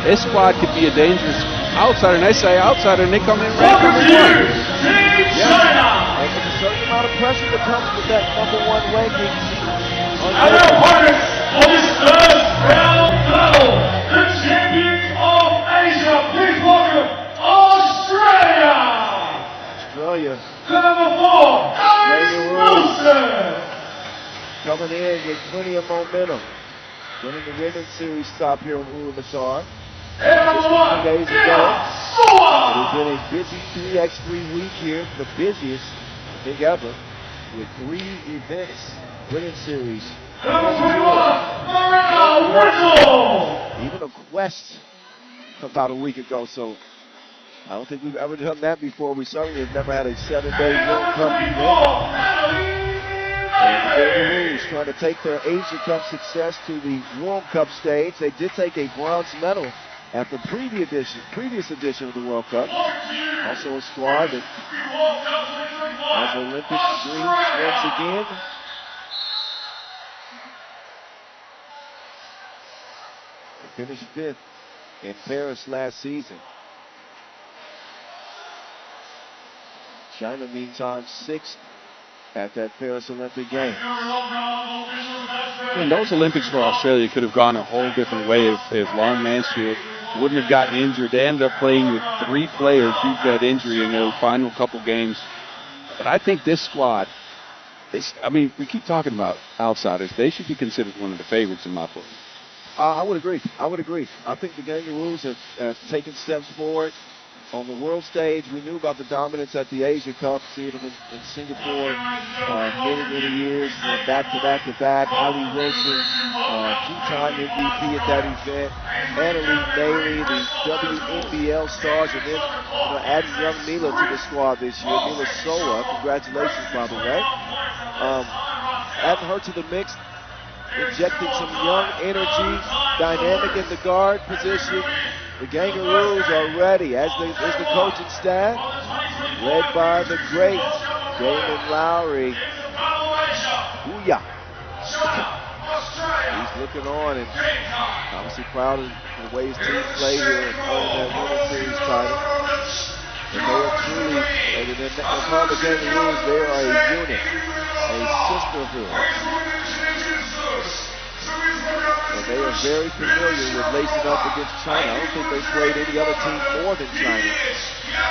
this squad could be a dangerous outsider. And they say outsider, and they come in ranked number 1. Yeah. And there's a certain amount of pressure that comes with that number 1 ranking. And their opponents for this first round battle, the champions of Asia, please welcome Australia. The number 4, Alex Wilson. Coming in with plenty of momentum. Winning the women's series stop here in Ulaanbaatar. And number 1, days ago. It has been a busy 3x3 week here, the busiest I think ever, with 3 events, women's series. Even a quest about a week ago, so I don't think we've ever done that before. We certainly have never had a 7-day World Cup event. And the Kangaroos trying to take their Asia Cup success to the World Cup stage. They did take a bronze medal at the previous edition of the World Cup. Also a squad that has Olympic dreams once again. They finished 5th in Paris last season. China, meantime, 6th at that Paris Olympic Games. And those Olympics for Australia could have gone a whole different way if Lauren Mansfield wouldn't have gotten injured. They ended up playing with 3 players due to that injury in their final couple games. But I think this squad, we keep talking about outsiders. They should be considered one of the favorites in my book. I would agree. I think the Kangaroos have taken steps forward on the world stage. We knew about the dominance at the Asia Cup, seeing them in Singapore many years, back to back. Ali Wilson, 2-time MVP at that event. Annalise Bailey, the WNBL stars, and then adding young Mila to the squad this year. Mila Soa, congratulations by the way. Adding her to the mix, injecting some young energy, dynamic in the guard position. The Kangaroos are ready, as is the coaching staff, led by the great Damon Lowry. Booyah. He's looking on and obviously proud of the way his team played here and earning that Women's Series title. And they are truly, and they call the Kangaroos, they are a unit, a sisterhood. And they are very familiar with lacing up against China. I don't think they've played any other team more than China.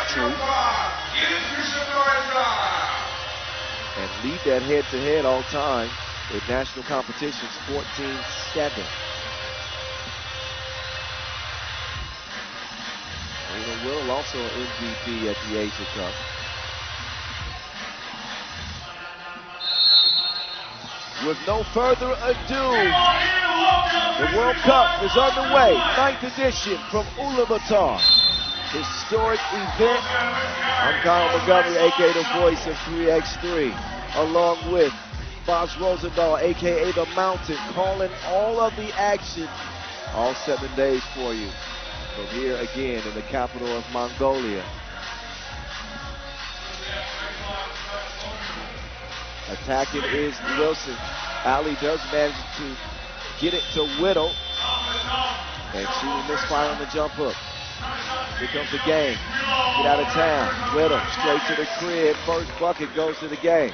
True. And lead that head-to-head all time in national competitions, 14-7. Lena Will also an MVP at the Asia Cup. With no further ado, the World Cup is underway. 9th edition from Ulaanbaatar. Historic event. I'm Kyle Montgomery, a.k.a. the voice of 3x3, along with Boz Rosendahl, a.k.a. The Mountain, calling all of the action all 7 days for you from here again in the capital of Mongolia. Attacking is Wilson. Ali does manage to get it to Whittle. And shooting misfire on the jump hook. Here comes the game. Get out of town. Whittle straight to the crib. First bucket goes to the game.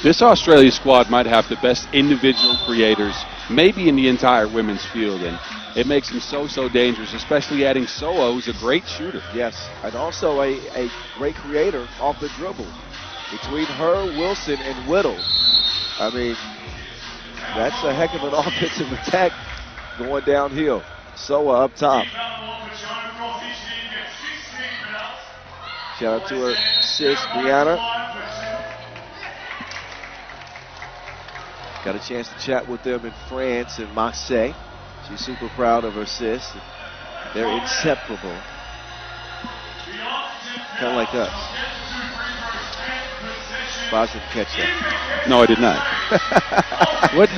This Australia squad might have the best individual creators, maybe in the entire women's field. And it makes them so dangerous, especially adding Soa, who's a great shooter. Yes, and also a great creator off the dribble. Between her, Wilson, and Whittle, I mean, that's a heck of an offensive attack going downhill. Soa up top. Shout out to her sis, Brianna. Got a chance to chat with them in France, in Marseille. She's super proud of her sis. They're inseparable. Kind of like us. Boz didn't catch that. No, I did not. What?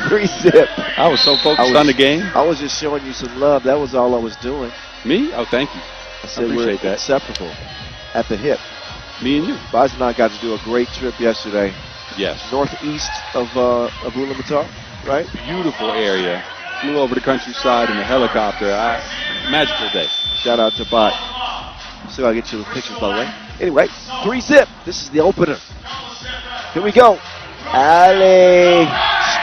Free zip. I was so focused on the game. I was just showing you some love. That was all I was doing. Me? Oh, thank you. I said we're inseparable at the hip. Me and you. Boz and I got to do a great trip yesterday. Yes. Northeast of Ulaanbaatar, right? Beautiful area. flew over the countryside in a helicopter. Magical day. Shout out to Bot. Still gotta get you the pictures, by the way. Anyway, 3-zip. This is the opener. Here we go. Alley,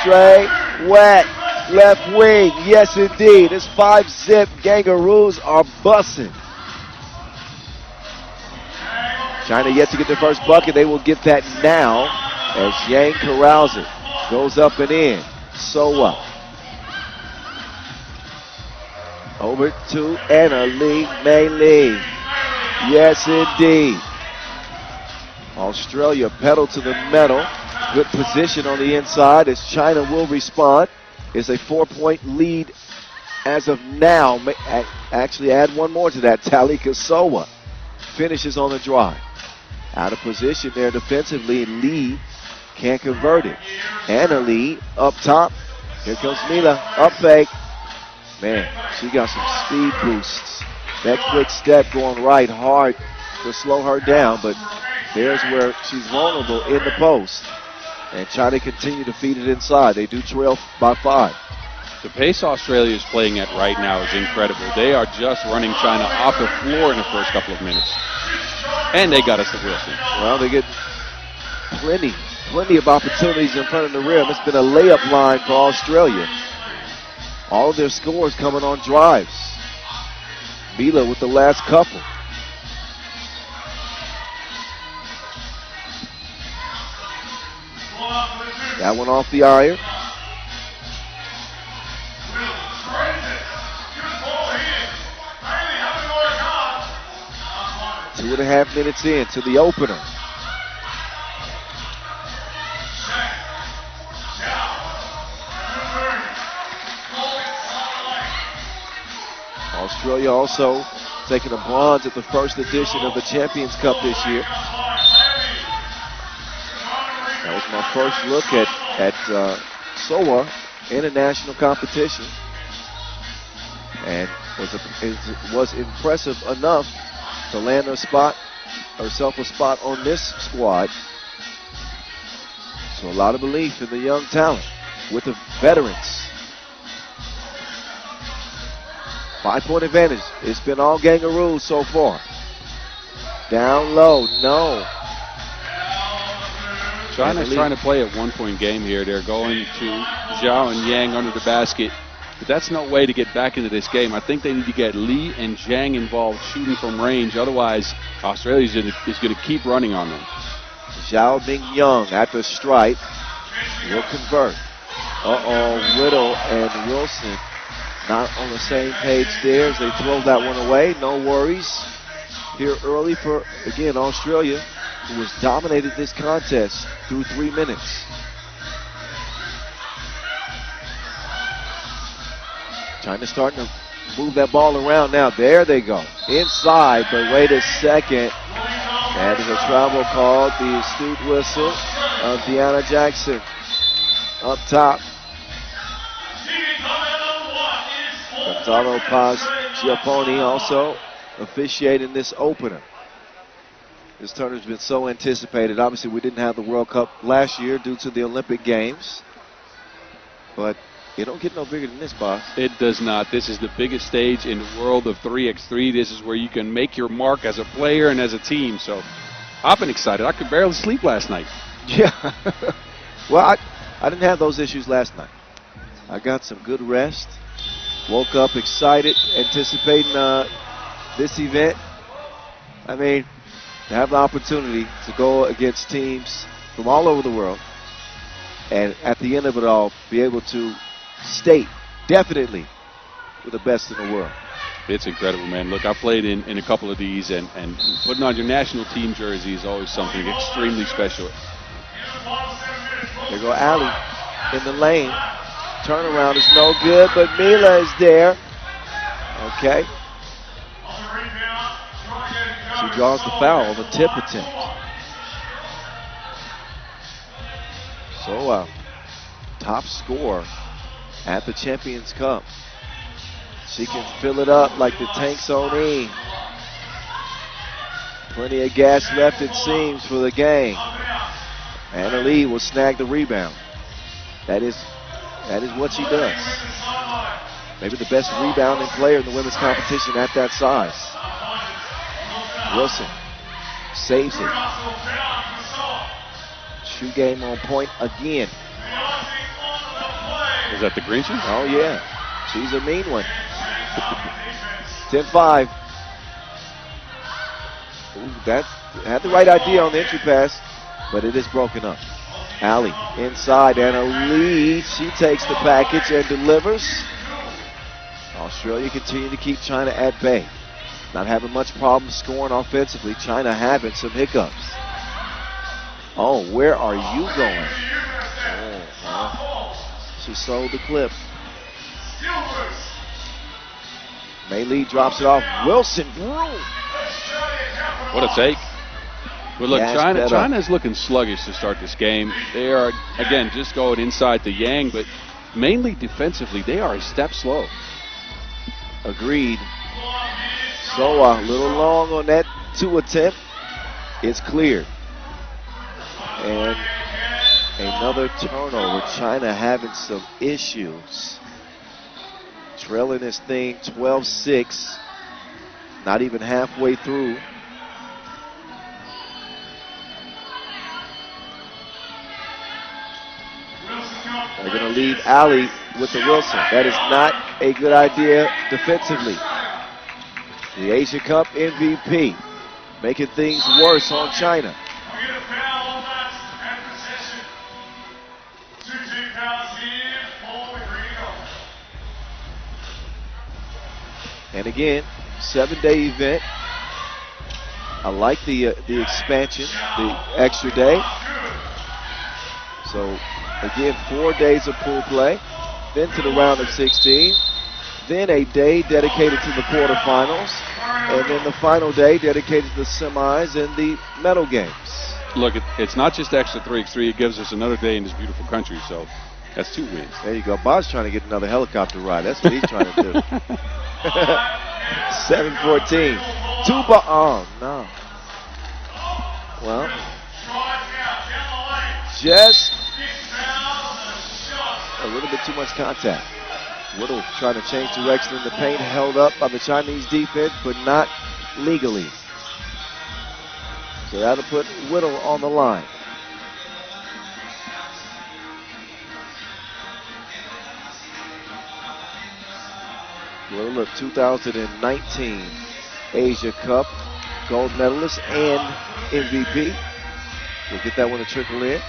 straight, wet, left wing. Yes, indeed. This 5-zip. Kangaroos are bussing. China yet to get their first bucket. They will get that now as Yang corrals it. Goes up and in. So what? Over to Anna Lee Mei Lee. Yes, indeed. Australia pedal to the metal. Good position on the inside as China will respond. It's a 4-point lead as of now. Actually, add one more to that. Talika Sowa finishes on the drive. Out of position there defensively, and Lee can't convert it. Anna Lee up top. Here comes Mila. Up fake. Man, she got some speed boosts. That quick step going right hard to slow her down, but there's where she's vulnerable in the post. And China continue to feed it inside. They do trail by 5. The pace Australia is playing at right now is incredible. They are just running China off the floor in the first couple of minutes. And they got us the Wilson. Well, they get plenty of opportunities in front of the rim. It's been a layup line for Australia. All of their scores coming on drives. Mila with the last couple. That one off the iron. Two and a half minutes in to the opener. Australia also taking a bronze at the first edition of the Champions Cup this year. That was my first look at SOA in a national competition, and was impressive enough to land herself a spot on this squad. So a lot of belief in the young talent with the veterans. 5-point advantage. It's been all Kangaroos so far. Down low, no. China's trying to play a 1-point game here. They're going to Zhao and Yang under the basket. But that's no way to get back into this game. I think they need to get Lee and Zhang involved shooting from range. Otherwise, Australia is going to keep running on them. Zhao Ming Young at the stripe will convert. Riddle and Wilson not on the same page there as they throw that one away. No worries here early for, again, Australia, who has dominated this contest through 3 minutes. China starting to move that ball around now. There they go. Inside, but wait a second. That is a travel call. The astute whistle of Deanna Jackson up top. Gonzalo Paz Giappone also officiating this opener. This tournament's been so anticipated. Obviously, we didn't have the World Cup last year due to the Olympic Games. But it don't get no bigger than this, boss. It does not. This is the biggest stage in the world of 3x3. This is where you can make your mark as a player and as a team. So I've been excited. I could barely sleep last night. Yeah. Well, I didn't have those issues last night. I got some good rest. Woke up excited, anticipating this event. I mean, to have the opportunity to go against teams from all over the world, and at the end of it all, be able to state definitely we're the best in the world. It's incredible, man. Look, I played in a couple of these, and putting on your national team jersey is always something extremely special. There go Ali in the lane. Turnaround is no good, but Mila is there. Okay. She draws the foul on the tip attempt. So, top scorer at the Champions Cup. She can fill it up like the tanks on E. Plenty of gas left, it seems, for the game. Anna Lee will snag the rebound. That is what she does. maybe the best rebounding player in the women's competition at that size. Wilson saves it. Shoe game on point again. Is that the green shoe? Oh, yeah. She's a mean one. 10-5. That had the right idea on the entry pass, but it is broken up. Allie inside, and a lead. She takes the package and delivers. Australia continue to keep China at bay. Not having much problem scoring offensively. China having some hiccups. Oh, where are you going? She sold the clip. Mei Lee drops it off. Wilson. What a take. But look, Yes, China is looking sluggish to start this game. They are, again, just going inside the Yang, but mainly defensively, they are a step slow. Agreed. So a little long on that 2 attempt. It's cleared. And another turnover. China having some issues. Trailing this thing 12-6. Not even halfway through. They're going to leave Allie with the Wilson. That is not a good idea defensively. The Asia Cup MVP making things worse on China. And again, 7-day event. I like the expansion, the extra day. So again, 4 days of pool play, then to the round of 16, then a day dedicated to the quarterfinals, and then the final day dedicated to the semis and the medal games. Look, it's not just extra 3x3, it gives us another day in this beautiful country, so that's 2 wins. There you go. Bob's trying to get another helicopter ride. That's what he's trying to do. 7-14. Oh, no. Well, just a little bit too much contact. Whittle trying to change direction in the paint, held up by the Chinese defense, but not legally. So that'll put Whittle on the line. Whittle, of 2019 Asia Cup gold medalist and MVP. We'll get that one to trickle in.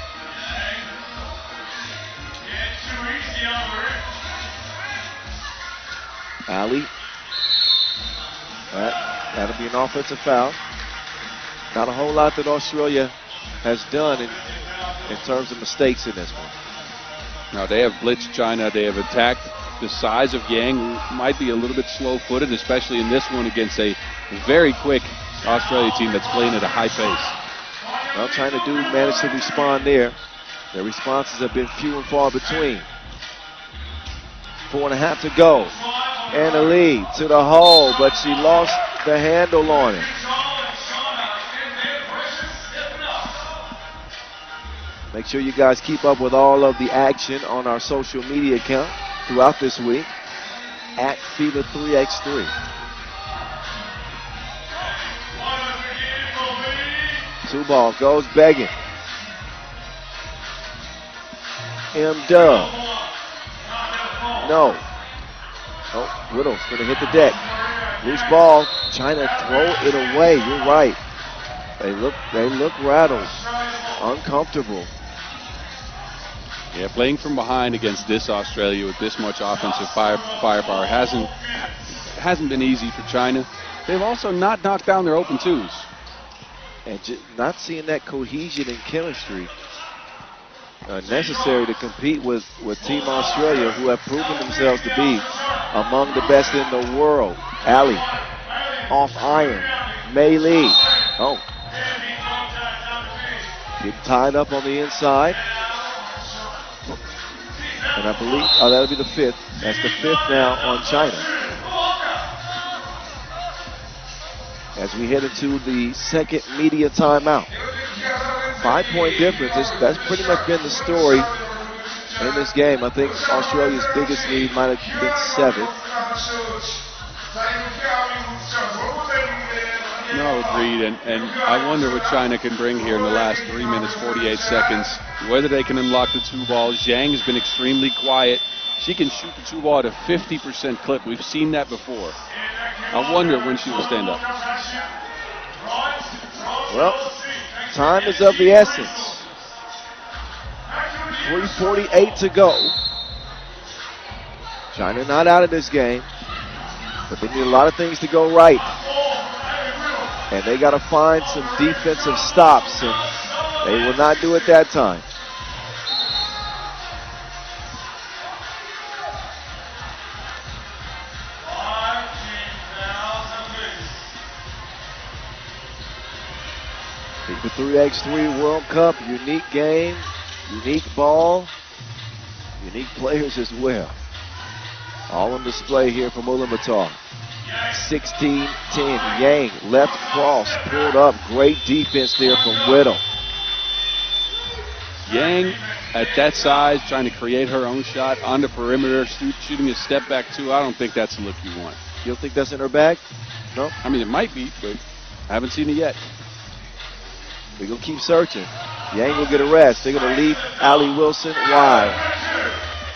Allie. That'll be an offensive foul. Not a whole lot that Australia has done in terms of mistakes in this one. Now, they have blitzed China. They have attacked the size of Yang, who might be a little bit slow-footed, especially in this one against a very quick Australia team that's playing at a high pace. Well, China do manage to respond there. Their responses have been few and far between. 4.5 to go. And a lead to the hole, but she lost the handle on it. Make sure you guys keep up with all of the action on our social media account throughout this week at FIBA 3x3. Two ball goes begging. M-Dub. No. Oh, Whittle's going to hit the deck. Loose ball. China throw it away. You're right. They look rattled. Uncomfortable. Yeah, playing from behind against this Australia with this much offensive firepower hasn't been easy for China. They've also not knocked down their open twos. And not seeing that cohesion and chemistry necessary to compete with Team Australia, who have proven themselves to be among the best in the world. Allie, off iron. Mei Lee. Oh. Getting tied up on the inside. And I believe, that'll be the fifth. That's the fifth now on China. As we head into the second media timeout. 5-point difference. That's pretty much been the story in this game. I think Australia's biggest lead might have been 7. No, agreed. And I wonder what China can bring here in the last 3 minutes, 48 seconds. Whether they can unlock the 2 balls. Zhang has been extremely quiet. She can shoot the 2 ball at a 50% clip. We've seen that before. I wonder when she will stand up. Well, time is of the essence. 3:48 to go. China not out of this game, but they need a lot of things to go right. And they got to find some defensive stops, and they will not do it that time. FIBA 3x3 World Cup, unique game, unique ball, unique players as well. All on display here from Ulaanbaatar. 16-10, Yang, left cross, pulled up. Great defense there from Whittle. Yang, at that size, trying to create her own shot on the perimeter, shooting a step back too. I don't think that's the look you want. You don't think that's in her bag? No? I mean, it might be, but I haven't seen it yet. We're going to keep searching. Yang will get a rest. They're going to leave Allie Wilson wide.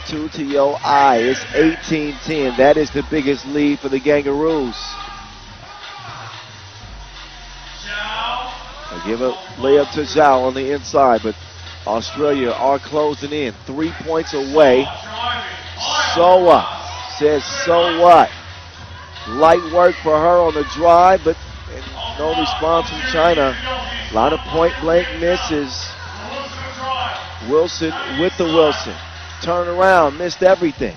2 to your eye. It's 18-10. That is the biggest lead for the Kangaroos. They give a layup to Zhao on the inside, but Australia are closing in. 3 points away. So what? Says so what? Light work for her on the drive, but no response from China. A lot of point-blank misses. Wilson with the Wilson. Turn around, missed everything.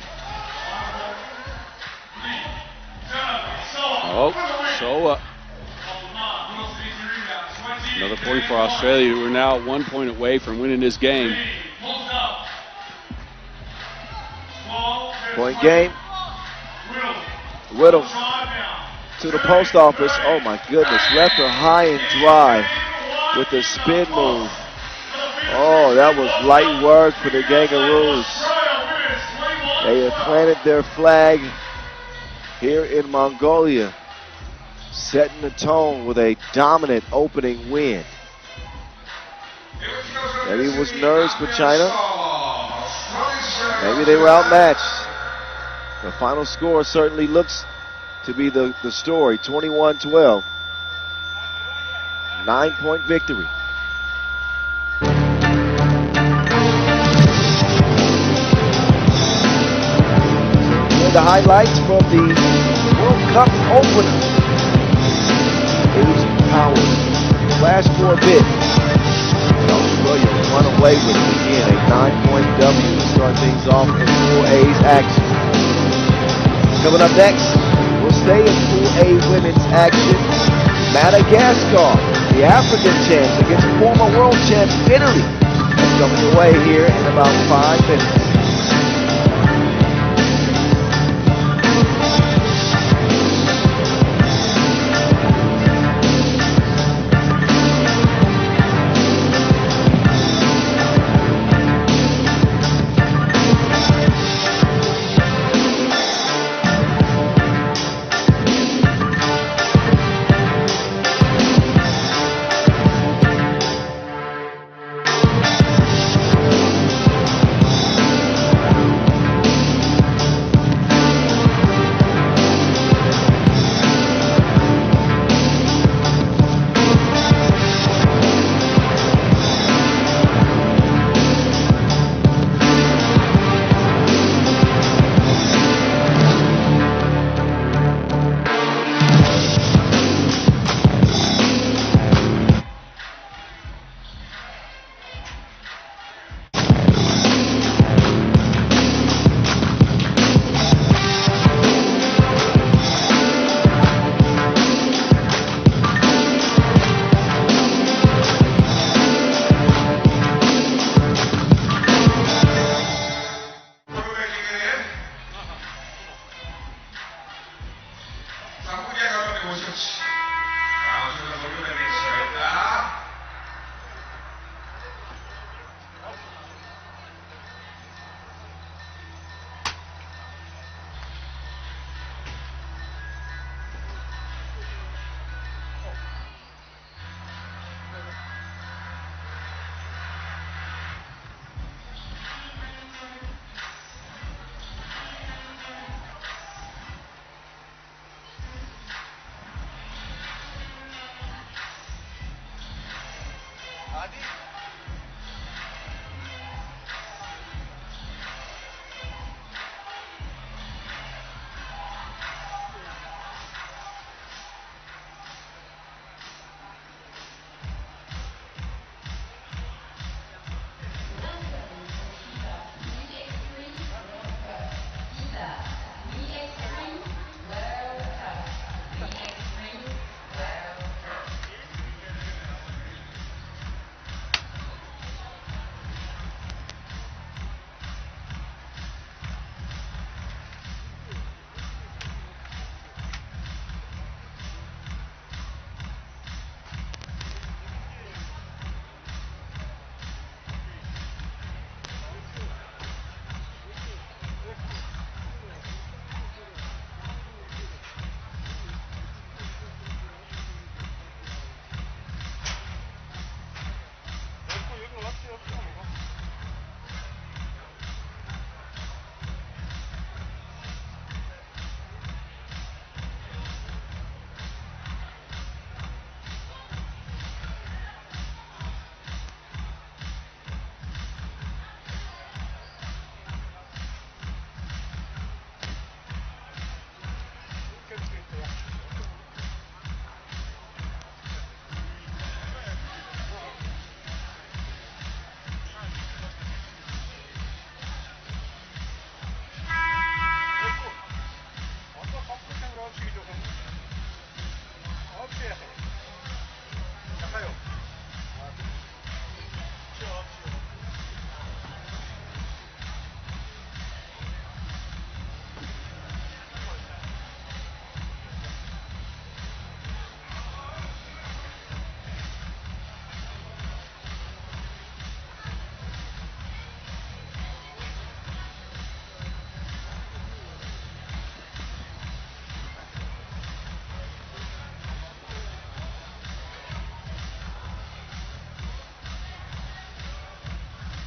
Oh, so another point for Australia, who are now 1 point away from winning this game. Point game. Whittle to the post office. Oh my goodness, left her high and dry with the spin move. Oh, that was light work for the Kangaroos. They have planted their flag here in Mongolia, setting the tone with a dominant opening win. Maybe it was nerves for China. Maybe they were outmatched. The final score certainly looks to be the story. 21-12. 9-point victory. The highlights from the World Cup opener. Asian power. Flash for a bit. Australia run away with it again. A 9-point W to start things off in Pool A's action. Coming up next, we'll stay in Pool A women's action. Madagascar, the African champs against former world champs Italy. That's coming your way here in about 5 minutes.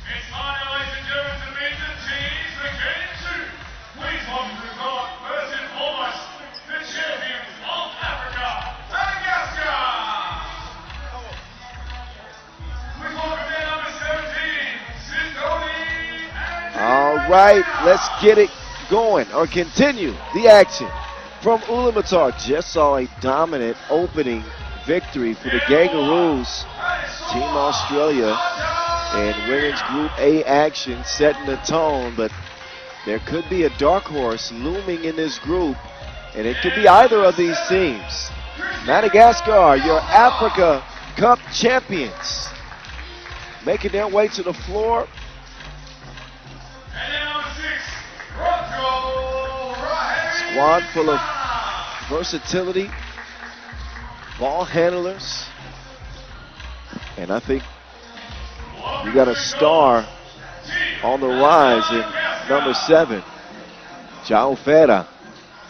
It's time, ladies and gentlemen, to meet the teams that get into. Please welcome to the court, first and foremost, the champions of Africa, Madagascar. Please welcome their number 17, Lithuania. All right, let's get it going or continue the action from Ulaanbaatar. Just saw a dominant opening victory for the Kangaroos. Team Australia in women's Group A action setting the tone, but there could be a dark horse looming in this group, and it could be either of these teams. Madagascar, your Africa Cup champions, making their way to the floor. Squad full of versatility, ball handlers, and I think you got a star on the rise in number 7, Jao Fera.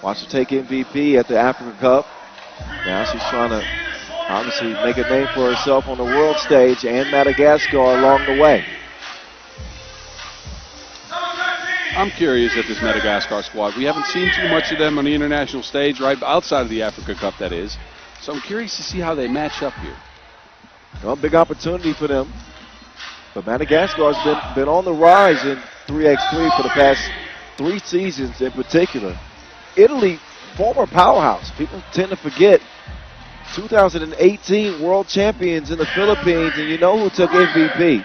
Watch her take MVP at the Africa Cup. Now she's trying to obviously make a name for herself on the world stage and Madagascar along the way. I'm curious at this Madagascar squad. We haven't seen too much of them on the international stage, right outside of the Africa Cup, that is. So I'm curious to see how they match up here. Well, big opportunity for them. But Madagascar's been on the rise in 3x3 for the past 3 seasons in particular. Italy, former powerhouse. People tend to forget 2018 world champions in the Philippines, and you know who took MVP?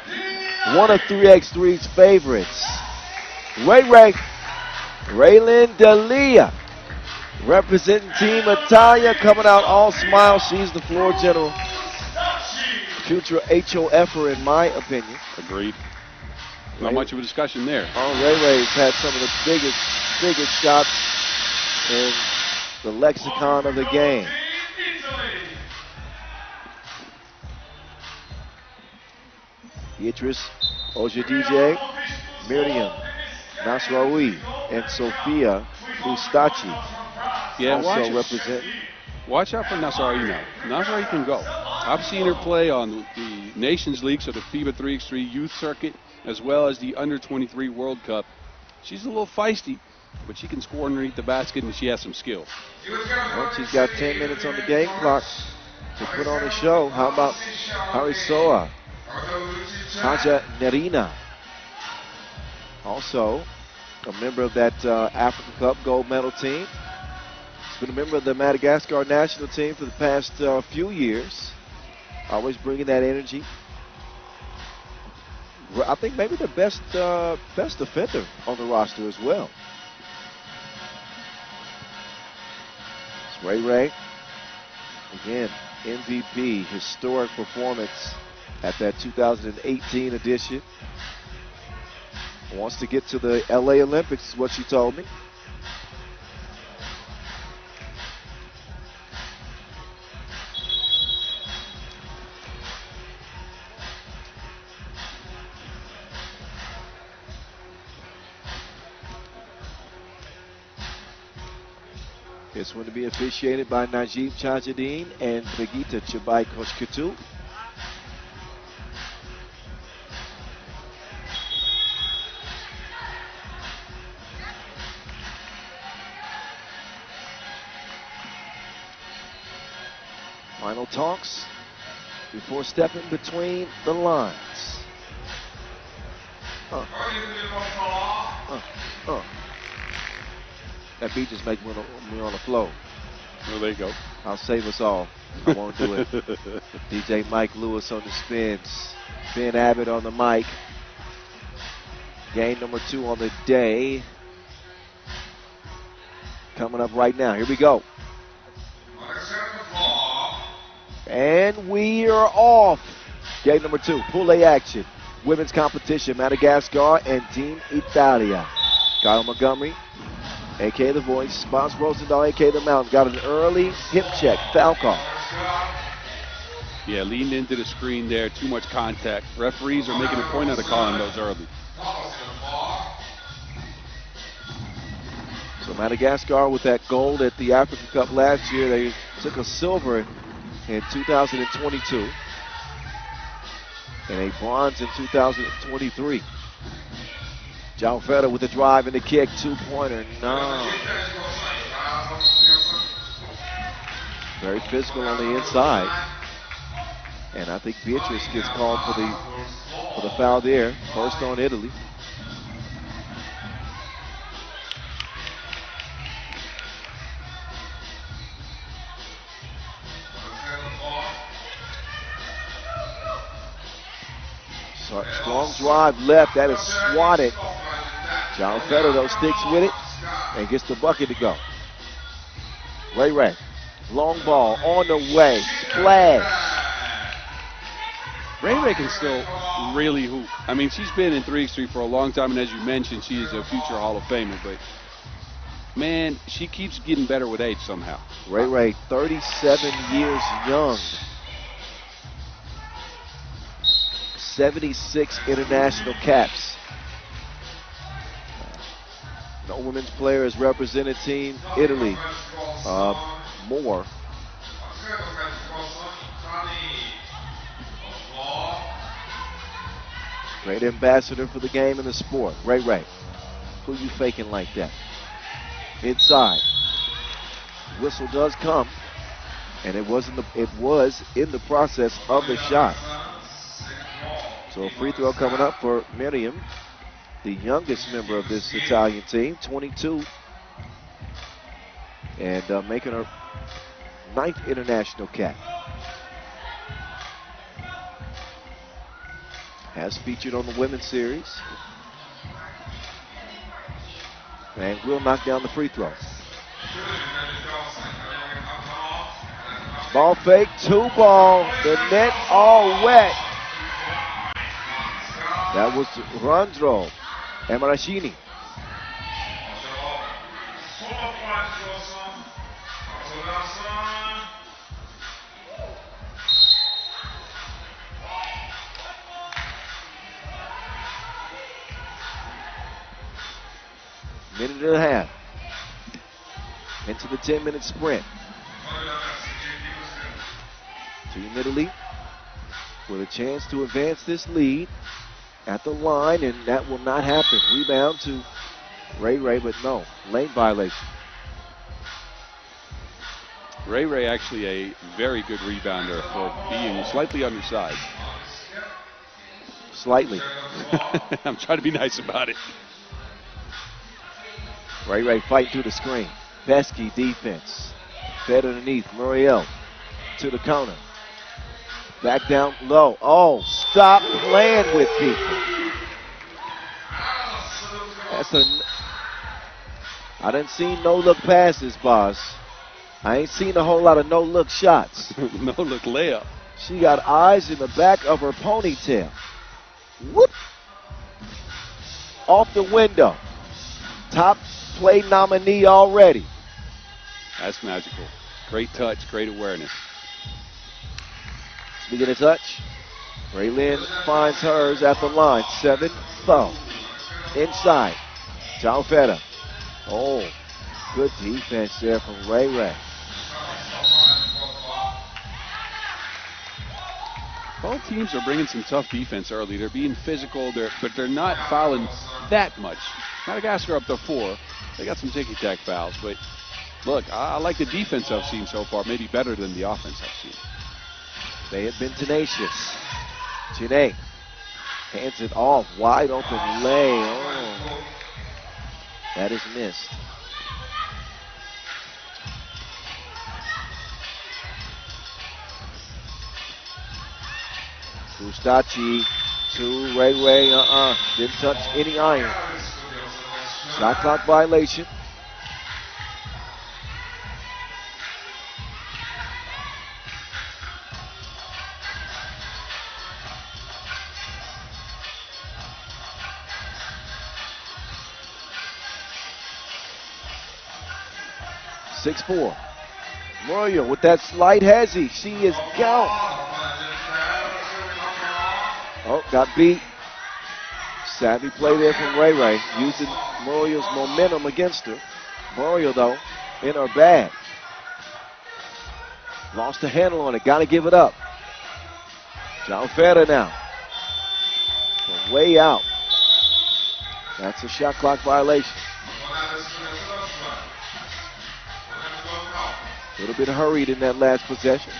One of 3x3's favorites. Raylin Delia, representing Team Italia, coming out all smiles. She's the floor general. Future HOFer, in my opinion. Agreed. Not much of a discussion there. Ray's had some of the biggest shots in the lexicon of the game. Beatrice Ojadije, Miriam Nasraoui, and Sofia Ustachi also represent. Watch out for Nasraoui now. Nasraoui can go. I've seen her play on the Nations League, so the FIBA 3x3 youth circuit, as well as the Under-23 World Cup. She's a little feisty, but she can score underneath the basket, and she has some skill. Well, she's got 10 minutes on the game clock to put on a show. How about Harisoa Tanja Nerina, also a member of that African Cup gold medal team. She's been a member of the Madagascar national team for the past few years. Always bringing that energy. I think maybe the best defender on the roster as well. It's Ray Ray. Again, MVP, historic performance at that 2018 edition. Wants to get to the LA Olympics is what she told me. This one to be officiated by Najib Chajadine and Brigitte Chabai-Koshketu. Final talks before stepping between the lines. That beat just makes me on the flow. Well, there you go. I'll save us all. I won't do it. DJ Mike Lewis on the spins. Ben Abbott on the mic. Game number 2 on the day. Coming up right now. Here we go. And we are off. Game number 2. Pool A action. Women's competition. Madagascar and Team Italia. Kyle Montgomery, a.k.a. The Voice. Boss Rosendahl, a.k.a. The Mountain. Got an early hip check. Foul call. Yeah, leaned into the screen there. Too much contact. Referees are making a point out of calling those early. So Madagascar with that gold at the African Cup last year. They took a silver in 2022. And a bronze in 2023. John Feder with the drive and the kick. 2-pointer. No. Very physical on the inside. And I think Beatrice gets called for the foul there. First on Italy. Strong drive left. That is swatted. John Feder, though, sticks with it and gets the bucket to go. Ray Ray. Long ball on the way. Flag. Ray Ray can still really hoop. I mean, she's been in 3x3 for a long time, and as you mentioned, she is a future Hall of Famer. But, man, she keeps getting better with age somehow. Ray Ray, 37 years young. 76 international caps. No women's player has represented Team Italy more. Great ambassador for the game and the sport. Ray Ray. Who you faking like that? Inside. Whistle does come. And it was in the process of the shot. So a free throw coming up for Miriam, the youngest member of this Italian team, 22. And making her 9th international cap. Has featured on the women's series. And will knock down the free throw. Ball fake, 2-ball. The net all wet. That was Randro Emarashini. Minute and a half into the 10-minute sprint. Team Italy with a chance to advance this lead at the line, and that will not happen. Rebound to Ray Ray, but no, lane violation. Ray Ray actually a very good rebounder for being slightly undersized. Slightly. I'm trying to be nice about it. Ray fighting through the screen. Pesky defense. Fed underneath. Muriel to the counter. Back down low. Oh, stop playing with people. I didn't see no-look passes, boss. I ain't seen a whole lot of no-look shots. No-look layup. She got eyes in the back of her ponytail. Whoop. Off the window. Top play nominee already. That's magical. Great touch, great awareness. Speaking of touch, Raylin finds hers at the line. 7-4. Inside. Jalfetta. Oh, good defense there from Ray. Both teams are bringing some tough defense early. They're being physical, but they're not fouling that much. Madagascar up to 4. They got some ticky-tack fouls, but look, I like the defense I've seen so far, maybe better than the offense I've seen. They have been tenacious. Janae hands it off, wide open lay. Oh, that is missed. Gustachi to Ray. Didn't touch any iron. Shot clock violation. (6-4). Muriel with that slight hezzy. She is gone. Oh, got beat. Savvy play there from Ray, using Muriel's momentum against her. Muriel, though, in her bag. Lost the handle on it. Got to give it up. Jalfetta now. From way out. That's a shot clock violation. A little bit hurried in that last possession.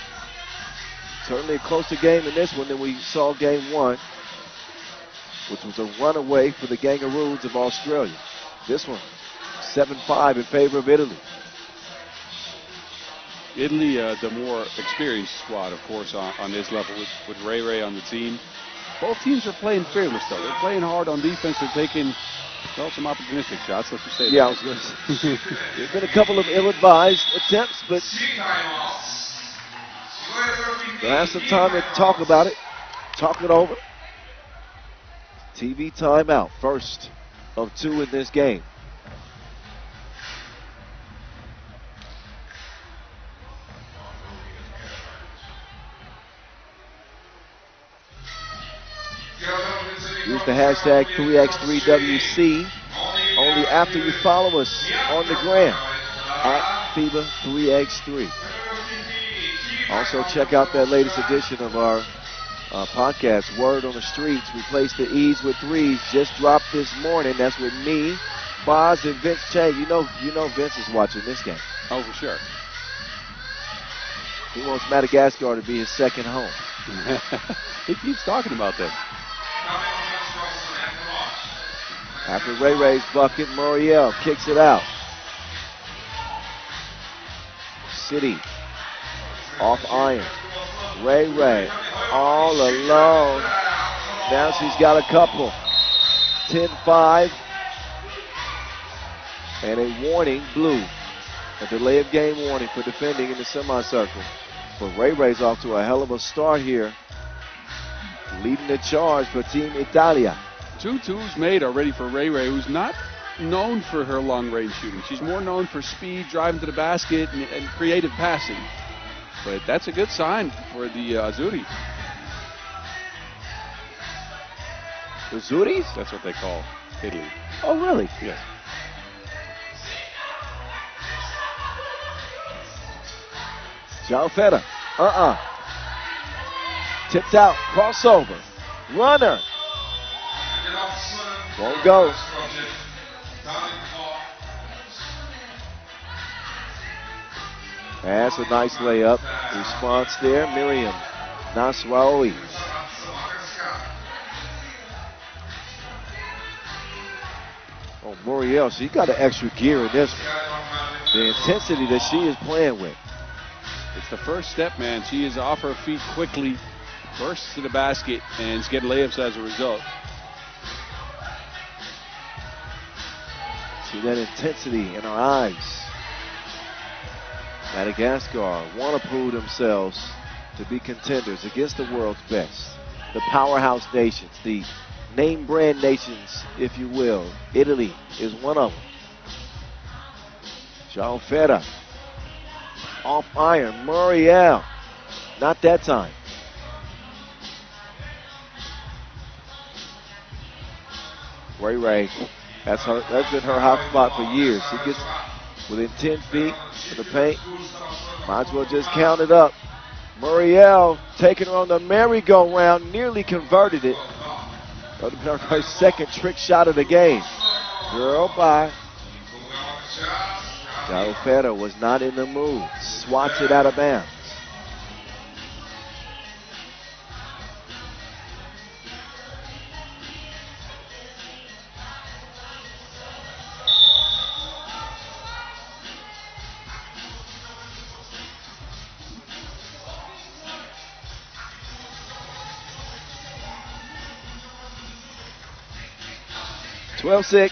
Certainly a closer game in this one than we saw game 1, which was a runaway for the Kangaroos of Australia. This one, 7-5 in favor of Italy. Italy, the more experienced squad, of course, on this level with Ray on the team. Both teams are playing fearless, though. They're playing hard on defense. They're taking, well, some opportunistic shots, let's just say that. Yeah, I was going to say. There's been a couple of ill-advised attempts, but they'll have some time to talk about it, talk it over. TV timeout, first of 2 in this game. Use the hashtag 3x3WC only after you follow us on the gram at FIBA 3x3. Also, check out that latest edition of our podcast, Word on the Streets. Replace the E's with 3's. Just dropped this morning. That's with me, Boz, and Vince Chang. You know Vince is watching this game. Oh, for sure. He wants Madagascar to be his second home. He keeps talking about that. After Ray's bucket, Muriel kicks it out. City off iron. Ray all alone. Now she's got a couple. 10-5. And a warning, blue. A delay of game warning for defending in the semicircle. But Ray's off to a hell of a start here. Leading the charge for Team Italia. 2 twos made already for Ray, who's not known for her long-range shooting. She's more known for speed, driving to the basket, and creative passing. But that's a good sign for the Azzurri. The Azzurris? That's what they call Italy. Oh, really? Yes. Jalfetta. Tipped out. Crossover. Runner. Won't go. That's a nice layup. Response there. Miriam Nasraoui. Oh, Muriel, she got an extra gear in this one. The intensity that she is playing with. It's the first step, man. She is off her feet quickly, bursts to the basket, and is getting layups as a result. See that intensity in her eyes. Madagascar want to prove themselves to be contenders against the world's best. The powerhouse nations, the name brand nations, if you will. Italy is one of them. Jalfetta off iron. Muriel, not that time. Ray, that's been her hot spot for years. She gets within 10 feet of the paint. Might as well just count it up. Muriel taking her on the merry-go-round, nearly converted it. That would have been her second trick shot of the game. Girl, bye. Jalfetta was not in the mood. Swats it out of bounds. (12-6).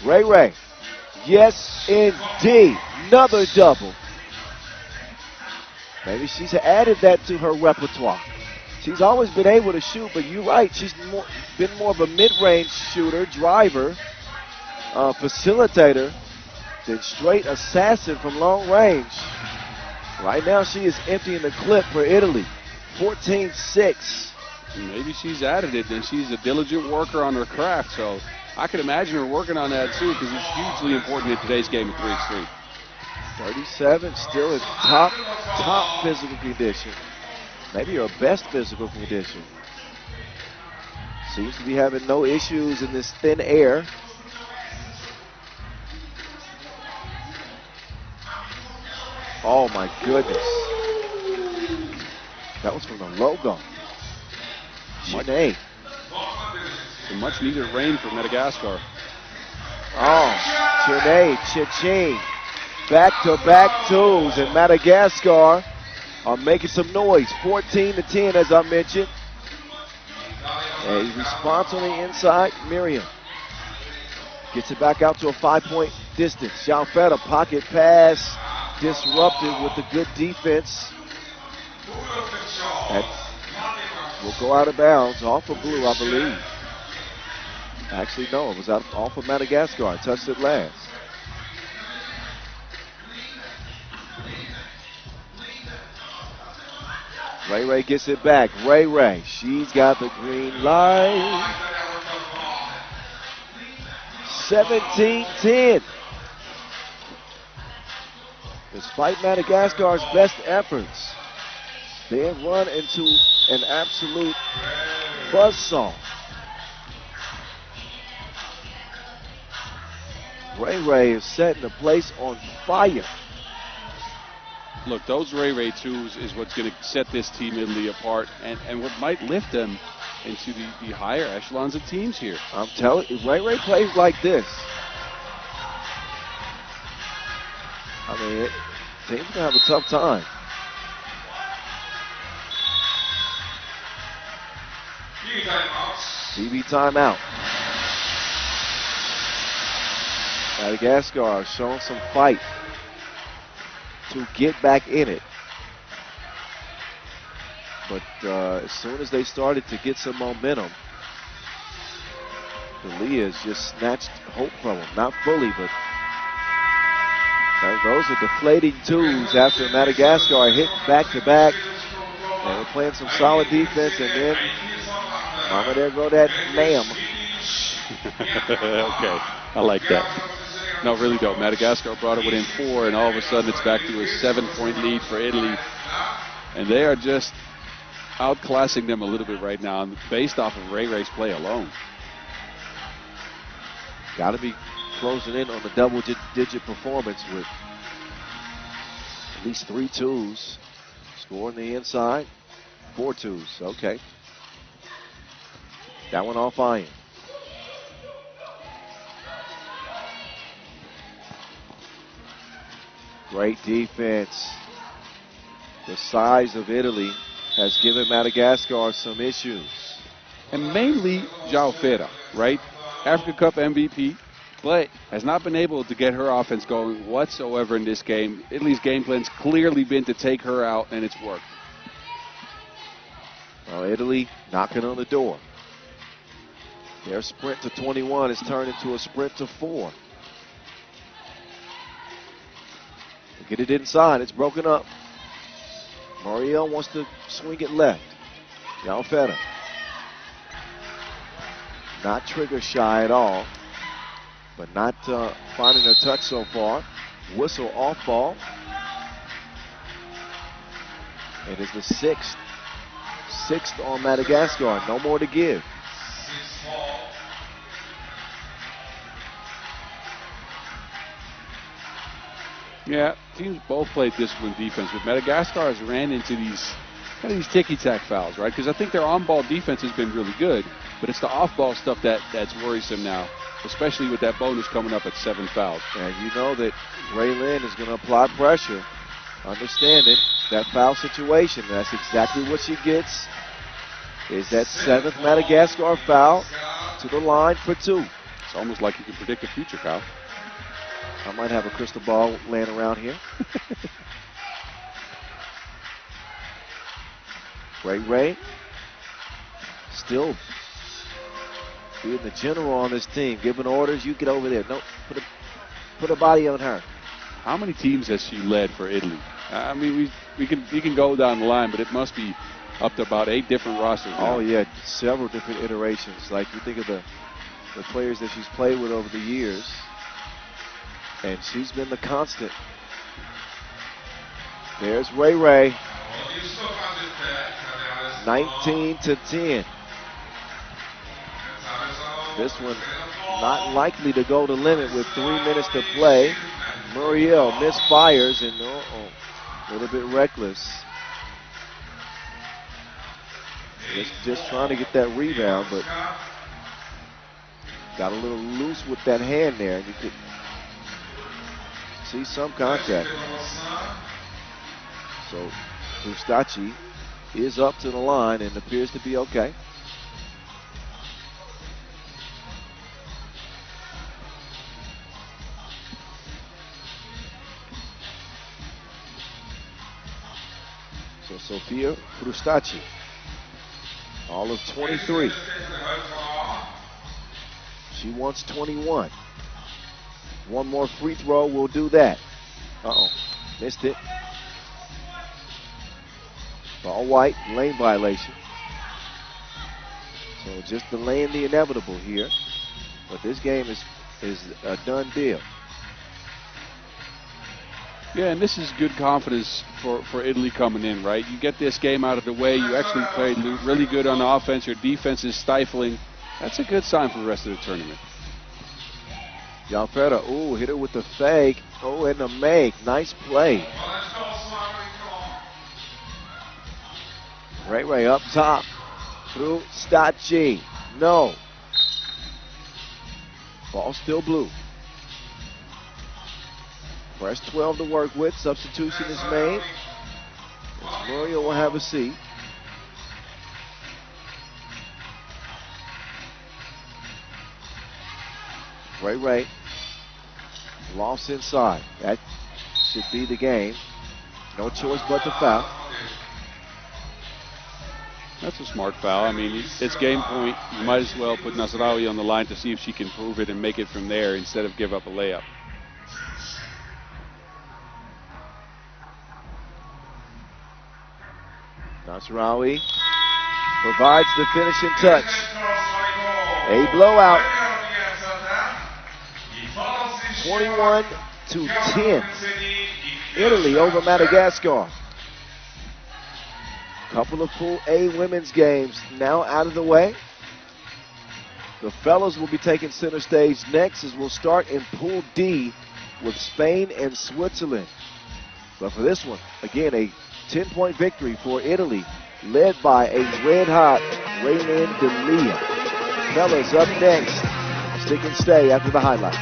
Ray. Yes, indeed. Another double. Maybe she's added that to her repertoire. She's always been able to shoot, but you're right. She's been more of a mid-range shooter, driver, facilitator than straight assassin from long range. Right now, she is emptying the clip for Italy. 14-6. Maybe she's added it, and she's a diligent worker on her craft, so I can imagine her working on that too, because it's hugely important in today's game of 3x3. 37, still in top physical condition. Maybe her best physical condition. Seems to be having no issues in this thin air. Oh my goodness. That was from the logo. Shanae. A much needed rain for Madagascar. Oh, Shanae, cha-ching. Back-to-back twos, and Madagascar are making some noise. 14-10, as I mentioned. A response on the inside, Miriam. Gets it back out to a 5-point distance. Jalfetta, pocket pass, disrupted with the good defense. That will go out of bounds, off of Blue, I believe. Actually, no, it was off of Madagascar. Touched it last. Ray gets it back. Ray, she's got the green light. 17-10. Despite Madagascar's best efforts, they have run into an absolute buzzsaw. Ray is setting the place on fire. Look, those Ray twos is what's going to set this team Italy apart, and what might lift them into the higher echelons of teams here. I'm telling you, Ray plays like this. I mean, team's going to have a tough time. TV timeout. Madagascar showing some fight to get back in it. But as soon as they started to get some momentum, the Leahs just snatched hope from them. Not fully, but those are deflating twos after Madagascar hit back-to-back. They were playing some solid defense, and then mama, there go that ma'am. Okay, I like that. No, really don't. Madagascar brought it within 4, and all of a sudden it's back to a 7-point lead for Italy. And they are just outclassing them a little bit right now, based off of Ray's play alone. Got to be closing in on the double-digit performance with at least 3 twos. Scoring the inside, 4 twos. Okay. That one off iron. Great defense. The size of Italy has given Madagascar some issues. And mainly João Ferreira, right? Africa Cup MVP, but has not been able to get her offense going whatsoever in this game. Italy's game plan's clearly been to take her out, and it's worked. Well, Italy knocking on the door. Their sprint to 21 has turned into a sprint to 4. Get it inside. It's broken up. Muriel wants to swing it left. Ulaanbaatar. Not trigger shy at all, but not finding a touch so far. Whistle off ball. It is the sixth on Madagascar. No more to give. Yeah, teams both played disciplined defense, but Madagascar has ran into these kind of these ticky-tack fouls, right? Because I think their on-ball defense has been really good, but it's the off-ball stuff that's worrisome now, especially with that bonus coming up at 7 fouls. And you know that Ray Lynn is going to apply pressure, understanding that foul situation. That's exactly what she gets, is that 7th Madagascar foul to the line for 2. It's almost like you can predict the future, Kyle. I might have a crystal ball laying around here. Ray still being the general on this team, giving orders. You get over there. No, put a body on her. How many teams has she led for Italy? I mean, we can go down the line, but it must be up to about 8 different rosters now. Oh yeah, several different iterations. Like you think of the players that she's played with over the years, and she's been the constant. There's Ray. 19-10. This one not likely to go to limit with 3 minutes to play. Muriel misfires and a little bit reckless. Just trying to get that rebound, but got a little loose with that hand there. You could see some contact. So Ustachi is up to the line and appears to be okay. So Sofia Ustachi, all of 23. She wants 21. One more free throw will do that. Missed it. Ball white, lane violation. So just delaying the inevitable here. But this game is a done deal. Yeah, and this is good confidence for Italy coming in, right? You get this game out of the way. You actually played really good on offense. Your defense is stifling. That's a good sign for the rest of the tournament. Ulaanbaatar, hit her with the fake. And the make. Nice play. Ray up top. Through Stachi. No. Ball still blue. Fresh 12 to work with. Substitution is made. Muriel will have a seat. Ray. Lost inside. That should be the game. No choice but to foul. That's a smart foul. I mean, it's game point. You might as well put Nasraoui on the line to see if she can prove it and make it from there instead of give up a layup. Nasraoui provides the finishing touch. A blowout. 21-10. Italy over Madagascar. Couple of Pool A women's games now out of the way. The fellas will be taking center stage next as we'll start in Pool D with Spain and Switzerland. But for this one, again, a 10-point victory for Italy, led by a red-hot Raylin D'Elia. Fellas up next. Stick and stay after the highlights.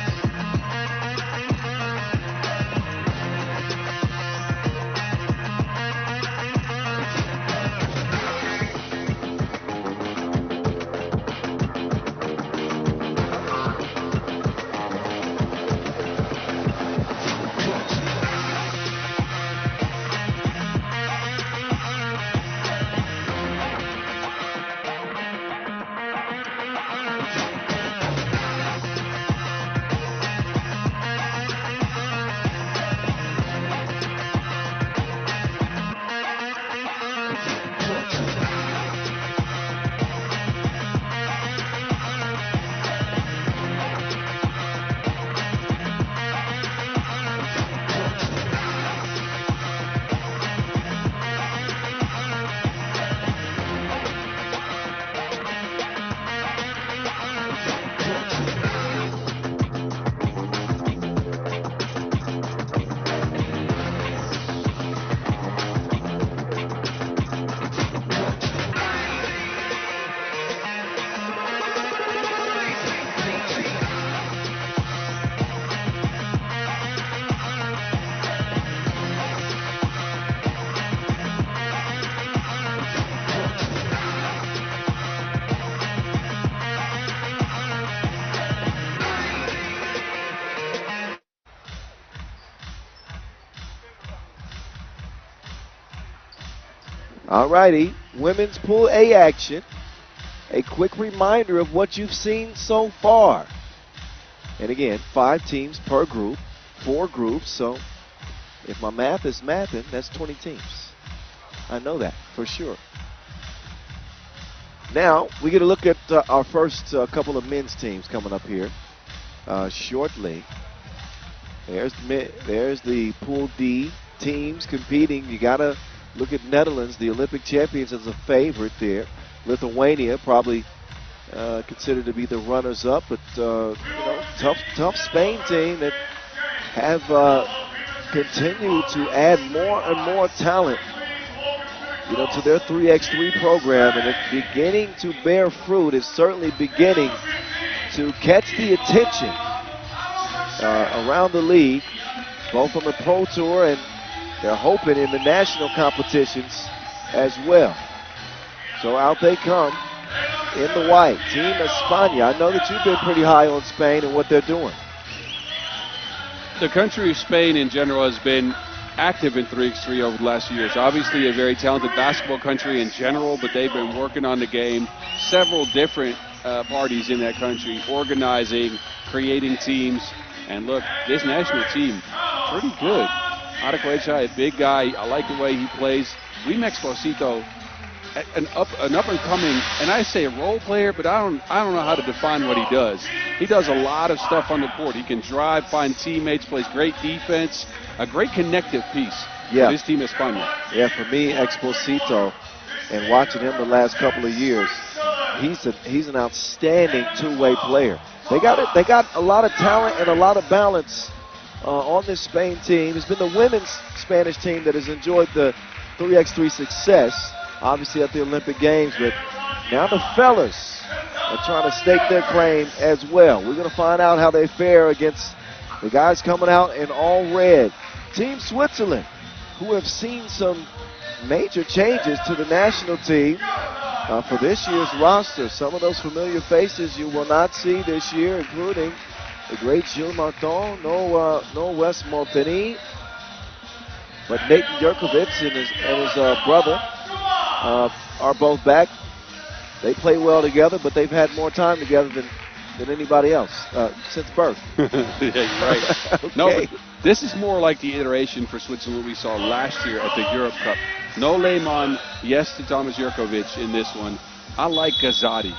All righty, women's Pool A action. A quick reminder of what you've seen so far. And again, 5 teams per group, 4 groups, so if my math is mathing, that's 20 teams. I know that for sure. Now, we get a look at our first couple of men's teams coming up here shortly. There's the Pool D teams competing. You got to look at Netherlands, the Olympic champions, as a favorite there. Lithuania probably considered to be the runners-up, but tough Spain team that have continued to add more and more talent, to their 3x3 program, and it's beginning to bear fruit. It's certainly beginning to catch the attention around the league, both on the Pro Tour and they're hoping in the national competitions as well. So out they come in the white. Team España. I know that you've been pretty high on Spain and what they're doing. The country of Spain in general has been active in 3x3 over the last few years. Obviously a very talented basketball country in general, but they've been working on the game. Several different parties in that country organizing, creating teams. And look, this national team, pretty good. Araquecha, a big guy. I like the way he plays. Luis Exposito, an up and coming, and I say a role player, but I don't know how to define what he does. He does a lot of stuff on the court. He can drive, find teammates, plays great defense, a great connective piece for this team España. Yeah, for me, Exposito, and watching him the last couple of years, he's an outstanding two-way player. They got a lot of talent and a lot of balance on this Spain team. It's been the women's Spanish team that has enjoyed the 3x3 success, obviously at the Olympic Games, but now the fellas are trying to stake their claim as well. We're going to find out how they fare against the guys coming out in all red. Team Switzerland, who have seen some major changes to the national team for this year's roster. Some of those familiar faces you will not see this year, including the great Gilles Martin, no Wes Montagny, but Nathan Jurkovic and his brother are both back. They play well together, but they've had more time together than anybody else since birth. Yeah, you're right. Okay. No, but this is more like the iteration for Switzerland we saw last year at the Europe Cup. No Lehmann, yes to Thomas Jurkovic in this one. I like Gazzotti.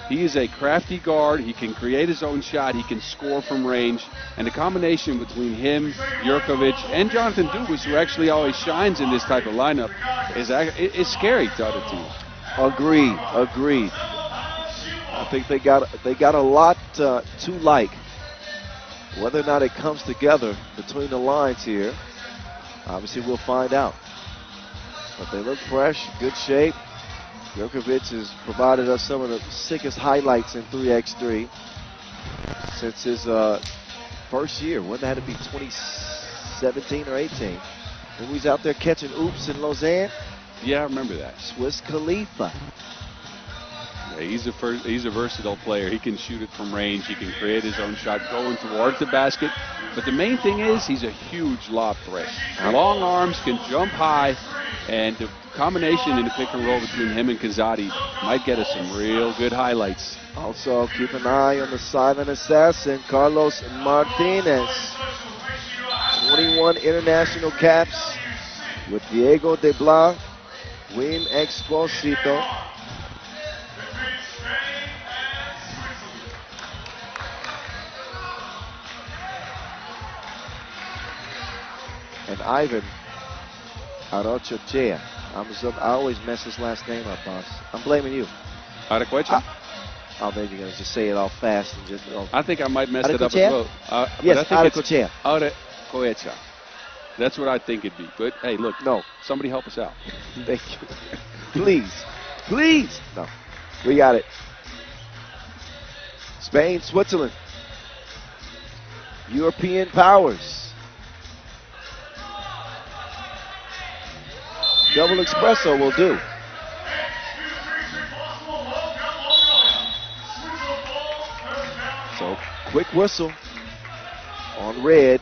He is a crafty guard. He can create his own shot. He can score from range. And the combination between him, Jurkovic, and Jonathan Dubas, who actually always shines in this type of lineup, is scary to other teams. Agreed. I think they got a lot to like. Whether or not it comes together between the lines here, obviously we'll find out. But they look fresh, good shape. Djokovic has provided us some of the sickest highlights in 3x3 since his first year. When that had to be 2017 or 18. And he was out there catching oops in Lausanne. Yeah, I remember that. Swiss Khalifa. Yeah, he's a versatile player. He can shoot it from range. He can create his own shot going toward the basket. But the main thing is he's a huge lob threat. Long arms, can jump high, and the combination in the pick and roll between him and Kazadi might get us some real good highlights. Also, keep an eye on the silent assassin, Carlos Martinez. 21 international caps with Diego de Blas, Wim Exposito. And Ivan Arochochea. I always mess his last name up, boss. I'm blaming you. Araquecha? Oh, maybe you're going to just say it all fast and just. I think I might mess it up as well. Yes, Araquecha. Araquecha. That's what I think it'd be. But hey, look, no, somebody help us out. Thank you. Please. Please. No, we got it. Spain, Switzerland. European powers. Double espresso will do. So, quick whistle on red.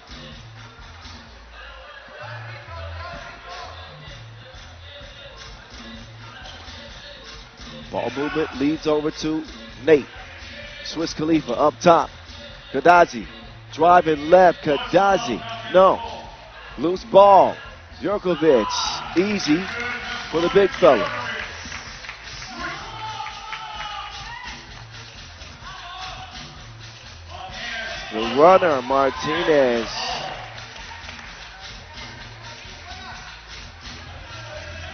Ball movement leads over to Nate. Swiss Khalifa up top. Kadazi driving left. Kadazi. No. Loose ball. Djokovic. Easy for the big fella. The runner, Martinez.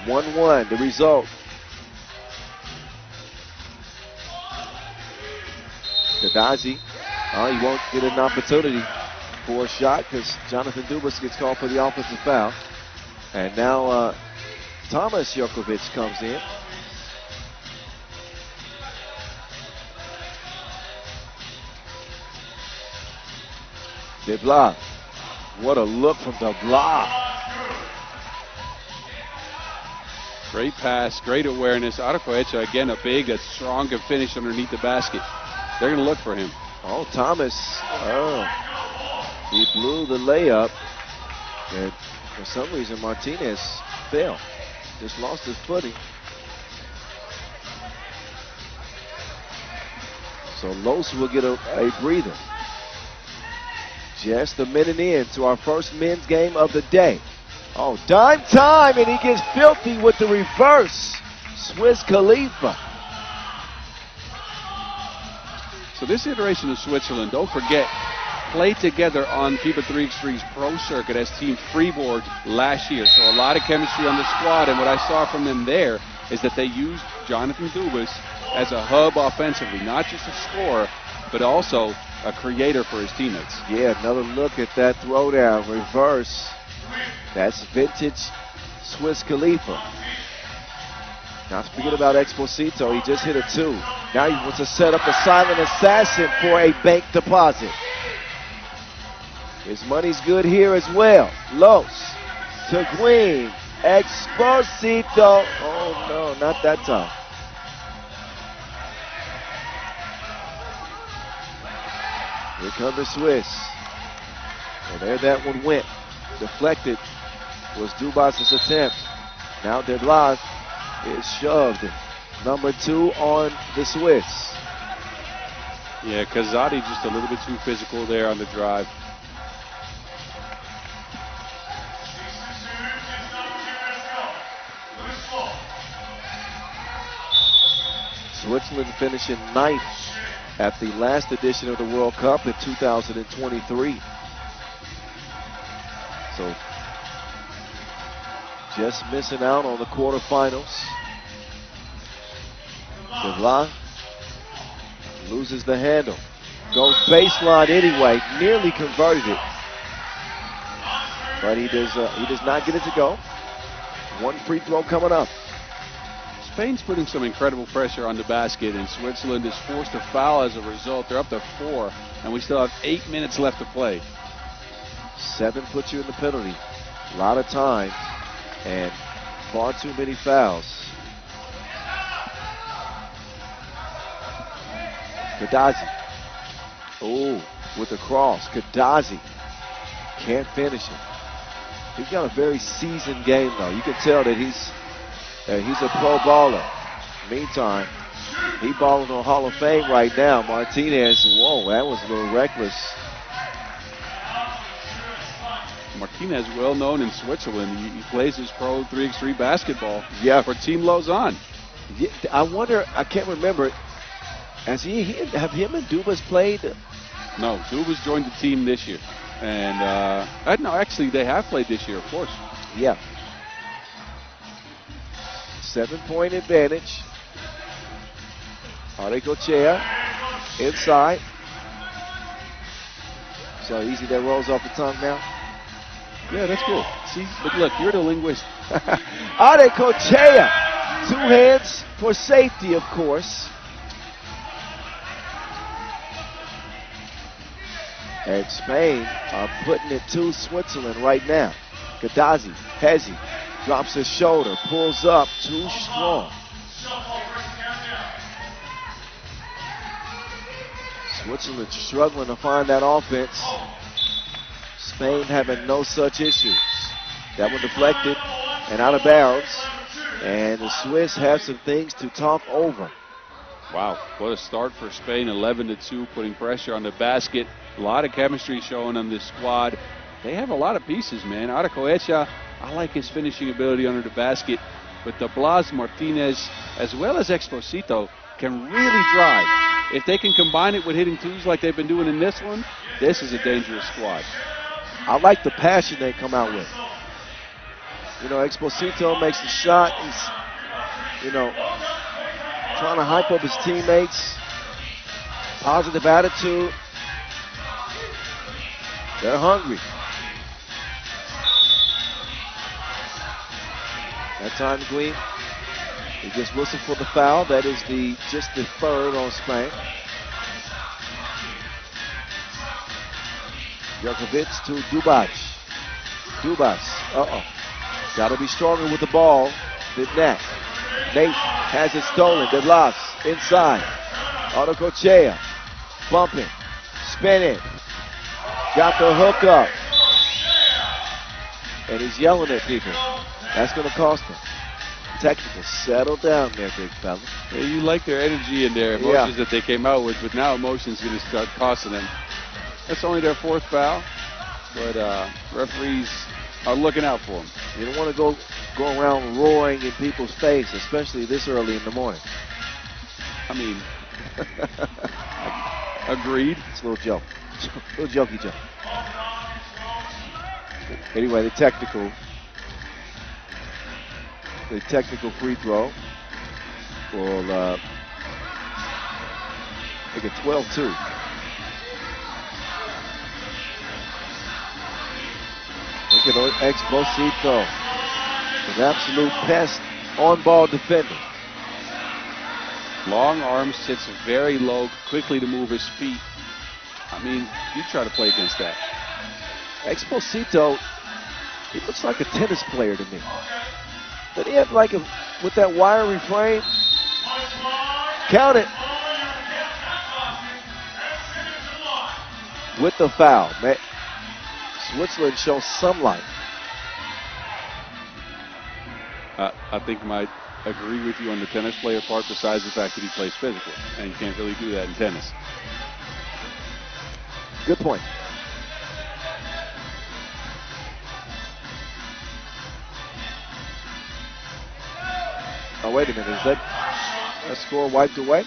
(1-1) the result. Kadazi, he won't get an opportunity for a shot because Jonathan Dubas gets called for the offensive foul. And now Thomas Djokovic comes in. De Blas. What a look from De Blas. Great pass, great awareness. Araquecha, again, a strong finish underneath the basket. They're going to look for him. Oh, Thomas. He blew the layup. And for some reason, Martinez fell. Just lost his footing. So Los will get a breather. Just a minute in to our first men's game of the day. Oh, dime time, and he gets filthy with the reverse. Swiss Khalifa. So this iteration of Switzerland, don't forget, played together on FIBA 3x3's pro circuit as Team Freeboard last year. So a lot of chemistry on the squad, and what I saw from them there is that they used Jonathan Dubas as a hub offensively, not just a scorer, but also a creator for his teammates. Yeah, another look at that throwdown, reverse. That's vintage Swiss Khalifa. Not to forget about Exposito, he just hit a 2. Now he wants to set up a silent assassin for a bank deposit. His money's good here as well. Los to Queen. Exposito. Oh no, not that time. Here come the Swiss. Well, there that one went. Deflected was Dubas' attempt. Now De Blas is shoved. Number 2 on the Swiss. Yeah, Kazadi just a little bit too physical there on the drive. Switzerland finishing 9th at the last edition of the World Cup in 2023. So just missing out on the quarterfinals. De Blas loses the handle. Goes baseline anyway. Nearly converted it. But he does not get it to go. One free throw coming up. Spain's putting some incredible pressure on the basket, and Switzerland is forced to foul as a result. They're up to 4, and we still have 8 minutes left to play. 7 puts you in the penalty. A lot of time and far too many fouls. Kadazi. Oh, with the cross. Kadazi can't finish it. He's got a very seasoned game, though. You can tell that he's a pro baller. Meantime, he balling on Hall of Fame right now. Martinez, whoa, that was a little reckless. Martinez, well known in Switzerland. He plays his pro 3x3 basketball for Team Lausanne. Yeah, I wonder, I can't remember. Have him and Dubas played? No, Dubas joined the team this year. And, no, actually, they have played this year, of course. Yeah. 7-point advantage. Arecochea inside. So easy that rolls off the tongue now. Yeah, that's cool. See, but look, you're the linguist. Arecochea. 2 hands for safety, of course. And Spain are putting it to Switzerland right now. Kadazi, Hezi, drops his shoulder, pulls up, too strong. Switzerland struggling to find that offense. Spain having no such issues. That one deflected and out of bounds. And the Swiss have some things to talk over. Wow, what a start for Spain, 11-2, putting pressure on the basket. A lot of chemistry showing on this squad. They have a lot of pieces, man. Arecochea, I like his finishing ability under the basket. But the Blas, Martinez, as well as Exposito, can really drive. If they can combine it with hitting twos like they've been doing in this one, this is a dangerous squad. I like the passion they come out with. You know, Exposito makes the shot. He's, trying to hype up his teammates. Positive attitude. They're hungry. That time, Green. He gets whistled for the foul. That is just the third on Spain. Jerkovic to Dubas. Dubas, got to be stronger with the ball than that. Nate has it stolen. De Blas inside. Arecochea bumping, spinning. Got the hook up. And he's yelling at people. That's going to cost him. Technical. Settle down there, big fella. Yeah, you like their energy and their emotions that they came out with, but now emotion's going to start costing them. That's only their 4th foul, but referees are looking out for them. You don't want to go around roaring in people's face, especially this early in the morning. I mean, agreed. It's a little joke. Little jokey joke. Anyway, the technical free throw will make it 12-2. Look at Exposito, an absolute pest on-ball defender. Long arms, sits very low, quickly to move his feet. I mean, you try to play against that. Exposito, he looks like a tennis player to me. But he had with that wiry frame. Count it. With the foul. Man, Switzerland shows some life. I think I might agree with you on the tennis player part, besides the fact that he plays physical, and you can't really do that in tennis. Good point. Oh, wait a minute. Is that score wiped away?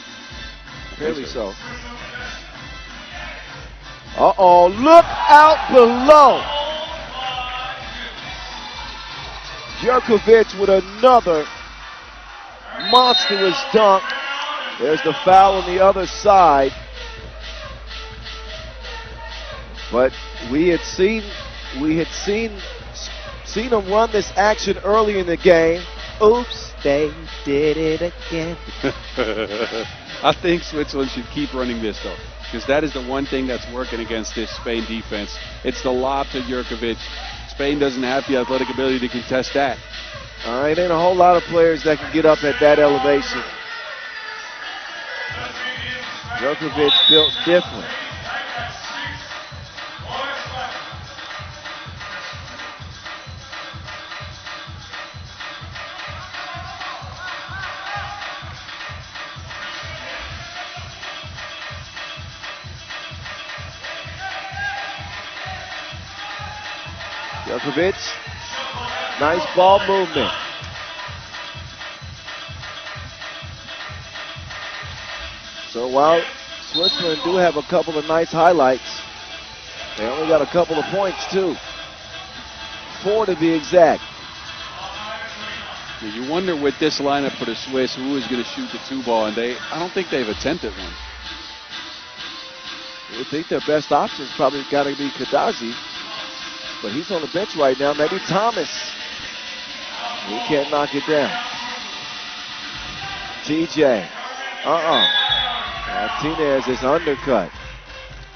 Apparently so. Uh-oh. Look out below. Jerkovic with another monstrous dunk. There's the foul on the other side. But we had seen him run this action early in the game. Oops, they did it again. I think Switzerland should keep running this, though, because that is the one thing that's working against this Spain defense. It's the lob to Jurkovic. Spain doesn't have the athletic ability to contest that. All right, ain't a whole lot of players that can get up at that elevation. Jurkovic built different. Jurkovic, nice ball movement. So while Switzerland do have a couple of nice highlights, they only got a couple of points too. 4 to be exact. You wonder with this lineup for the Swiss who is going to shoot the 2-ball, and I don't think they've attempted one. You would think their best option's probably got to be Kadazi, but he's on the bench right now. Maybe Thomas. He can't knock it down. TJ. Martinez is undercut.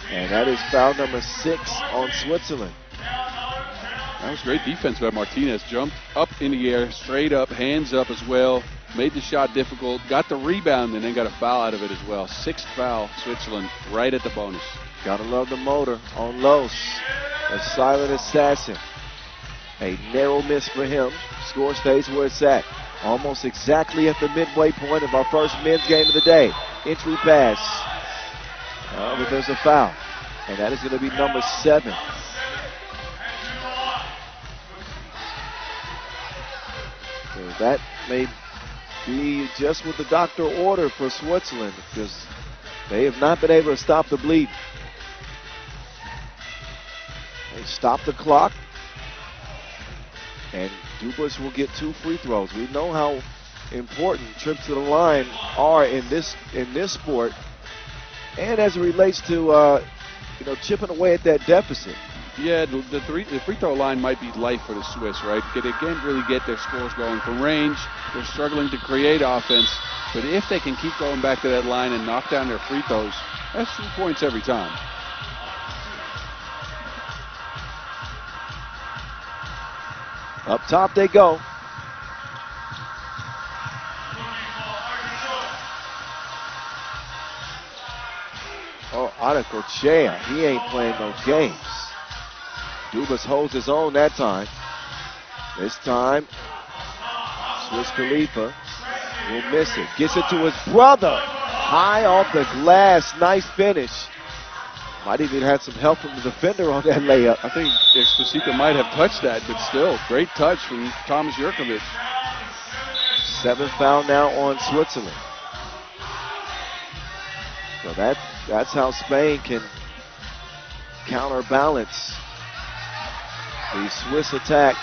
And that is foul number 6 on Switzerland. That was great defense by Martinez. Jumped up in the air, straight up, hands up as well. Made the shot difficult, got the rebound, and then got a foul out of it as well. 6th foul, Switzerland, right at the bonus. Gotta love the motor on Los. A silent assassin. A narrow miss for him. Score stays where it's at. Almost exactly at the midway point of our first men's game of the day. Entry pass. But there's a foul. And that is going to be number 7. So that may be just what the doctor ordered for Switzerland, because they have not been able to stop the bleed. They stop the clock, and Dubas will get 2 free throws. We know how important trips to the line are in this sport, and as it relates to chipping away at that deficit. Yeah, the free throw line might be life for the Swiss, right? They can't really get their scores going from range. They're struggling to create offense. But if they can keep going back to that line and knock down their free throws, that's 2 points every time. Up top they go. Oh, Ulaanbaatar, he ain't playing no games. Dubas holds his own that time. This time, Swiss Khalifa will miss it. Gets it to his brother. High off the glass. Nice finish. Might even had some help from the defender on that layup. I think Exposito might have touched that, but still, great touch from Thomas Jurkovic. 7th foul now on Switzerland. So that's how Spain can counterbalance the Swiss attack,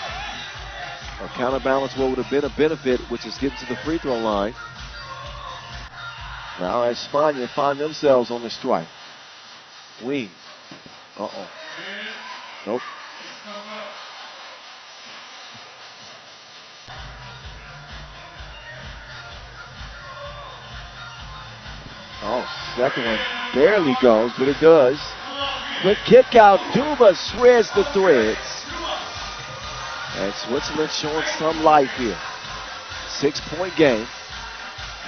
or counterbalance what would have been a benefit, which is getting to the free throw line. Now as Spania find themselves on the strike. Wing. Nope. Second one barely goes, but it does. Quick kick out. Dubas shreds the threads. And Switzerland showing some life here. 6-point game.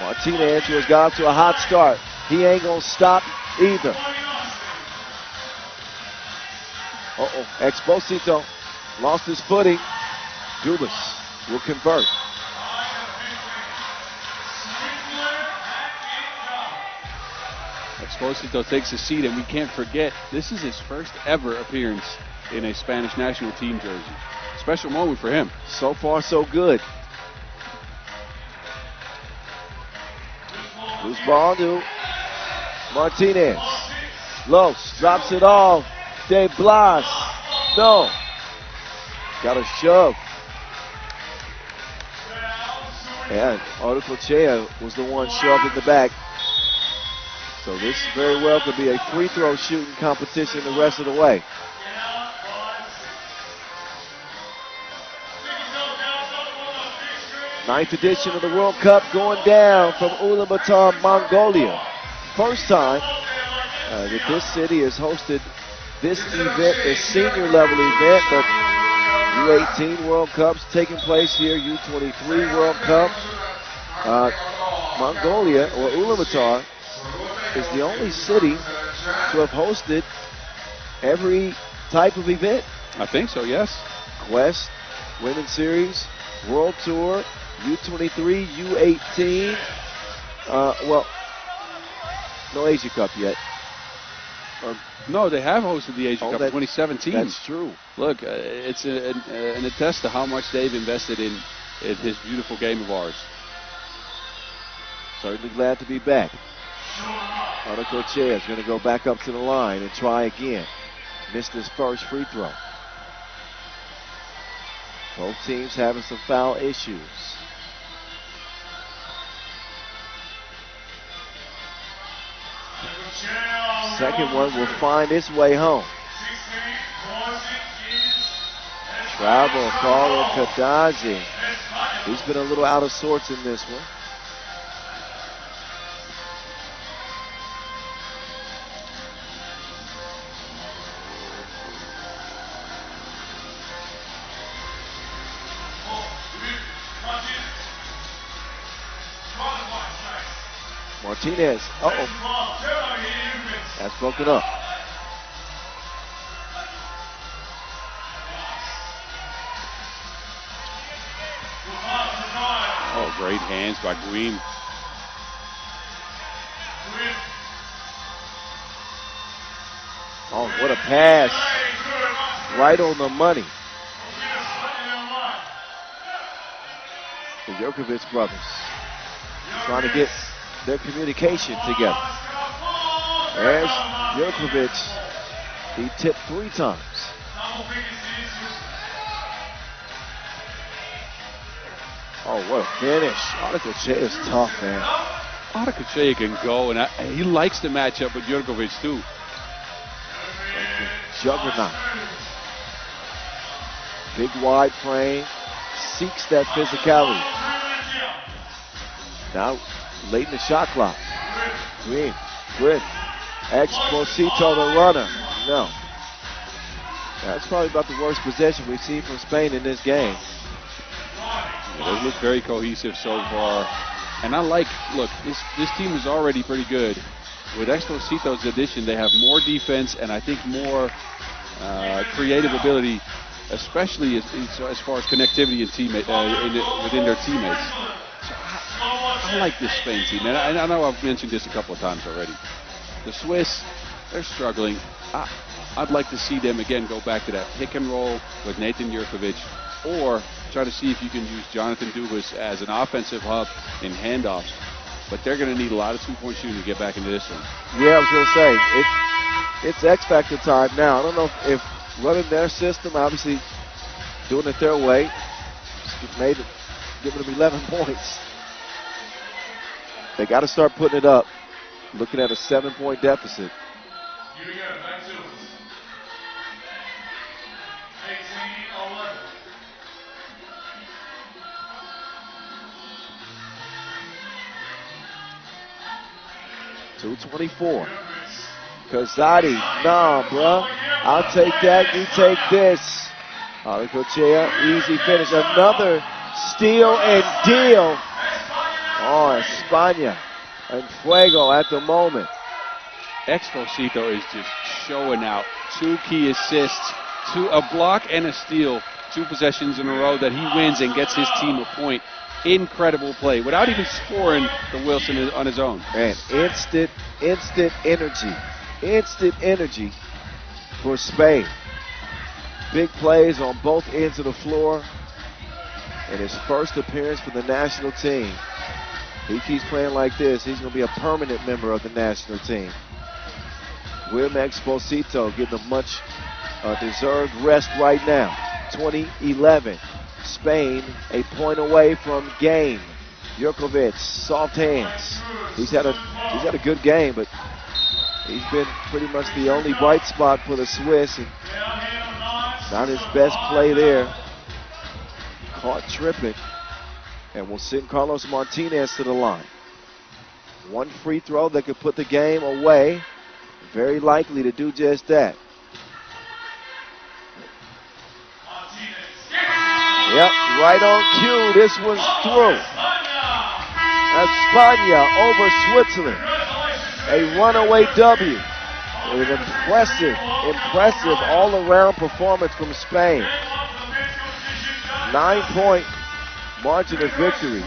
Martinez, who has got to a hot start. He ain't going to stop either. Exposito lost his footing. Dubas will convert. Exposito takes a seat, and we can't forget, this is his first ever appearance in a Spanish national team jersey. Special moment for him. So far, so good. Loose ball to Martinez. Los drops it off. De Blas. No. Got a shove. And Ulaanbaatar was the one shoved in the back. So this very well could be a free throw shooting competition the rest of the way. Ninth edition of the World Cup going down from Ulaanbaatar, Mongolia. First time that this city has hosted this event, a senior level event, but U18 World Cups taking place here, U23 World Cup. Mongolia, or Ulaanbaatar, is the only city to have hosted every type of event. I think so, yes. Quest, Women's Series, World Tour, U23, U18. Well, no Asia Cup yet. No, they have hosted the Asia Cup in 2017. That's true. Look, it's an attest to how much they've invested in this beautiful game of ours. Certainly glad to be back. Ulaanbaatar is going to go back up to the line and try again. Missed his first free throw. Both teams having some foul issues. Second one will find its way home. Travel, Carlo Kadazi. He's been a little out of sorts in this one. Martinez, that's broken up. Oh, great hands by Green. Oh, what a pass. Right on the money. The Jokovic brothers trying to get their communication together. There's Jokovic. He tipped 3 times. Oh, what a finish. Ulaanbaatar is tough, man. Ulaanbaatar can go, and he likes to match up with Jurkovic too. Juggernaut. Big wide frame. Seeks that physicality. Now, late in the shot clock. Green, Grit, Exposito the runner. No. That's probably about the worst possession we've seen from Spain in this game. Yeah, they look very cohesive so far. And I like, look, this team is already pretty good. With Exposito's addition, they have more defense and I think more creative ability, especially as far as connectivity and within their teammates. So I like this Spain team, and I know I've mentioned this a couple of times already. The Swiss, they're struggling. I'd like to see them again go back to that pick and roll with Nathan Jurkovic, or try to see if you can use Jonathan Dubas as an offensive hub in handoffs. But they're going to need a lot of two-point shooting to get back into this one. Yeah, I was going to say, it's X-Factor time now. I don't know if running their system, obviously doing it their way, giving them 11 points. They got to start putting it up. Looking at a 7-point deficit. .224. Kazadi, nah, bruh. I'll take that, you take this. Ulaanbaatar, easy finish. Another steal and deal. Oh, España and Fuego at the moment. Exposito is just showing out. 2 key assists, a block and a steal. 2 possessions in a row that he wins and gets his team a point. Incredible play without even scoring the Wilson on his own. Man, instant energy. Instant energy for Spain. Big plays on both ends of the floor. And his first appearance for the national team. He keeps playing like this, he's going to be a permanent member of the national team. William Exposito getting a much deserved rest right now. 2011. Spain a point away from game. Jurkovic, soft hands. He's had a good game, but he's been pretty much the only bright spot for the Swiss, and not his best play there. Caught tripping. and will send Carlos Martinez to the line. One free throw that could put the game away. Very likely to do just that. Yep, right on cue. This one's through. España over Switzerland. A runaway W. With an impressive all-around performance from Spain. 9-point margin of victory.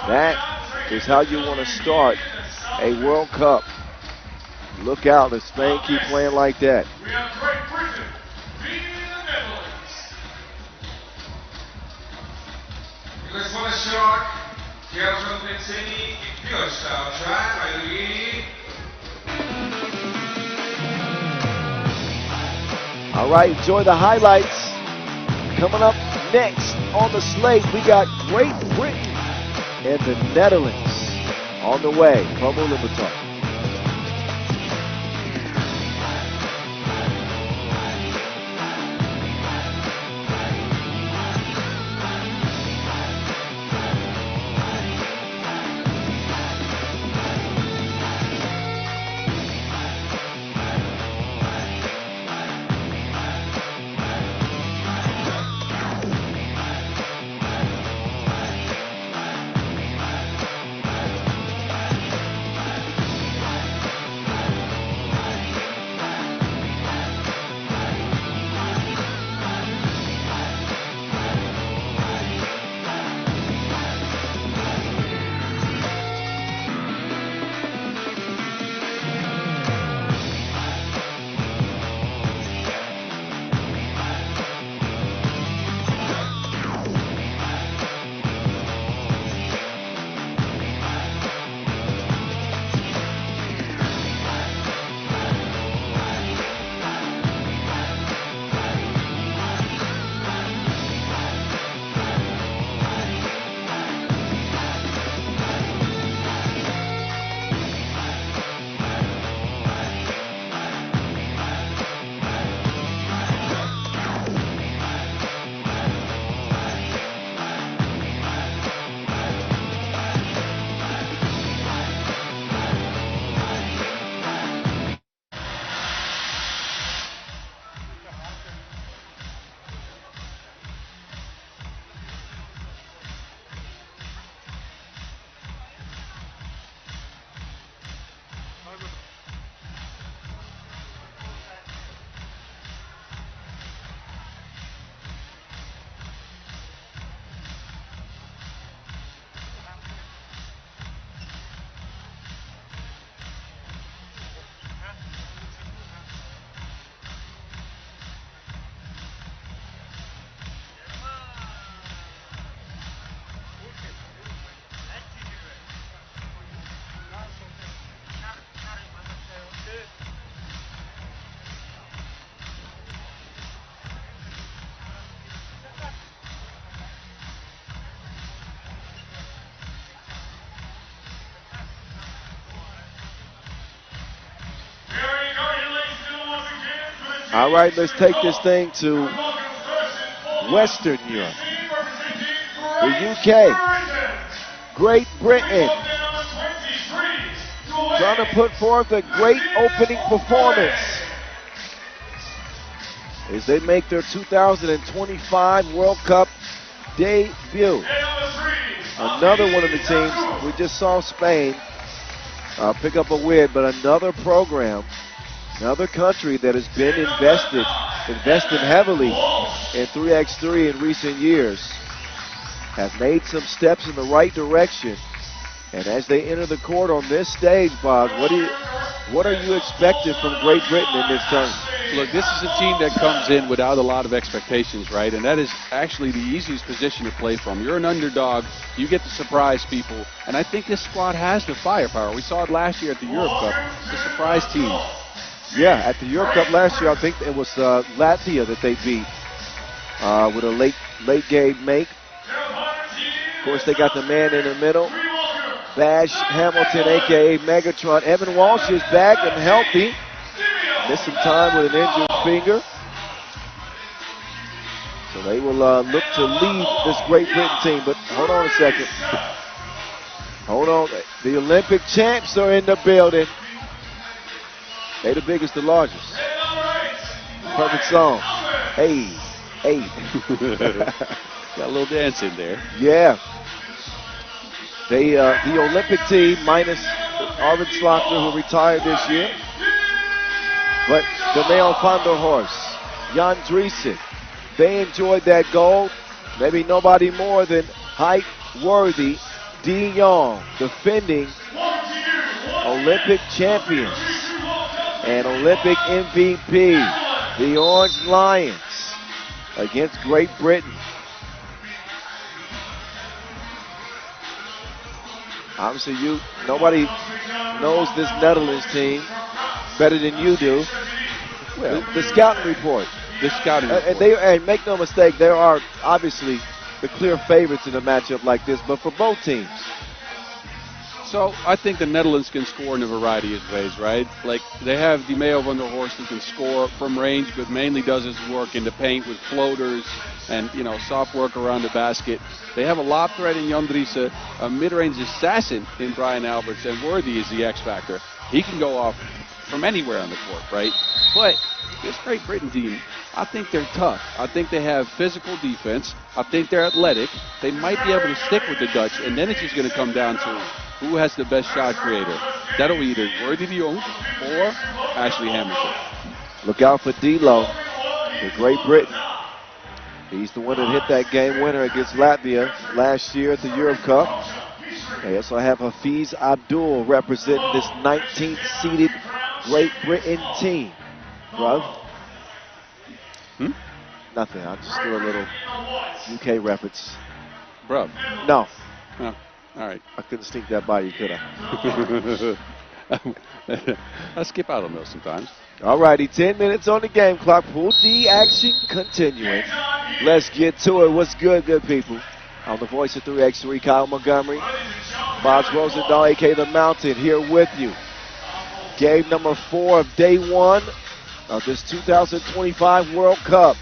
That is how you want to start a World Cup. Look out if Spain keep playing like that. We have Great Britain beating the Netherlands. Let's want a shot. Kiełżą Pęceni I Piotr try. All right, enjoy the highlights. Coming up next on the slate, we got Great Britain and the Netherlands on the way from Ulaanbaatar. All right, let's take this thing to Western Europe. The UK, Great Britain, trying to put forth a great opening performance as they make their 2025 World Cup debut. Another one of the teams, we just saw Spain pick up a win, but another program, another country that has been invested heavily in 3x3 in recent years, have made some steps in the right direction. And as they enter the court on this stage, Bob, what are you expecting from Great Britain in this tournament? Look, this is a team that comes in without a lot of expectations, right? And that is actually the easiest position to play from. You're an underdog. You get to surprise people. And I think this squad has the firepower. We saw it last year at the Europe Cup. It's a surprise team. Yeah, at the Europe Cup last year, I think it was Latvia that they beat with a late game make. Of course, they got the man in the middle, Bash Hamilton, a.k.a. Megatron. Evan Walsh is back and healthy. Missed some time with an injured finger. So they will look to lead this Great Britain team. But hold on a second. Hold on. The Olympic champs are in the building. They the biggest, the largest. Perfect song. Hey, hey. Got a little dance in there. Yeah. They the Olympic team minus Arvid Slother, who retired this year. But the Mayo Fonder horse, Jan Driesen, they enjoyed that gold. Maybe nobody more than height-worthy De Jong, defending Olympic champions and Olympic MVP, the Orange Lions, against Great Britain. Obviously, nobody knows this Netherlands team better than you do. Well, The scouting report. the scouting report. And make no mistake, there are obviously the clear favorites in a matchup like this, but for both teams. So I think the Netherlands can score in a variety of ways, right? Like they have Di Maio van der Horst who can score from range, but mainly does his work in the paint with floaters and soft work around the basket. They have a lob threat in Jan Driesen, a mid-range assassin in Brian Alberts, and Worthy is the X factor. He can go off from anywhere on the court, right? But this Great Britain team, I think they're tough. I think they have physical defense. I think they're athletic. They might be able to stick with the Dutch, and then it's just going to come down to who has the best shot creator. That'll be either Worthy de Jong or Ashley Hamilton. Look out for D'Lo, the Great Britain. He's the one that hit that game winner against Latvia last year at the Europe Cup. They also have Hafiz Abdul representing this 19th seeded Great Britain team. Bruv? Nothing. I just threw a little UK reference. Bro. No, Oh, all right. I couldn't sneak that by you, could I? I skip out on those sometimes. All righty, 10 minutes on the game clock. Pool D action continuing. Let's get to it. What's good, good people? I'm the voice of 3x3, Kyle Montgomery. Boz Rosendahl, a.k.a. The Mountain, here with you. Game number 4 of day 1 of this 2025 World Cup.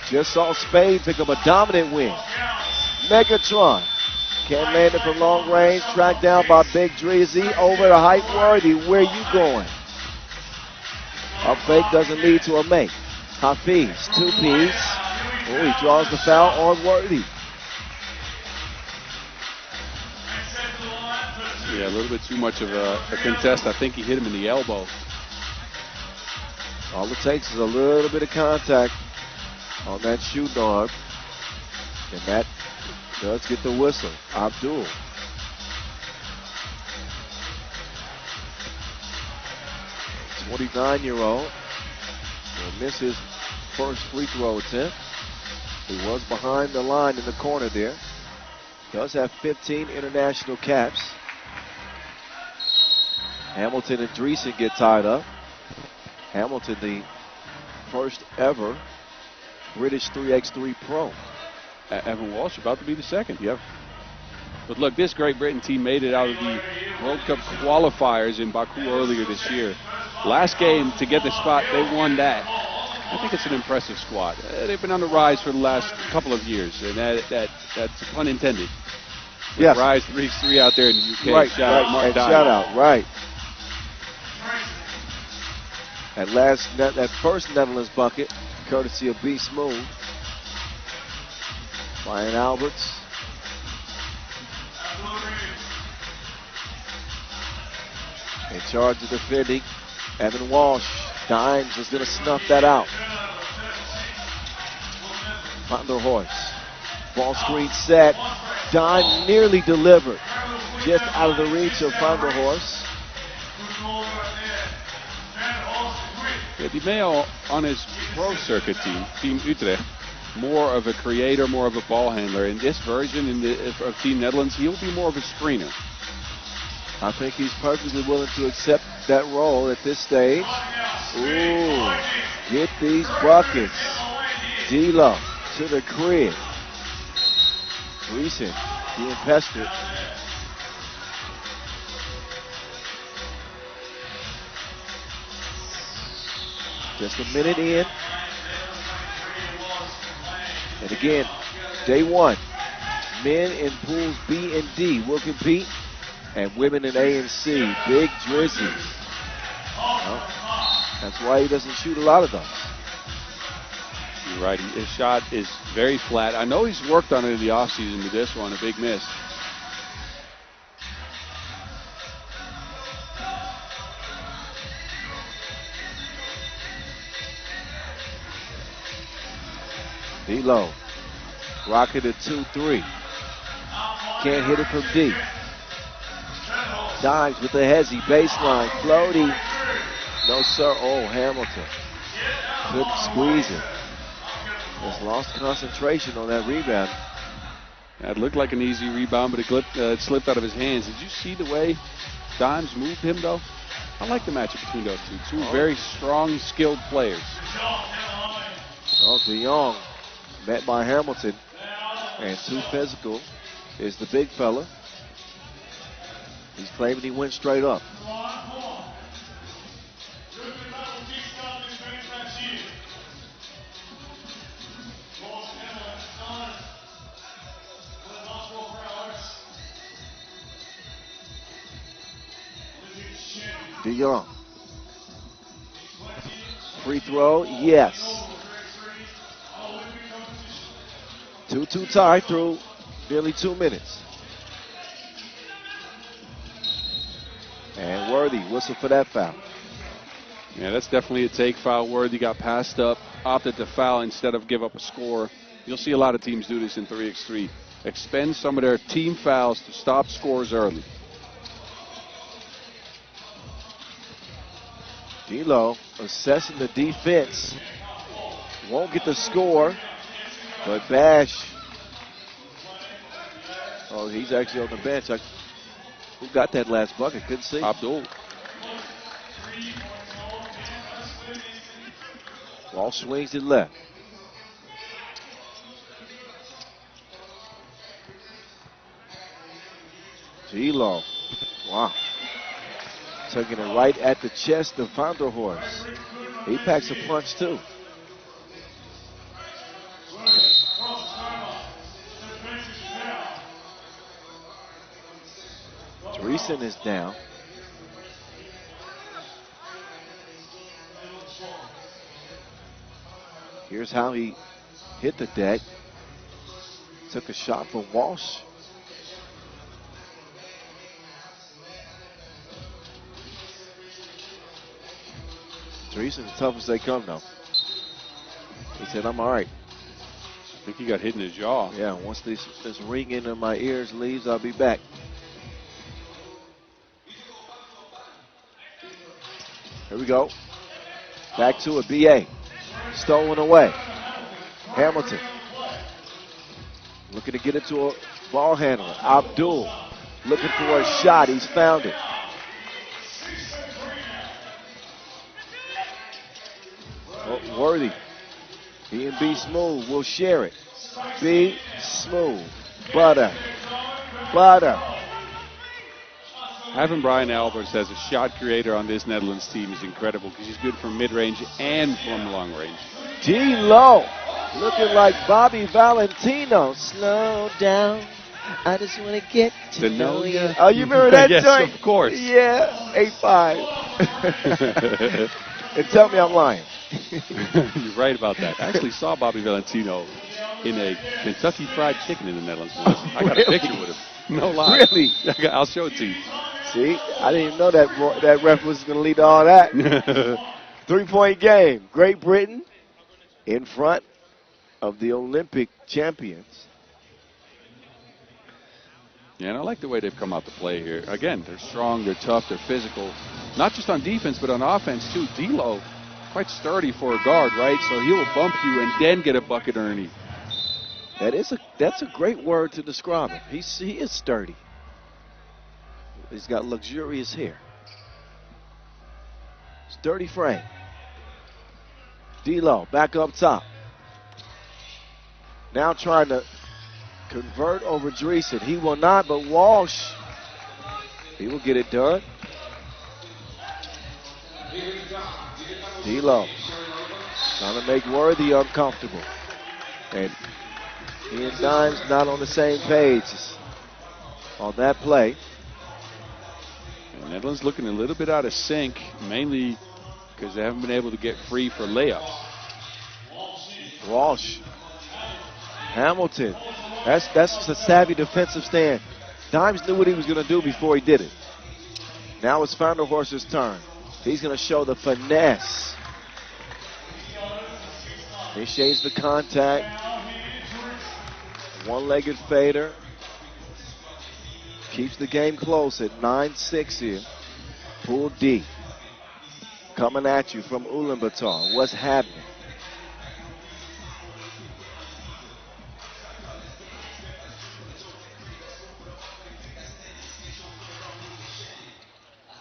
Just saw Spain pick up a dominant win. Megatron can't land it from long range. Tracked down by Big Drizzy over to Height Worthy. Where you going? A fake doesn't lead to a make. Hafiz, 2-piece. Oh, he draws the foul on Worthy. Yeah, a little bit too much of a contest. I think he hit him in the elbow. All it takes is a little bit of contact on that shooting arm. And that does get the whistle. Abdul. The 29-year-old will miss his first free throw attempt. He was behind the line in the corner there. Does have 15 international caps. Hamilton and Driesen get tied up. Hamilton, the first ever British 3x3 pro. Evan Walsh about to be the second, yep. But look, this Great Britain team made it out of the World Cup qualifiers in Baku earlier this year. Last game to get the spot, they won that. I think it's an impressive squad. They've been on the rise for the last couple of years, and that's pun intended. Yes. Rise 3x3 out there in the UK. Right, Shout out Mark and Dyer. shout out, right. That first Netherlands bucket, courtesy of B. Smooth. Brian Alberts. In charge of defending, Evan Walsh. Dimes is going to snuff that out. Van der Horst. Ball screen set. Dime nearly delivered. Just out of the reach of Van der Horst. Yeah, Di Maio on his pro circuit Team Utrecht, more of a creator, more of a ball handler. In this version of Team Netherlands, he'll be more of a screener. I think he's perfectly willing to accept that role at this stage. Ooh, get these buckets. D-Lo to the crib. Driesen being pestered. Just a minute in. And again, day one, men in pools B and D will compete, and women in A and C. Big Drizzy. Well, that's why he doesn't shoot a lot of those. You're right. His shot is very flat. I know he's worked on it in the offseason, but this one, a big miss. D-Lo, rocket a 2-3. Can't hit it from D. Dimes with the hezzy, baseline, floaty. No, sir. Oh, Hamilton. Couldn't squeeze it. Just lost concentration on that rebound. That looked like an easy rebound, but it slipped out of his hands. Did you see the way Dimes moved him, though? I like the matchup between those two. Two very strong, skilled players. Oh, DeYoung met by Hamilton. And too physical is the big fella. He's claiming he went straight up. DeYoung. Free throw, yes. 2-2 tie through nearly 2 minutes. And Worthy, whistle for that foul. Yeah, that's definitely a take foul. Worthy got passed up, opted to foul instead of give up a score. You'll see a lot of teams do this in 3x3. Expend some of their team fouls to stop scores early. D'Lo assessing the defense. Won't get the score, but Bash. Oh, he's actually on the bench. Who got that last bucket? Couldn't see. Abdul. Ball swings it left. D'Lo. Wow. Taking it right at the chest of Vanderhorst. He packs a punch too. Dreesen is down. Here's how he hit the deck. Took a shot from Walsh. Dreesen's tough as they come, though. He said, I'm all right. I think he got hit in his jaw. Yeah, once this ringing in my ears leaves, I'll be back. Here we go. Back to it, BA. Stolen away. Hamilton. Looking to get it to a ball handler. Abdul looking for a shot. He's found it. Oh, Worthy. B and B Smooth will share it. B Smooth. Butter. Having Brian Alberts as a shot creator on this Netherlands team is incredible because he's good from mid-range and from long range. D'Lo looking like Bobby Valentino. Slow down. I just want to get to know you. Oh, you remember that yes, joint? Of course. Yeah, 8-5. And tell me I'm lying. You're right about that. I actually saw Bobby Valentino in a Kentucky Fried Chicken in the Netherlands. I got a picture with him. No lie. Really? I'll show it to you. See, I didn't even know that ref was going to lead to all that. 3-point game. Great Britain in front of the Olympic champions. Yeah, and I like the way they've come out to play here. Again, they're strong, they're tough, they're physical. Not just on defense, but on offense, too. D'Lo, quite sturdy for a guard, right? So he will bump you and then get a bucket underneath. That's a great word to describe him. He is sturdy. He's got luxurious hair. Sturdy frame. D'Lo back up top. Now trying to convert over Dreesen. He will not, but Walsh, he will get it done. D'Lo trying to make Worthy uncomfortable. And He and Dimes not on the same page on that play. And Netherlands looking a little bit out of sync, mainly because they haven't been able to get free for layups. Walsh. Hamilton. That's a savvy defensive stand. Dimes knew what he was going to do before he did it. Now it's Vanderhorst's turn. He's going to show the finesse. Initiates the contact. One-legged fader. Keeps the game close at 9-6 here. Pool D. Coming at you from Ulaanbaatar. What's happening?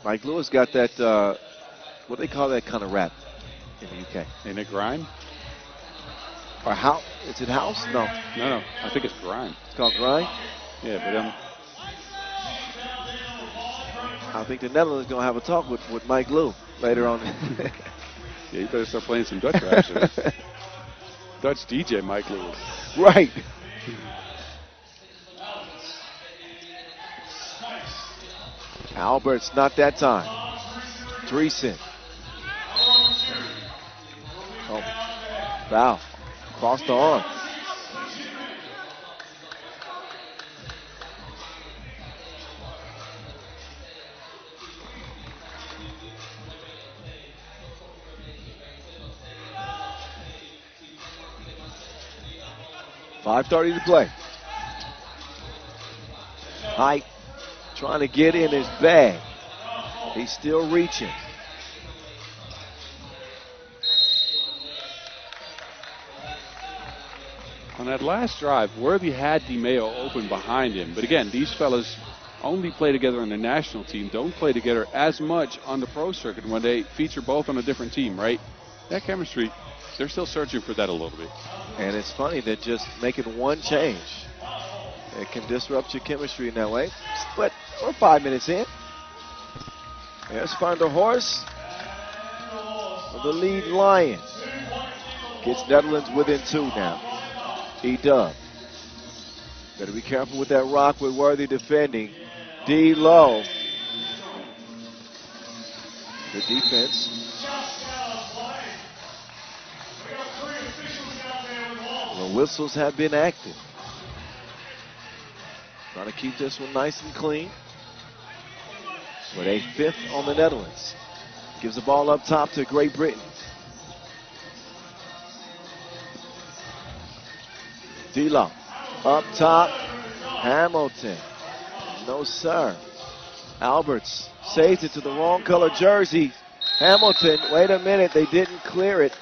Mike Lewis got that, what do they call that kind of rap in the UK? Ain't it grime? Or how? Is it house? No. No. I think it's grime. It's called grime? Yeah, but I think the Netherlands going to have a talk with Mike Lou later on. yeah, you better start playing some Dutch raps. Dutch DJ Mike Lewis. Right. Alberts, not that time. Dreesen. Oh, foul. Cross the arm. .5:30 to play. Height trying to get in his bag. He's still reaching. On that last drive, Worthy had DiMeo open behind him. But again, these fellas only play together on the national team, don't play together as much on the pro circuit when they feature both on a different team, right? That chemistry, they're still searching for that a little bit. And it's funny that just making one change, it can disrupt your chemistry in that way. But we're 5 minutes in. There's Vanderhorst, the lead Lion. Gets Netherlands within 2 now. E-Dub. Better be careful with that rock with Worthy defending. D low. Good defense. The whistles have been active. Trying to keep this one nice and clean. With a 5th on the Netherlands. Gives the ball up top to Great Britain. D-Low. Up top. Hamilton. No, sir. Alberts saves it to the wrong color jersey. Hamilton, wait a minute, they didn't clear it.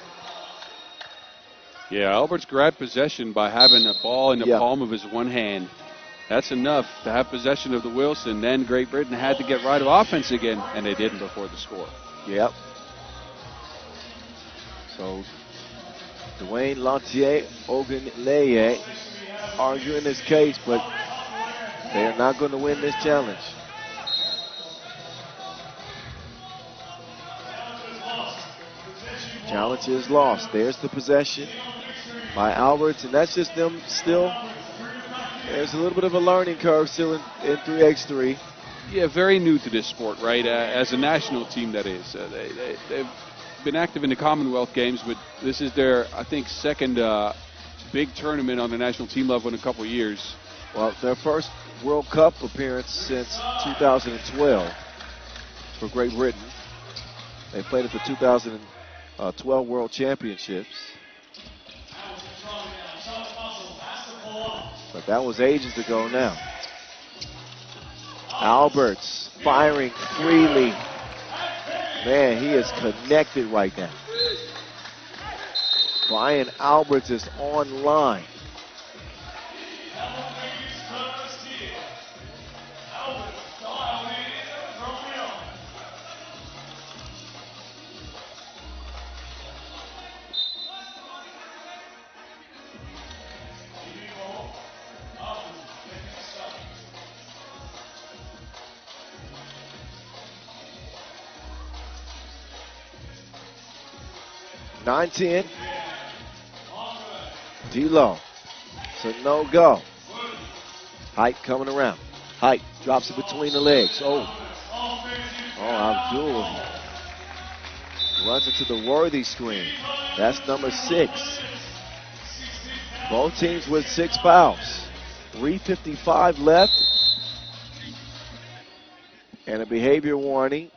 Yeah, Alberts grabbed possession by having a ball in the palm of his one hand. That's enough to have possession of the Wilson. Then Great Britain had to get right of offense again, and they didn't before the score. Yep. So, Dwayne Lantier, Ogunleye arguing this case, but they are not going to win this challenge. Challenge is lost. There's the possession by Alberts, and that's just them still. There's a little bit of a learning curve still in 3x3. Yeah, very new to this sport, right? As a national team, that is. They've been active in the Commonwealth Games, but this is their, I think, second big tournament on the national team level in a couple of years. Well, their first World Cup appearance since 2012 for Great Britain. They played at the 2012 World Championships. But that was ages ago now. Alberts firing freely. Man, he is connected right now. Brian Alberts is online. D-Low So no go. Height coming around. Height drops it between the legs. Oh, Abdul runs into the Worthy screen. That's number 6. Both teams with 6 fouls. 3:55 left. And a behavior warning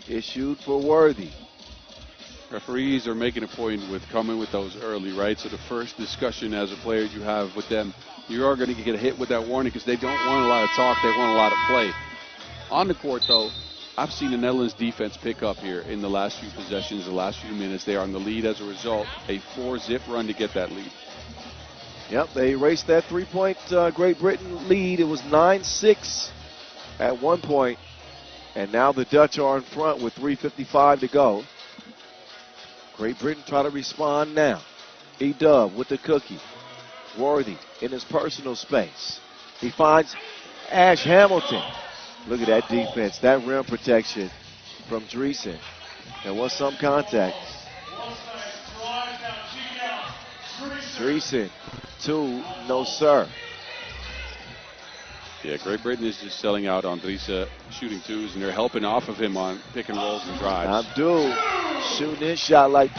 issued for Worthy. Referees are making a point with coming with those early, right? So the first discussion as a player you have with them, you are going to get hit with that warning because they don't want a lot of talk, they want a lot of play. On the court, though, I've seen the Netherlands defense pick up here in the last few possessions, the last few minutes. They are on the lead as a result. A 4-zip run to get that lead. Yep, they erased that 3-point Great Britain lead. It was 9-6 at one point, and now the Dutch are in front with 3:55 to go. Great Britain try to respond now. E-Dub with the cookie. Worthy in his personal space. He finds Ash Hamilton. Look at that defense, that rim protection from Dreesen. There was some contact. Dreesen, 2, no sir. Yeah, Great Britain is just selling out on Dreesen shooting 2s, and they're helping off of him on pick and rolls and drives. Abdul shooting his shot like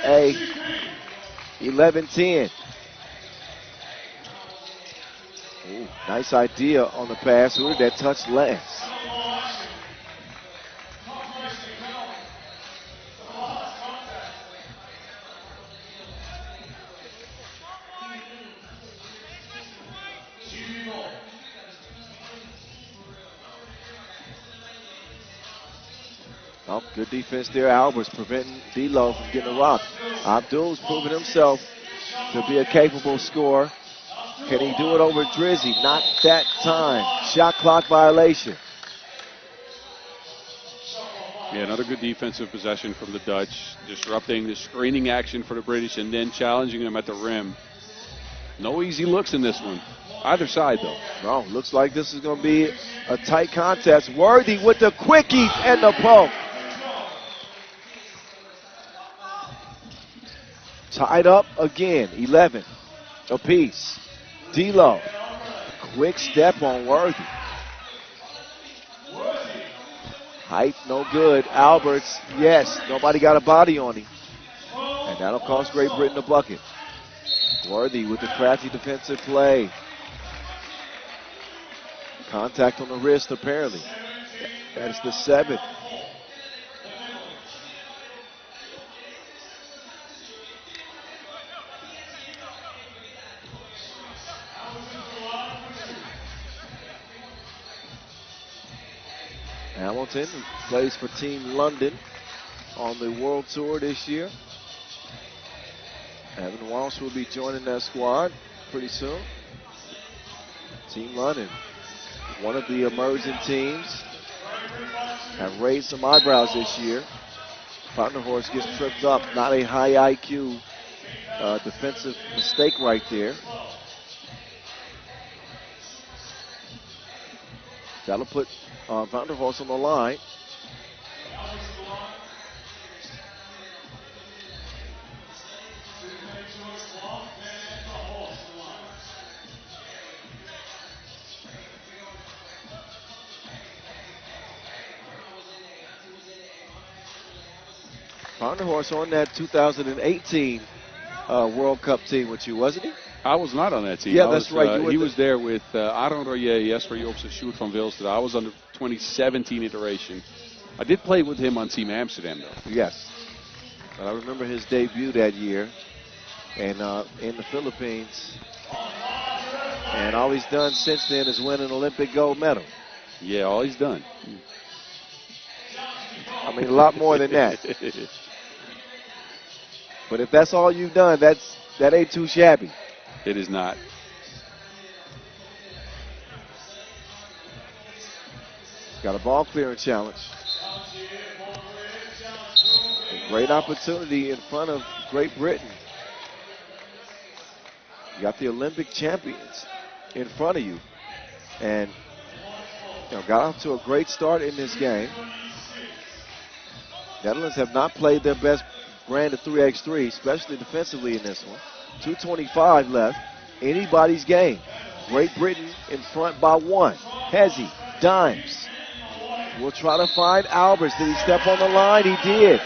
a 11-10. Ooh, nice idea on the pass. Who did that touch last? Oh, good defense there. Albert's preventing D'Lo from getting a rock. Abdul's proven himself to be a capable scorer. Can he do it over Drizzy? Not that time. Shot clock violation. Yeah, another good defensive possession from the Dutch, disrupting the screening action for the British and then challenging them at the rim. No easy looks in this one. Either side, though. No, looks like this is going to be a tight contest. Worthy with the quickie and the poke. Tied up again, 11 apiece. D'Lo, quick step on Worthy. Height, no good. Alberts, yes, nobody got a body on him. And that'll cost Great Britain a bucket. Worthy with the crafty defensive play. Contact on the wrist, apparently. That's the 7th. Hamilton plays for Team London on the World Tour this year. Evan Walsh will be joining that squad pretty soon. Team London, one of the emerging teams, have raised some eyebrows this year. Vanderhorst gets tripped up, not a high IQ defensive mistake right there. That'll put Vanderhorst on the line. Vanderhorst on that 2018 World Cup team with you, wasn't he? I was not on that team. Yeah, that's right. He was there with Aron Royer, Jesper Jobs, and Sjoerd van Wilster. I was on the 2017 iteration. I did play with him on Team Amsterdam, though. Yes. But I remember his debut that year and in the Philippines. And all he's done since then is win an Olympic gold medal. Yeah, all he's done. I mean, a lot more than that. But if that's all you've done, that ain't too shabby. It is not. Got a ball clearing challenge. A great opportunity in front of Great Britain. You got the Olympic champions in front of you. And got off to a great start in this game. Netherlands have not played their best brand of 3x3, especially defensively in this one. 2:25 left. anybody's game. Great Britain in front by 1. Hezzy, Dimes. We'll try to find Alberts. Did he step on the line? He did.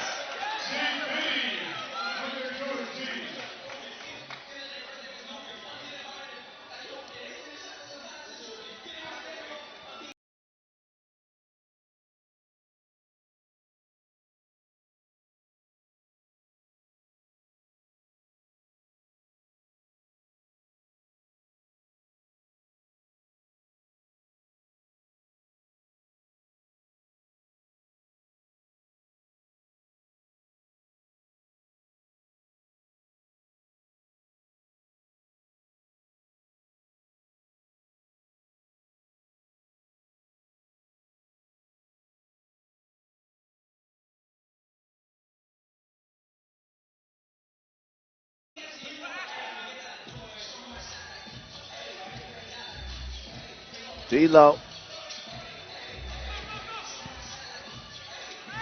D'Lo.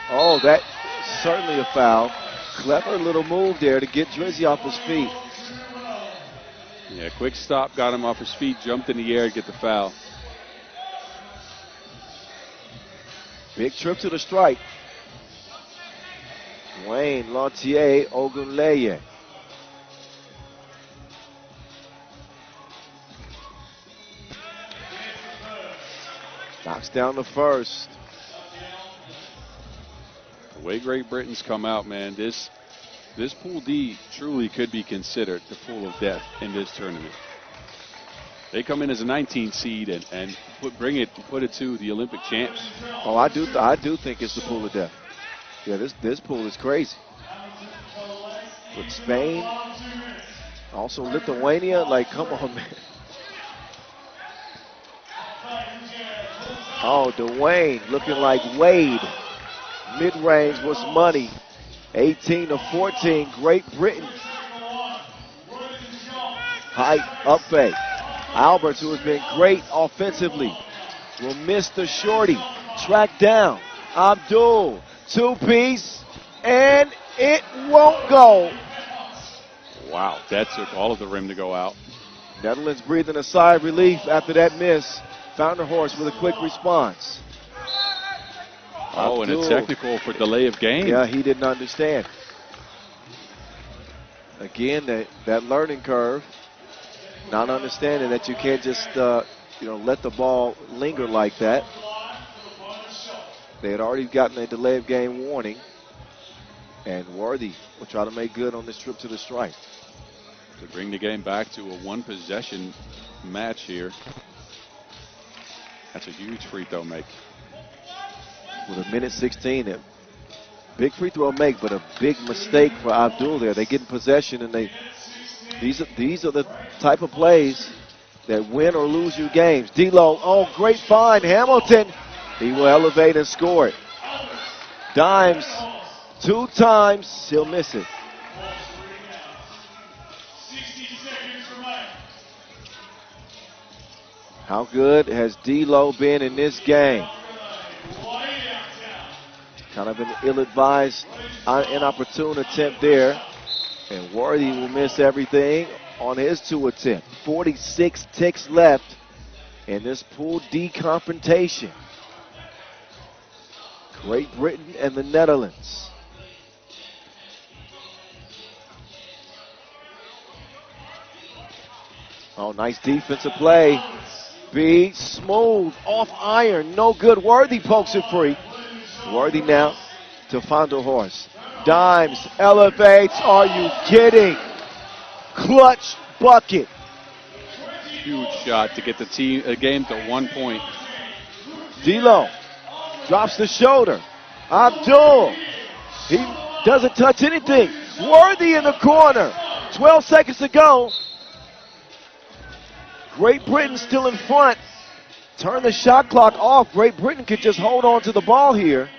Oh, that's certainly a foul. Clever little move there to get Drizzy off his feet. Yeah, quick stop, got him off his feet, jumped in the air to get the foul. Big trip to the strike. Wayne Lantier Ogunleye. Knocks down the first. The way Great Britain's come out, man, this Pool D truly could be considered the pool of death in this tournament. They come in as a 19 seed and put it to the Olympic champs. Oh, I do think it's the pool of death. Yeah, this pool is crazy. With Spain, also Lithuania, like, come on, man. Oh, Dwayne looking like Wade. Mid-range was money. 18-14, Great Britain. Height, up fake. Alberts, who has been great offensively, will miss the shorty. Track down. Abdul, two-piece, and it won't go. Wow, that took all of the rim to go out. Netherlands breathing a sigh of relief after that miss. Vanderhorst with a quick response. Oh, and a technical for delay of game. Yeah, he didn't understand. Again, that learning curve, not understanding that you can't just let the ball linger like that. They had already gotten a delay of game warning, and Worthy will try to make good on this trip to the strike. To bring the game back to a one-possession match here. That's a huge free throw make. With a minute 16, a big free throw make, but a big mistake for Abdul there. They get in possession, and these are the type of plays that win or lose you games. D'Lo, oh, great find. Hamilton, he will elevate and score it. Dimes, 2 times, he'll miss it. How good has D'Lo been in this game? Kind of an ill-advised, inopportune attempt there. And Worthy will miss everything on his 2 attempts. 46 ticks left in this Pool D confrontation. Great Britain and the Netherlands. Oh, nice defensive play. B, smooth, off iron, no good. Worthy pokes it free. Worthy now to Vanderhorst. Dimes, elevates, are you kidding? Clutch bucket. Huge shot to get the game to 1 point. D'Lo drops the shoulder. Abdul, he doesn't touch anything. Worthy in the corner. 12 seconds to go. Great Britain still in front. Turn the shot clock off. Great Britain could just hold on to the ball here.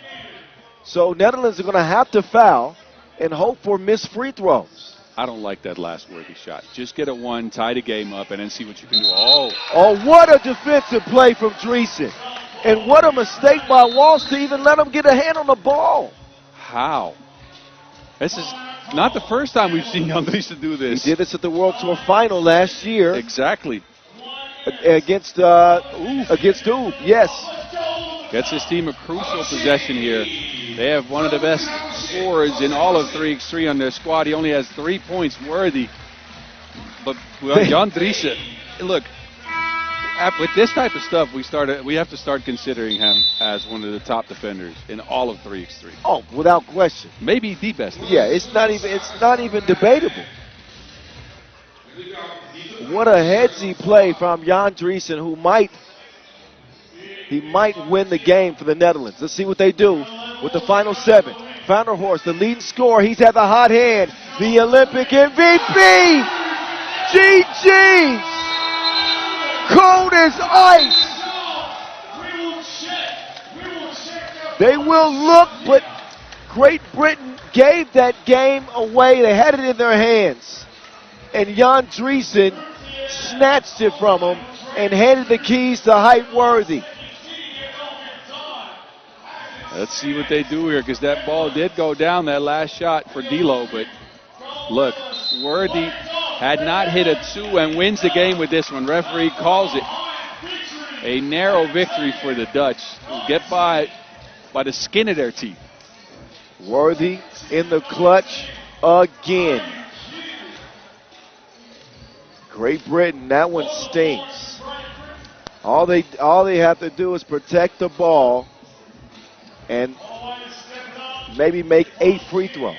So Netherlands are going to have to foul and hope for missed free throws. I don't like that last Worthy shot. Just get a 1, tie the game up, and then see what you can do. Oh, what a defensive play from Dreesen. And what a mistake by Walsh to even let him get a hand on the ball. How? This is not the first time we've seen Andriessen do this. He did this at the World Tour final last year. Exactly. Against Oob, yes. Gets his team a crucial possession here. They have one of the best scorers in all of 3x3 on their squad. He only has 3 points worthy. But Jan Driessen, look, with this type of stuff, we have to start considering him as one of the top defenders in all of 3x3. Oh, without question. Maybe the best. Yeah, it's not even debatable. What a headsy play from Jan Driessen, who might win the game for the Netherlands. Let's see what they do with the final 7. Van der Horst, the leading scorer. He's had the hot hand. The Olympic MVP. GG's. Cold as ice. They will look, but Great Britain gave that game away. They had it in their hands. And Jan Driessen snatched it from him and handed the keys to Height Worthy. Let's see what they do here, because that ball did go down, that last shot for D'Lo. But look, Worthy had not hit a 2 and wins the game with this one. Referee calls it a narrow victory for the Dutch, who get by the skin of their teeth. Worthy in the clutch again. Great Britain, that one stings. All they have to do is protect the ball and maybe make 8 free throws.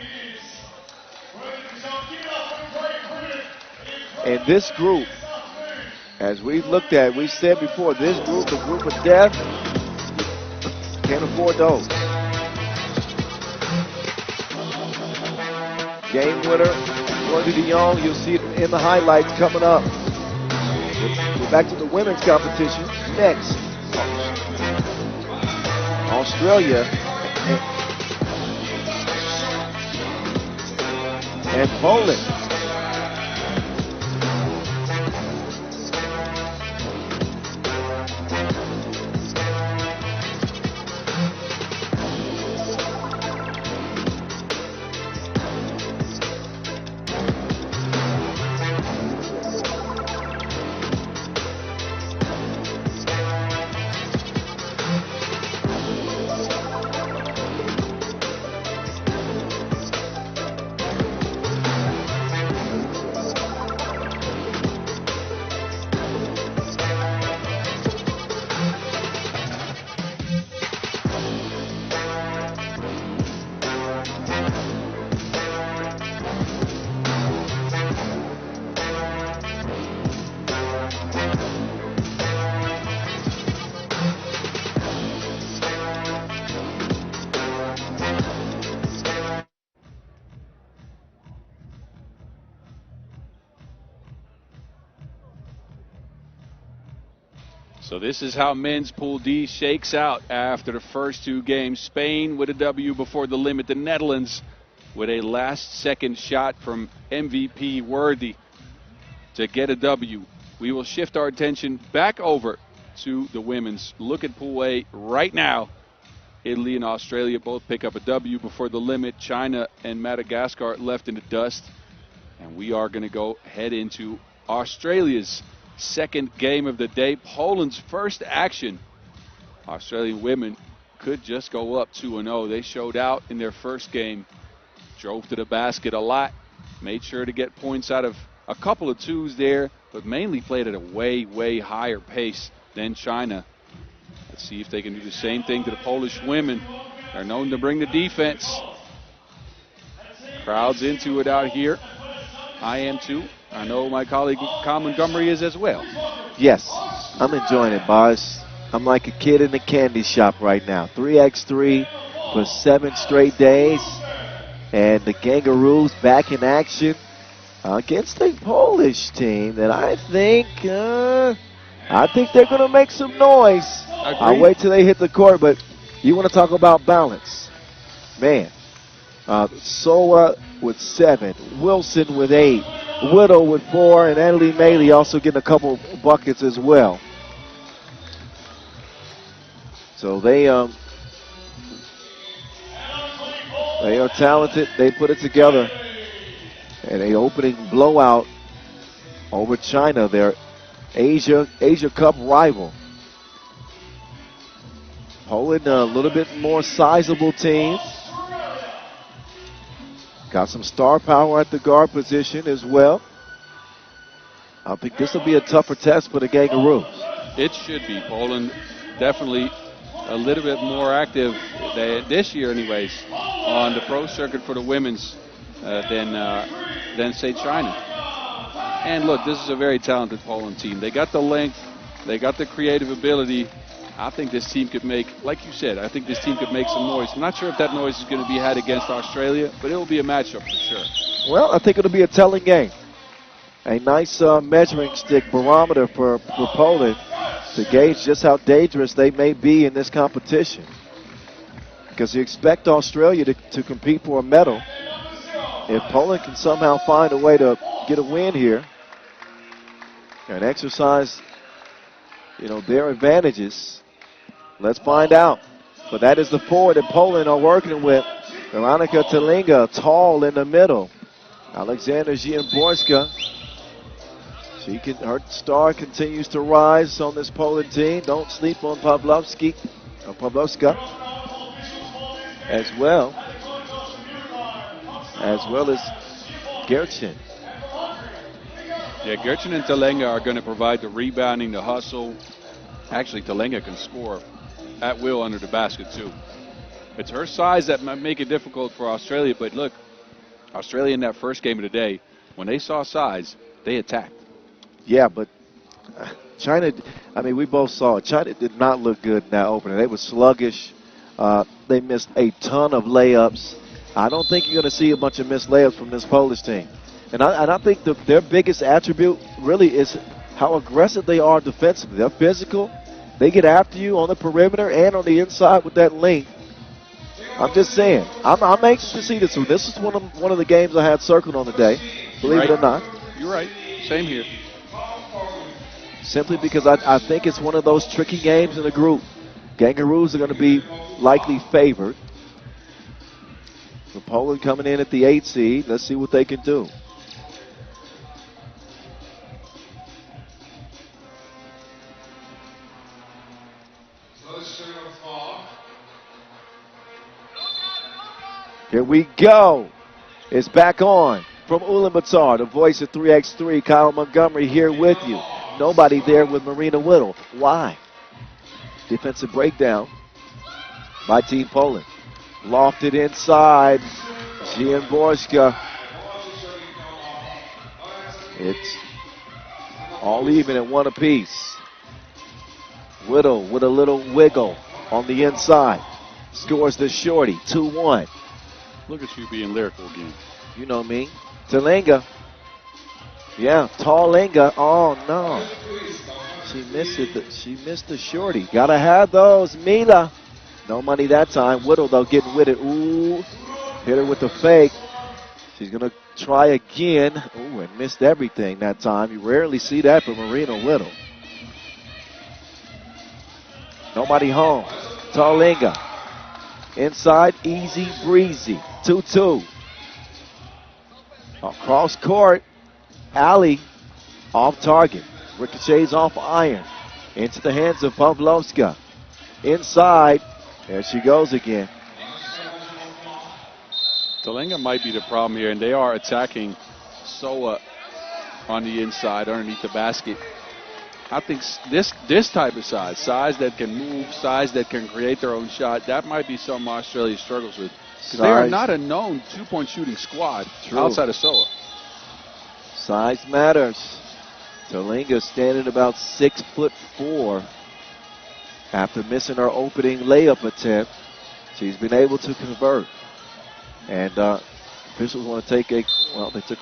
And this group, as we've looked at, we've said before, this group, the group of death, can't afford those. Game winner, Worthy de Jong, you'll see it in the highlights coming up. We're back to the women's competition next. Australia and Poland. So this is how men's Pool D shakes out after the first 2 games. Spain with a W before the limit. The Netherlands with a last-second shot from MVP Worthy to get a W. We will shift our attention back over to the women's. Look at Pool A right now. Italy and Australia both pick up a W before the limit. China and Madagascar left in the dust. And we are going to go head into Australia's second game of the day. Poland's first action. Australian women could just go up 2-0. They showed out in their first game. Drove to the basket a lot. Made sure to get points out of a couple of 2s there, but mainly played at a way, way higher pace than China. Let's see if they can do the same thing to the Polish women. They're known to bring the defense. Crowds into it out here. I am too. I know my colleague Con Montgomery is as well. Yes, I'm enjoying it, boss. I'm like a kid in a candy shop right now. 3x3 for 7 straight days. And the Kangaroos back in action against a Polish team that I think they're going to make some noise. Agreed. I'll wait till they hit the court, but you want to talk about balance. Man, Soa with 7, Wilson with 8, Whittle with 4, and Annalise Maley also getting a couple buckets as well. So they are talented. They put it together. And a opening blowout over China, their Asia Cup rival. Poland, a little bit more sizable team. Got some star power at the guard position as well. I think this will be a tougher test for the Kangaroos. It should be. Poland definitely a little bit more active this year anyways on the pro circuit for the women's than say China. And look, this is a very talented Poland team. They got the length, they got the creative ability. I think this team could make, like you said, I think this team could make some noise. I'm not sure if that noise is going to be had against Australia, but it will be a matchup for sure. Well, I think it'll be a telling game. A nice measuring stick barometer for Poland to gauge just how dangerous they may be in this competition. Because you expect Australia to compete for a medal. If Poland can somehow find a way to get a win here and exercise, their advantages, let's find out. But that is the forward that Poland are working with. Veronika Talinga, tall in the middle. Alexander Ziemborska. Her star continues to rise on this Poland team. Don't sleep on Pawlowska as well as Gertchen. Yeah, Gertchen and Talenga are going to provide the rebounding, the hustle. Actually, Talenga can score at will under the basket, too. It's her size that might make it difficult for Australia, but look, Australia in that first game of the day, when they saw size, they attacked. Yeah, but China, we both saw it. China did not look good in that opener. They were sluggish. They missed a ton of layups. I don't think you're going to see a bunch of missed layups from this Polish team. And I think their biggest attribute really is how aggressive they are defensively. They're physical. They get after you on the perimeter and on the inside with that length. I'm just saying. I'm anxious to see this one. This is one of the games I had circled on the day, believe it or not. You're right. Same here. Simply because I think it's one of those tricky games in the group. Kangaroos are going to be likely favored. So Poland coming in at the 8 seed. Let's see what they can do. Here we go. It's back on from Ulaanbaatar, the voice of 3x3. Kyle Montgomery here with you. Nobody there with Marina Whittle. Why? Defensive breakdown by Team Poland. Lofted inside. Ziemborska. It's all even at one apiece. Whittle with a little wiggle on the inside. Scores the shorty, 2-1. Look at you being lyrical again. You know me. Talinga. Yeah, Talinga. Oh, no. She missed it. She missed the shorty. Gotta have those. Mila. No money that time. Whittle, though, getting with it. Ooh. Hit her with the fake. She's going to try again. Ooh, and missed everything that time. You rarely see that from Marina Whittle. Nobody home. Talinga. Inside, easy breezy. 2-2. Across court. Alley off target. Ricochets off iron. Into the hands of Pawlowska. Inside. There she goes again. Talinga might be the problem here, and they are attacking Soa on the inside underneath the basket. I think this type of size that can move, size that can create their own shot, that might be something Australia struggles with. Because they are not a known two-point shooting squad outside of Soa. Size matters. Talinga standing about 6'4". After missing her opening layup attempt, she's been able to convert. And officials want to take they took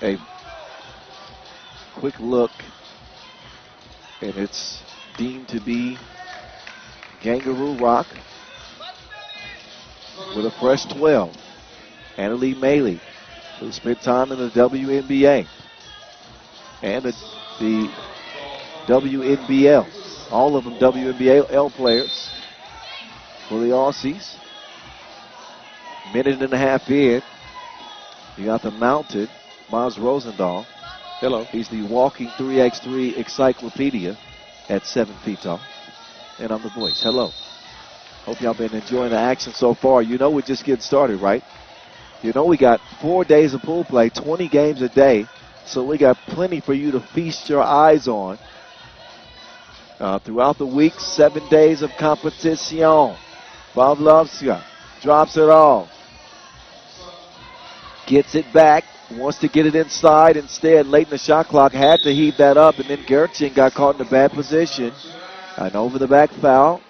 a quick look, and it's deemed to be Kangaroo Rock with a fresh 12. Annalie Maley, who spent time in the WNBA and the WNBL. All of them WNBL players for the Aussies. Minute and a half in. You got the mounted Miles Rosendahl. Hello. He's the walking 3x3 encyclopedia at 7 feet tall. And I'm the voice. Hello. Hope y'all been enjoying the action so far. You know we're just getting started, right? You know we got 4 days of pool play, 20 games a day. So we got plenty for you to feast your eyes on. Throughout the week, 7 days of competition. Pavlovska drops it all. Gets it back. Wants to get it inside. Instead, late in the shot clock, had to heave that up. And then Gertchen got caught in a bad position. An over-the-back foul.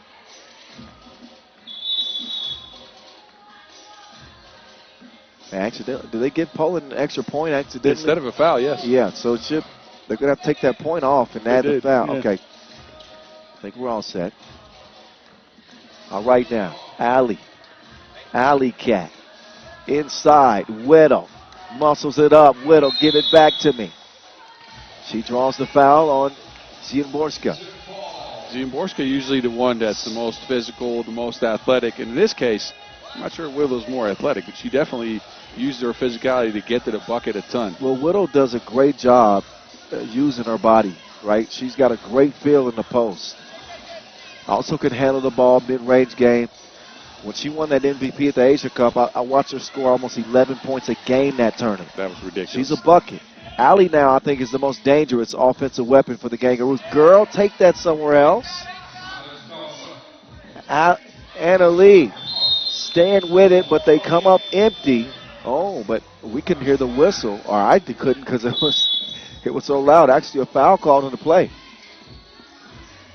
Accidentally. Did they give Poland an extra point accidentally? Instead of a foul, yes. Yeah, so they're going to have to take that point off and add the foul. Yeah. Okay. I think we're all set. All right now, Alley Cat. Inside, Whittle. Muscles it up. Whittle, give it back to me. She draws the foul on Ziemborska. Ziemborska usually the one that's the most physical, the most athletic. In this case, I'm not sure Whittle's more athletic, but she definitely used her physicality to get to the bucket a ton. Well, Whittle does a great job using her body, right? She's got a great feel in the post. Also can handle the ball, mid-range game. When she won that MVP at the Asia Cup, I watched her score almost 11 points a game that tournament. That was ridiculous. She's a bucket. Allie now, I think, is the most dangerous offensive weapon for the Kangaroos. Girl, take that somewhere else. Anna Lee staying with it, but they come up empty. Oh, but we couldn't hear the whistle, or I couldn't because it was so loud. Actually, a foul called on the play.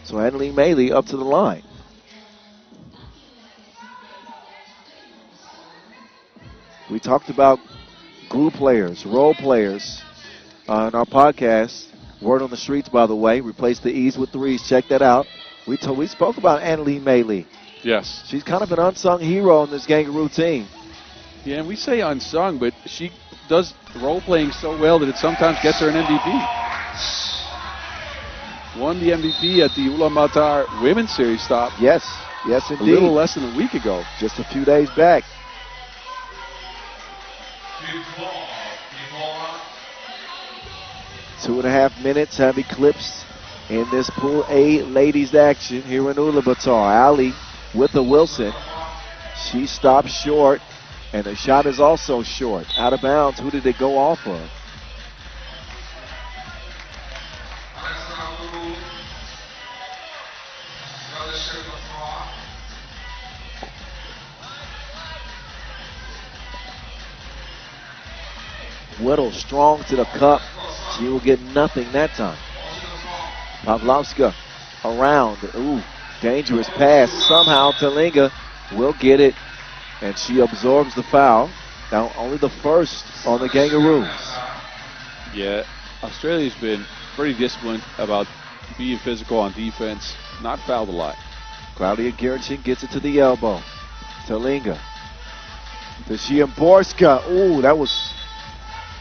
So Annalie Maley up to the line. We talked about glue players, role players on our podcast. Word on the streets, by the way. Replace the E's with threes. Check that out. We spoke about Annalie Maley. Yes. She's kind of an unsung hero on this Kangaroo team. Yeah, and we say unsung, but she does role-playing so well that it sometimes gets her an MVP. Won the MVP at the Ulaanbaatar Women's Series stop. Yes, indeed. A little less than a week ago. Just a few days back. 2.5 minutes have eclipsed in this Pool A ladies action here in Ulaanbaatar. Allie with the Wilson. She stops short, and the shot is also short. Out of bounds. Who did it go off of? Whittle strong to the cup. She will get nothing that time. Pavlovska around. Ooh, dangerous pass. Somehow Talinga will get it, and she absorbs the foul. Now only the first on the Kangaroos. Yeah, Australia's been pretty disciplined about being physical on defense, not fouled a lot. Claudia Gertchen gets it to the elbow. Talinga. To Ziemborska. Ooh, that was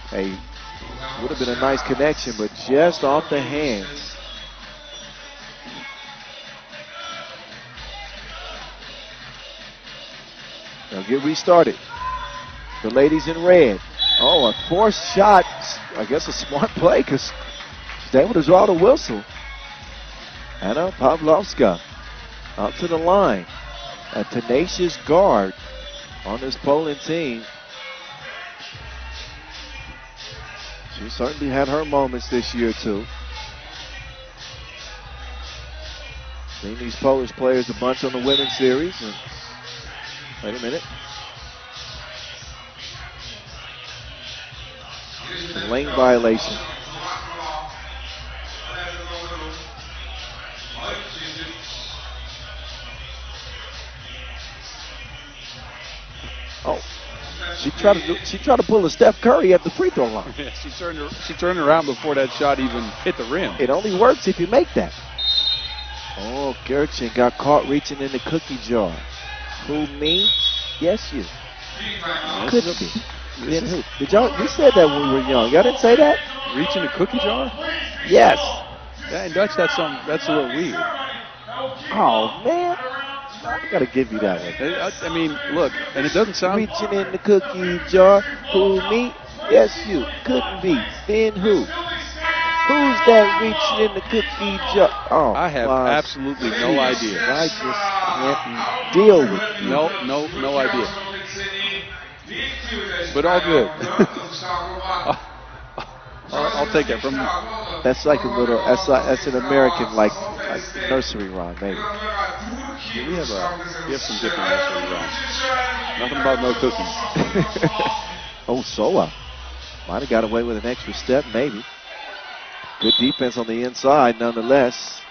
would have been a nice connection, but just off the hands. Now get restarted. The ladies in red. Oh, a forced shot. I guess a smart play because she's able to draw the whistle. Anna Pavlovska out to the line. A tenacious guard on this Poland team. She certainly had her moments this year, too. Seen these Polish players a bunch on the women's series. And wait a minute. A lane violation. Oh. She tried to pull a Steph Curry at the free throw line. Yeah, she turned around before that shot even hit the rim. It only works if you make that. Oh, Gertchen got caught reaching in the cookie jar. Who, me? Yes, you. Could be. Then who? Did y'all? We said that when we were young. Y'all didn't say that? Reaching the cookie jar? Yes. Yeah, in Dutch, that's a little weird. Oh man. I got to give you that one. I mean, look, and it doesn't sound... Reaching in the cookie jar. Who, me? Yes, you. Couldn't be. Then who? Who's that reaching in the cookie jar? Oh, I have absolutely no idea. I just can't deal with you. No idea. But all good. I'll take it from you. That's like a little, that's an American, like nursery rhyme, maybe. Yeah, we have some different nursery rhymes. Nothing about no cookies. Oh, Soa. Might have got away with an extra step, maybe. Good defense on the inside, nonetheless.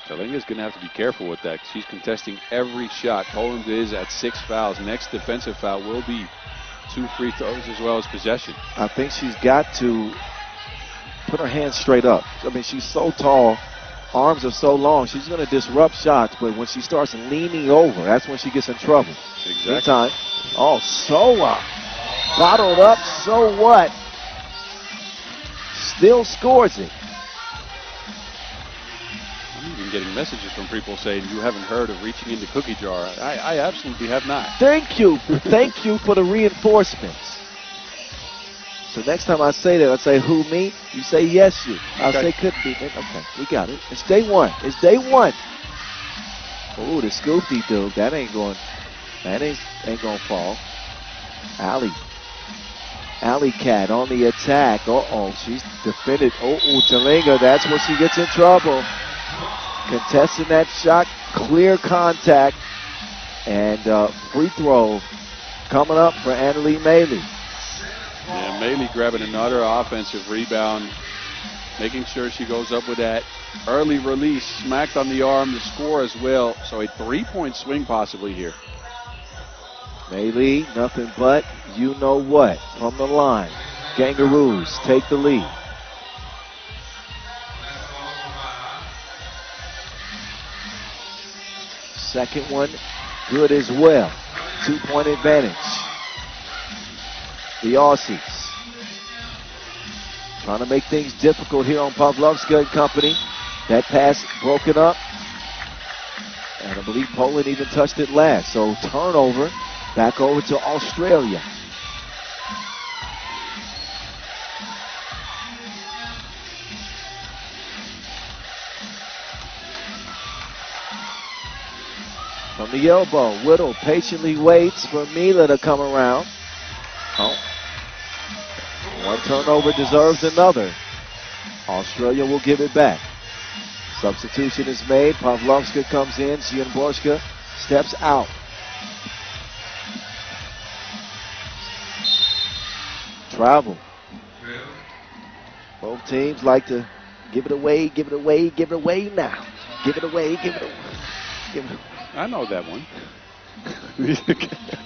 Kalinga's going to have to be careful with that. She's contesting every shot. Poland is at 6 fouls. Next defensive foul will be 2 free throws as well as possession. I think she's got to put her hands straight up. I mean, she's so tall, arms are so long. She's going to disrupt shots, but when she starts leaning over, that's when she gets in trouble. Exactly. Good time. Oh, Soa. Bottled up, so what? Still scores it. I'm even getting messages from people saying you haven't heard of reaching in the cookie jar. I absolutely have not. Thank you. Thank you for the reinforcements. So next time I say that, I say, who, me? You say, yes, you. I'll say, could be. Okay, we got it. It's day one. It's day one. Oh, the scoopy dude. That ain't going to fall. Alley Cat on the attack. Uh-oh, she's defended. Talinga, that's where she gets in trouble. Contesting that shot, clear contact, and free throw coming up for Annalie Maley. Yeah, Maley grabbing another offensive rebound, making sure she goes up with that early release, smacked on the arm to score as well. So a 3-point swing possibly here. Maley, nothing but you know what from the line. Kangaroos take the lead. Second one, good as well. 2-point advantage. The Aussies trying to make things difficult here on Pavlovska and company. That pass broken up. And I believe Poland even touched it last. So turnover. Back over to Australia. From the elbow, Whittle patiently waits for Mila to come around. Oh. One turnover deserves another. Australia will give it back. Substitution is made. Pavlovska comes in. Zienborska steps out. Travel. Both teams like to give it away, give it away, give it away now. Give it away, give it away. Give it away. I know that one.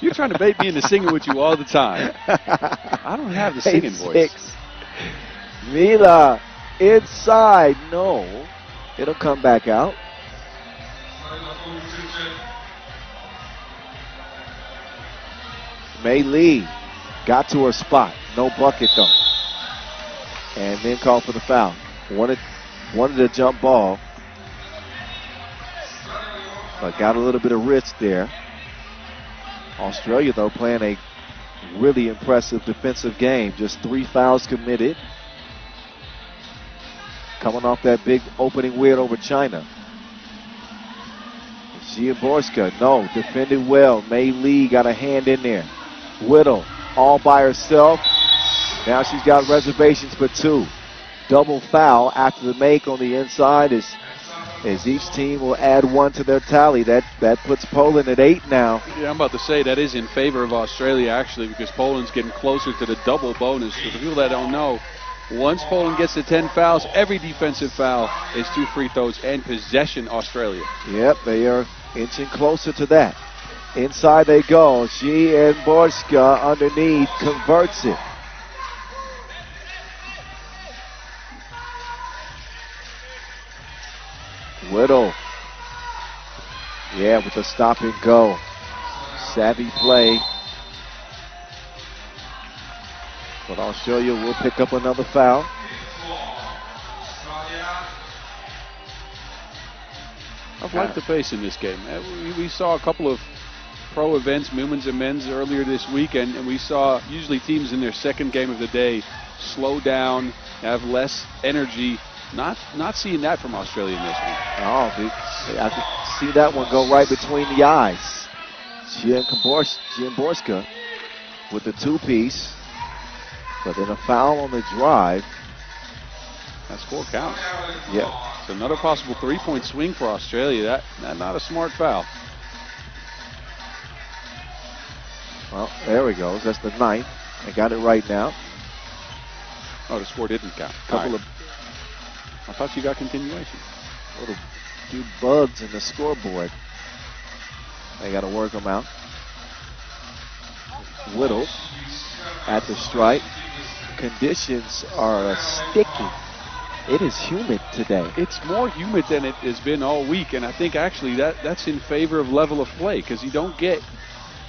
You're trying to bait me into singing with you all the time. I don't have the singing voice. Mila inside. No. It'll come back out. May Lee got to her spot. No bucket though. And then called for the foul. Wanted a jump ball. But got a little bit of risk there. Australia though playing a really impressive defensive game. Just 3 fouls committed. Coming off that big opening win over China. Zienborska, no, defended well. May Lee got a hand in there. Whittle, all by herself. Now she's got reservations for 2. Double foul after the make on the inside as each team will add 1 to their tally. That puts Poland at 8 now. Yeah, I'm about to say that is in favor of Australia actually because Poland's getting closer to the double bonus. For the people that don't know, once Poland gets to 10 fouls, every defensive foul is 2 free throws and possession Australia. Yep, they are inching closer to that. Inside they go. Zienborska underneath converts it. Whittle. Yeah, with the stop and go. Savvy play. But Australia will pick up another foul. I've liked the pace in this game. We saw a couple of pro events, women's and men's, earlier this week, and we saw usually teams in their second game of the day slow down, have less energy. Not seeing that from Australia this week. Oh, I could see that one go right between the eyes. Gianborska with the two-piece, but then a foul on the drive. That's 4 counts. Yeah. It's another possible 3-point swing for Australia. That not a smart foul. Well, there he goes. That's the 9th. I got it right now. Oh, the score didn't count. I thought you got continuation. Little few bugs in the scoreboard. They got to work them out. Whittle at the stripe. Conditions are sticky. It is humid today. It's more humid than it has been all week, and I think actually that's in favor of level of play because you don't get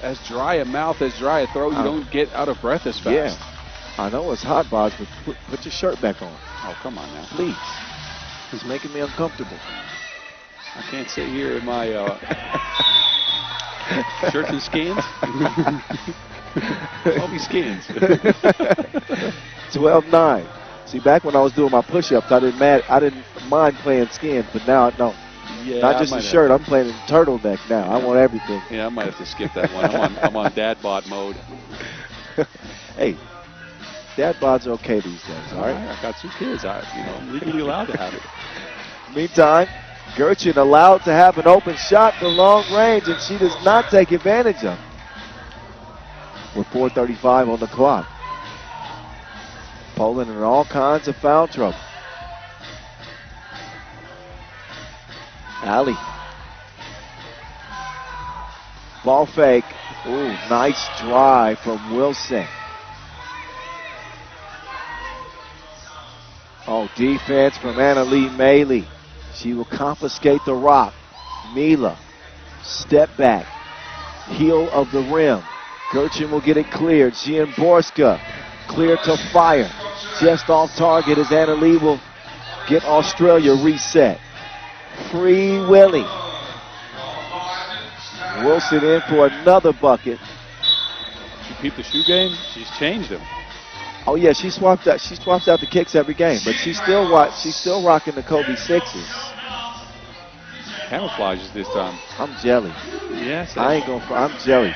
as dry a mouth, as dry a throat. You don't get out of breath as fast. Yeah. I know it's hot, Boz, but put your shirt back on. Oh, come on now. Please. It's making me uncomfortable. I can't sit here in my shirts and skins. All these skins. 12-9. See, back when I was doing my push-ups, I didn't mind playing skins, but now I don't. Yeah, not just a shirt. I'm playing in turtleneck now. I want everything. Yeah, I might have to skip that one. I'm on dad bod mode. Hey, dad bods are okay these days. All right. I got 2 kids. I'm legally allowed to have it. Meantime, Gertchen allowed to have an open shot for long range, and she does not take advantage of it. With 4:35 on the clock. Poland in all kinds of foul trouble. Ali. Ball fake. Ooh, nice drive from Wilson. Oh, defense from Annalie Maley. She will confiscate the rock. Mila, step back. Heel of the rim. Gertchen will get it cleared. Gianborska, clear to fire. Just off target as Annalie will get Australia reset. Free Willie. Wilson in for another bucket. You keep the shoe game? She's changed them. Oh yeah, she swapped out the kicks every game, but she's still rocking the Kobe 6s. Camouflages this time. I'm jelly. Yes. I'm jelly.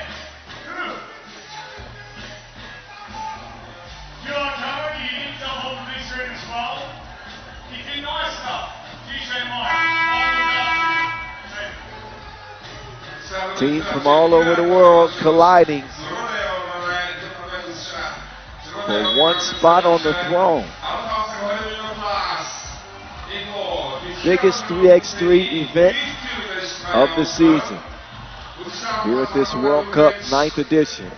Teams from all over the world colliding for one spot on the throne. Biggest 3x3 event of the season here at this World Cup 9th edition.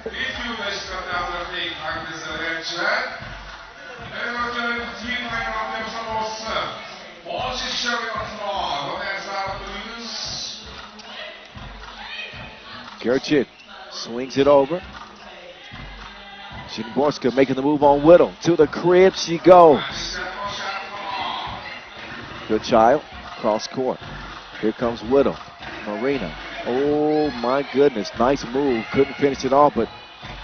Gertchen swings it over. Gianborska making the move on Whittle. To the crib she goes. Good child. Cross court. Here comes Whittle. Marina. Oh my goodness. Nice move. Couldn't finish it off, but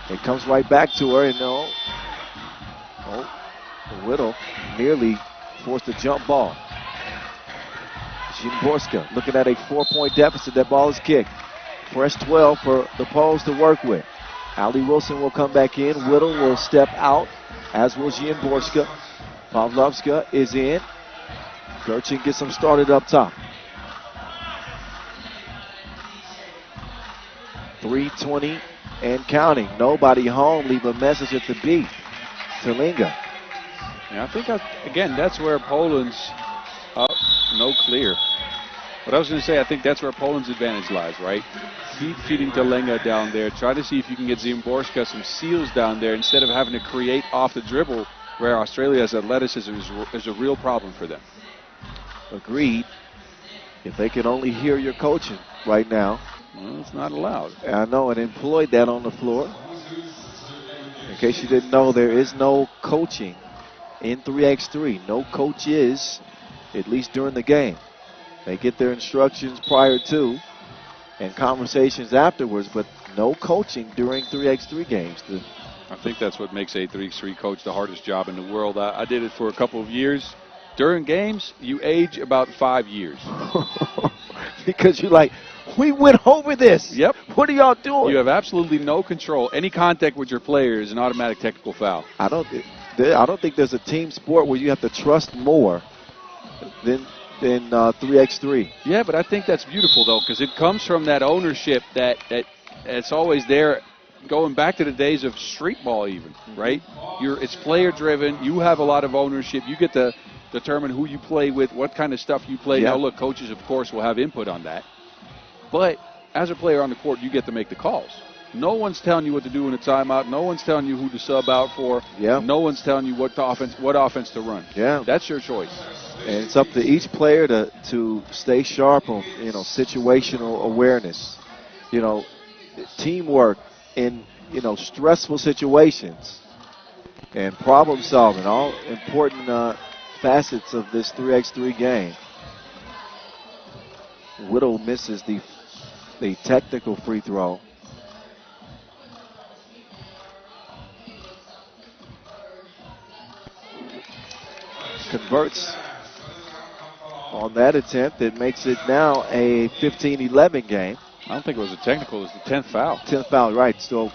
it comes right back to her. And no. Oh, Whittle nearly forced a jump ball. Gianborska looking at a 4-point deficit. That ball is kicked. Fresh 12 for the Poles to work with. Ali Wilson will come back in. Whittle will step out, as will Gianborska. Pavlovska is in. Gertchen gets them started up top. 3:20 and counting. Nobody home. Leave a message at the beat. Terlinga. Yeah, I think, again, that's where Poland's no clear. But I was going to say, I think that's where Poland's advantage lies, right? Keep feeding Terlinga down there. Try to see if you can get Gianborska some seals down there instead of having to create off the dribble, where Australia's athleticism is a real problem for them. Agreed. If they could only hear your coaching right now. Well, it's not allowed. I know, and employed that on the floor. In case you didn't know, there is no coaching in 3x3. No coaches, at least during the game. They get their instructions prior to and conversations afterwards, but no coaching during 3x3 games. I think that's what makes a 3x3 coach the hardest job in the world. I did it for a couple of years. During games, you age about 5 years. Because you're like, we went over this. Yep. What are y'all doing? You have absolutely no control. Any contact with your player is an automatic technical foul. I don't think there's a team sport where you have to trust more than 3x3. Yeah, but I think that's beautiful, though, because it comes from that ownership that's always there, going back to the days of street ball even, right? It's player-driven. You have a lot of ownership. You get to determine who you play with, what kind of stuff you play. Yeah. Now, look, coaches, of course, will have input on that. But as a player on the court, you get to make the calls. No one's telling you what to do in a timeout. No one's telling you who to sub out for. Yeah. No one's telling you what offense to run. Yeah. That's your choice. And it's up to each player to stay sharp on, situational awareness, teamwork in, stressful situations, and problem solving, all important facets of this 3x3 game. Whittle misses the technical free throw. Converts on that attempt. It makes it now a 15-11 game. I don't think it was a technical. It was the 10th foul. 10th foul, right. Still,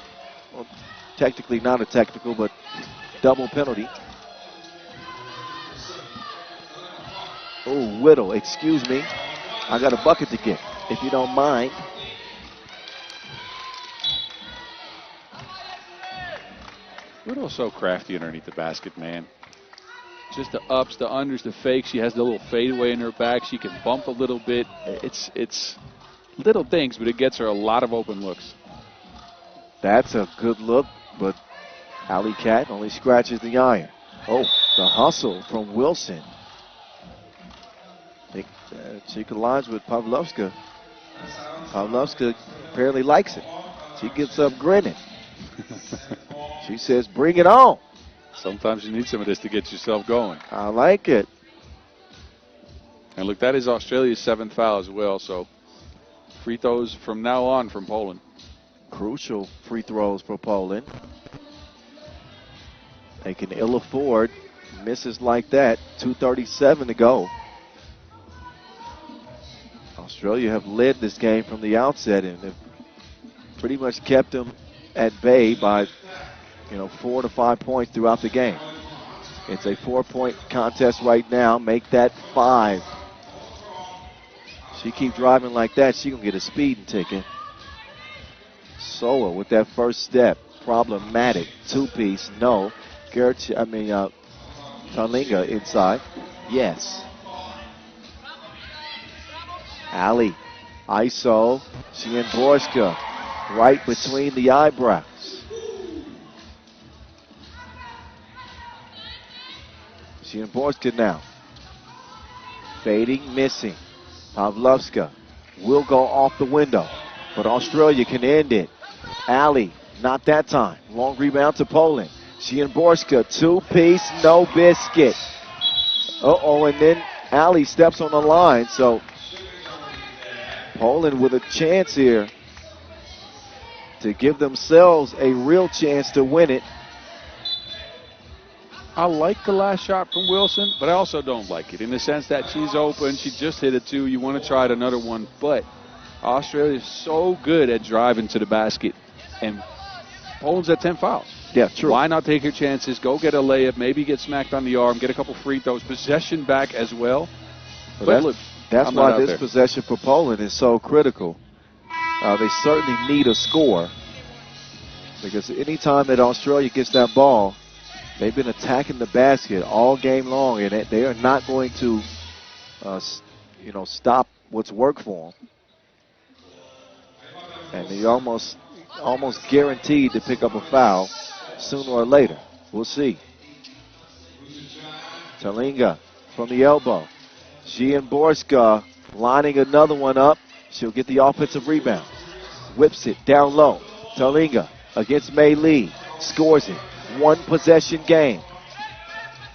technically not a technical, but double penalty. Oh, Whittle, excuse me. I got a bucket to get, if you don't mind. Whittle's so crafty underneath the basket, man. Just the ups, the unders, the fakes. She has the little fadeaway in her back. She can bump a little bit. It's little things, but it gets her a lot of open looks. That's a good look, but Alley Cat only scratches the iron. Oh, the hustle from Wilson. I think she collides with Pavlovska. Pavlovska apparently likes it. She gets up grinning. She says, bring it on. Sometimes you need some of this to get yourself going. I like it. And look, that is Australia's 7th foul as well, so free throws from now on from Poland. Crucial free throws for Poland. They can ill afford misses like that. 2:37 to go. Australia have led this game from the outset and have pretty much kept them at bay by 4 to 5 points throughout the game. It's a 4-point contest right now. Make that 5. She keep driving like that, she gonna get a speeding ticket. Soa with that first step, problematic. 2-piece, no. Talinga inside, yes. Ali, ISO, Shienborska, right between the eyebrows. Shienborska now. Fading, missing. Pavlovska will go off the window, but Australia can end it. Ali, not that time. Long rebound to Poland. Shienborska, 2-piece, no biscuit. And then Ali steps on the line, so Poland with a chance here to give themselves a real chance to win it. I like the last shot from Wilson, but I also don't like it in the sense that she's open. She just hit it too. You want to try it another one, but Australia is so good at driving to the basket, and Poland's at 10 fouls. Yeah, true. Why not take your chances, go get a layup, maybe get smacked on the arm, get a couple free throws, possession back as well. That's why this possession for Poland is so critical. They certainly need a score because anytime that Australia gets that ball, they've been attacking the basket all game long, and they are not going to, stop what's worked for them. And they're almost guaranteed to pick up a foul sooner or later. We'll see. Talinga from the elbow. Shienborska lining another one up. She'll get the offensive rebound. Whips it down low. Talinga against Mei Lee. Scores it. One possession game.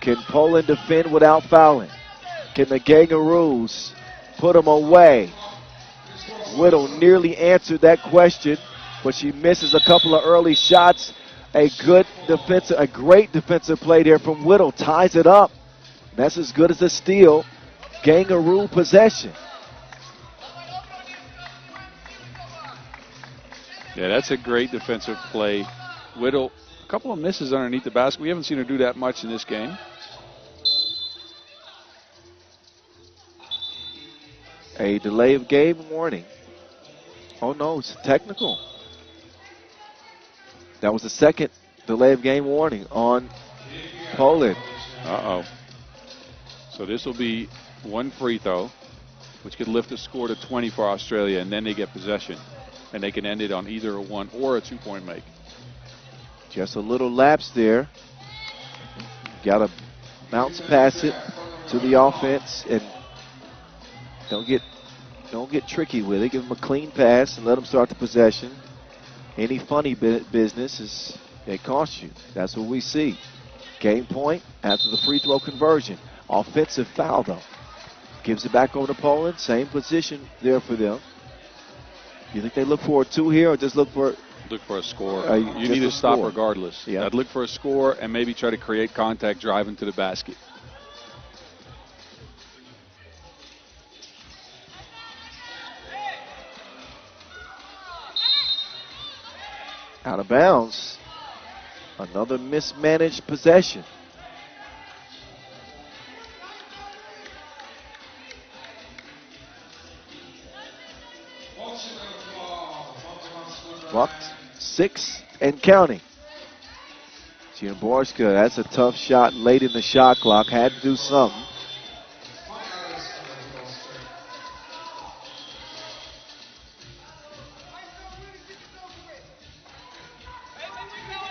Can Poland defend without fouling? Can the Kangaroos put them away. Whittle nearly answered that question, but she misses a couple of early shots. A great defensive play there from Whittle. Ties it up. That's as good as a steal. Kangaroo possession. Yeah, that's a great defensive play. Whittle, a couple of misses underneath the basket. We haven't seen her do that much in this game. A delay of game warning. Oh no, it's technical. That was the second delay of game warning on Poland. Uh-oh. So this will be one free throw, which could lift the score to 20 for Australia, and then they get possession. And they can end it on either a 1 or a 2-point make. Just a little lapse there. Got to bounce past it to the offense and don't get tricky with it. Give them a clean pass and let them start the possession. Any funny business it costs you. That's what we see. Game point after the free throw conversion. Offensive foul though. Gives it back over to Poland. Same position there for them. You think they look for a 2 here or just look for a score? You need to stop regardless. Yeah. I'd look for a score and maybe try to create contact driving to the basket. Out of bounds. Another mismanaged possession. Bucked 6 and counting. Borska, that's a tough shot late in the shot clock. Had to do something.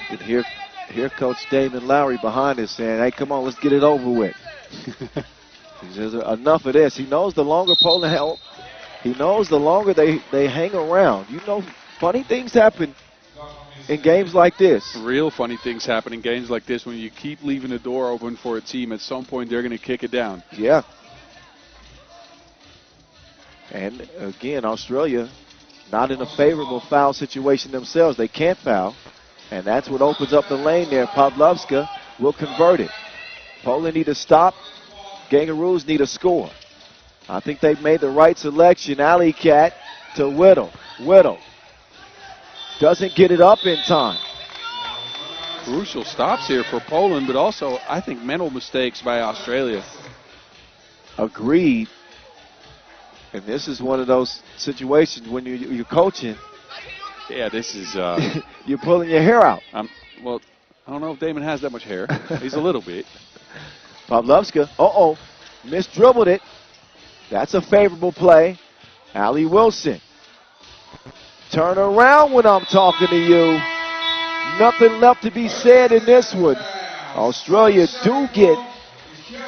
You can hear Coach Damon Lowry behind us saying, hey, come on, let's get it over with. He says, enough of this. He knows the longer Poland help, he knows the longer they hang around. You know, funny things happen in games like this. Real funny things happen in games like this when you keep leaving the door open for a team. At some point, they're going to kick it down. Yeah. And again, Australia not in a favorable foul situation themselves. They can't foul. And that's what opens up the lane there. Pawlowska will convert it. Poland need to stop. Kangaroos need a score. I think they've made the right selection. Alley cat to Whittle. Whittle doesn't get it up in time. Crucial stops here for Poland, but also I think mental mistakes by Australia. Agreed. And this is one of those situations when you're coaching. Yeah, this is... you're pulling your hair out. Well, I don't know if Damon has that much hair. He's a little bit. Pawlowska, misdribbled it. That's a favorable play. Allie Wilson. Turn around when I'm talking to you. Nothing left to be said in this one. Australia do get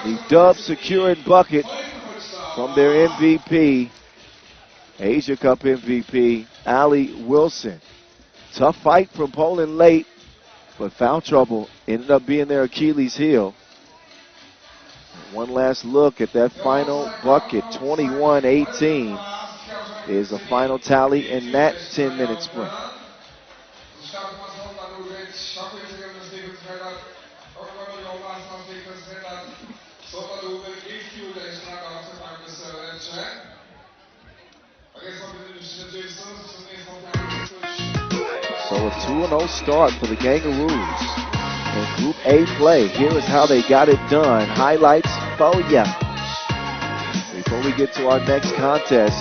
the dub securing bucket from their MVP, Asia Cup MVP, Allie Wilson. Tough fight from Poland late, but foul trouble ended up being their Achilles heel. One last look at that final bucket, 21-18 is the final tally in that 10-minute sprint. So a 2-0 start for the Kangaroos in Group A play. Here is how they got it done. Highlights for ya. Before we get to our next contest,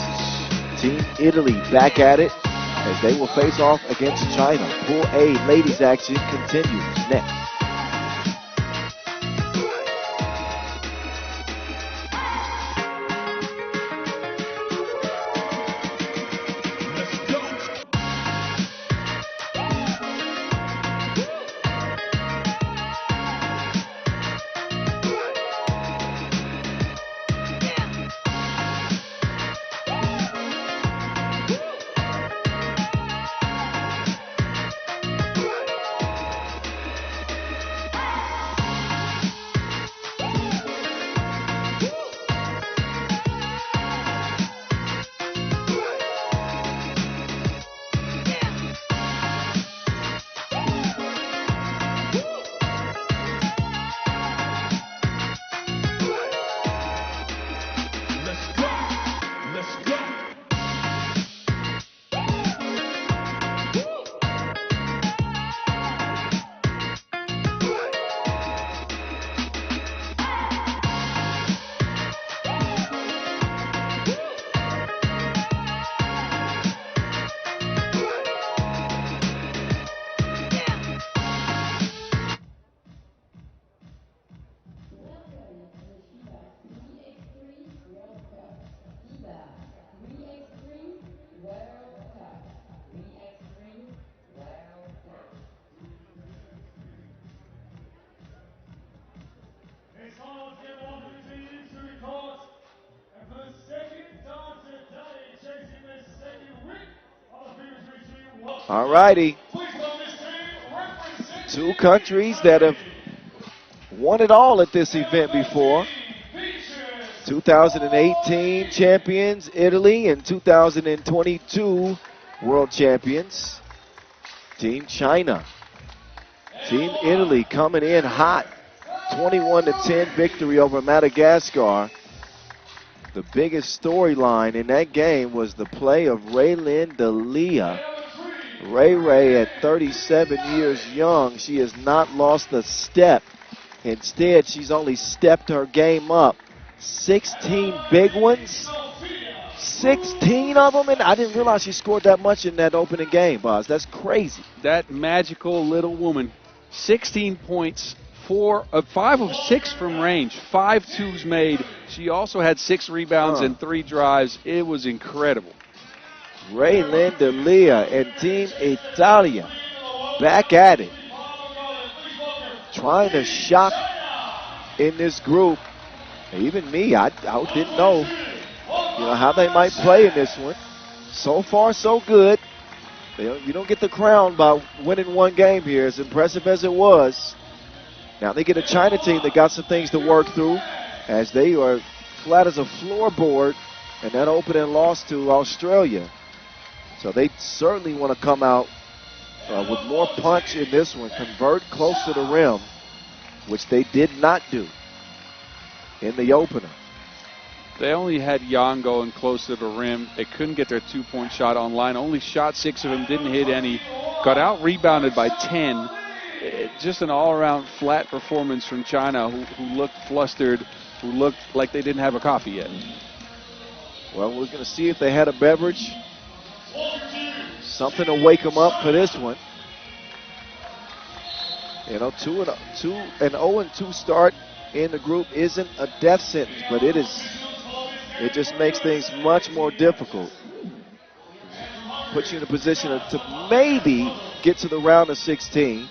Team Italy back at it as they will face off against China. Pool A ladies action continues next. All righty. Two countries that have won it all at this event before. 2018 champions, Italy, and 2022 world champions, Team China. Team Italy coming in hot. 21-10 victory over Madagascar. The biggest storyline in that game was the play of Raylin Delia. Ray at 37 years young, she has not lost a step. Instead, she's only stepped her game up. 16 big ones. 16 of them, and I didn't realize she scored that much in that opening game, Boz. That's crazy. That magical little woman. 16 points, 5 of 6 from range, 5 twos made. She also had 6 rebounds and 3 drives. It was incredible. Raylin Delia and Team Italia back at it. Trying to shock in this group. Even me, I didn't know, how they might play in this one. So far, so good. You don't get the crown by winning one game here, as impressive as it was. Now they get a China team that got some things to work through, as they are flat as a floorboard in that opening loss to Australia. So they certainly want to come out with more punch in this one, convert close to the rim, which they did not do in the opener. They only had Yang going close to the rim. They couldn't get their two-point shot online. Only shot 6 of them, didn't hit any. Got out-rebounded by 10. Just an all-around flat performance from China, who looked flustered, who looked like they didn't have a coffee yet. Well, we're going to see if they had a beverage. Something to wake them up for this one. 2-0-2 start in the group isn't a death sentence, but it just makes things much more difficult. Puts you in a position to maybe get to the round of 16.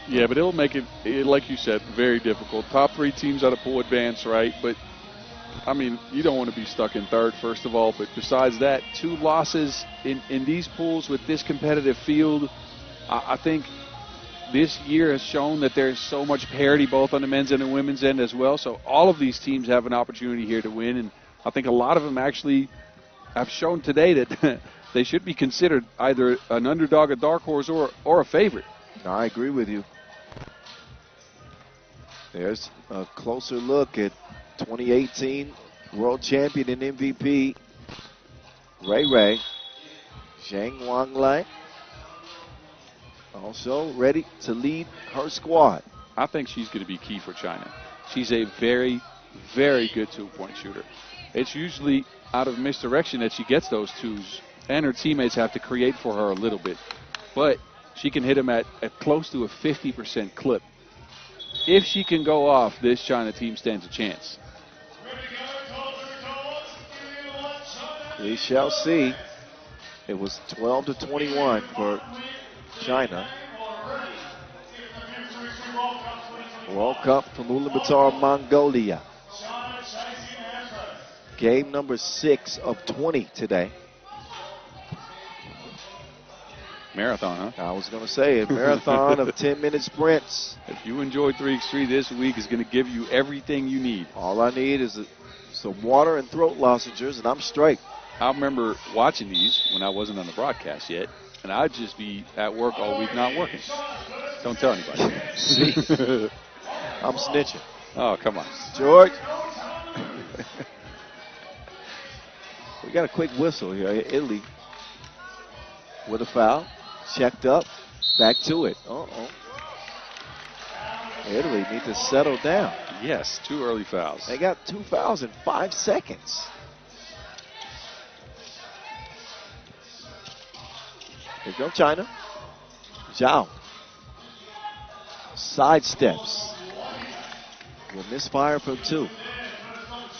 Yeah, but it'll make it, like you said, very difficult. Top 3 teams out of pool advance, right? But, I mean, you don't want to be stuck in third, first of all. But besides that, 2 losses in these pools with this competitive field, I think this year has shown that there's so much parity both on the men's and the women's end as well. So all of these teams have an opportunity here to win. And I think a lot of them actually have shown today that they should be considered either an underdog, a dark horse, or a favorite. No, I agree with you. There's a closer look at 2018 world champion and MVP Ray Zhang Wanglai. Also ready to lead her squad. I think she's going to be key for China. She's a very, very good two-point shooter. It's usually out of misdirection that she gets those twos, and her teammates have to create for her a little bit. But she can hit them at close to a 50% clip. If she can go off, this China team stands a chance. We shall see. It was 12-21 for China. World Cup from Ulaanbaatar, Mongolia. Game number 6 of 20 today. Marathon, huh? I was going to say a marathon of 10-minute sprints. If you enjoy 3x3 this week, is going to give you everything you need. All I need is some water and throat lozenges, and I'm straight. I remember watching these when I wasn't on the broadcast yet, and I'd just be at work all week not working. Don't tell anybody. See? I'm snitching. Oh, come on. George. We got a quick whistle here. Italy with a foul. Checked up. Back to it. Uh-oh. Italy need to settle down. Yes, 2 early fouls. They got 2 fouls in 5 seconds. Here go China. Zhao. Sidesteps. Will misfire from 2.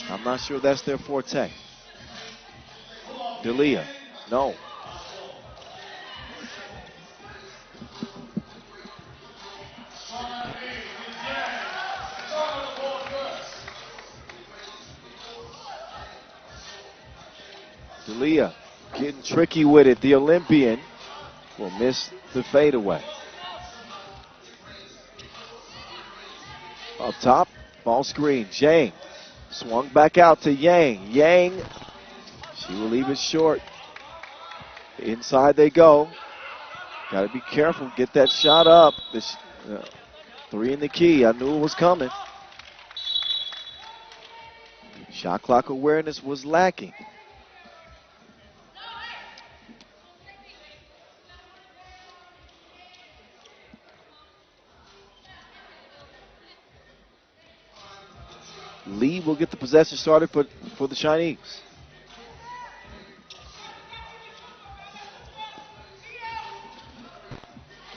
I'm not sure that's their forte. Delia. No. Delia Getting tricky with it. The Olympian will miss the fadeaway. Up top, ball screen. Zhang swung back out to Yang. Yang, she will leave it short. Inside they go. Got to be careful. Get that shot up. Three in the key. I knew it was coming. Shot clock awareness was lacking. Lee will get the possession started for the Chinese.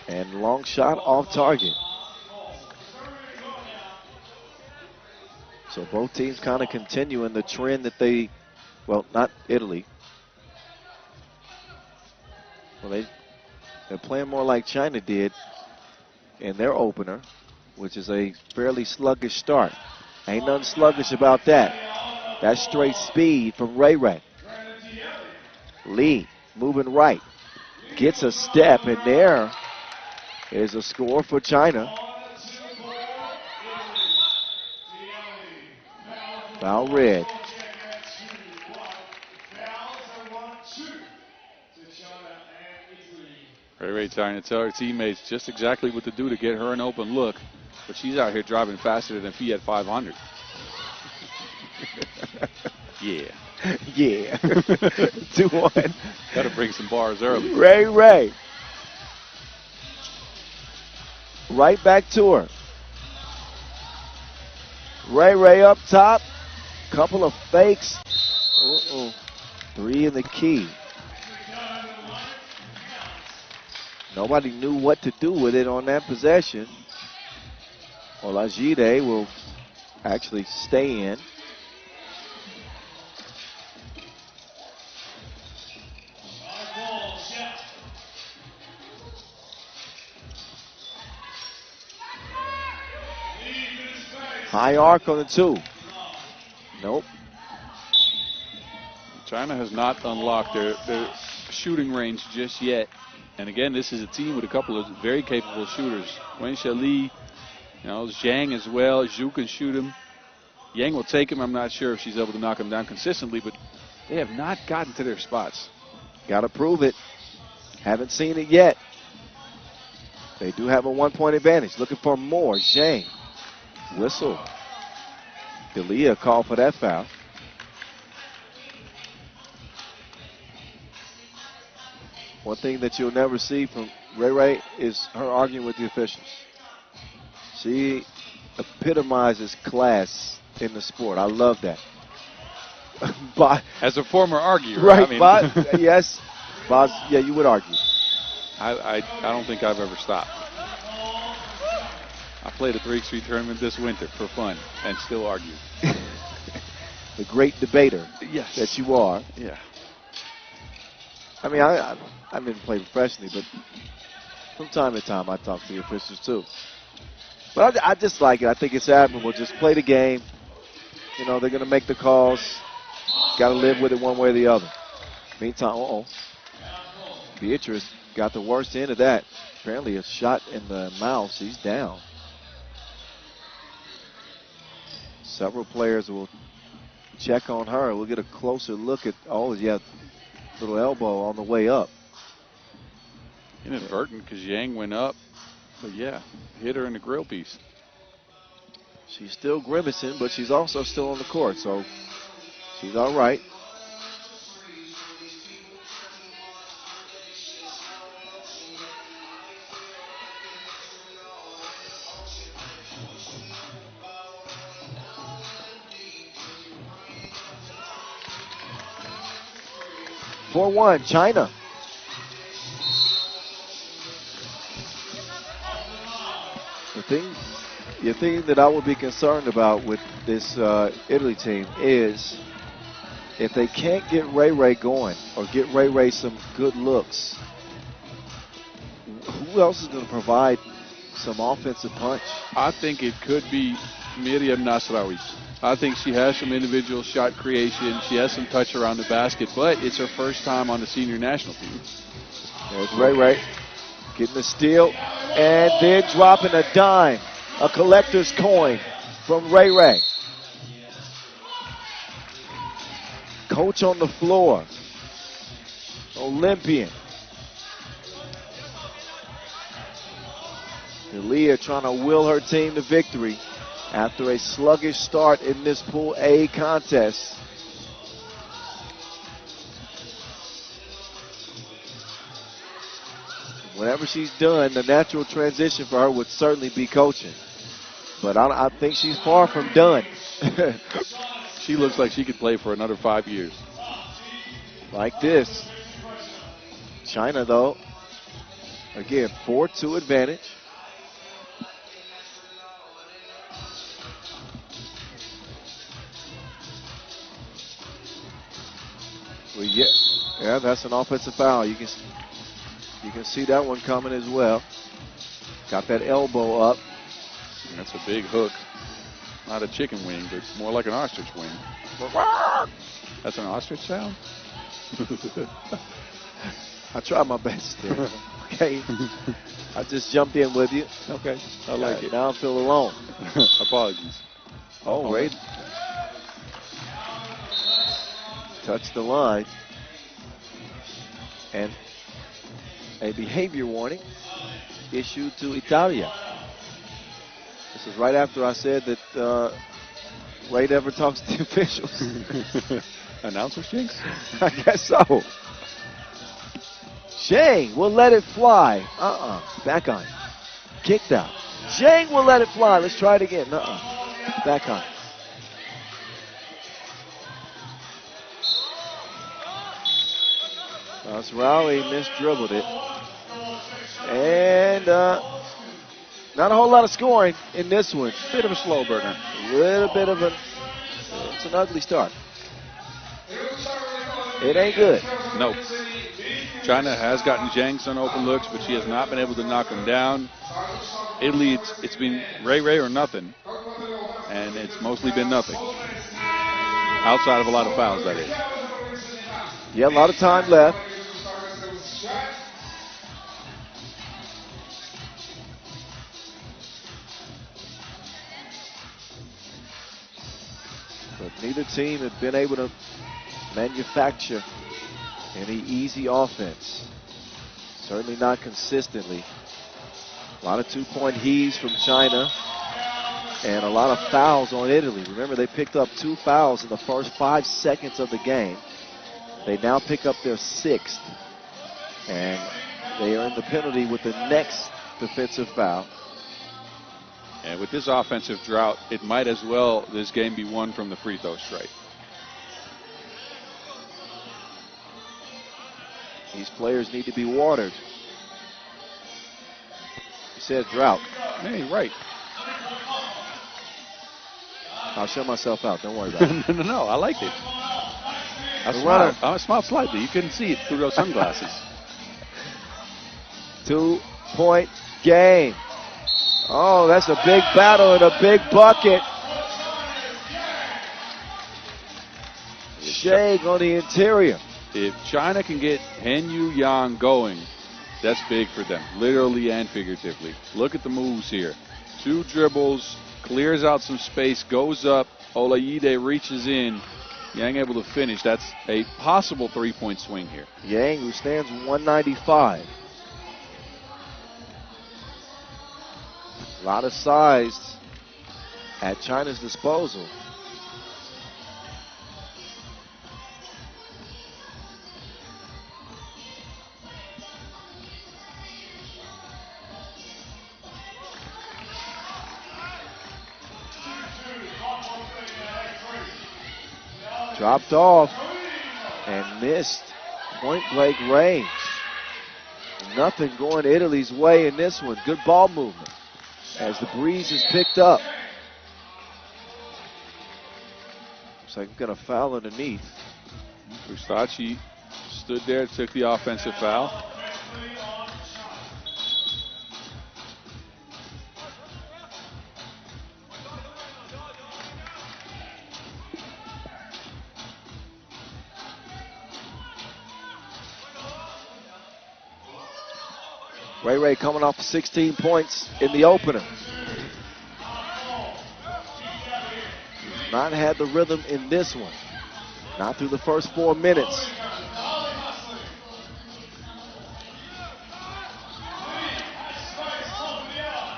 And long shot off target. So both teams kind of continuing the trend that they, well, not Italy. Well, they're playing more like China did in their opener, which is a fairly sluggish start. Ain't nothing sluggish about that. That's straight speed from Ray Ray. Lee moving right. Gets a step, and there is a score for China. Foul red. Ray trying to tell her teammates just exactly what to do to get her an open look. But she's out here driving faster than Fiat 500. Yeah. Yeah. 2-1. Got to bring some bars early. Ray. Right back to her. Ray up top. Couple of fakes. Three in the key. Nobody knew what to do with it on that possession. Olajide will actually stay in. High arc on the two. Nope. China has not unlocked their shooting range just yet. And again, this is a team with a couple of very capable shooters. Wensha Lee, Zhang as well. Zhu can shoot him. Yang will take him. I'm not sure if she's able to knock him down consistently, but they have not gotten to their spots. Got to prove it. Haven't seen it yet. They do have a 1-point advantage. Looking for more. Zhang. Whistle. Delia called for that foul. One thing that you'll never see from Ray is her arguing with the officials. She epitomizes class in the sport. I love that. As a former arguer. Right, yes. Boz, yeah, you would argue. I don't think I've ever stopped. I played a 3x3 tournament this winter for fun and still argue. The great debater that you are. Yeah. I mean, I didn't play professionally, but from time to time I talk to the officials too. But I just like it. I think it's admirable. Just play the game. They're going to make the calls. Got to live with it one way or the other. Meantime, Beatrice got the worst end of that. Apparently a shot in the mouth. She's down. Several players will check on her. We'll get a closer look at, little elbow on the way up. Inadvertent because Yang went up. But hit her in the grill piece. She's still grimacing, but she's also still on the court, so she's all right. For 4-1, China. The thing that I would be concerned about with this Italy team is if they can't get Ray going or get Ray some good looks, who else is going to provide some offensive punch. I think it could be Miriam Nasraoui. I think she has some individual shot creation. She has some touch around the basket, but it's her first time on the senior national team. There's Ray getting the steal and then dropping a dime, a collector's coin from Ray. Coach on the floor, Olympian. Delia trying to will her team to victory after a sluggish start in this Pool A contest. Whatever she's done, the natural transition for her would certainly be coaching. But I think she's far from done. She looks like she could play for another 5 years. Like this. China, though, again, 4-2 advantage. Yeah, that's an offensive foul. You can see that one coming as well. Got that elbow up. And that's a big hook. Not a chicken wing, but more like an ostrich wing. That's an ostrich sound? I tried my best there. Okay. I just jumped in with you. Okay, I like it. Now I feel alone. Apologies. Oh, wait. Touched the line. And a behavior warning issued to Italia. This is right after I said that Ray never talks to the officials. Announcers, Jinx? I guess so. Zhang will let it fly. Back on. Kicked out. Zhang will let it fly. Let's try it again. Back on. Nasraoui misdribbled it. And not a whole lot of scoring in this one. Bit of a slow burner. A little bit of it's an ugly start. It ain't good. Nope. China has gotten Zhang some open looks, but she has not been able to knock them down. Italy, it's been Ray or nothing, and it's mostly been nothing. Outside of a lot of fouls, that is. Yeah, a lot of time left. But neither team have been able to manufacture any easy offense. Certainly not consistently. A lot of two-point heaves from China and a lot of fouls on Italy. Remember, they picked up 2 fouls in the first 5 seconds of the game. They now pick up their 6th. And they are in the penalty with the next defensive foul. And with this offensive drought, it might as well, this game, be won from the free throw strike. These players need to be watered. He said drought. Hey, right. I'll show myself out. Don't worry about it. No, I liked it. I smiled slightly. You couldn't see it through those sunglasses. 2-point game. Oh, that's a big battle and a big bucket. Shake on the interior. If China can get Hen Yu Yang going, that's big for them, literally and figuratively. Look at the moves here. 2 dribbles, clears out some space, goes up. Olayide reaches in. Yang able to finish. That's a possible 3-point swing here. Yang, who stands 195. A lot of size at China's disposal. Dropped off and missed point-blank range. Nothing going Italy's way in this one. Good ball movement as the breeze is picked up. Looks like we're going to foul underneath. Ustachi stood there, took the offensive foul. Ray Ray coming off 16 points in the opener. Not had the rhythm in this one. Not through the first 4 minutes.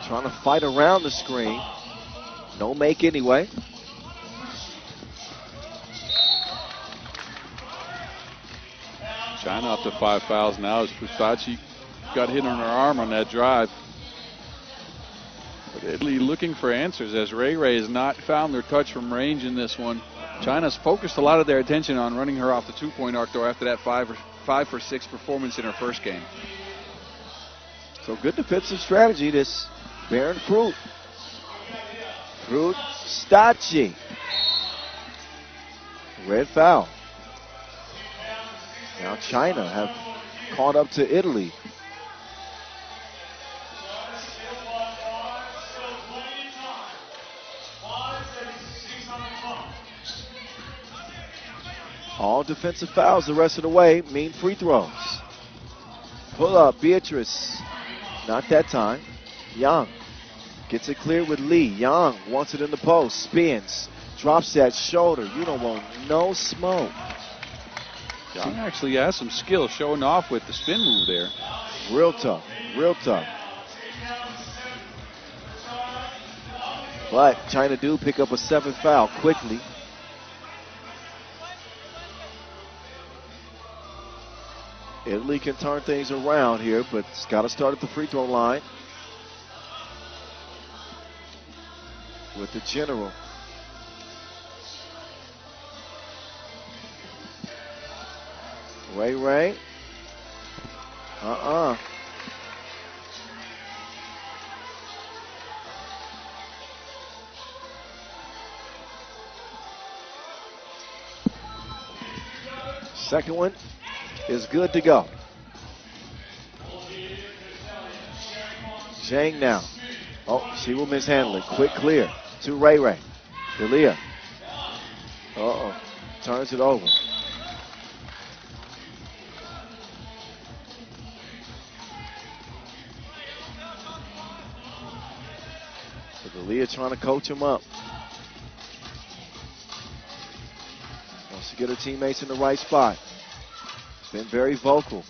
Trying to fight around the screen. No make anyway. China up to 5 fouls now as Pusachi got hit on her arm on that drive. But Italy looking for answers as Ray Ray has not found their touch from range in this one. China's focused a lot of their attention on running her off the 2-point arc, though, after that 5 for 6 performance in her first game. So good defensive strategy, this bearing fruit. Pusachi. Red foul. Now China have caught up to Italy. All defensive fouls the rest of the way mean free throws. Pull up, Beatrice. Not that time. Young gets it clear with Lee. Young wants it in the post. Spins. Drops that shoulder. You don't want no smoke. She actually has some skill showing off with the spin move there. Real tough. Real tough. But China do pick up a 7th foul quickly. Italy can turn things around here, but it's got to start at the free throw line with the general. Ray. Second one is good to go. Zhang now. Oh, she will mishandle it. Quick clear to Ray Ray. Delia. Turns it over. Delia trying to coach him up. Wants to get her teammates in the right spot. Been very vocal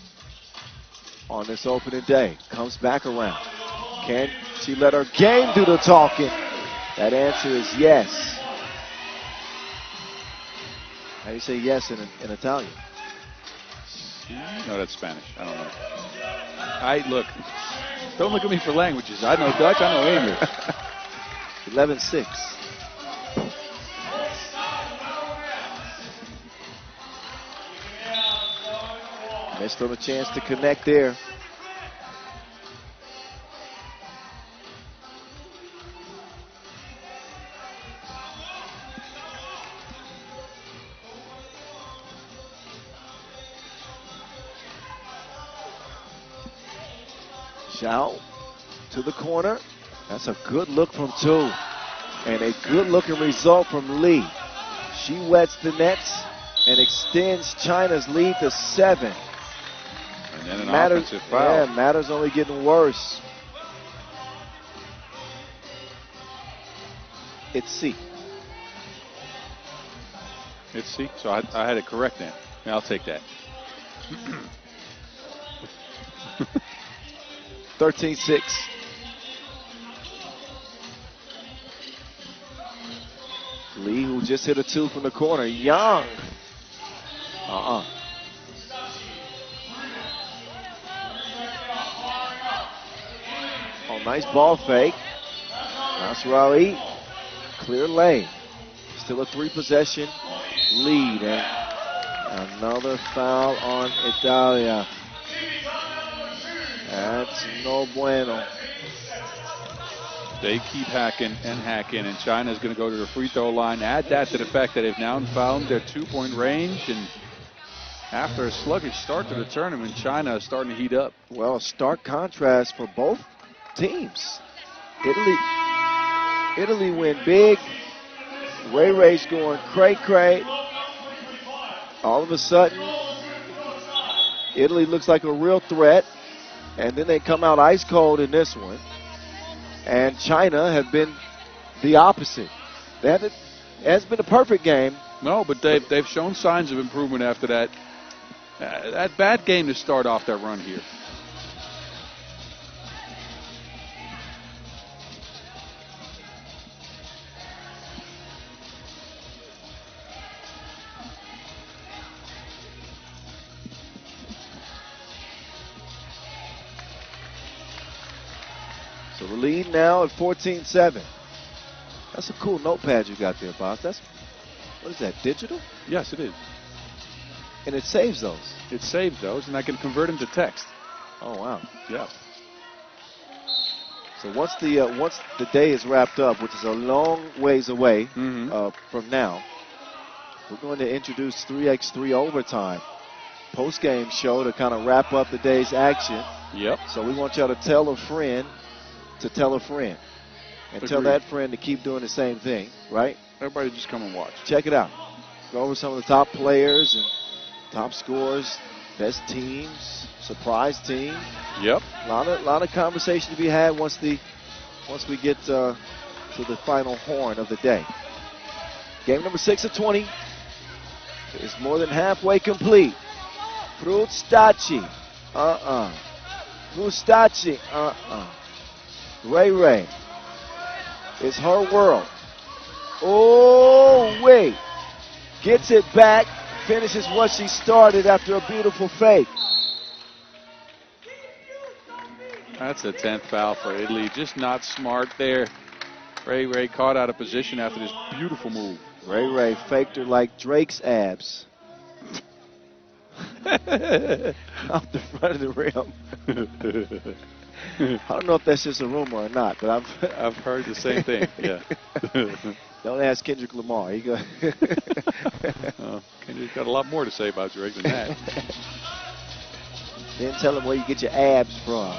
on this opening day. Comes back around. Can she let her game do the talking? That answer is yes. How do you say yes in Italian? No, that's Spanish. I don't know. Look, don't look at me for languages. I know Dutch, I know English. 11-6. Missed on a chance to connect there. Zhao to the corner. That's a good look from 2. And a good looking result from Lee. She wets the nets and extends China's lead to 7. And then an offensive foul. Yeah, Matter's only getting worse. It's C. It's C. So I had it correct then. Yeah, I'll take that. 13-6. Lee, who just hit a 2 from the corner. Young. Oh, nice ball fake. Nasrali. Clear lane. Still a 3-possession lead. And another foul on Italia. That's no bueno. They keep hacking, and China's going to go to the free throw line. Add that to the fact that they've now found their 2-point range, and after a sluggish start to the tournament, China is starting to heat up. Well, a stark contrast for both teams. Italy win big. Ray Ray's going cray-cray. All of a sudden, Italy looks like a real threat. And then they come out ice cold in this one. And China have been the opposite. It hasn't been a perfect game. No, but they've shown signs of improvement after that. That bad game to start off that run here. So the lead now at 14-7. That's a cool notepad you got there, boss. What is that, digital? Yes, it is. And it saves those. It saves those, and I can convert them to text. Oh, wow. Yeah. So once the day is wrapped up, which is a long ways away from now, we're going to introduce 3x3 overtime post-game show to kind of wrap up the day's action. Yep. So we want y'all to tell a friend to tell a friend. And Agreed. tell that friend to keep doing the same thing, right? Everybody just come and watch. Check it out. Go over some of the top players and top scorers, best teams, surprise team. Yep. A lot of conversation to be had once we get to the final horn of the day. Game number 6 of 20 is more than halfway complete. Frustaci. Frustaci. Ray. It's her world. Oh, wait. Gets it back. Finishes what she started after a beautiful fake. That's a 10th foul for Italy. Just not smart there. Ray caught out of position after this beautiful move. Ray faked her like Drake's abs. Off the front of the rim. I don't know if that's just a rumor or not, but I've heard the same thing. Yeah. Don't ask Kendrick Lamar. He go. Kendrick's got a lot more to say about Drake than that. Then tell him where you get your abs from.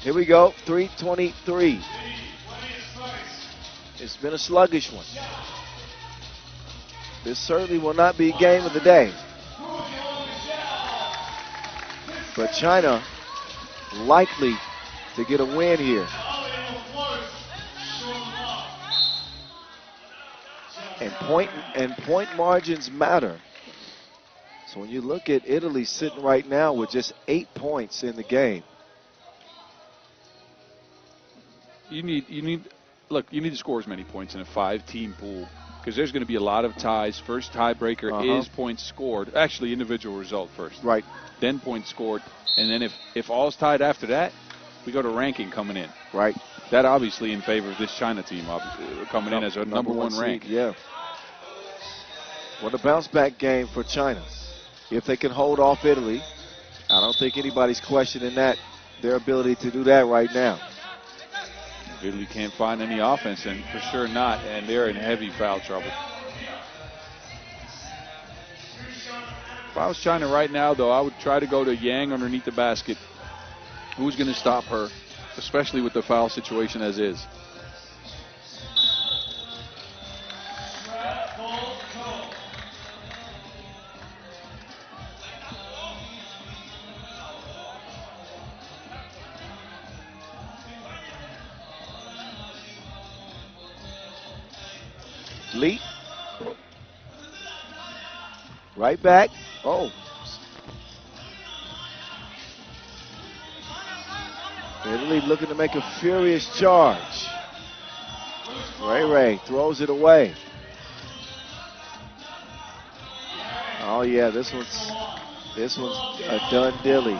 Here we go. 3:23. It's been a sluggish one. This certainly will not be game of the day. But China likely to get a win here. And point margins matter. So when you look at Italy sitting right now with just 8 points in the game. You need to score as many points in a 5-team pool because there's going to be a lot of ties. First tiebreaker is points scored. Actually, individual result first. Right. Then points scored. And then if all's tied after that, we go to ranking coming in. Right. That obviously in favor of this China team coming in as a number one rank. Yeah. What a bounce back game for China. If they can hold off Italy, I don't think anybody's questioning their ability to do that right now. Italy can't find any offense, and for sure not, and they're in heavy foul trouble. If I was China right now, though, I would try to go to Yang underneath the basket. Who's going to stop her, especially with the foul situation as is? Lee. Right back. Oh. Italy looking to make a furious charge. Ray throws it away. Oh yeah, this one's a done dilly.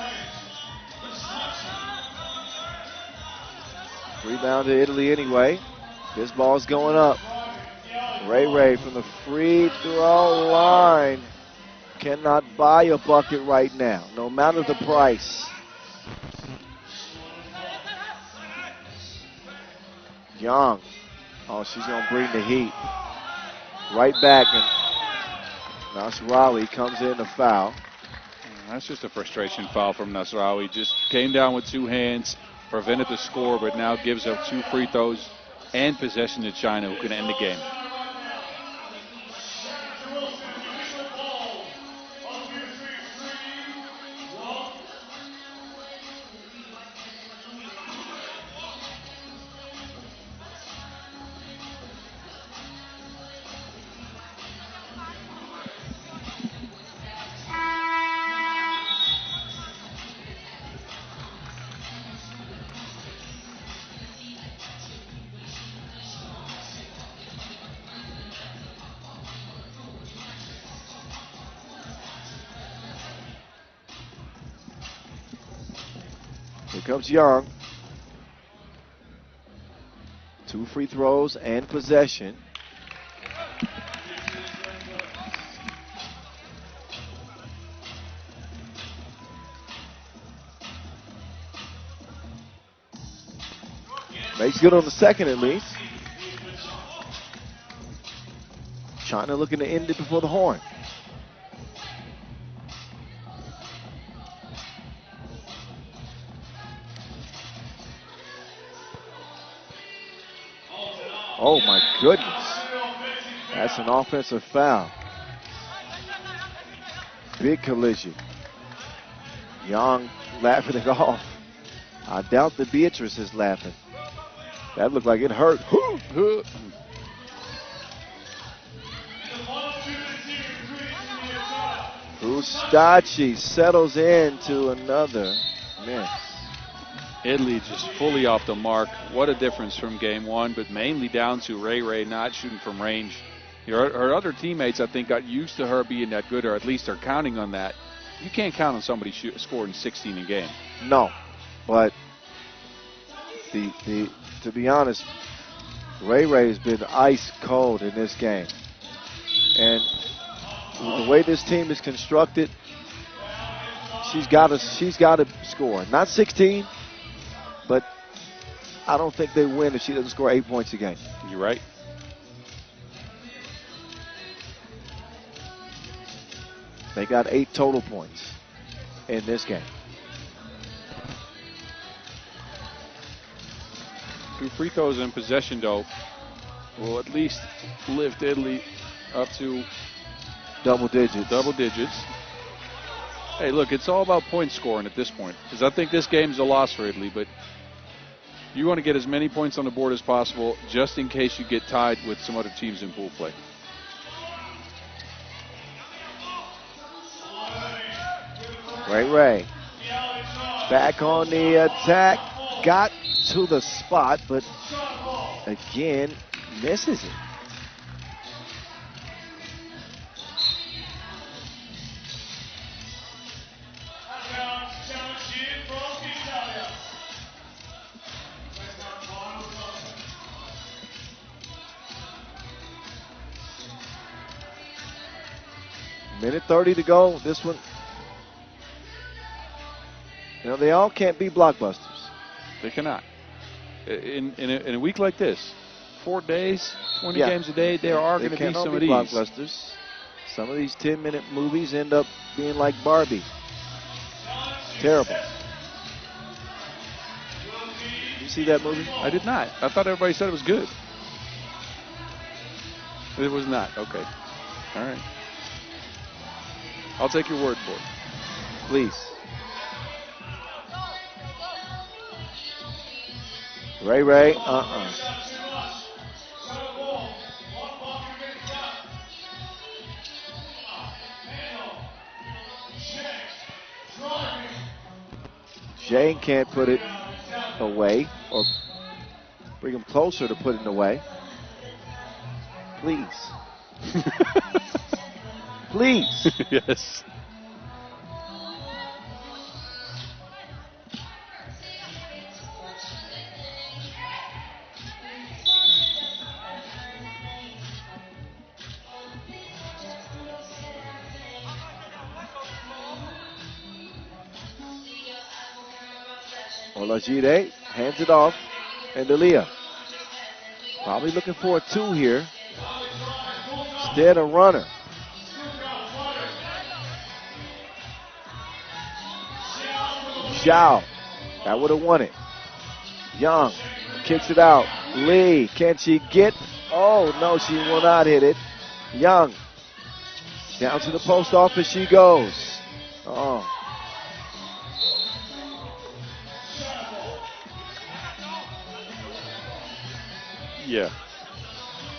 Rebound to Italy anyway. This ball's going up. Ray from the free throw line cannot buy a bucket right now, no matter the price. Young. Oh, she's going to bring the heat. Right back, and Nasrawi comes in to foul. That's just a frustration foul from Nasrawi. Just came down with two hands, prevented the score, but now gives up 2 free throws and possession to China, who can end the game. Here comes Young. 2 free throws and possession. Makes good on the second at least. China looking to end it before the horn. Oh my goodness. That's an offensive foul. Big collision. Young laughing it off. I doubt that Beatrice is laughing. That looked like it hurt. Ustachi settles into another miss. Italy just fully off the mark. What a difference from game one, but mainly down to Ray not shooting from range. Her other teammates, I think, got used to her being that good, or at least are counting on that. You can't count on somebody scoring 16 a game. No, but to be honest, Ray has been ice cold in this game. And the way this team is constructed, she's got to score. Not 16, but I don't think they win if she doesn't score 8 points a game. You're right. They got 8 total points in this game. 2 free throws in possession, though, will at least lift Italy up to double digits. Hey, look, it's all about point scoring at this point, because I think this game's a loss for Italy, but you want to get as many points on the board as possible just in case you get tied with some other teams in pool play. Ray back on the attack. Got to the spot, but again, misses it. Minute 30 to go. This one, you know, they all can't be blockbusters. They cannot. In a week like this, 4 days, 20 games a day, there are going to be some of these blockbusters. Some of these 10-minute movies end up being like Barbie. Terrible. You see that movie? I did not. I thought everybody said it was good. It was not. Okay. All right. I'll take your word for it. Please. Ray, Jane can't put it away or bring him closer to putting it away. Please. Please. Yes. Olajide hands it off, and Delia probably looking for a 2 here. Instead, a runner. Zhao, that would have won it. Young kicks it out. Lee, can she get? Oh, no, she will not hit it. Young, down to the post office she goes. Oh. Yeah.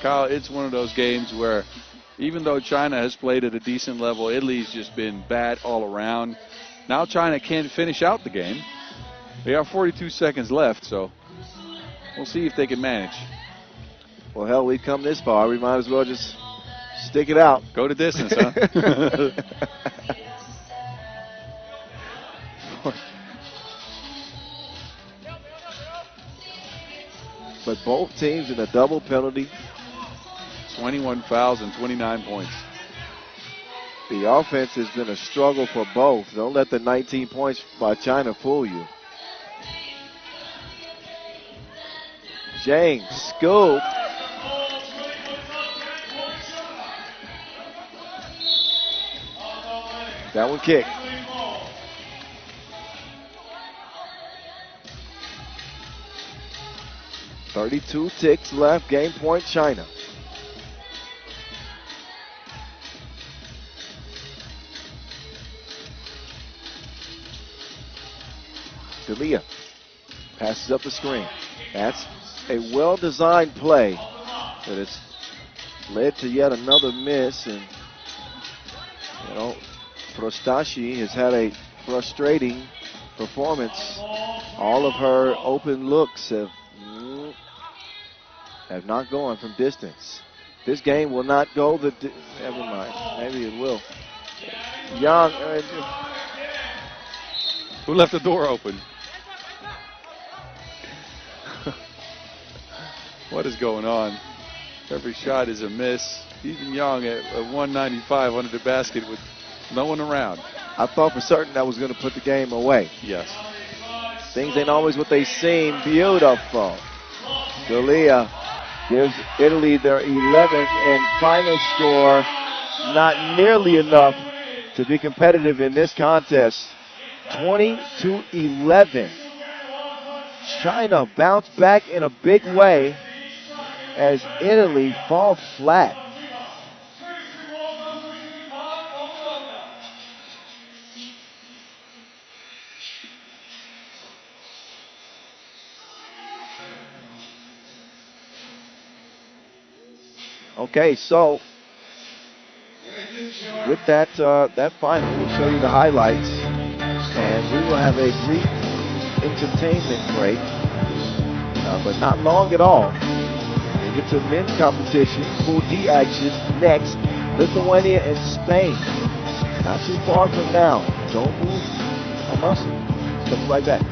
Kyle, it's one of those games where even though China has played at a decent level, Italy's just been bad all around. Now China can't finish out the game. They have 42 seconds left, so we'll see if they can manage. Well, hell, we've come this far. We might as well just stick it out. Go to distance, huh? but both teams in a double penalty. 21 fouls and 29 points. The offense has been a struggle for both. Don't let the 19 points by China fool you. James scoop. That one kicked. .32 ticks left. Game point China. D'Elia passes up the screen. That's a well-designed play, but it's led to yet another miss. And you know, Prostashi has had a frustrating performance. All of her open looks have not gone from distance. This game will not go the. Never mind. Maybe it will. Young. Who left the door open? What is going on? Every shot is a miss. Even Young at 195 under the basket with no one around. I thought for certain that was going to put the game away. Yes. Things ain't always what they seem. Beautiful. D'Elia gives Italy their 11th and final score. Not nearly enough to be competitive in this contest. 20-11. China bounced back in a big way as Italy fall flat. Okay, so with that final, we'll show you the highlights, and we will have a brief entertainment break, but not long at all. We'll get to men's competition, Pool D action next. Lithuania and Spain. Not too far from now. Don't move a muscle. Step right back.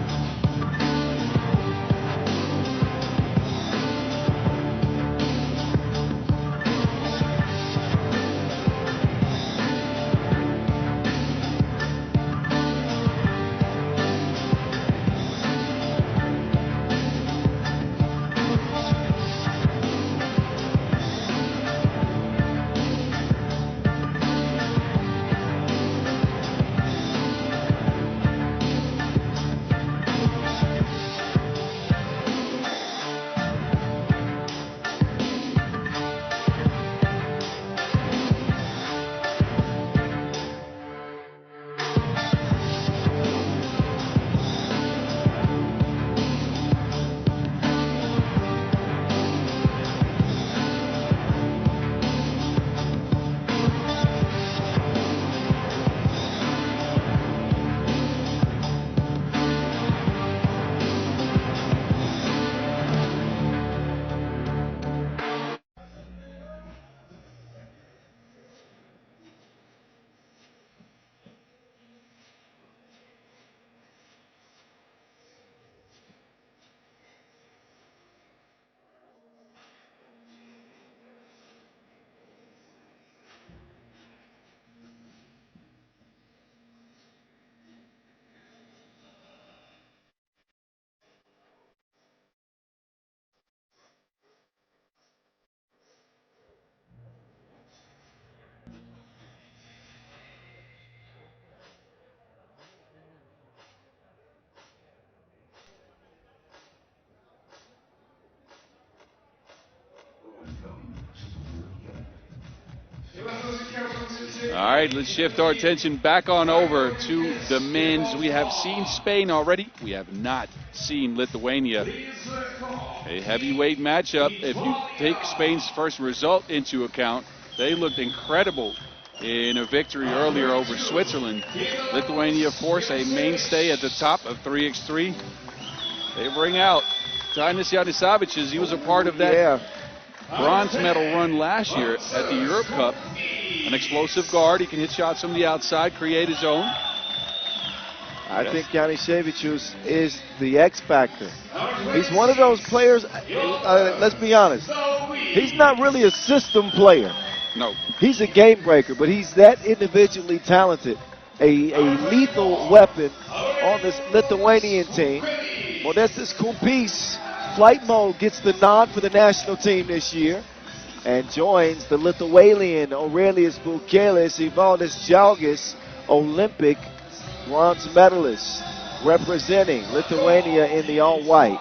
All right, let's shift our attention back on over to the men's. We have seen Spain already. We have not seen Lithuania. A heavyweight matchup. If you take Spain's first result into account, they looked incredible in a victory earlier over Switzerland. Lithuania, of course, a mainstay at the top of 3x3. They bring out Tainis Yanisavicius. He was a part of that bronze medal run last year at the Europe Cup. An explosive guard. He can hit shots from the outside, create his own. I think Yanishevicius is the X factor. He's one of those players, let's be honest, he's not really a system player. No. He's a game breaker, but he's that individually talented. A lethal weapon on this Lithuanian team. Modestas Kumpis, flight mode, gets the nod for the national team this year and joins the Lithuanian Aurelijus Bukelis, Evaldas Jalgis, Olympic bronze medalist, representing Lithuania in the all-white.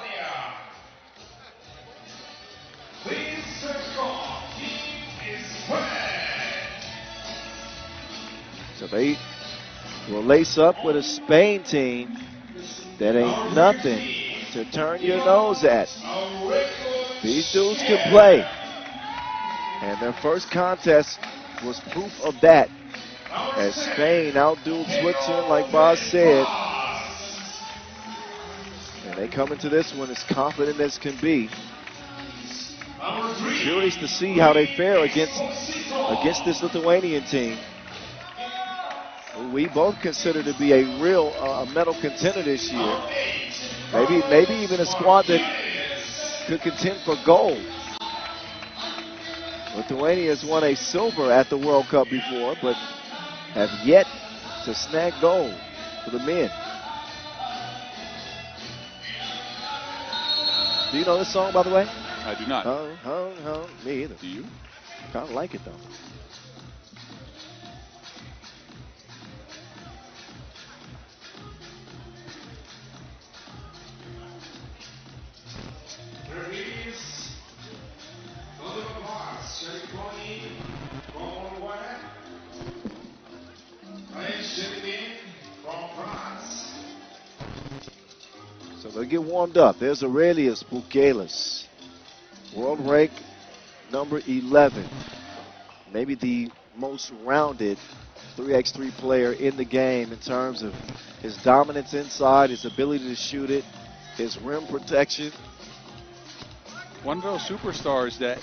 So they will lace up with a Spain team that ain't nothing to turn your nose at. These dudes can play. And their first contest was proof of that, as Spain outdueled Switzerland, like Boz said. And they come into this one as confident as can be. Curious to see how they fare against this Lithuanian team, who we both consider to be a real medal contender this year. Maybe even a squad that could contend for gold. Lithuania has won a silver at the World Cup before, but have yet to snag gold for the men. Do you know this song, by the way? I do not. Me either. Do you? Kind of like it, though. So they get warmed up. There's Aurelijus Bukelis, world rank number 11. Maybe the most rounded 3x3 player in the game in terms of his dominance inside, his ability to shoot it, his rim protection. One of those superstars that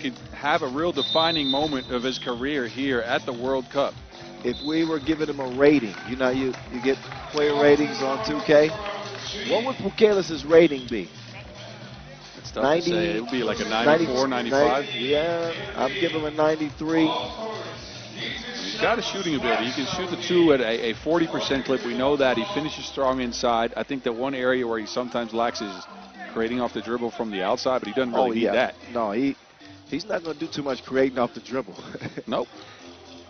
could have a real defining moment of his career here at the World Cup. If we were giving him a rating, you know, you get player ratings on 2K. What would Bukelis' rating be? It's tough 90, to say. It would be like a 94, 95. Yeah, I'd give him a 93. He's got a shooting ability. He can shoot the two at a 40% clip. We know that. He finishes strong inside. I think that one area where he sometimes lacks is creating off the dribble from the outside, but he doesn't really need that. No, he's not going to do too much creating off the dribble. Nope.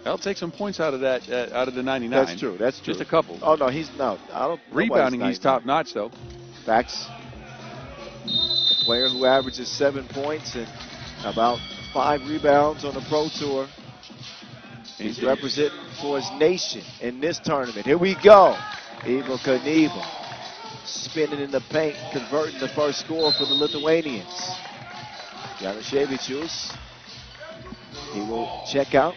I'll take some points out of that, out of the 99. That's true. That's true. Just a couple. Oh no, I don't. Rebounding, he's top notch though. Facts. A player who averages 7 points and about 5 rebounds on the Pro Tour. He's representing for his nation in this tournament. Here we go. Evel Knievel spinning in the paint, converting the first score for the Lithuanians. Yanishevicius. He will check out.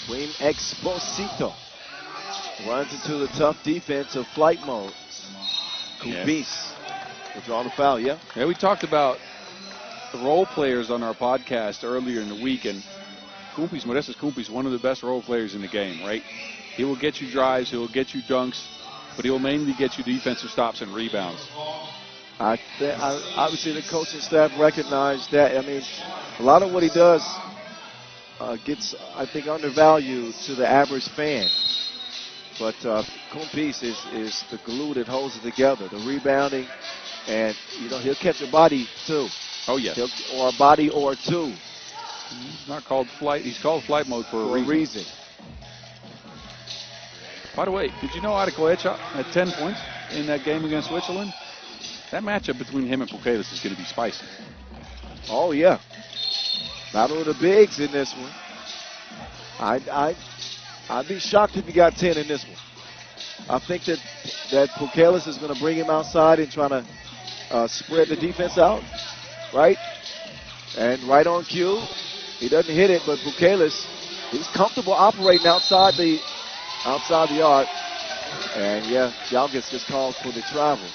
Queen Exposito runs into the tough defense of flight mode. Kumpis will draw the foul, yeah? Yeah, we talked about the role players on our podcast earlier in the week, and Modestas Kumpis, one of the best role players in the game, right? He will get you drives, he will get you dunks, but he will mainly get you defensive stops and rebounds. Obviously, the coaching staff recognized that. I mean, a lot of what he does gets, I think, undervalued to the average fan. But Kumpis is the glue that holds it together. The rebounding, and he'll catch a body too. Oh yes. Or a body or two. He's not called flight. He's called flight mode for a reason. By the way, did you know Adekoecha had 10 points in that game against Switzerland? That matchup between him and Bukelis is going to be spicy. Oh yeah. Battle of the bigs in this one. I'd be shocked if he got 10 in this one. I think that Bukelis is going to bring him outside and try to spread the defense out, right? And right on cue, he doesn't hit it, but Bukelis, he's comfortable operating outside the arc. And yeah, Jalgis gets called for the travel.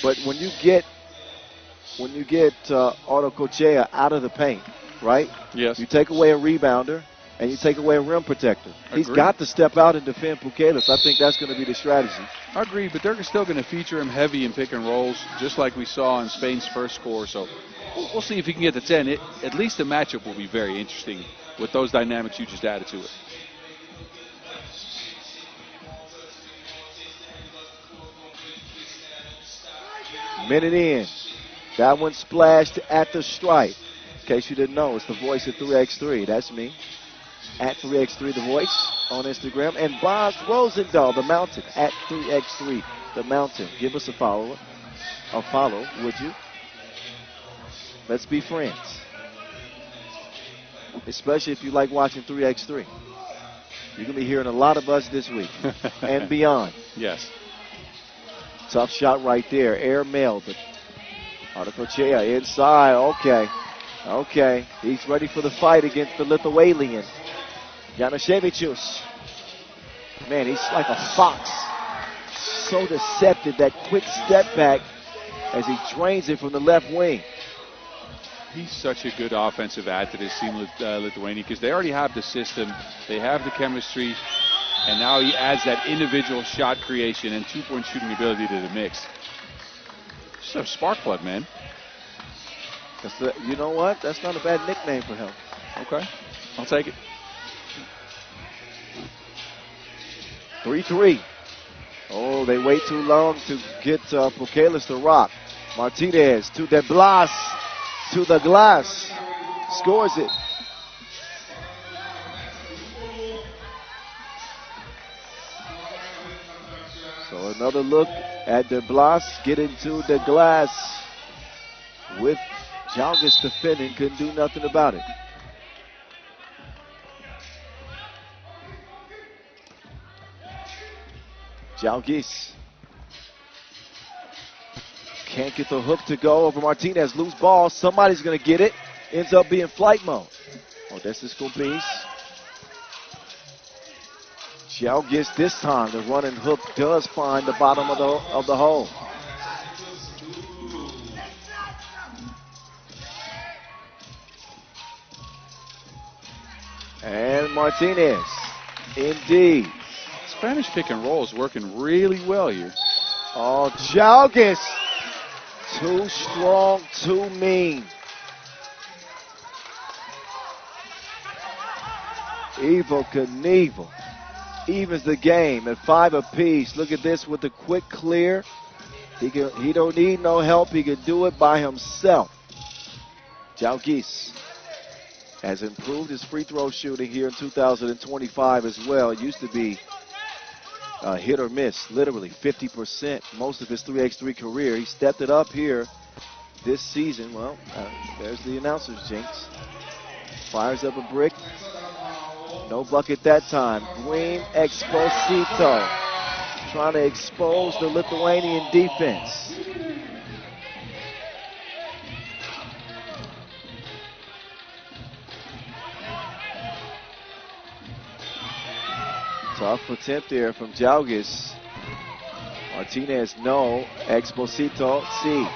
But when you get when you get Autocochea out of the paint, right? Yes. You take away a rebounder and you take away a rim protector. He's Agreed. got to step out and defend Pukelis. I think that's going to be the strategy. I agree, but they're still going to feature him heavy in pick and rolls, just like we saw in Spain's first score. So we'll see if he can get to 10. At least the matchup will be very interesting with those dynamics you just added to it. Minute in. That one splashed at the stripe. In case you didn't know, it's the voice of 3x3. That's me. At 3x3 The Voice on Instagram. And Boz Rosendahl, The Mountain, at 3x3 The Mountain. Give us a follow, would you? Let's be friends. Especially if you like watching 3x3. You're going to be hearing a lot of us this week and beyond. Yes. Tough shot right there. Air mail, but Autocochea inside. Okay. He's ready for the fight against the Lithuanian. Januszewicz. Man, he's like a fox. So deceptive. That quick step back as he drains it from the left wing. He's such a good offensive add to this team, Lithuania, because they already have the system, they have the chemistry, and now he adds that individual shot creation and two-point shooting ability to the mix. Just a spark plug, man. You know what? That's not a bad nickname for him. Okay, I'll take it. 3-3. Oh, they wait too long to get Pukelis to rock. Martinez to De Blas. To the glass. Scores it. So another look at De Blas getting to the glass with Jalgis defending. Couldn't do nothing about it. Jalgis can't get the hook to go over Martinez. Loose ball. Somebody's going to get it. Ends up being flight mode. Oh, this is Gobis. Jalgis this time. The running hook does find the bottom of the hole. And Martinez. Indeed. Spanish pick and roll is working really well here. Oh, Jalgis. Too strong, too mean. Evel Knievel evens the game at 5 apiece. Look at this with the quick clear. He don't need no help. He can do it by himself. Jalgis has improved his free throw shooting here in 2025 as well. It used to be hit or miss, literally 50% most of his 3x3 career. He stepped it up here this season. Well, there's the announcer's jinx. Fires up a brick. No bucket that time. Green Exposito trying to expose the Lithuanian defense. Tough attempt there from Jalgis. Martinez, no. Exposito, C.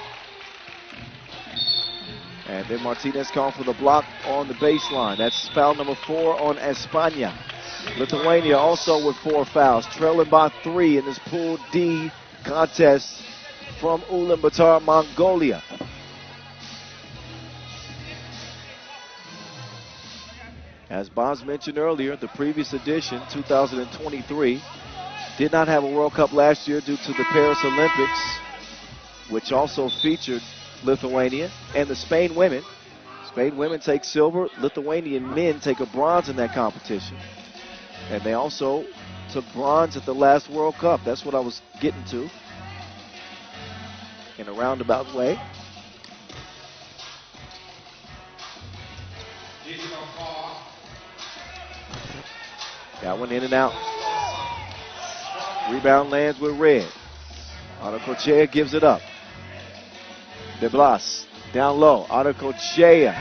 And then Martinez called for the block on the baseline. That's foul number 4 on España. Lithuania also with 4 fouls, trailing by 3 in this Pool D contest from Ulaanbaatar, Mongolia. As Boz mentioned earlier, the previous edition, 2023, did not have a World Cup last year due to the Paris Olympics, which also featured Lithuania and the Spain women. Spain women take silver. Lithuanian men take a bronze in that competition. And they also took bronze at the last World Cup. That's what I was getting to in a roundabout way. That one in and out. Rebound lands with Red. Autocochea gives it up. De Blas down low. Autocochea.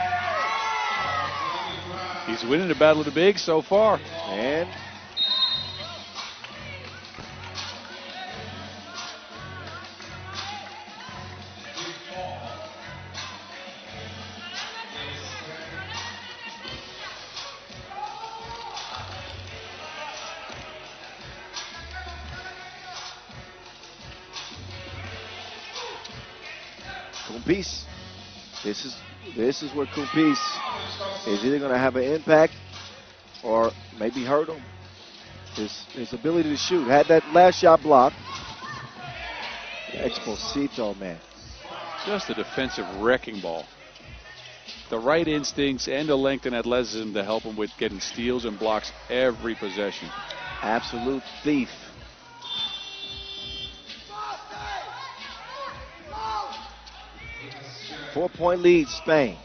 He's winning the battle of the bigs so far. And Kumpis. This is where Kumpis is either going to have an impact or maybe hurt him. His ability to shoot. Had that last shot blocked. Exposito, man. Just a defensive wrecking ball. The right instincts and the length and athleticism to help him with getting steals and blocks every possession. Absolute thief. Four-point lead, Spain.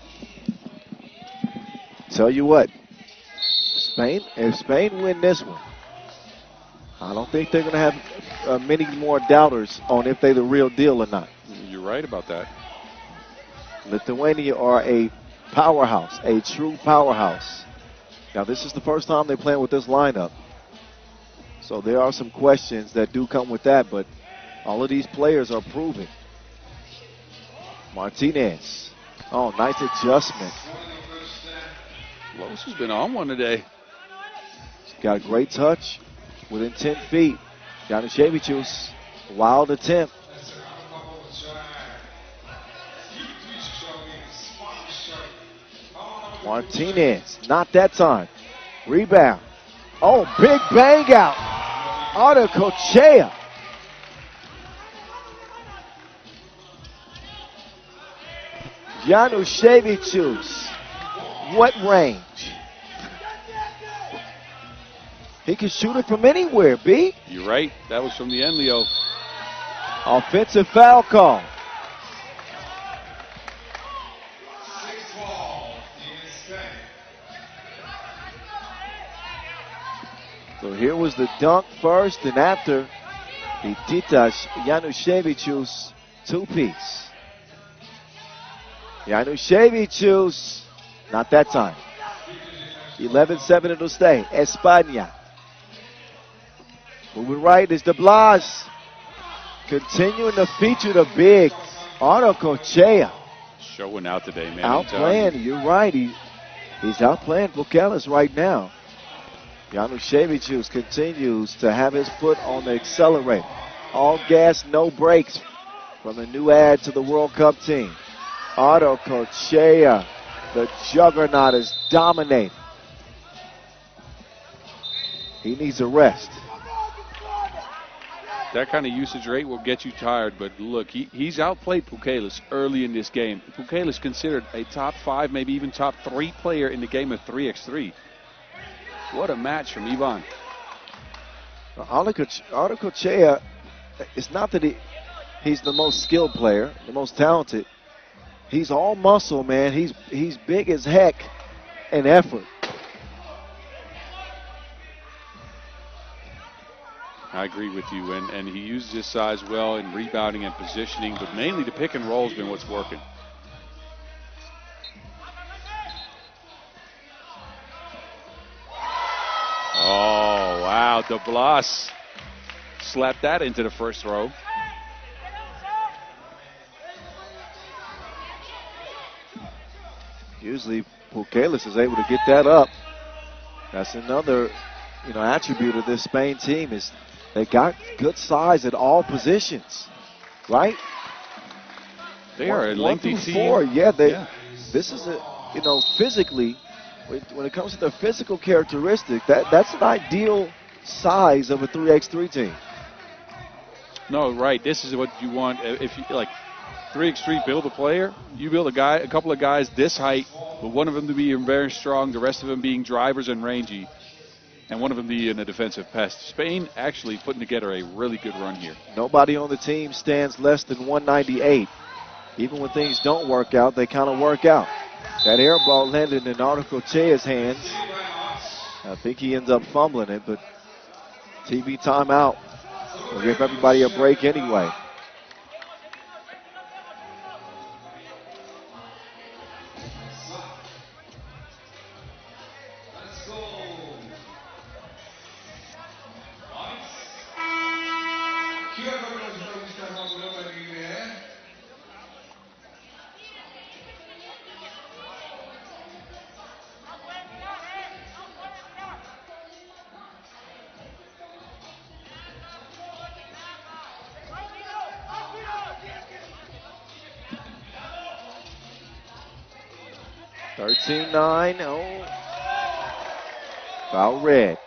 Tell you what, if Spain win this one, I don't think they're going to have many more doubters on if they're the real deal or not. You're right about that. Lithuania are a powerhouse, a true powerhouse. Now, this is the first time they're playing with this lineup. So there are some questions that do come with that, but all of these players are proving. Martinez. Oh, nice adjustment. Lowe's has been on one today. He's got a great touch within 10 feet. Januszewicz, wild attempt. Martinez, not that time. Rebound. Oh, big bang out. Arda Kochea. Januszewicz. What range? He can shoot it from anywhere, B. You're right. That was from the end, Leo. Offensive foul call. So here was the dunk first, and after the Titas Januszewicz two-piece. Januszewicz, not that time. 11-7, it'll stay. España. Moving right is De Blas. Continuing to feature the big Arda Kochea. Showing out today, man. Outplaying, you're right. He's outplaying Bukelis right now. Januszewicz continues to have his foot on the accelerator. All gas, no brakes from the new add to the World Cup team. Arda Kochea, the juggernaut, is dominating. He needs a rest. That kind of usage rate will get you tired, but look, he's outplayed Pukelis early in this game. Pukelis considered a top 5, maybe even top 3 player in the game of 3x3. What a match from Ivan. Arda Kochea, it's not that he's the most skilled player, the most talented. He's all muscle, man. He's big as heck in effort. I agree with you, and he uses his size well in rebounding and positioning, but mainly the pick and roll has been what's working. Oh, wow, De Blas slapped that into the first row. Usually Pukelis is able to get that up. That's another, attribute of this Spain team is they got good size at all positions, right? They are a lengthy through team. 4, this is physically, when it comes to their physical characteristic, that's an ideal size of a 3x3 team. No, right. This is what you want. If you like 3x3 build a player, you build a couple of guys this height, but one of them to be very strong, the rest of them being drivers and rangy, and one of them being a defensive pest. Spain actually putting together a really good run here. Nobody on the team stands less than 198. Even when things don't work out, they kind of work out. That air ball landed in Arda Kochea's hands. I think he ends up fumbling it, but TV timeout. We'll give everybody a break anyway. 13-9. Oh. Foul red.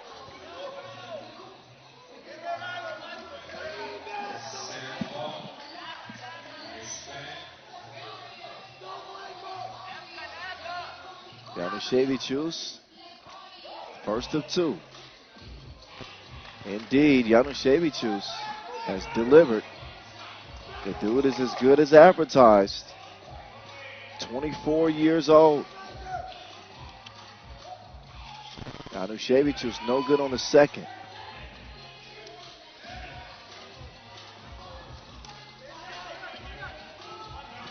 Januszewicz, first of two. Indeed, Januszewicz has delivered. The dude is as good as advertised. 24 years old. Januszewicz no good on the second.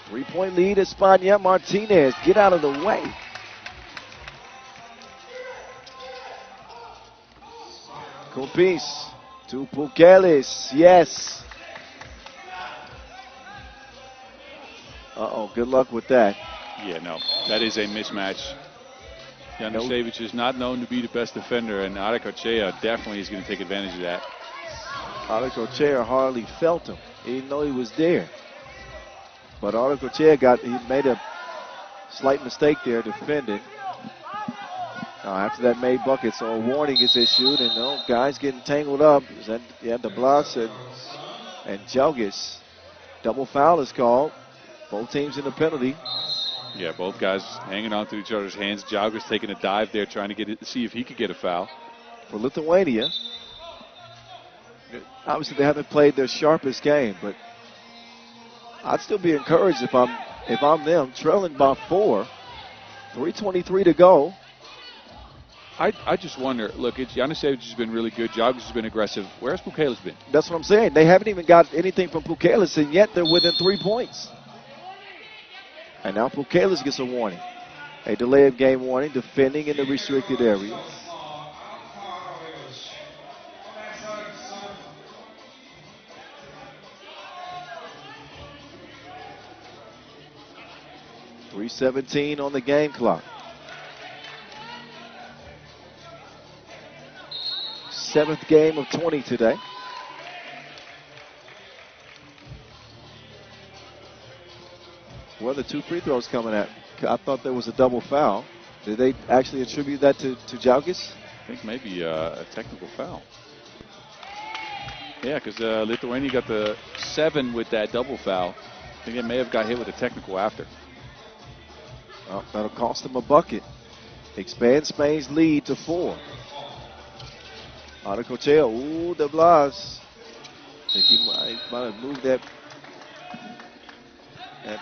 Three-point lead, España. Martinez, get out of the way. Compis to Pukelis, yes. Uh-oh, good luck with that. Yeah, no, that is a mismatch. Januszewicz is not known to be the best defender, and Adekochea definitely is going to take advantage of that. Adekochea hardly felt him. He didn't know he was there. But Adekochea he made a slight mistake there defending. After that made bucket, so a warning is issued, and guys getting tangled up. De Blas and Jelgis. Double foul is called. Both teams in the penalty. Yeah, both guys hanging on to each other's hands. Jelgis taking a dive there, trying to see if he could get a foul. For Lithuania, obviously they haven't played their sharpest game, but I'd still be encouraged if I'm them, trailing by 4, 3:23 to go. I just wonder, look, Januszewicz has been really good. Jelgis has been aggressive. Where's Pukelis been? That's what I'm saying. They haven't even got anything from Pukelis, and yet they're within 3 points. And now Pukelis gets a warning. A delay of game warning, defending in the restricted area. .317 on the game clock. 7th game of 20 today. Where are the 2 free throws coming at? I thought there was a double foul. Did they actually attribute that to Jelgis? I think maybe a technical foul. Yeah, because Lithuania got the 7 with that double foul. I think they may have got hit with a technical after. Well, that'll cost them a bucket. Expand Spain's lead to 4. Adekochea, ooh, De Blas. I think he might have moved that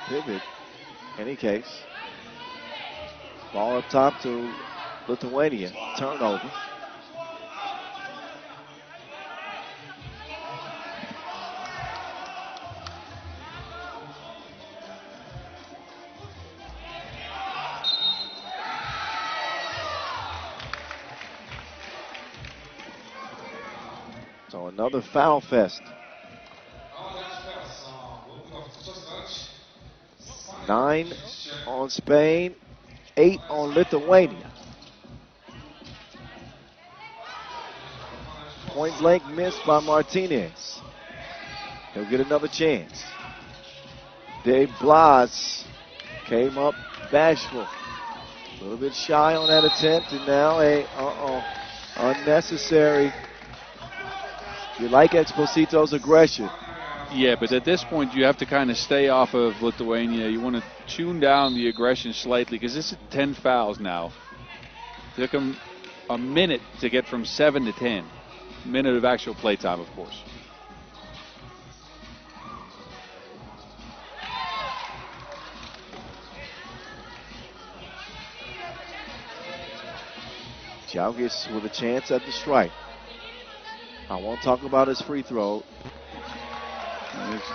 pivot. Any case. Ball up top to Lithuania. Turnover. So another foul fest. 9 on Spain, 8 on Lithuania. Point blank missed by Martinez. He'll get another chance. De Blas came up bashful. A little bit shy on that attempt, and now unnecessary. You like Exposito's aggression. Yeah, but at this point, you have to kind of stay off of Lithuania. You want to tune down the aggression slightly because this is 10 fouls now. It took them a minute to get from 7 to 10. A minute of actual play time, of course. Jelgis with a chance at the strike. I won't talk about his free throw.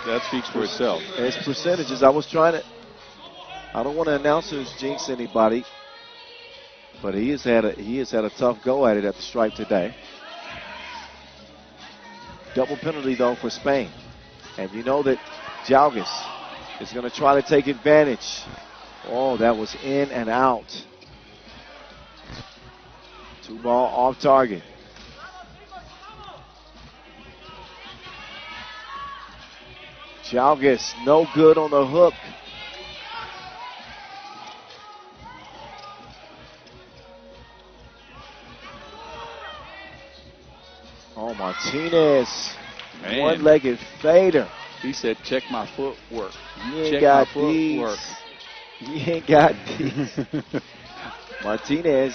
That speaks for itself. His percentages, I don't want to announcers jinx anybody, but he has had a tough go at it at the stripe today. Double penalty though for Spain. And you know that Jelgis is going to try to take advantage. Oh, that was in and out. 2 ball off target. Jelgis, no good on the hook. Oh, Martinez. Man. One-legged fader. He said, check my footwork. You ain't Check got my footwork. these. You ain't got these. Martinez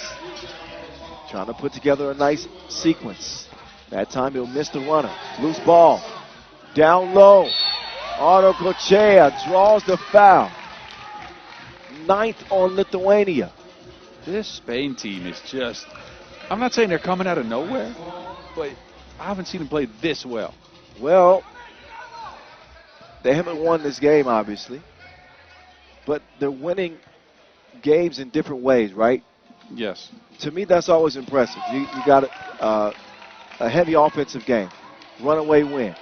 trying to put together a nice sequence. That time he'll miss the runner. Loose ball. Down low. Arto Kochea draws the foul. 9th on Lithuania. This Spain team is just, I'm not saying they're coming out of nowhere, but I haven't seen them play this well. Well, they haven't won this game, obviously, but they're winning games in different ways, right? Yes. To me, that's always impressive. You got a heavy offensive game, runaway win.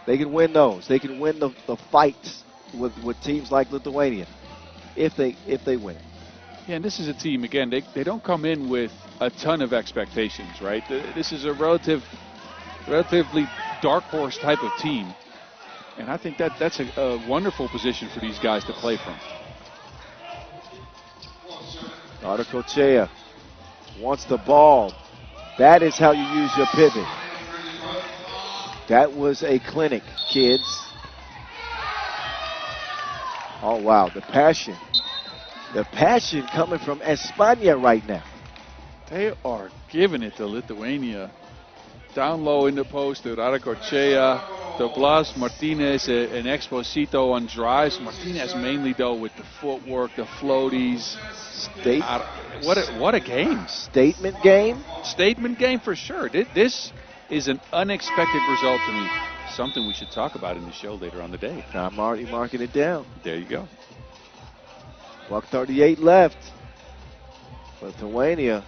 They can win those. They can win the fights with teams like Lithuania if they win. Yeah, and this is a team, again, they don't come in with a ton of expectations, right? This is a relatively dark horse type of team. And I think that's a wonderful position for these guys to play from. Arto Kochea wants the ball. That is how you use your pivot. That was a clinic, kids. Oh, wow, the passion. The passion coming from España right now. They are giving it to Lithuania. Down low in the post to Radakorchea, to Blas, Martinez, and Exposito on drives. Martinez mainly, though, with the footwork, the floaties. What a game. Statement game? Statement game for sure. This is an unexpected result to me. Something we should talk about in the show later on the day. I'm already marking it down. There you go. $1:38 left. Lithuania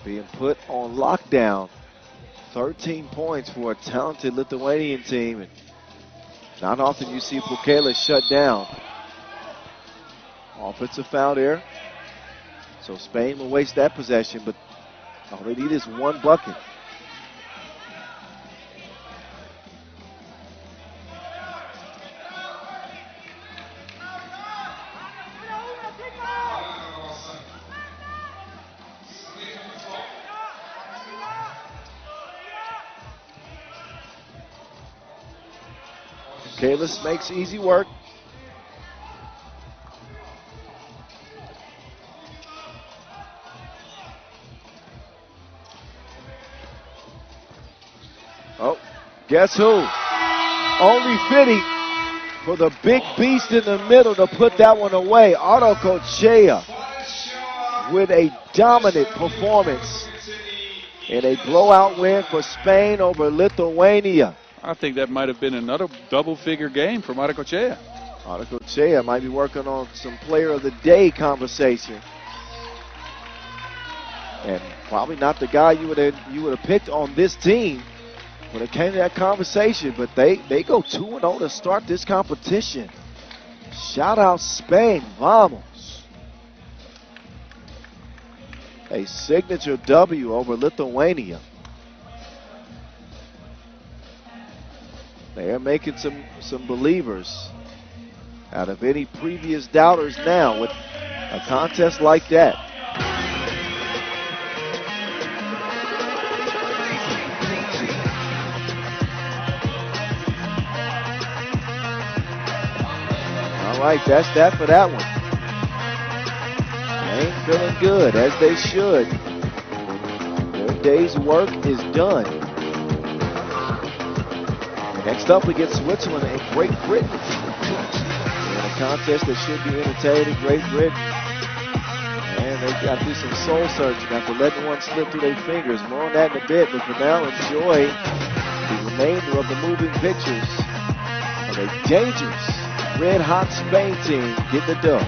being put on lockdown. 13 points for a talented Lithuanian team. And not often you see Pukela shut down. Offensive foul there. So Spain will waste that possession, but all they need is one bucket. Kalis makes easy work. Oh, guess who? Only fitting for the big beast in the middle to put that one away. Arto Kochea with a dominant performance in a blowout win for Spain over Lithuania. I think that might have been another double-figure game for Madagascar. Madagascar might be working on some player of the day conversation. And probably not the guy you would have picked on this team when it came to that conversation, but they go 2-0 to start this competition. Shout out Spain, vamos. A signature W over Lithuania. They are making some believers out of any previous doubters now with a contest like that. All right, that's that for that one. They ain't feeling good, as they should. Their day's work is done. Next up, we get Switzerland and Great Britain. In a contest that should be entertaining, Great Britain. And they got to do some soul searching after letting one slip through their fingers. More on that in a bit, but for now, enjoy the remainder of the moving pictures of a dangerous, red-hot Spain team getting the dub.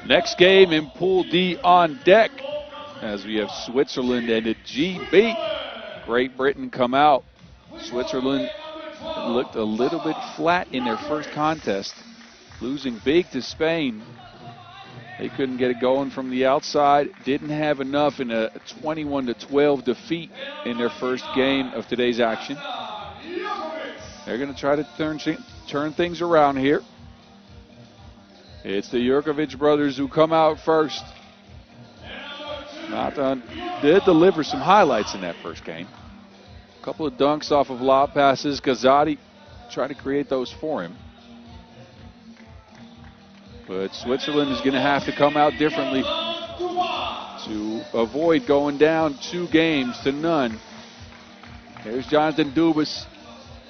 Next game in Pool D on deck as we have Switzerland and a GB. Great Britain come out. Switzerland looked a little bit flat in their first contest, losing big to Spain. They couldn't get it going from the outside. Didn't have enough in a 21-12 defeat in their first game of today's action. They're going to try to turn things around here. It's the Jurkovic brothers who come out first. Nathan did deliver some highlights in that first game. A couple of dunks off of lob passes. Gazzotti tried to create those for him. But Switzerland is going to have to come out differently to avoid going down 2-0. There's Jonathan Dubas,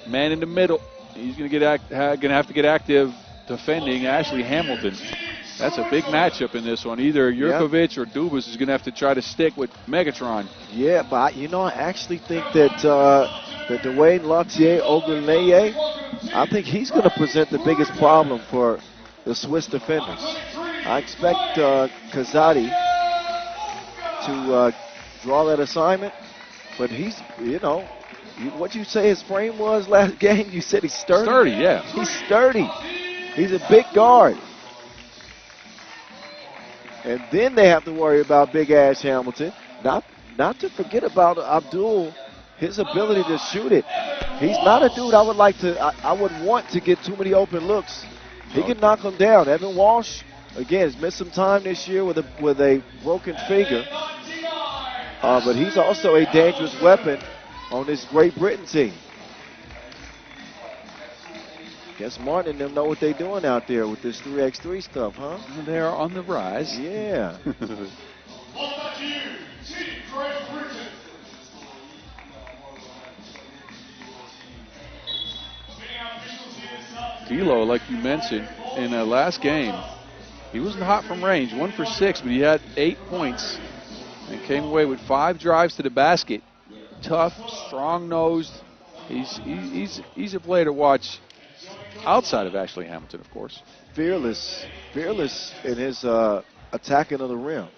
man in the middle. He's going to have to get active defending Ashley Hamilton. That's a big matchup in this one. Either Jurkovic or Dubas is going to have to try to stick with Megatron. Yeah, but I actually think that Dwayne Lautier-Oguleye, I think he's going to present the biggest problem for the Swiss defenders. I expect Gazzotti to draw that assignment, but he's, what you say his frame was last game? You said he's sturdy? Sturdy, yeah. He's sturdy. He's a big guard. And then they have to worry about Big Ash Hamilton. Not to forget about Abdul, his ability to shoot it. He's not a dude I would want to get too many open looks. He can knock them down. Evan Walsh, again, has missed some time this year with a broken finger. But he's also a dangerous weapon on this Great Britain team. Guess Martin and them know what they're doing out there with this 3x3 stuff, huh? They're on the rise. Yeah. D'Lo, like you mentioned, in the last game, he wasn't hot from range, 1 for 6, but he had 8 points and came away with 5 drives to the basket. Tough, strong-nosed. He's a player to watch outside of Ashley Hamilton, of course. Fearless in his attacking of the rim.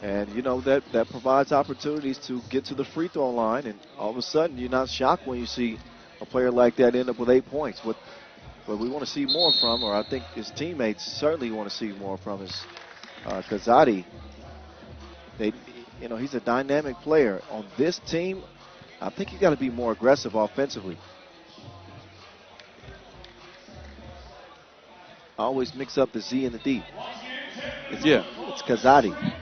And, that provides opportunities to get to the free throw line, and all of a sudden you're not shocked when you see a player like that end up with 8 points. What we want to see more from, or I think his teammates certainly want to see more from, is Gazzotti. He's a dynamic player. On this team, I think you got to be more aggressive offensively. I always mix up the Z and the D. It's Gazzotti.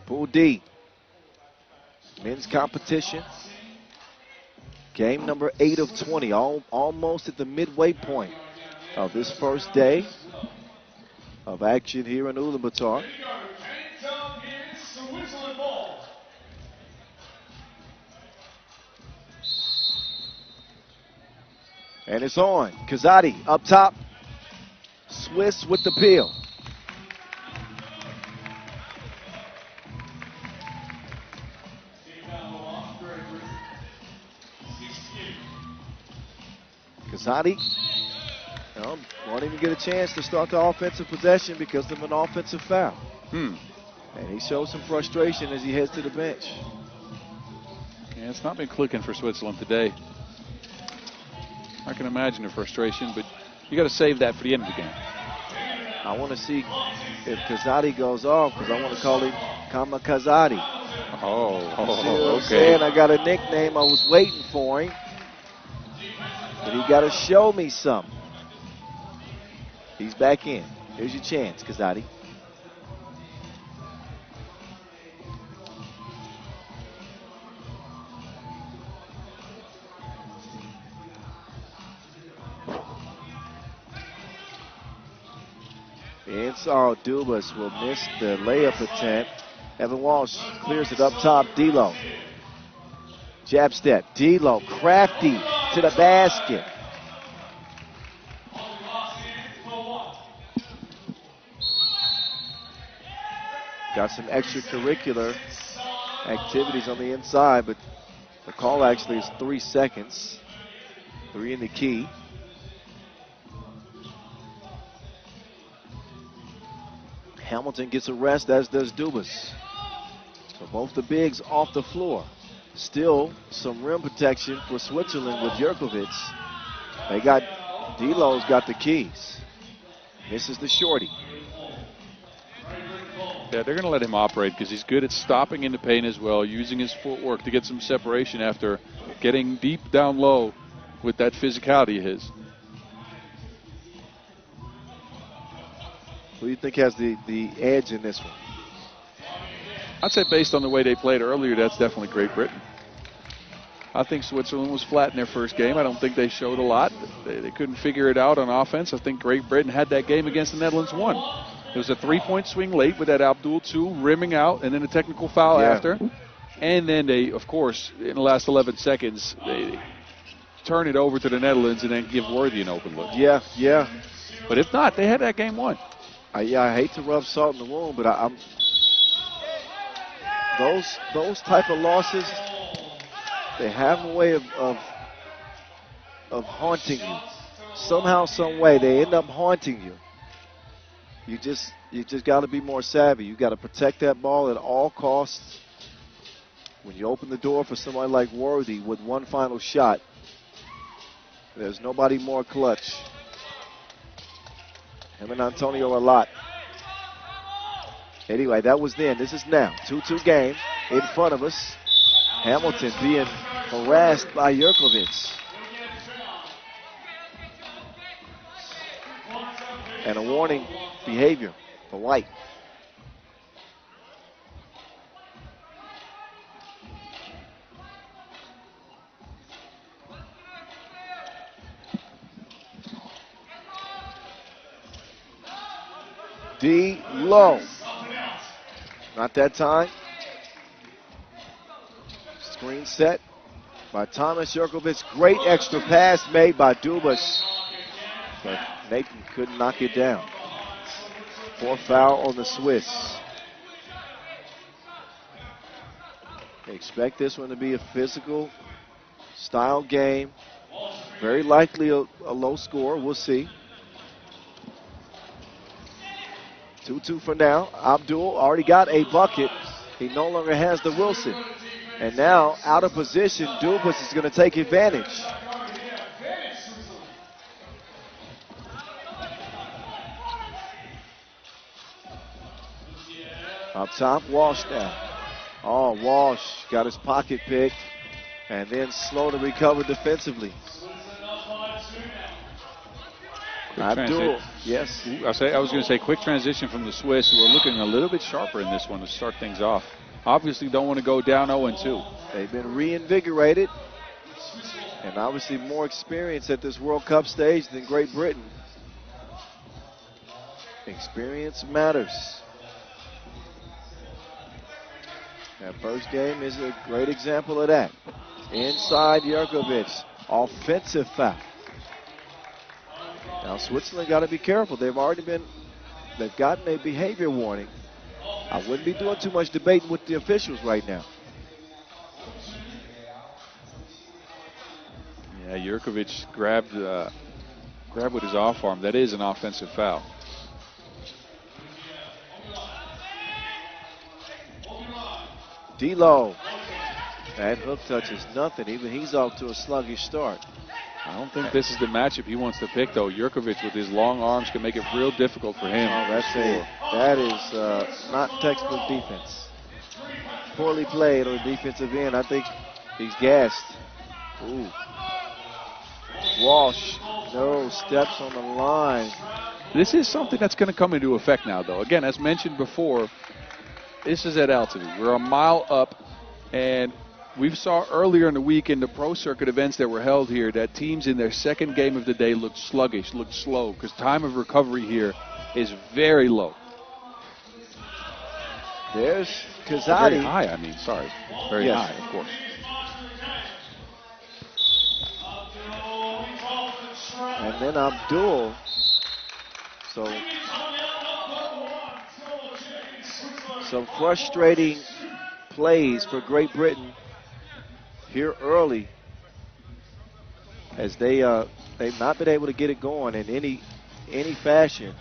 Pool D, men's competition. Game number 8 of 20, almost at the midway point of this first day of action here in Ulaanbaatar. And it's on. Gazzotti up top. Swiss with the peel. Gazzotti won't even get a chance to start the offensive possession because of an offensive foul. And he shows some frustration as he heads to the bench. Yeah, it's not been clicking for Switzerland today. I can imagine the frustration, but you got to save that for the end of the game. I want to see if Gazzotti goes off because I want to call him Kamikazzotti. Okay. I got a nickname. I was waiting for him. But he got to show me something. He's back in. Here's your chance, Gazzotti. Inside, Dubas will miss the layup attempt. Evan Walsh clears it up top. D'Lo. Jab step. D'Lo, crafty to the basket. Got some extracurricular activities on the inside, but the call actually is 3 seconds. 3 in the key. Hamilton gets a rest, as does Dubas. So both the bigs off the floor. Still some rim protection for Switzerland with Jurkovic. They got, D'Lo's got the keys. Misses the shorty. Yeah, they're going to let him operate because he's good at stopping in the paint as well, using his footwork to get some separation after getting deep down low with that physicality of his. Who do you think has the edge in this one? I'd say based on the way they played earlier, that's definitely Great Britain. I think Switzerland was flat in their first game. I don't think they showed a lot. They couldn't figure it out on offense. I think Great Britain had that game against the Netherlands won. It was a 3-point swing late with that Abdul 2 rimming out and then a technical foul after. And then they, of course, in the last 11 seconds, they turn it over to the Netherlands and then give Worthy an open look. Yeah. But if not, they had that game won. I hate to rub salt in the wound, but I'm those type of losses, they have a way of haunting you. Somehow, some way, they end up haunting you. You just got to be more savvy. You got to protect that ball at all costs. When you open the door for somebody like Worthy with one final shot, there's nobody more clutch. Him and Antonio a lot. Anyway, that was then. This is now. 2-2 game in front of us. Hamilton being harassed by Jurkovic. And a warning behavior for White. D'Lo. Not that time. Screen set by Thomas Jurkovic. Great extra pass made by Dubas. But Nathan couldn't knock it down. 4th foul on the Swiss. They expect this one to be a physical style game. Very likely a low score. We'll see. 2-2 for now. Abdul already got a bucket. He no longer has the Wilson. And now, out of position, Dubas is going to take advantage. Up top, Walsh now. Oh, Walsh got his pocket picked and then slow to recover defensively. Abdul, yes. I was going to say quick transition from the Swiss, who are looking a little bit sharper in this one to start things off. Obviously don't want to go down 0-2. They've been reinvigorated and obviously more experience at this World Cup stage than Great Britain. Experience matters. That first game is a great example of that. Inside Jurkovic, offensive foul. Now Switzerland got to be careful. They've gotten a behavior warning. I wouldn't be doing too much debating with the officials right now. Yeah, Jurkovic grabbed with his off arm. That is an offensive foul. D'Lo. That hook touch is nothing. Even he's off to a sluggish start. I don't think this is the matchup he wants to pick, though. Jurkovic with his long arms can make it real difficult for him. Oh, that is not textbook defense. Poorly played on the defensive end. I think he's gassed. Ooh. Walsh, no steps on the line. This is something that's going to come into effect now, though. Again, as mentioned before, this is at altitude. We're a mile up, and we saw earlier in the week in the pro circuit events that were held here that teams in their second game of the day looked sluggish, looked slow, because time of recovery here is very low. There's Kazadi. Very high, sorry. Very high, of course. And then Abdul. So some frustrating plays for Great Britain here early, as they've not been able to get it going in any fashion.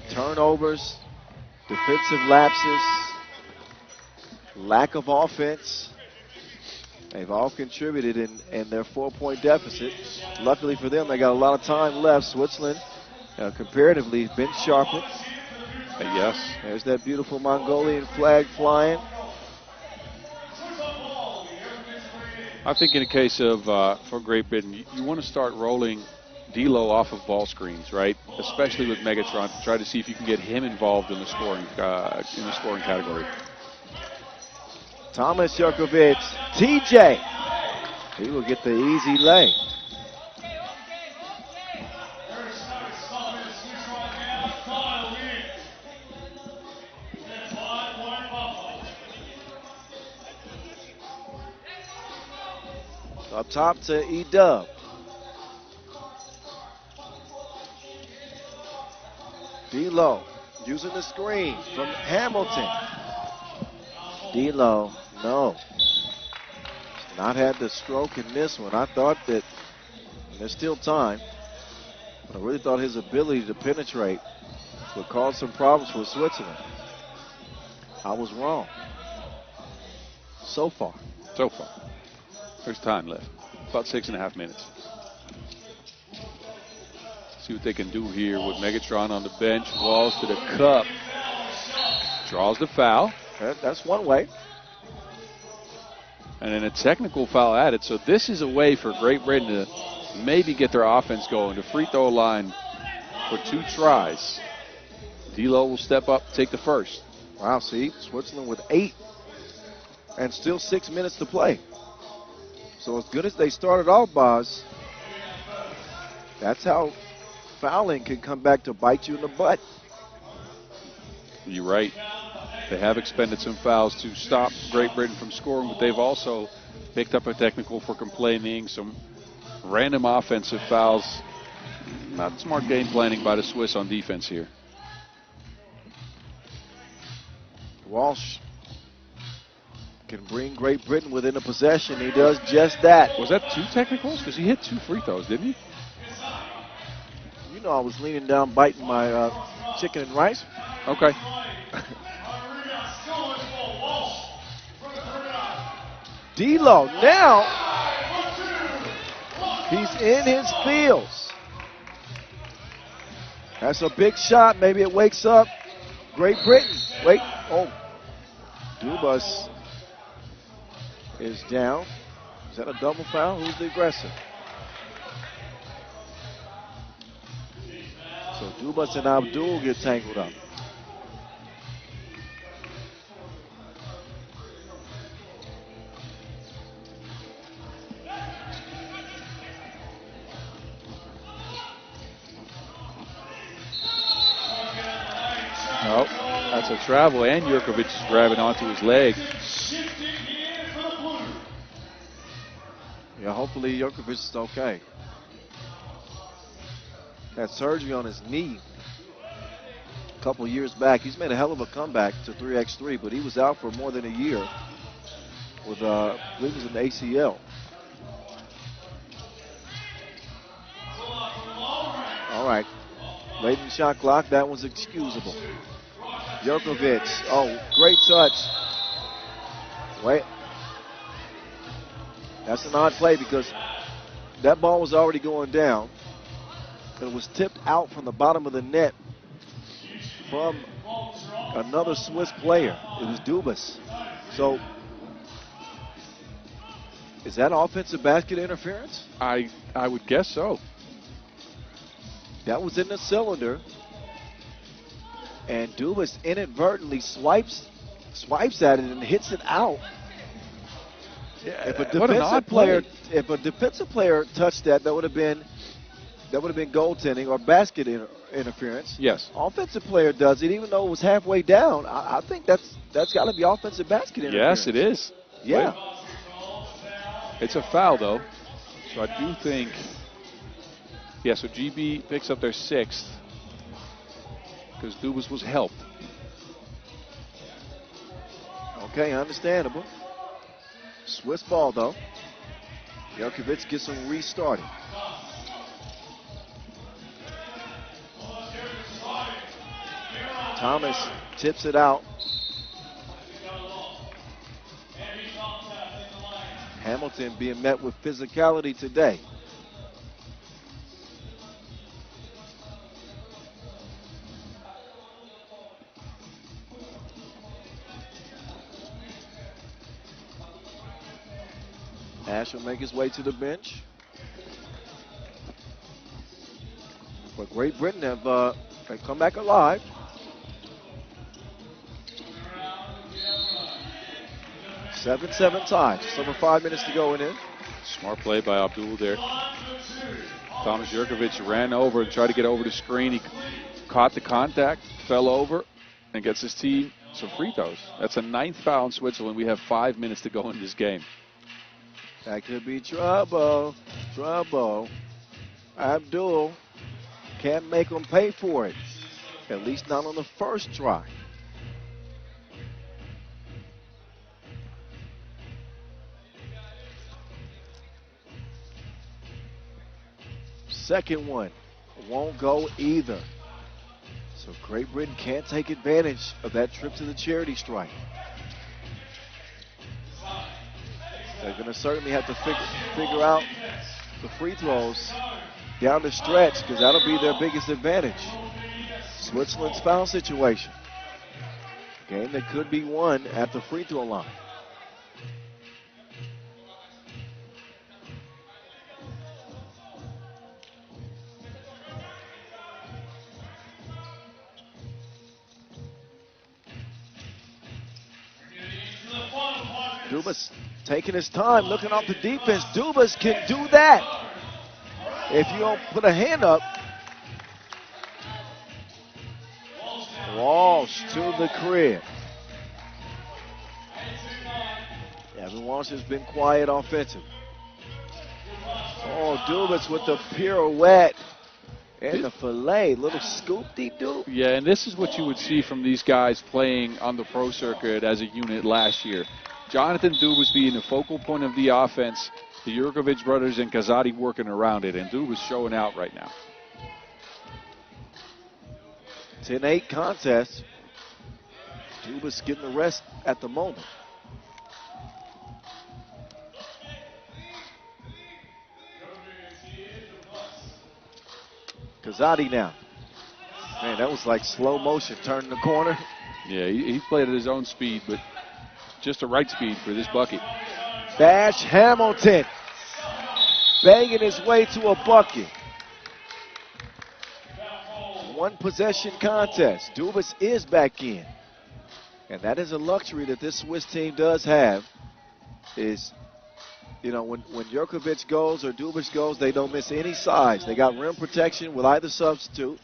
Turnovers, defensive lapses, lack of offense. They've all contributed in their 4-point deficit. Luckily for them, they got a lot of time left. Switzerland, comparatively, has been sharpened. Yes. There's that beautiful Mongolian flag flying. I think in the case of for Great Britain, you want to start rolling D'Lo off of ball screens, right? Especially with Megatron, to try to see if you can get him involved in the scoring category. Thomas Jurkovic, TJ. He will get the easy lay. Up top to E-Dub. D'Lo using the screen from Hamilton. D'Lo, no. Not had the stroke in this one. I thought that there's still time, but I really thought his ability to penetrate would cause some problems for Switzerland. I was wrong. So far. There's time left. About 6.5 minutes. See what they can do here with Megatron on the bench. Walls to the cup. Draws the foul. That's one way. And then a technical foul added. So this is a way for Great Britain to maybe get their offense going. The free throw line for 2 tries. D'Lo will step up, take the first. Wow, see, Switzerland with 8 and still 6 minutes to play. So as good as they started off, Boz, that's how fouling can come back to bite you in the butt. You're right. They have expended some fouls to stop Great Britain from scoring, but they've also picked up a technical for complaining, some random offensive fouls. Not smart game planning by the Swiss on defense here. Walsh can bring Great Britain within a possession. He does just that. Was that 2 technicals? Because he hit 2 free throws, didn't he? You know I was leaning down biting my chicken and rice. Okay. D'Lo now, he's in his feels. That's a big shot. Maybe it wakes up Great Britain. Wait, oh, Dubas is down. Is that a double foul? Who's the aggressor? So Dubas and Abdul get tangled up. Oh, that's a travel, and Jurkovic is grabbing onto his leg. Yeah, hopefully Jurkovic is okay. Had surgery on his knee a couple years back. He's made a hell of a comeback to 3x3, but he was out for more than a year with, I believe it was an ACL. All right, late in the shot clock, that was excusable. Jurkovic, oh, great touch. Wait. That's an odd play because that ball was already going down. It was tipped out from the bottom of the net from another Swiss player. It was Dubas. So, is that offensive basket interference? I would guess so. That was in the cylinder. And Dubas inadvertently swipes at it and hits it out. Yeah, If a what an odd play. if a defensive player touched that, that would have been goaltending or basket interference. Yes. Offensive player does it, even though it was halfway down. I think that's got to be offensive basket interference. Yes, it is. Yeah. It's a foul, though. So I do think, yeah, so GB picks up their 6th because Dubas was helped. Okay, understandable. Swiss ball, though. Jerkovic gets them restarted. Thomas tips it out. Hamilton being met with physicality today. Ash will make his way to the bench. But Great Britain have come back alive. Seven ties. Just over 5 minutes to go in it. Smart play by Abdul there. Thomas Jerkovic ran over and tried to get over the screen. He caught the contact, fell over, and gets his team some free throws. That's a 9th foul in Switzerland. We have 5 minutes to go in this game. That could be trouble. Trouble. Abdul can't make them pay for it. At least not on the first try. Second one won't go either. So Great Britain can't take advantage of that trip to the charity stripe. They're going to certainly have to figure out the free throws down the stretch because that'll be their biggest advantage. Switzerland's foul situation. Game that could be won at the free throw line. Dubas taking his time, looking off the defense. Dubas can do that. If you don't put a hand up. Walsh to the crib. Evan Walsh has been quiet offensive. Oh, Dubas with the pirouette and the fillet. Little scoop-de-doop. Yeah, and this is what you would see from these guys playing on the pro circuit as a unit last year. Jonathan Dubas being the focal point of the offense, the Jerkovic brothers and Kazadi working around it, and Dubas showing out right now. 10-8 contest. Dubas getting the rest at the moment. Kazadi now. Man, that was like slow motion, turning the corner. Yeah, he played at his own speed, but just the right speed for this bucket. Bash Hamilton banging his way to a bucket. One possession contest. Dubas is back in. And that is a luxury that this Swiss team does have is, you know, when Jerkovic goes or Dubas goes, they don't miss any size. They got rim protection with either substitute.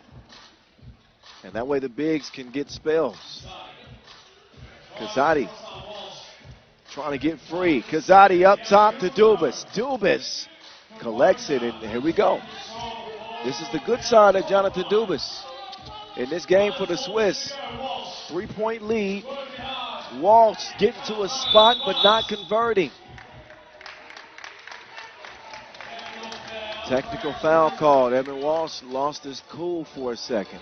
And that way the bigs can get spells. Kazadi trying to get free. Kazadi up top to Dubas. Dubas collects it, and here we go. This is the good side of Jonathan Dubas. In this game for the Swiss, 3-point lead. Walsh getting to a spot but not converting. Technical foul called. Evan Walsh lost his cool for a second.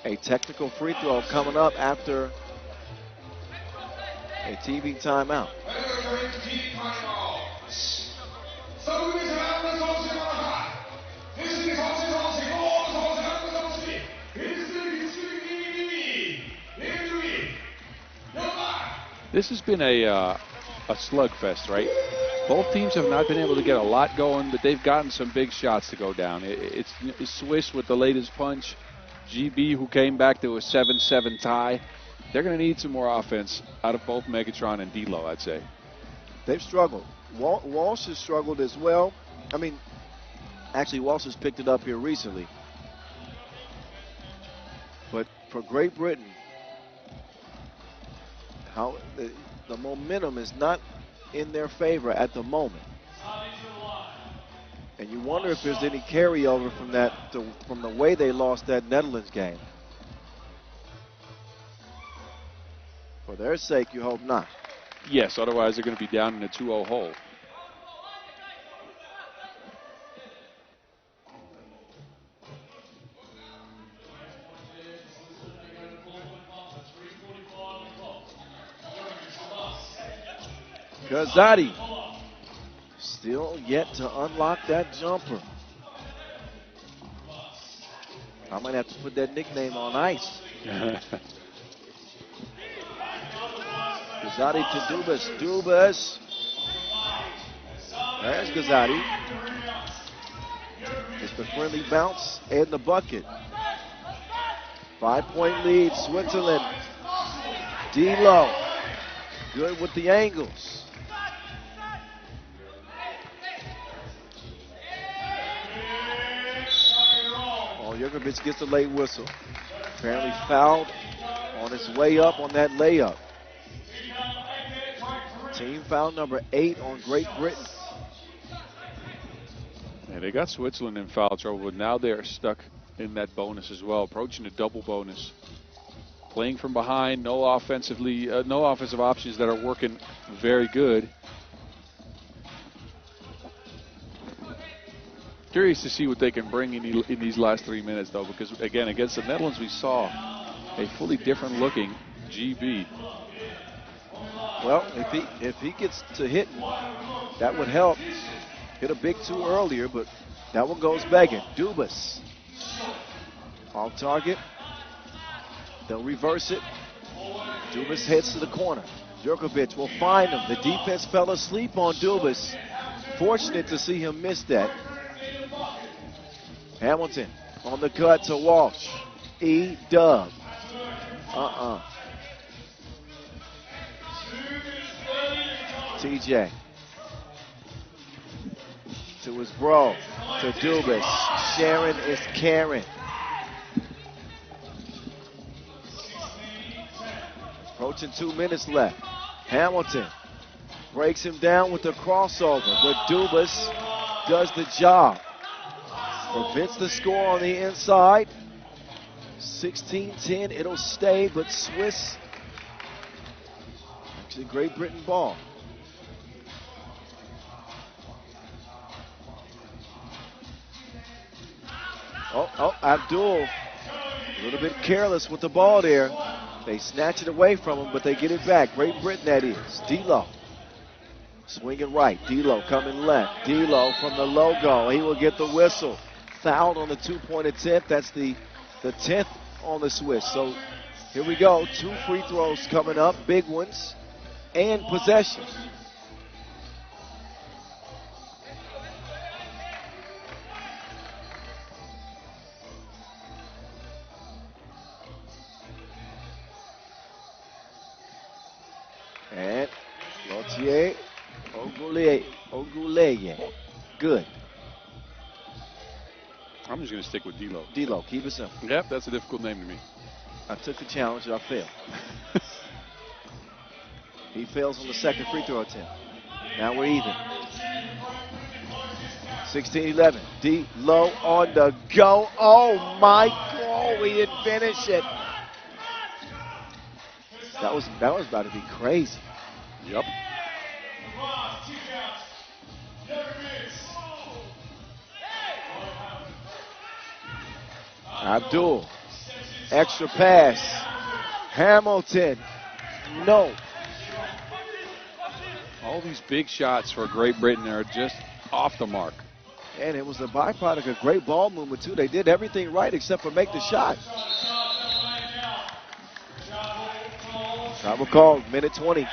A technical free throw coming up after a TV timeout. This has been a slugfest, right? Both teams have not been able to get a lot going, but they've gotten some big shots to go down. It's Swiss with the latest punch. GB, who came back to a 7-7 tie. They're going to need some more offense out of both Megatron and D'Lo, I'd say. They've struggled. Walsh has struggled as well. I mean, actually, Walsh has picked it up here recently. But for Great Britain, how the momentum is not in their favor at the moment. And you wonder if there's any carryover from that, from the way they lost that Netherlands game. For their sake, you hope not. Yes, otherwise they're going to be down in a 2-0 hole. Gazzotti still yet to unlock that jumper. I might have to put that nickname on ice. Gazzotti to Dubas. Dubas. There's Gazzotti. It's the friendly bounce and the bucket. 5-point lead, Switzerland. D'Lo. Good with the angles. Jurkovic gets the late whistle. Apparently fouled on his way up on that layup. Team foul number 8 on Great Britain. Yeah, they got Switzerland in foul trouble, but now they're stuck in that bonus as well, approaching a double bonus. Playing from behind, no offensive options that are working very good. Curious to see what they can bring in these last 3 minutes, though, because, again, against the Netherlands, we saw a fully different-looking GB. Well, if he gets to hitting, that would help. Hit a big 2 earlier, but that one goes begging. Dubas. Off target. They'll reverse it. Dubas heads to the corner. Jurkovic will find him. The defense fell asleep on Dubas. Fortunate to see him miss that. Hamilton on the cut to Walsh. E-Dub. TJ. To his bro. To Dubas. Sharon is Karen. Approaching 2 minutes left. Hamilton breaks him down with the crossover, but Dubas does the job. Prevents the score on the inside. 16-10, it'll stay, but Swiss, actually Great Britain ball. Abdul, a little bit careless with the ball there. They snatch it away from him, but they get it back. Great Britain, that is. D'Lo. Swinging right. D'Lo coming left. D'Lo from the logo. He will get the whistle. Fouled on the 2-point attempt. That's the 10th on the Swiss. So here we go. 2 free throws coming up. Big ones. And possession. And Gautier Oguleye. Good. I'm just going to stick with D'Lo. D'Lo, keep it simple. Yep, that's a difficult name to me. I took the challenge and I failed. He fails on the second free throw attempt. Now we're even. 16-11. D'Lo on the go. Oh my God, we didn't finish it. That was about to be crazy. Yep. Abdul, extra pass. Hamilton, no. All these big shots for Great Britain are just off the mark. And it was a byproduct of great ball movement, too. They did everything right except for make the shot. Travel called, minute 20.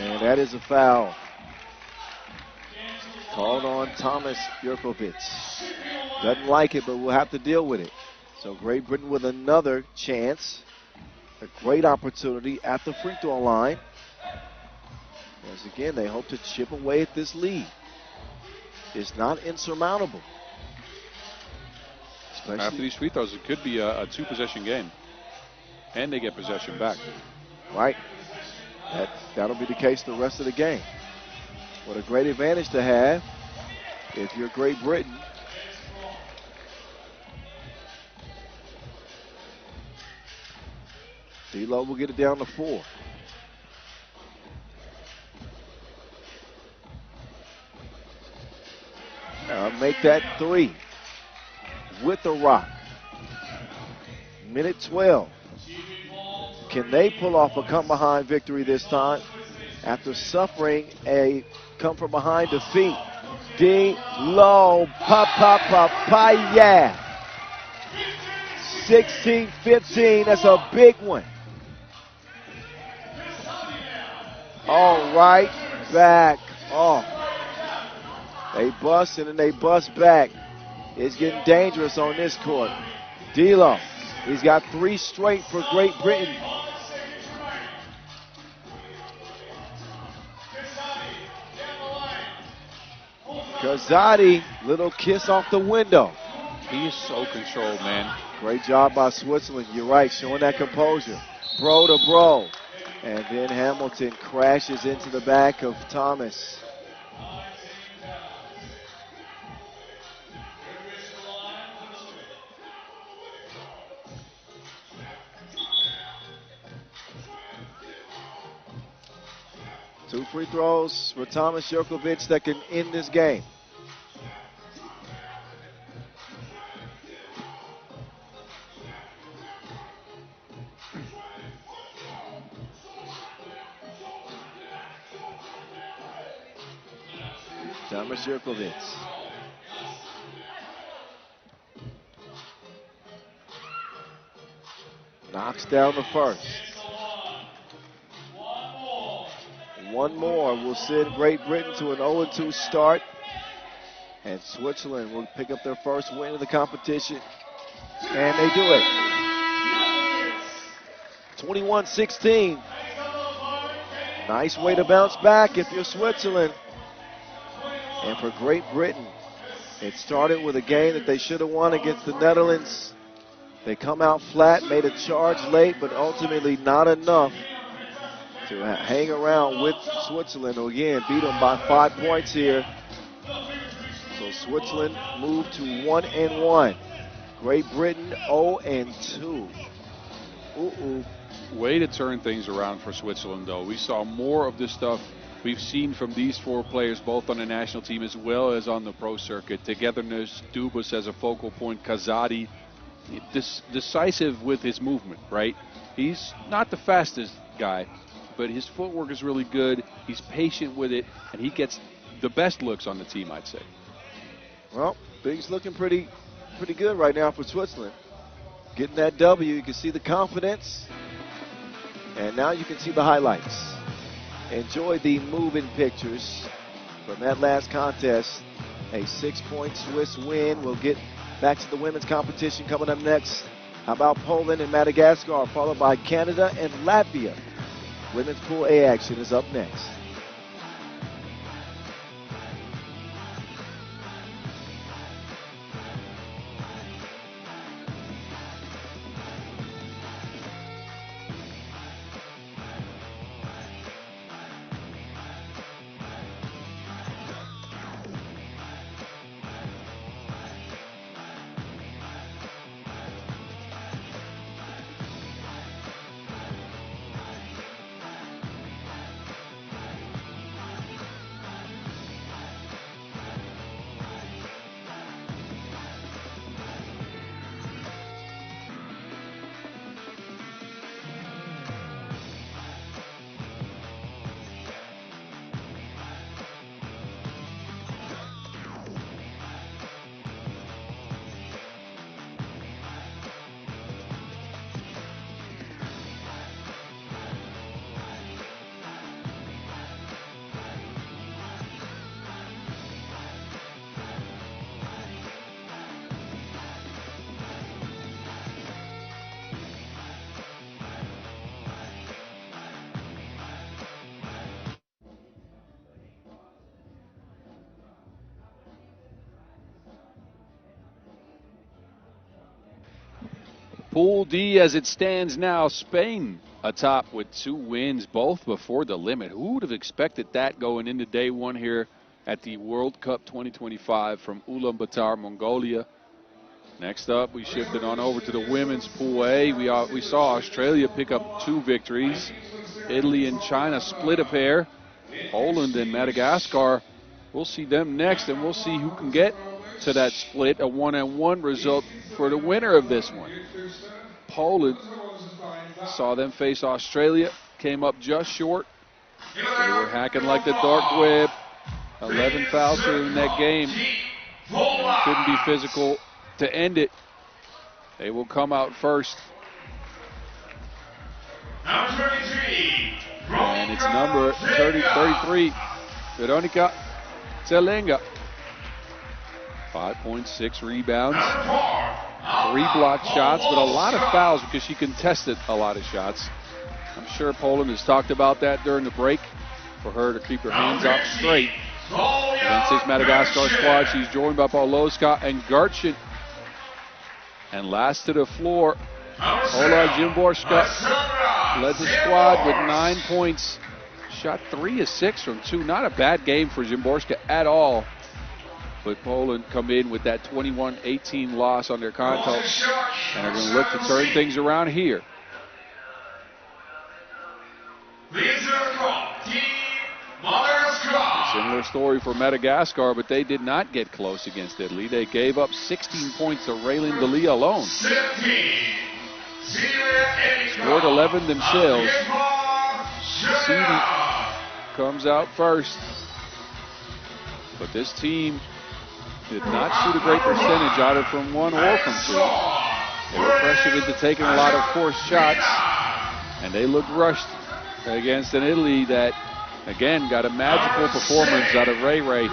And that is a foul. Called on Thomas Jurkovic. Doesn't like it, but we'll have to deal with it. So Great Britain with another chance. A great opportunity at the free throw line. Once again, they hope to chip away at this lead. It's not insurmountable. After these free throws, it could be a two-possession game. And they get possession back. Right. That'll be the case the rest of the game. What a great advantage to have if you're Great Britain. D'Lo will get it down to 4. Now make that 3 with the rock. Minute 12. Can they pull off a come-behind victory this time after suffering a come-from-behind defeat? D'Lo, papaya. 16-15, that's a big one. All right, back off. They bust and then they bust back. It's getting dangerous on this court. D'Lo, he's got 3 straight for Great Britain. Kazadi, little kiss off the window. He is so controlled, man. Great job by Switzerland. You're right, showing that composure. Bro to bro. And then Hamilton crashes into the back of Thomas. Two free throws for Thomas Jerkovic that can end this game. Thomas Jerkovic. Knocks down the first. One more will send Great Britain to an 0-2 start. And Switzerland will pick up their first win of the competition. And they do it. 21-16. Nice way to bounce back if you're Switzerland. And for Great Britain, it started with a game that they should have won against the Netherlands. They come out flat, made a charge late, but ultimately not enough to hang around with Switzerland, who again beat them by 5 points here. So Switzerland moved to 1-1. Great Britain 0-2. Way to turn things around for Switzerland, though. We saw more of this stuff we've seen from these 4 players, both on the national team as well as on the pro circuit. Togetherness, Dubas as a focal point, Kazadi, decisive with his movement, right? He's not the fastest guy, but his footwork is really good. He's patient with it, and he gets the best looks on the team, I'd say. Well, things looking pretty good right now for Switzerland. Getting that W, you can see the confidence, and now you can see the highlights. Enjoy the moving pictures from that last contest. A 6-point Swiss win. We'll get back to the women's competition coming up next. How about Poland and Madagascar, followed by Canada and Latvia. Women's Pool A action is up next. Pool D as it stands now, Spain atop with 2 wins, both before the limit. Who would have expected that going into day 1 here at the World Cup 2025 from Ulaanbaatar, Mongolia? Next up, we shifted on over to the women's Pool A. We saw Australia pick up 2 victories. Italy and China split a pair. Poland and Madagascar, we'll see them next, and we'll see who can get to that split, a 1-1 result for the winner of this one. Poland saw them face Australia, came up just short. They were hacking like the dark web. 11 fouls in that game. And couldn't be physical to end it. They will come out first. And it's number 33, Veronica Zelenga. 5.6 rebounds, 3 blocked shots, but a lot of fouls because she contested a lot of shots. I'm sure Poland has talked about that during the break for her to keep her hands out straight. Against this Madagascar squad, she's joined by Paulovska and Garchin. And last to the floor, Ola Jimborska led the squad with 9 points. Shot 3 of 6 from 2. Not a bad game for Jimborska at all. But Poland come in with that 21-18 loss on their konto and are going to look to turn things around here. A similar story for Madagascar, but they did not get close against Italy. They gave up 16 points to Raylin Dalia alone. Scored 11 themselves. Sidi comes out first. But this team did not shoot a great percentage either from 1 or from 2. They were pressured into taking a lot of forced shots, and they looked rushed against an Italy that, again, got a magical performance out of Ray Ray.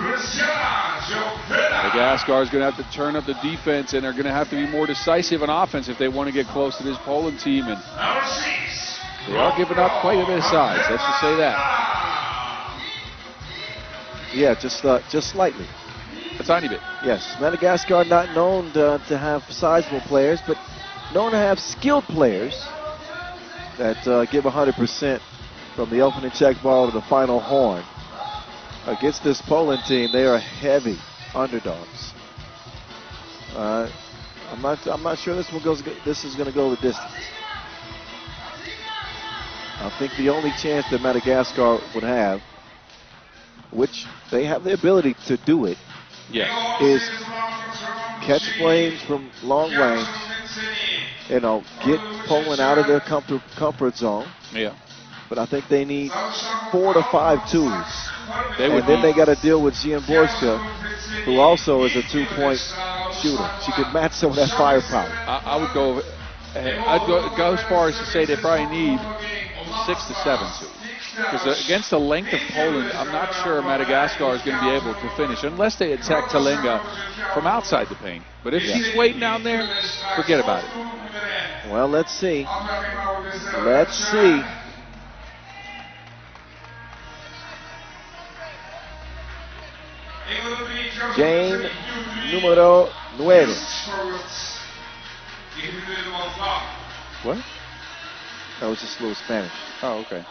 Madagascar is going to have to turn up the defense, and they're going to have to be more decisive on offense if they want to get close to this Poland team. And they are giving up quite a bit of size, let's just say that. Yeah, just slightly. A tiny bit. Yes, Madagascar not known to have sizable players, but known to have skilled players that give 100% from the opening check ball to the final horn. Against this Poland team, they are heavy underdogs. I'm not sure this is going to go the distance. I think the only chance that Madagascar would have, which they have the ability to do it, is catch flames from long range, get Poland out of their comfort zone. Yeah. But I think they need 4 to 5 twos. And then they got to deal with Ziemborska, who also is a 2-point shooter. She could match some of that firepower. I'd go as far as to say they probably need 6 to 7 twos. Because against the length of Poland, I'm not sure Madagascar is going to be able to finish unless they attack Talenga from outside the paint. But if she's waiting down there, forget about it. Well, let's see. Let's see. Game número 9. What? That was just a little Spanish. Oh, okay.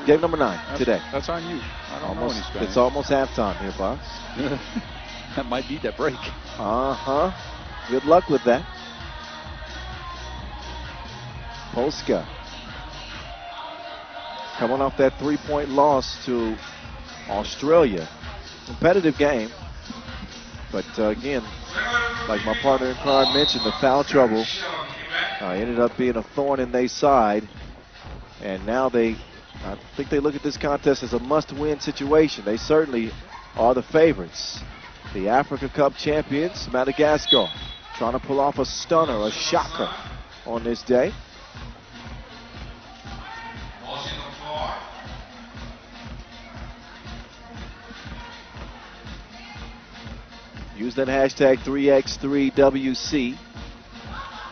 Game number 9 today. That's on you. I don't know any Spanish. It's almost halftime here, Box. That might beat that break. Uh-huh. Good luck with that. Polska coming off that 3-point loss to Australia. Competitive game. But again, like my partner in crime mentioned, the foul trouble ended up being a thorn in their side. And now I think they look at this contest as a must-win situation. They certainly are the favorites. The Africa Cup champions, Madagascar, trying to pull off a stunner, a shocker on this day. Use that hashtag 3x3WC.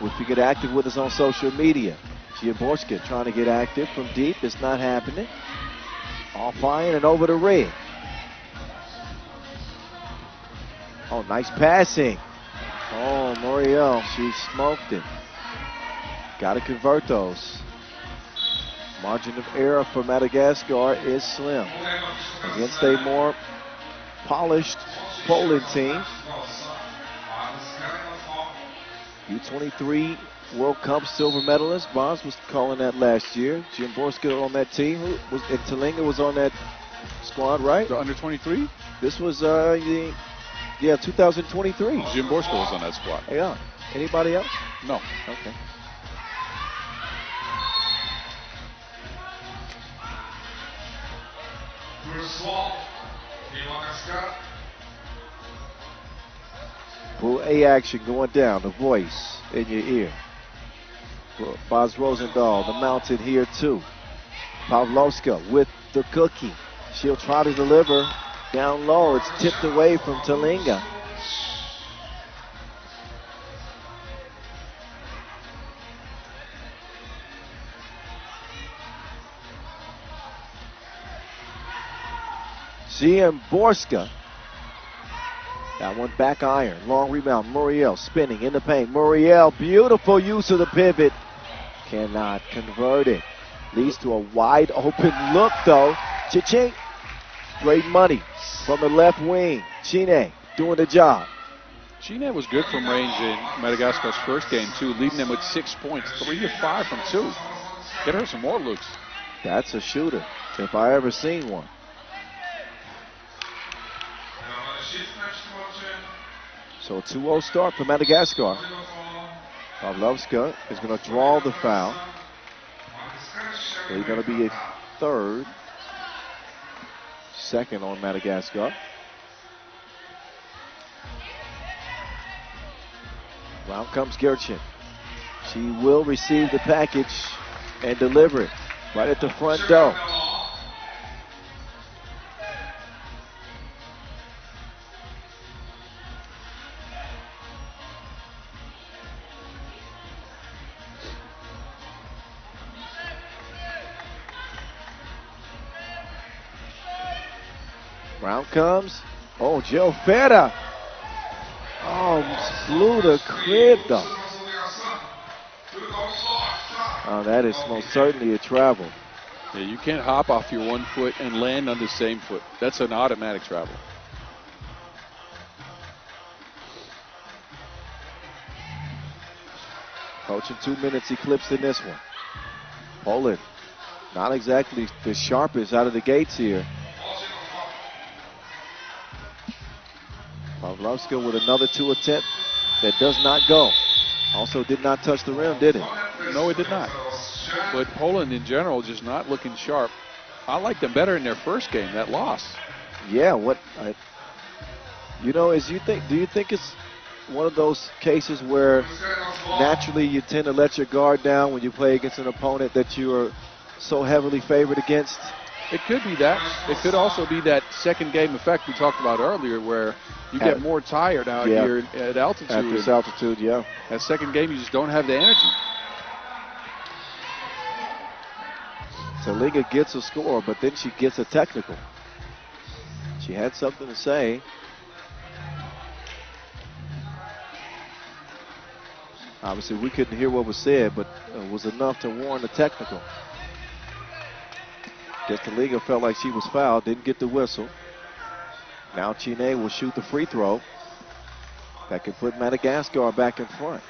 If you get active with us on social media. Ziemborska trying to get active from deep. It's not happening. Off iron and over the red. Oh, nice passing. Oh, Muriel, she smoked it. Got to convert those. Margin of error for Madagascar is slim against a more polished Poland team. U23 World Cup silver medalist. Bonds was calling that last year. Jim Borska on that team. And Talinga was on that squad, right? The under 23? This was 2023. Jim Borska was on that squad. Yeah. Anybody else? No. Okay. Pool A action going down. The voice in your ear. Boz Rosendahl, the mountain here too. Pavlovska with the cookie. She'll try to deliver down low. It's tipped away from Talinga. Borska. That one back iron. Long rebound. Muriel spinning in the paint. Muriel, beautiful use of the pivot. Cannot convert it. Leads to a wide open look though. Cha-ching. Great money from the left wing. Chine doing the job. Chine was good from range in Madagascar's first game too, leading them with 6 points, 3 of 5 from 2. Get her some more looks. That's a shooter, if I ever seen one. So a 2-0 start for Madagascar. Pavlovska is going to draw the foul. They're going to be a third. Second on Madagascar. Round comes Gerchin. She will receive the package and deliver it right at the front door. Round comes. Oh, Joe Feta. Oh, blew the crib though. Oh, that is most certainly a travel. Yeah, you can't hop off your 1 foot and land on the same foot. That's an automatic travel. Coaching 2 minutes eclipsed in this one. Poland, not exactly the sharpest out of the gates here. Pavlovska with another 2 attempt that does not go. Also did not touch the rim, did it? No, it did not. But Poland in general just not looking sharp. I liked them better in their first game, that loss. Yeah, do you think it's one of those cases where naturally you tend to let your guard down when you play against an opponent that you are so heavily favored against? It could be that. It could also be that second game effect we talked about earlier where you get more tired out here at altitude. At this altitude, yeah. That second game, you just don't have the energy. Talinga gets a score, but then she gets a technical. She had something to say. Obviously, we couldn't hear what was said, but it was enough to warrant a technical. Guess Talinga felt like she was fouled, didn't get the whistle. Now Chine will shoot the free throw. That could put Madagascar back in front.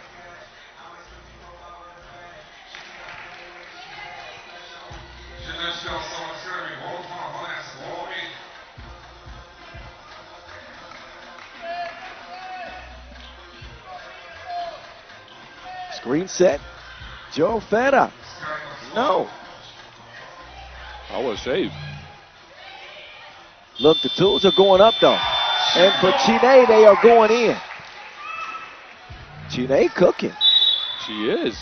Screen set. Joe Feta. No. I was saved. Look, the tools are going up though. And for Chine, they are going in. Chine cooking. She is.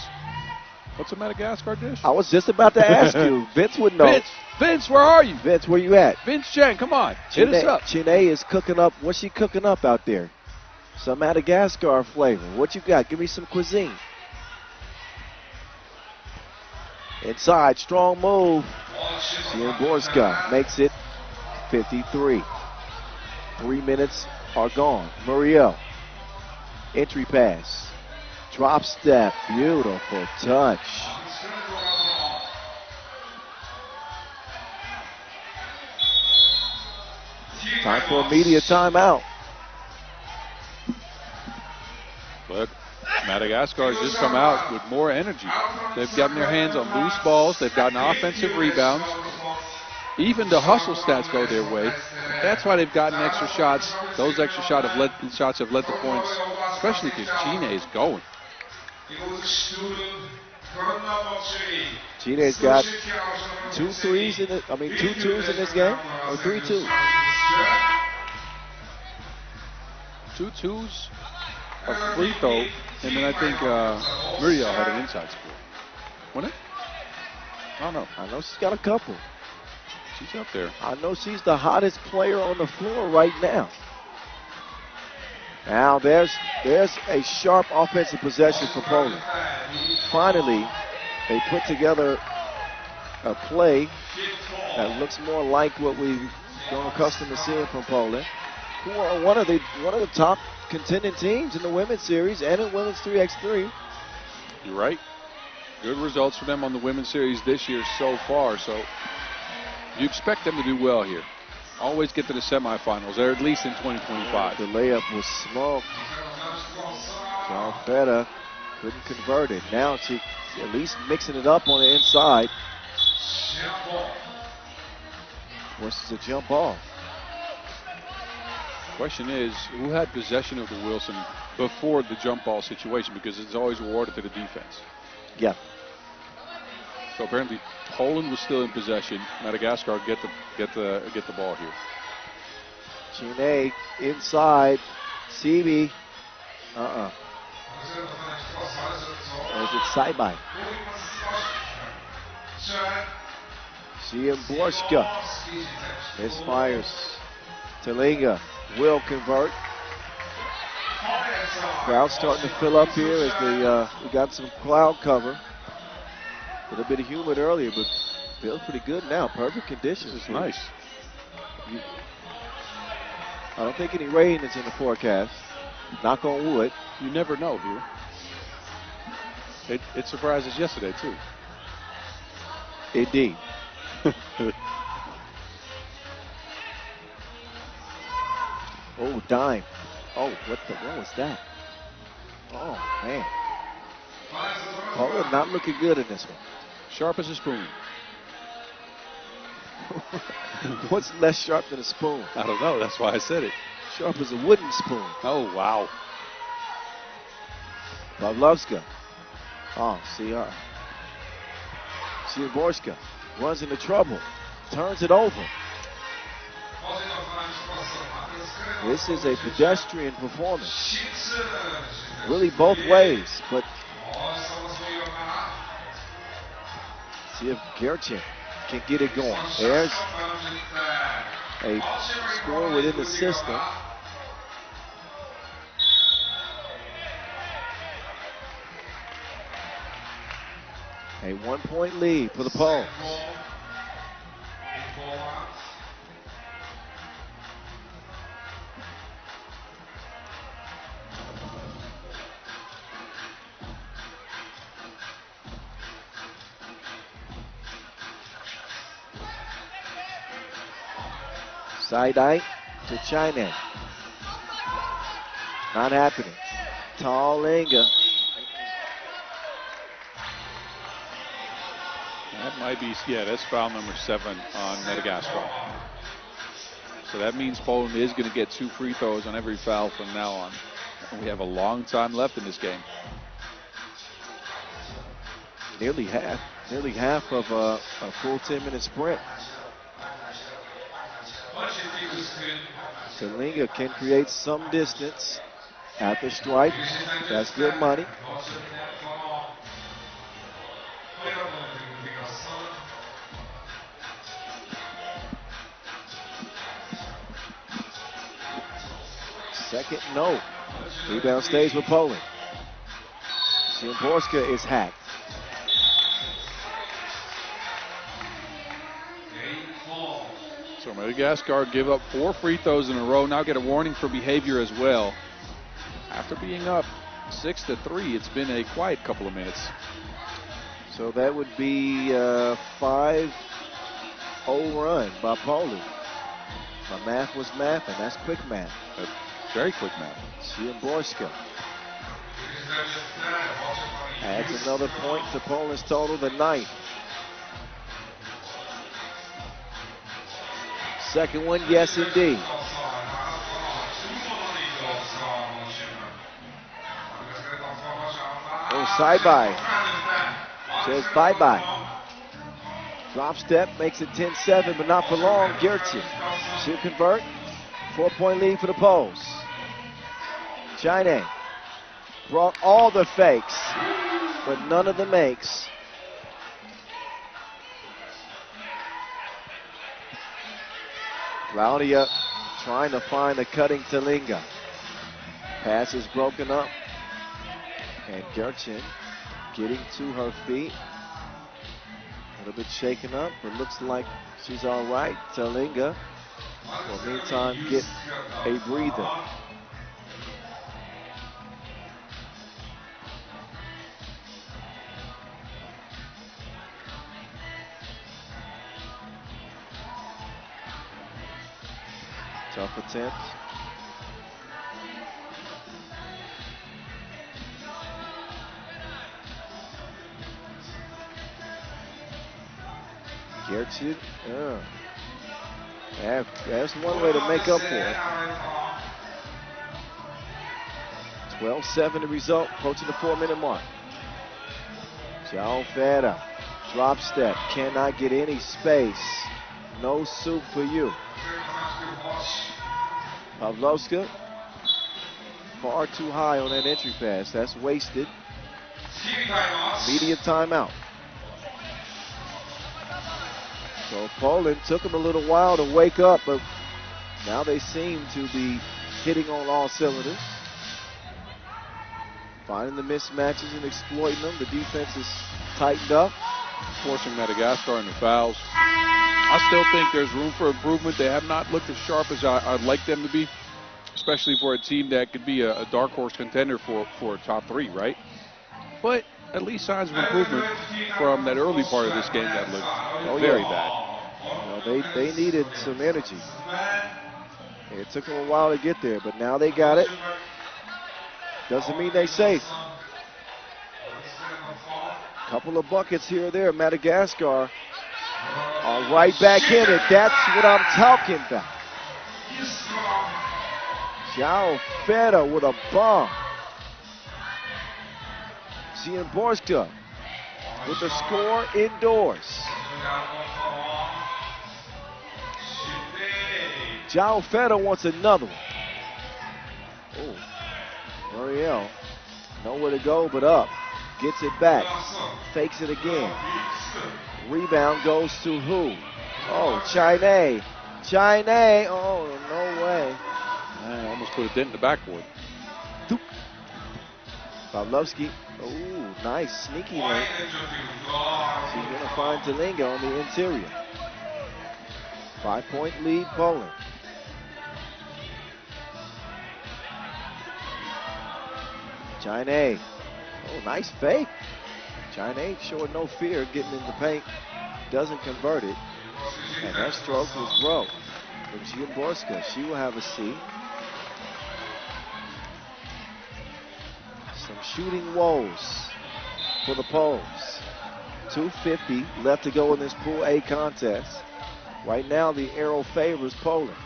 What's a Madagascar dish? I was just about to ask you. Vince would know. Vince, where are you? Vince, where you at? Vince Chang, come on. Hit us up. Chine is cooking up. What's she cooking up out there? Some Madagascar flavor. What you got? Give me some cuisine. Inside, strong move. Borska makes it 53. 3 minutes are gone. Muriel, entry pass. Drop step, beautiful touch. Time for a media timeout. But Madagascar has just come out with more energy. They've gotten their hands on loose balls. They've gotten offensive rebounds. Even the hustle stats go their way. That's why they've gotten extra shots. Those extra shots have led to points, especially because Chine is going. Chine's got 2 threes in it. 2 twos in this game, or 3 twos. 2 twos, a free throw, and then I think Muriel had an inside score. Wasn't it? I don't know. I know she's got a couple. She's up there. I know she's the hottest player on the floor right now. Now there's a sharp offensive possession for Poland. Finally, they put together a play that looks more like what we've grown accustomed to seeing from Poland, who are one of the top contending teams in the women's series and in women's 3x3. You're right. Good results for them on the women's series this year so far. So you expect them to do well here. Always get to the semifinals, or at least in 2025. The layup was smoked. Ulaanbaatar couldn't convert it. Now she at least mixing it up on the inside. Forces a jump ball. Question is, who had possession of the Wilson before the jump ball situation? Because it's always awarded to the defense. Yeah. So apparently Poland was still in possession. Madagascar get the ball here. Chine inside. Sebi. Or is it Saibai? Borska misfires. Telinga will convert. Crowd starting to fill up here as we got some cloud cover. A little bit of humid earlier, but feels pretty good now. Perfect conditions. It's nice. I don't think any rain is in the forecast. Knock on wood. You never know here. It surprised us yesterday too. Indeed. Oh, dime. Oh, what was that? Oh, man. Poland not looking good in this one. Sharp as a spoon. What's less sharp than a spoon? I don't know. That's why I said it. Sharp as a wooden spoon. Oh, wow. Pavlovska. Oh, see her. Borska runs into trouble. Turns it over. This is a pedestrian performance. Really both ways, but see if Gerchin can get it going. There's a score within the system. A 1-point lead for the Poles. Side-eye to China. Not happening. Talinga. That might be, that's foul number 7 on Madagascar. So that means Poland is going to get 2 free throws on every foul from now on. And we have a long time left in this game. Nearly half of a full 10-minute sprint. Talinga can create some distance at the stripe. That's good money. Second, no. Rebound stays with Poland. Borska is hacked. So Madagascar give up 4 free throws in a row. Now get a warning for behavior as well. After being up 6-3. It's been a quiet couple of minutes. So that would be a 5-0 run by Poland. My math was math, and that's quick math. Very quick math. Ulaanbaatar adds another point to Poland's total, the 9th. Second one, yes indeed. Oh, side-by. Says bye-bye. Drop step makes it 10-7, but not for long. Gertsen should convert. 4-point lead for the Poles. China brought all the fakes, but none of the makes. Claudia trying to find a cutting Talinga. Pass is broken up. And Gertsen getting to her feet. A little bit shaken up, but looks like she's all right. Talinga will meantime get a breather. Tough attempt. Gertsen, that's one way to make up for it. 12-7 the result, approaching the 4-minute mark. Ulaanbaatar, drop step, cannot get any space. No soup for you. Pavlovska, far too high on that entry pass. That's wasted. Media timeout. So Poland took them a little while to wake up, but now they seem to be hitting on all cylinders. Finding the mismatches and exploiting them. The defense is tightened up. Forcing Madagascar into fouls. I still think there's room for improvement. They have not looked as sharp as I'd like them to be, especially for a team that could be a dark horse contender for a top 3, right? But at least signs of improvement from that early part of this game that looked very bad. They needed some energy. It took them a while to get there, but now they got it. Doesn't mean they're safe. Couple of buckets here or there. Madagascar are right back in it. That's what I'm talking about. Ulaanbaatar with a bomb. Ulaanbaatar with the score indoors. Ulaanbaatar wants another one. Oh, Muriel, nowhere to go but up. Gets it back, fakes it again. Rebound goes to who? Oh, China. Oh, no way. I almost put a dent in the backboard. Pavlovsky. Oh, nice sneaky link. She's going to find Talinga on the interior. 5-point lead, Poland. China. Oh, nice fake. China showing no fear getting in the paint. Doesn't convert it. And that stroke was broke from Ulaanbaatar. She will have a seat. Some shooting woes for the Poles. 2:50 left to go in this Pool A contest. Right now, the arrow favors Poland.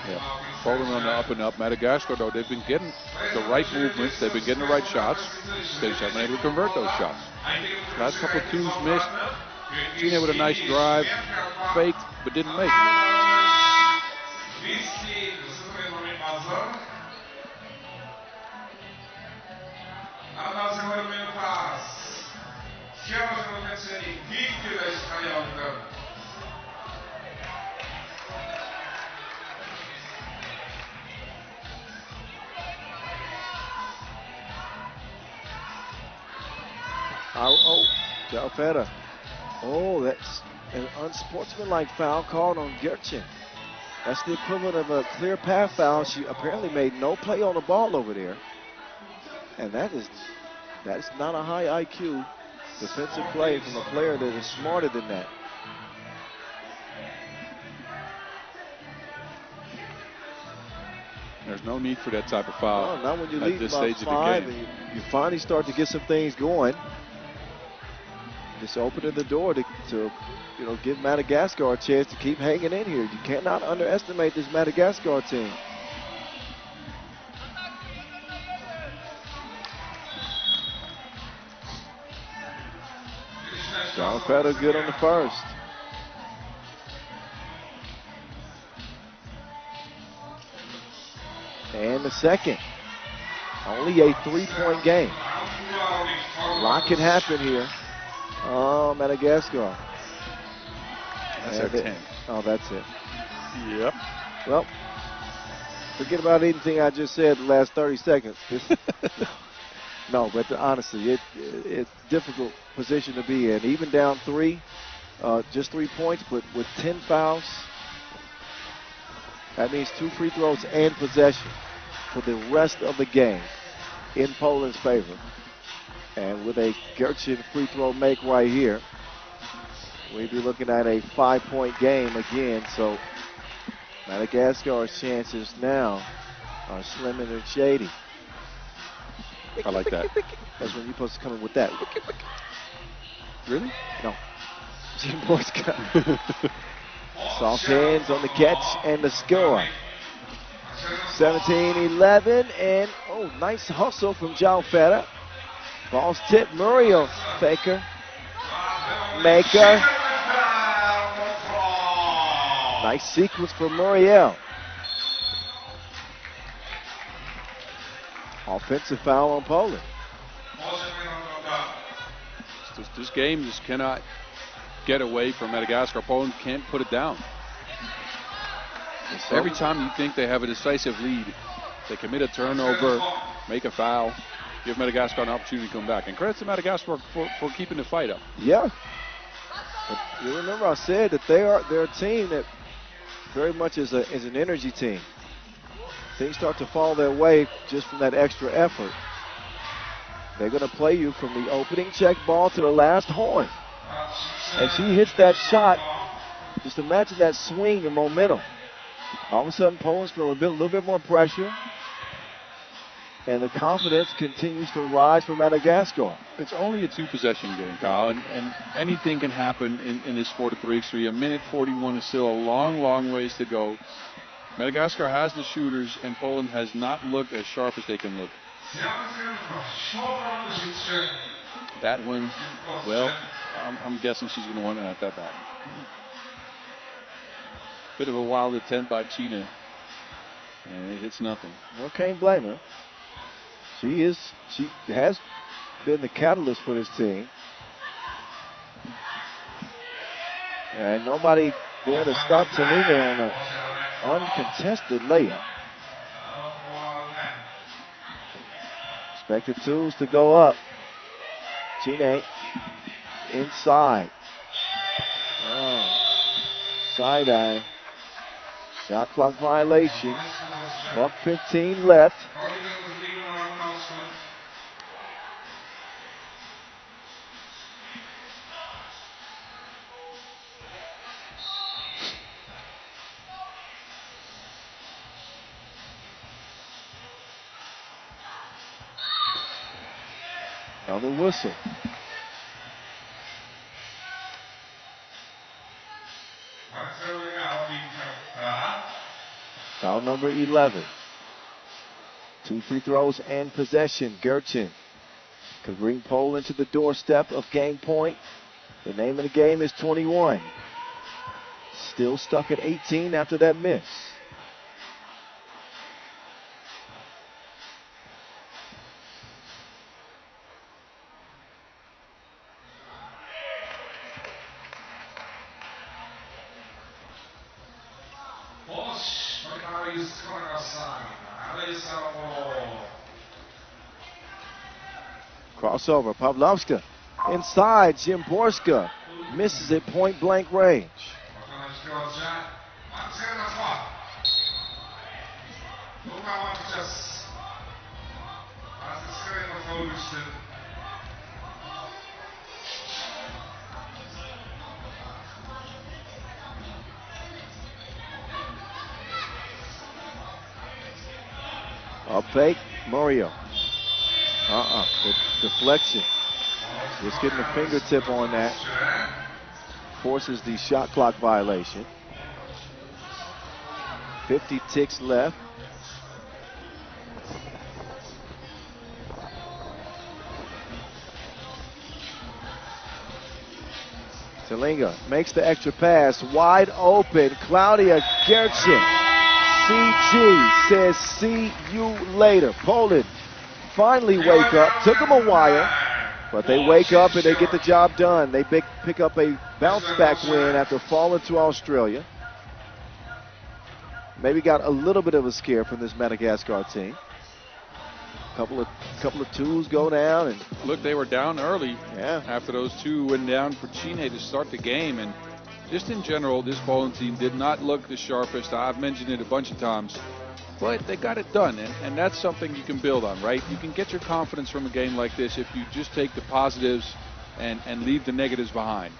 Yeah. Poland on the up and up. Madagascar, though, they've been getting the right movements. They've been getting the right shots. They just haven't been able to convert those shots. Last couple of twos missed. Gina with a nice drive. Faked, but didn't make it. Ulaanbaatar. Oh, that's an unsportsmanlike foul called on Gertsen. That's the equivalent of a clear path foul. She apparently made no play on the ball over there. And that is not a high IQ defensive play from a player that is smarter than that. There's no need for that type of foul. No, not when you at lead this by stage 5 of the game. and you finally start to get some things going. Just opening the door to give Madagascar a chance to keep hanging in here. You cannot underestimate this Madagascar team. John Feder good on the first. And the second. Only a 3-point game. A lot can happen here. Oh, Madagascar. That's our 10. Oh, that's it. Yep. Well, forget about anything I just said the last 30 seconds. No, but honestly, it's a difficult position to be in. Even down 3, just 3 points, but with 10 fouls, that means 2 free throws and possession for the rest of the game in Poland's favor. And with a Gertchen free throw make right here, we'd be looking at a 5-point game again. So Madagascar's chances now are slim and shady. I like that. That's when you're supposed to come in with that. Really? No. Jim Borska. Soft hands on the catch and the score. 17-11, and nice hustle from John Feder. Ball's tipped. Muriel, faker, maker. Nice sequence for Muriel. Offensive foul on Poland. This game just cannot get away from Madagascar. Poland can't put it down. Every time you think they have a decisive lead, they commit a turnover, make a foul, give Madagascar an opportunity to come back. And credit to Madagascar for keeping the fight up. Yeah. But you remember I said that they're a team that very much is an energy team. Things start to fall their way just from that extra effort. They're going to play you from the opening check ball to the last horn. And she hits that shot. Just imagine that swing and momentum. All of a sudden, Poland's feeling a little bit more pressure. And the confidence continues to rise for Madagascar. It's only a 2-possession game, Kyle, and anything can happen in this 4-3x3. A minute 41 is still a long, long ways to go. Madagascar has the shooters, and Poland has not looked as sharp as they can look. That one, well, I'm guessing she's going to want it at that back. Bit of a wild attempt by China, and it hits nothing. Well, can't blame her. She has been the catalyst for this team. And nobody there to stop Tanina on an uncontested layup. Expected twos to go up. Chine inside. Side eye. Shot clock violation. Buck 15 left. Another whistle. Foul number 11. 2 free throws and possession. Gertchen could bring Poland to the doorstep of game point. The name of the game is 21. Still stuck at 18 after that miss. Crossover, Pavlovska inside. Zimborska misses it point blank range. Up fake, Mario. The deflection. Just getting a fingertip on that. Forces the shot clock violation. 50 ticks left. Telinga makes the extra pass, wide open. Claudia Gertchen. CG says, see you later. Poland finally wake up. Took them a while, but they wake up and they get the job done. They pick up a bounce-back win after falling to Australia. Maybe got a little bit of a scare from this Madagascar team. Couple of twos go down, and look, they were down early. Yeah. After those two went down for Chine to start the game, and just in general, this Poland team did not look the sharpest. I've mentioned it a bunch of times, but they got it done, and that's something you can build on, right? You can get your confidence from a game like this if you just take the positives and leave the negatives behind.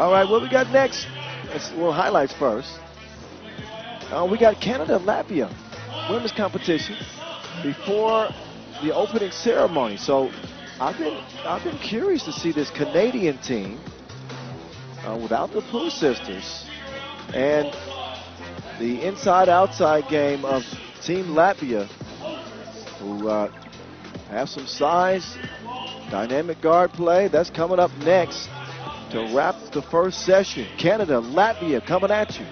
all right, what we got next? Well, highlights first. We got Canada, Latvia, women's competition before the opening ceremony. So I've been curious to see this Canadian team without the Pooh sisters and the inside-outside game of Team Latvia, who have some size, dynamic guard play. That's coming up next to wrap the first session. Canada, Latvia coming at you.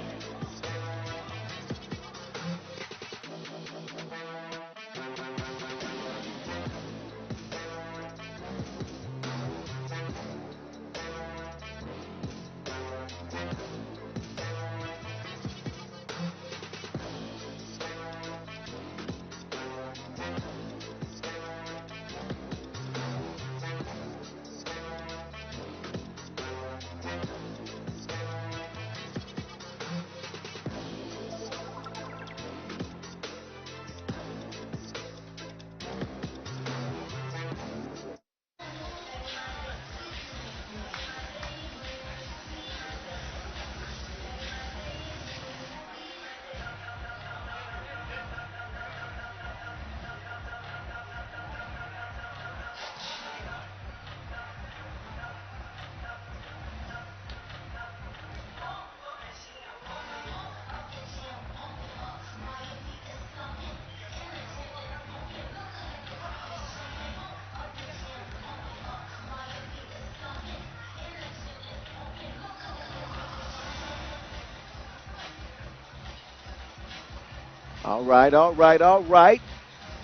All right.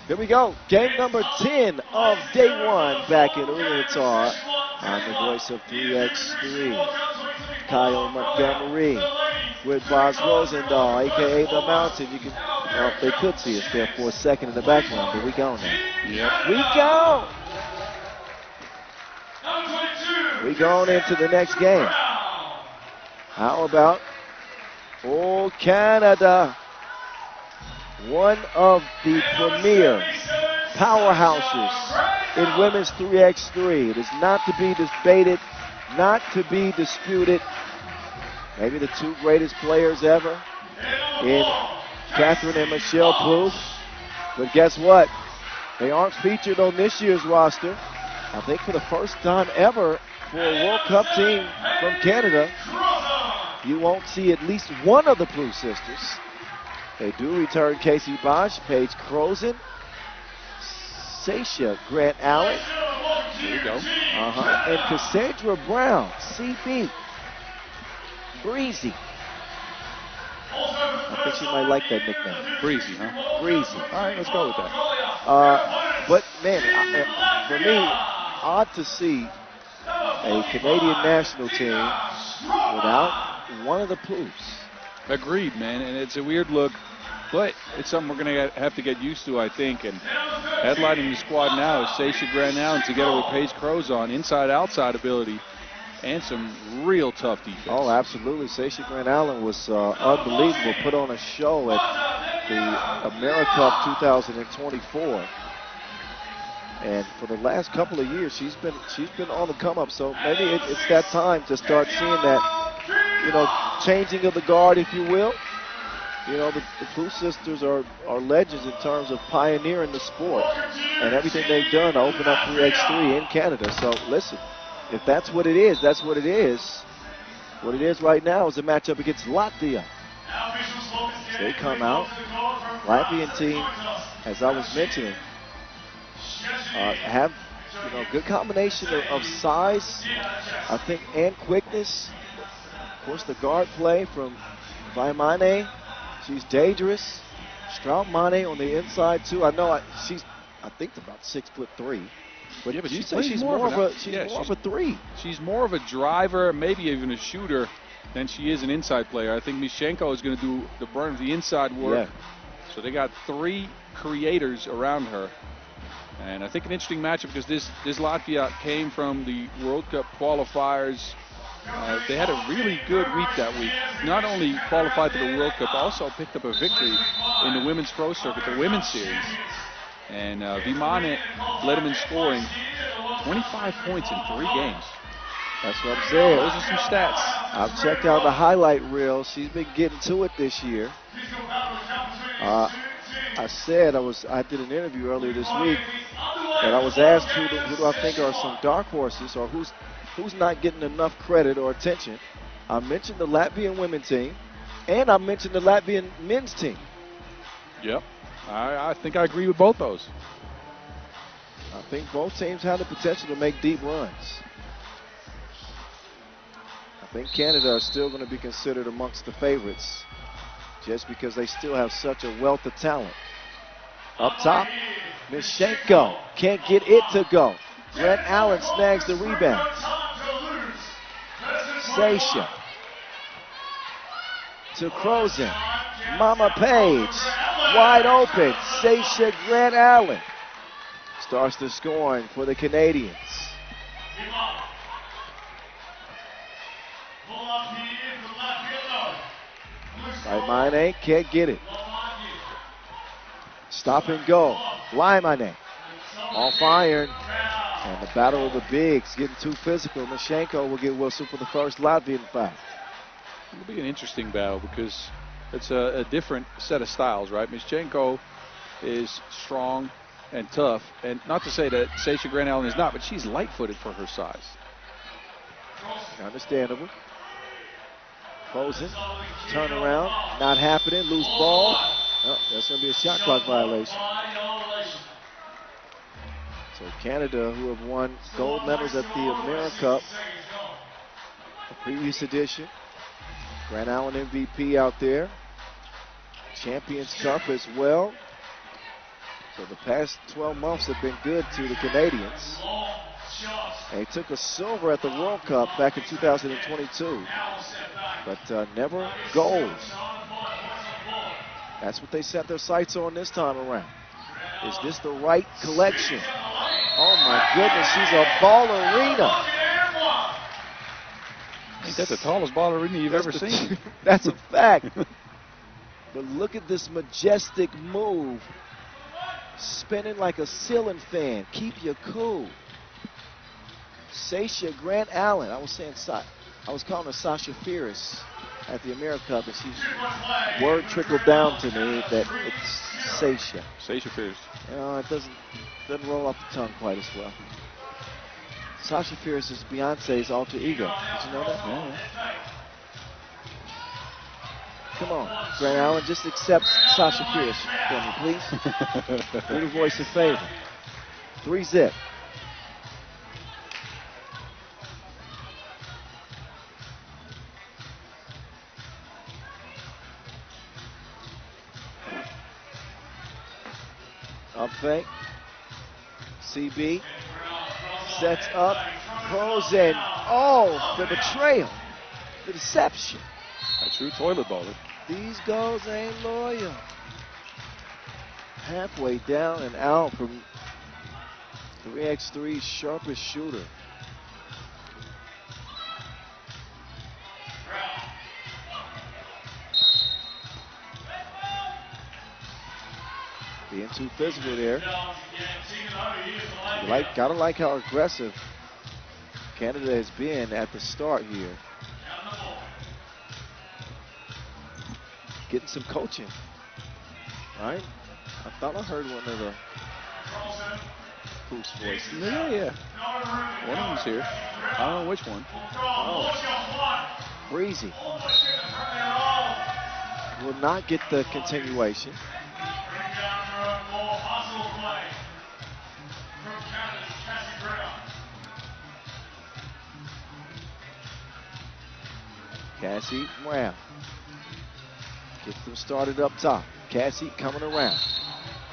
Here we go. Game number 10 of day one back in Ulaanbaatar on the voice of 3x3. Kyle Montgomery with Boz Rosendahl, a.k.a. The Mountain. You can, well, they could see us there for a second in the background, but we go now. Yep. We go. We going into the next game. How about old Canada? One of the premier powerhouses in women's 3x3. It is not to be debated, not to be disputed. Maybe the two greatest players ever in Catherine and Michelle Plouffe. But guess what? They aren't featured on this year's roster. I think for the first time ever for a World Cup team from Canada, you won't see at least one of the Plouffe sisters. They do return Casey Bosch, Paige Crozen, Sasha Grant Allen. There you go. And Cassandra Brown, CB. Breezy. I think she might like that nickname. Breezy, huh? Breezy. All right, let's go with that. But, man, for me, odd to see a Canadian national team without one of the Plouffes. Agreed, man, and it's a weird look. But it's something we're going to have to get used to, I think. And headlining the squad now is Sasha Granallen together with Paige Crozon, inside-outside ability, and some real tough defense. Oh, absolutely. Sasha Granallen was unbelievable. Put on a show at the AmeriCup 2024. And for the last couple of years, she's been on the come up. So maybe it's that time to start seeing that, changing of the guard, if you will. The Booth sisters are legends in terms of pioneering the sport and everything they've done to open up 3x3 in Canada. So listen, if that's what it is, that's what it is. What it is right now is a matchup against Latvia. So they come out. Latvian team, as I was mentioning, have good combination of size, I think, and quickness. Of course, the guard play from Vaimane. She's dangerous. Strautmane on the inside too. I know she's about 6'3". But yeah, but you say she's more of a 3. She's more of a driver, maybe even a shooter, than she is an inside player. I think Mishenko is going to do the brunt of the inside work. Yeah. So they got 3 creators around her. And I think an interesting matchup because this Latvia came from the World Cup qualifiers. They had a really good week that week. Not only qualified to the World Cup, also picked up a victory in the Women's Pro Circuit, the Women's Series. And Vimane led them in scoring 25 points in 3 games. That's what I'm saying. Those are some stats. I've checked out the highlight reel. She's been getting to it this year. I did an interview earlier this week, and I was asked who do I think are some dark horses or who's not getting enough credit or attention. I mentioned the Latvian women's team, and I mentioned the Latvian men's team. Yep. I think I agree with both those. I think both teams have the potential to make deep runs. I think Canada are still going to be considered amongst the favorites just because they still have such a wealth of talent. Up top, Mishenko can't get it to go. Grant Allen snags the rebound. Sasha to Crozon. Mama Page wide open. Sasha Grant Allen starts the scoring for the Canadians. Vaimane can't get it. Stop and go. Vaimane off iron. And the battle of the bigs getting too physical. Mishenko will get whistled for the first Latvian foul. It'll be an interesting battle because it's a different set of styles, right? Mishenko is strong and tough. And not to say that Sasha Grant Allen is not, but she's light-footed for her size. Understandable. Crozon, turn around, not happening, loose ball. Oh, that's going to be a shot clock violation. So Canada, who have won gold medals at the AmeriCup, the previous edition. Grant Allen MVP out there. Champions Cup as well. So the past 12 months have been good to the Canadians. They took a silver at the World Cup back in 2022, but never gold. That's what they set their sights on this time around. Is this the right collection? Oh my goodness, she's a ballerina. Ain't that the tallest ballerina you've ever seen? That's a fact. But look at this majestic move. Spinning like a ceiling fan. Keep you cool. Sasha Grant Allen. I was calling her Sasha Fierce at the AmeriCup, and word trickled down to me that it's Sasha. Sasha Fierce. It doesn't roll off the tongue quite as well. Sasha Fierce is Beyonce's alter ego. Did you know that? Yeah. Come on, Grant Allen, just accept Sasha Fierce for me, please. Do the voice a favor. 3-zip. Up fake. CB sets up. Crozon. Oh, the betrayal. The deception. A true toilet baller. These goals ain't loyal. Halfway down and out from 3x3's sharpest shooter. Being too physical there. Gotta like how aggressive Canada has been at the start here. Getting some coaching, right? I thought I heard one of the Poof's voices. Yeah. One of them's here. I don't know which one. Oh. Breezy. Will not get the continuation. Cassie Brown gets them started up top. Cassie coming around.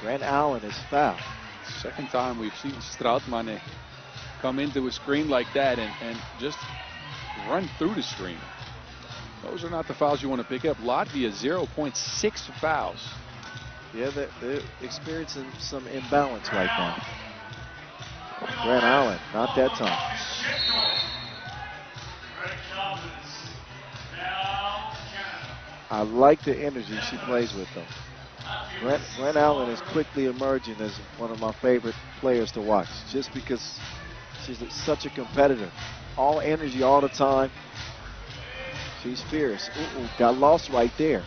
Grant Allen is fouled. Second time we've seen Strautmane come into a screen like that and just run through the screen. Those are not the fouls you want to pick up. Latvia 0.6 fouls. Yeah, they're experiencing some imbalance right now. Grant Allen, not that time. I like the energy she plays with, though. Grant Allen is quickly emerging as one of my favorite players to watch, just because she's such a competitor. All energy all the time. She's fierce. Got lost right there.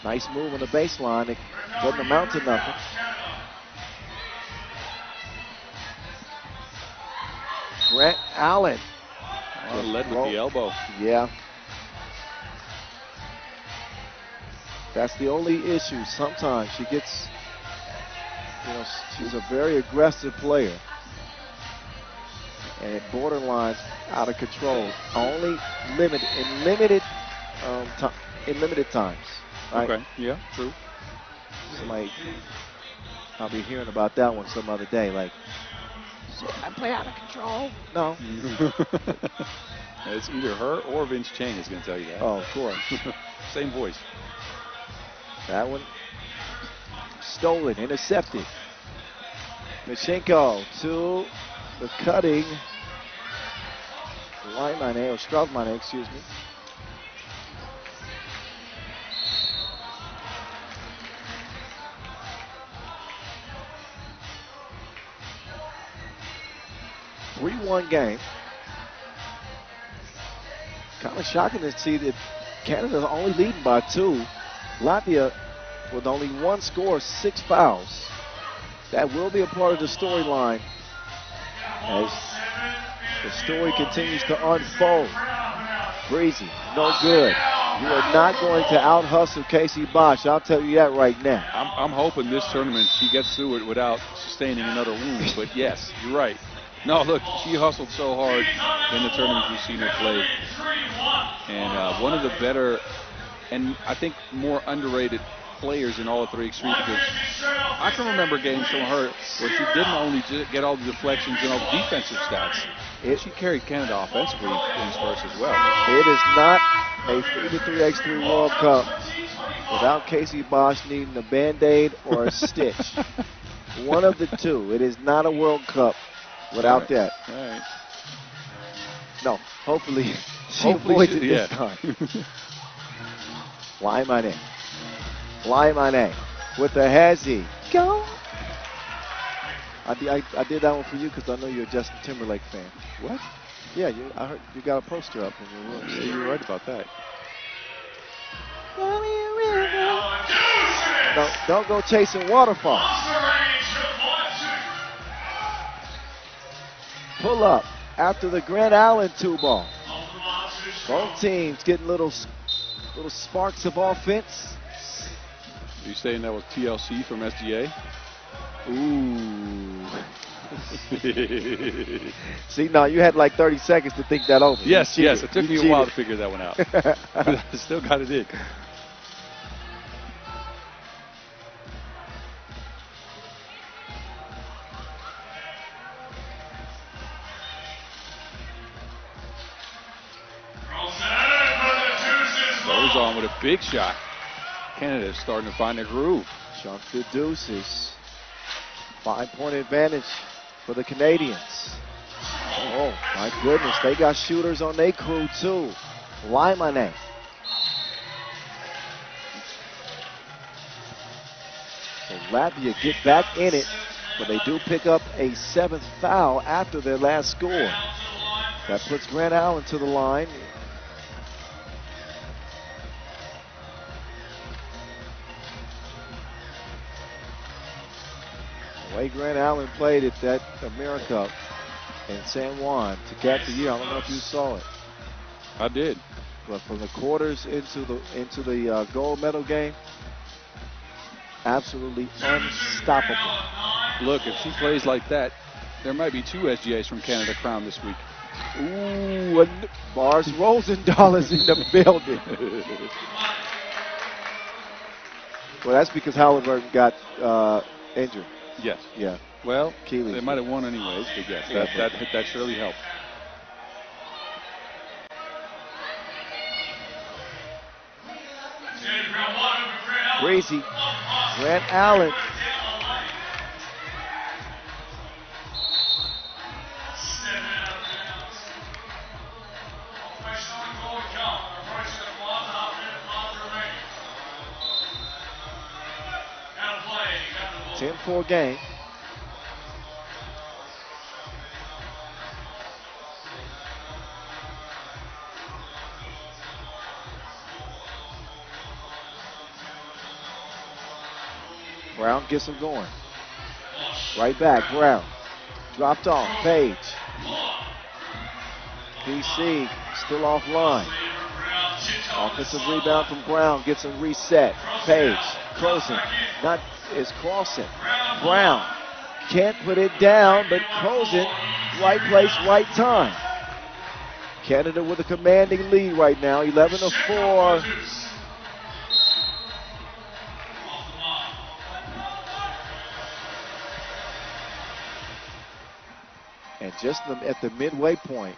Nice move on the baseline. It doesn't amount to nothing. Grant Allen. Led with the elbow. Yeah. That's the only issue. Sometimes she gets, she's a very aggressive player. And it borderlines out of control. Only in limited times. Right? Okay, yeah, true. I'll be hearing about that one some other day. Like, I play out of control. No. It's either her or Vince Chang is going to tell you that. Oh, of course. Same voice. That one stolen, intercepted. Mishenko to the cutting. Strautmane, excuse me. A 3-1 game. Kind of shocking to see that Canada's only leading by 2. Latvia with only 1 score, 6 fouls. That will be a part of the storyline as the story continues to unfold. Breezy, no good. You are not going to out-hustle Casey Bosch. I'll tell you that right now. I'm hoping this tournament she gets through it without sustaining another wound. But yes, you're right. No, look, she hustled so hard in the tournaments we've seen her play. And one of the better and I think more underrated players in all of 3x3, because I can remember games from her where she didn't only get all the deflections and all the defensive stats. She carried Canada offensively in spurts as well. It is not a FIBA 3x3 World Cup without Casey Bosch needing a Band-Aid or a stitch. One of the two. It is not a World Cup without that. All right. No, hopefully she avoids it this time. Laimane with the hezzy. Go. I did that one for you because I know you're a Justin Timberlake fan. What? Yeah, I heard you got a poster up in your room. Yeah, you're right about that. No, don't go chasing waterfalls. Pull up after the Grant Allen 2-ball. Both teams getting little sparks of offense. Are you saying that was TLC from SGA? Ooh. See, no, you had like 30 seconds to think that over. Yes, it took me a while to figure that one out. But I still got it in. Goes on with a big shot. Canada is starting to find a groove. Chunk the deuces. 5-point advantage for the Canadians. Oh, my goodness. They got shooters on their crew, too. Laimane. So Latvia get back in it, but they do pick up a 7th foul after their last score. That puts Grant Allen to the line. The way Grant Allen played at that America in San Juan to cap the year, I don't know if you saw it. I did. But from the quarters into the gold medal game, absolutely unstoppable. Look, if she plays like that, there might be 2 SGAs from Canada crowned this week. Ooh, Bars Rosendahl is in the building. Well, that's because Halliburton got injured. Yes. Yeah. Well, Keeley. they might have won anyways, but yes, that surely helped. Breezy. Grant Allen. It's 10-4 game. Brown gets him going. Right back, Brown. Dropped off, Page. PC still offline. Offensive rebound from Brown, gets him reset. Page, Croson, is crossing. Brown can't put it down, but Croson, right place, right time. Canada with a commanding lead right now, 11-4. And just at the midway point,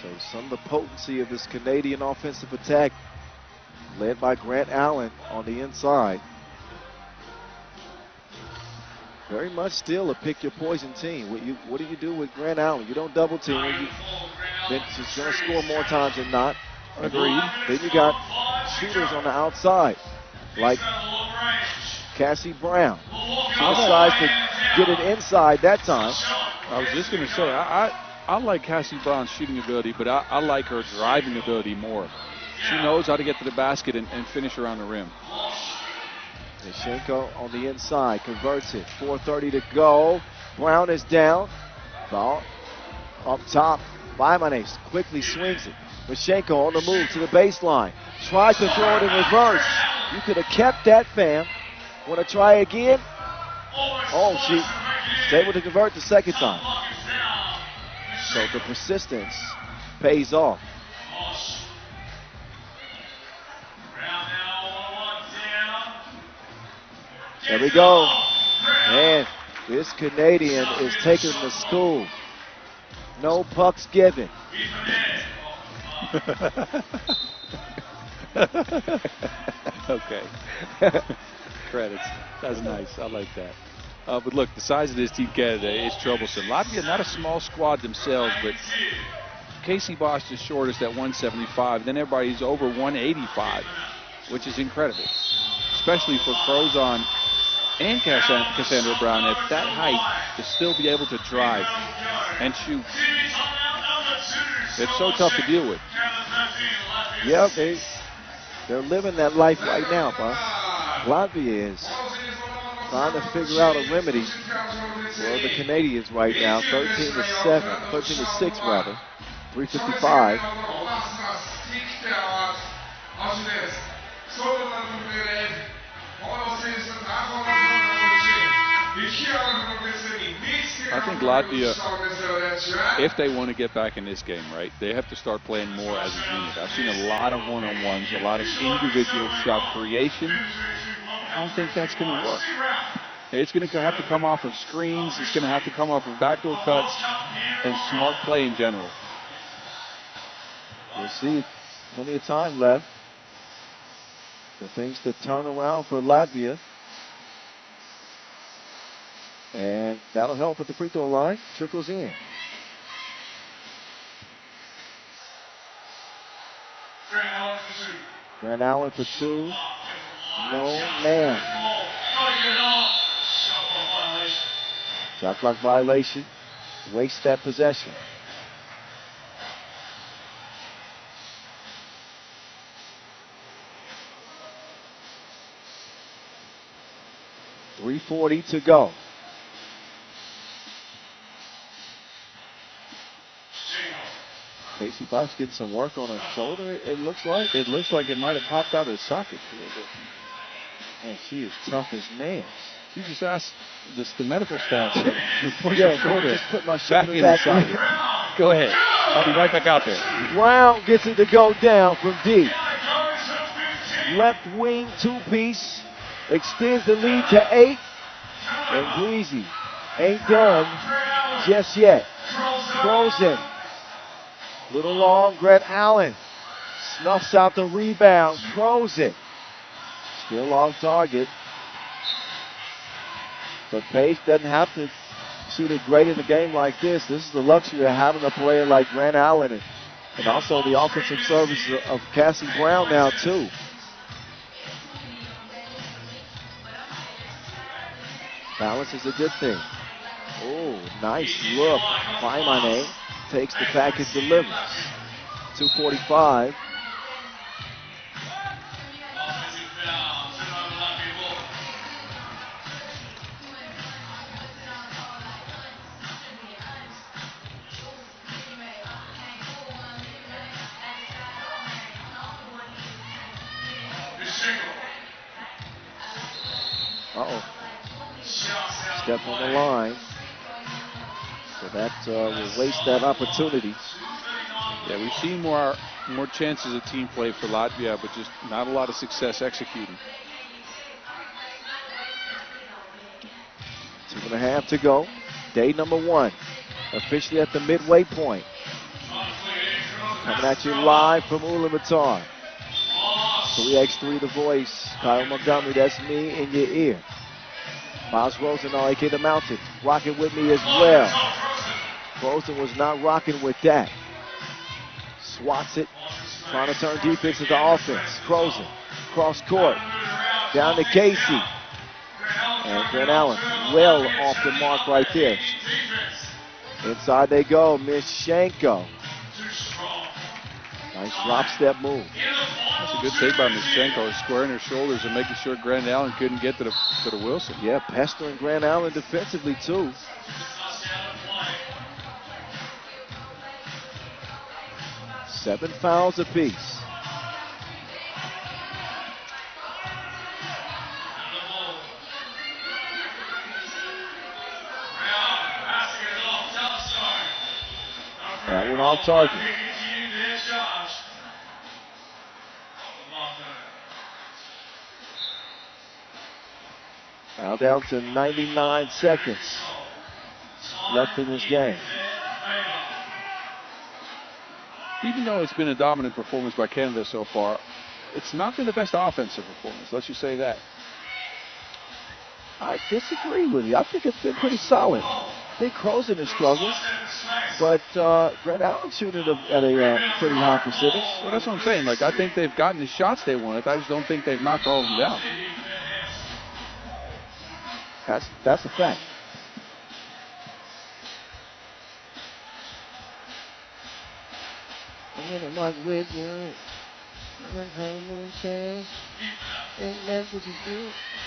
so some of the potency of this Canadian offensive attack, led by Grant Allen on the inside. Very much still a pick your poison team. What do you do with Grant Allen? You don't double team him. Then he's going to score more times than not. Agreed. Then you got shooters on the outside, like Cassie Brown. She decides to get it inside that time. I was just going to say, I like Cassie Brown's shooting ability, but I like her driving ability more. She knows how to get to the basket and finish around the rim. Nishenko on the inside, converts it. 4:30 to go. Brown is down. Ball up top. Laimane quickly swings it. Nishenko on the move to the baseline. Tries to throw it in reverse. You could have kept that, fam. Want to try again? Oh, she was able to convert the second time. So the persistence pays off. There we go. Man, this Canadian is taking the school. No pucks given. Okay. Credits. That's nice. I like that. But look, the size of this Team Canada is troublesome. Latvia, not a small squad themselves, but Casey Bosch is shortest at 175. Then everybody's over 185, which is incredible, especially for Crozon and Cassandra Brown at that height to still be able to drive and shoot. It's so tough to deal with. Yeah, they're living that life right now, bro. Latvia is trying to figure out a remedy for the Canadians right now. 13-6 rather. 3:55. I think Latvia, if they want to get back in this game, right, they have to start playing more as a unit. I've seen a lot of one-on-ones, a lot of individual shot creation. I don't think that's going to work. It's going to have to come off of screens. It's going to have to come off of backdoor cuts and smart play in general. We'll see. Plenty of time left. for things to turn around for Latvia. And that'll help at the free throw line. Trickles in. Grant Allen for two. No, man. Shot clock violation. Waste that possession. .340 to go. Casey Fox getting some work on her shoulder, it looks like. It looks like it might have popped out of the socket a little bit. Man, she is tough as nails. You just asked the medical staff. Just put my back shoulder in back the socket. Go ahead. I'll be right back out there. Brown gets it to go down from deep. Left wing two-piece. Extends the lead to 8. And Greasy ain't done just yet. Frozen. Little long, Grant Allen snuffs out the rebound, throws it. Still off target. But Paige doesn't have to shoot it great in a game like this. This is the luxury of having a player like Grant Allen and also the offensive service of Cassie Brown now too. Balance is a good thing. Oh, nice look. Faimane takes the package, delivers. 2:45. Uh-oh. Step on the line. So that will waste that opportunity. Yeah, we've seen more chances of team play for Latvia, but just not a lot of success executing. 2.5 to go. Day number 1. Officially at the midway point. Coming at you live from Ulaanbaatar. 3x3 The Voice. Kyle Montgomery, that's me in your ear. Miles Rosenthal, a.k.a. the Mountain, rocking with me as well. Frozen was not rocking with that. Swats it, trying to turn defense into offense. Frozen, cross court, down to Casey. And Grant Allen, well off the mark right there. Inside they go, Miss Shanko. Nice drop step move. That's a good save by Mischenko, squaring her shoulders and making sure Grant Allen couldn't get to the Wilson. Yeah, pestering Grant Allen defensively too. Seven fouls apiece. That one off target. Now down to 99 seconds left in this game. Even though it's been a dominant performance by Canada so far, it's not been the best offensive performance. Let's just say that. I disagree with you. I think it's been pretty solid. I think Croson has struggled, but Grant Allen shooting at a pretty high percentage. Well, that's what I'm saying. Like, I think they've gotten the shots they wanted. I just don't think they've knocked all of them down. That's a fact. With you.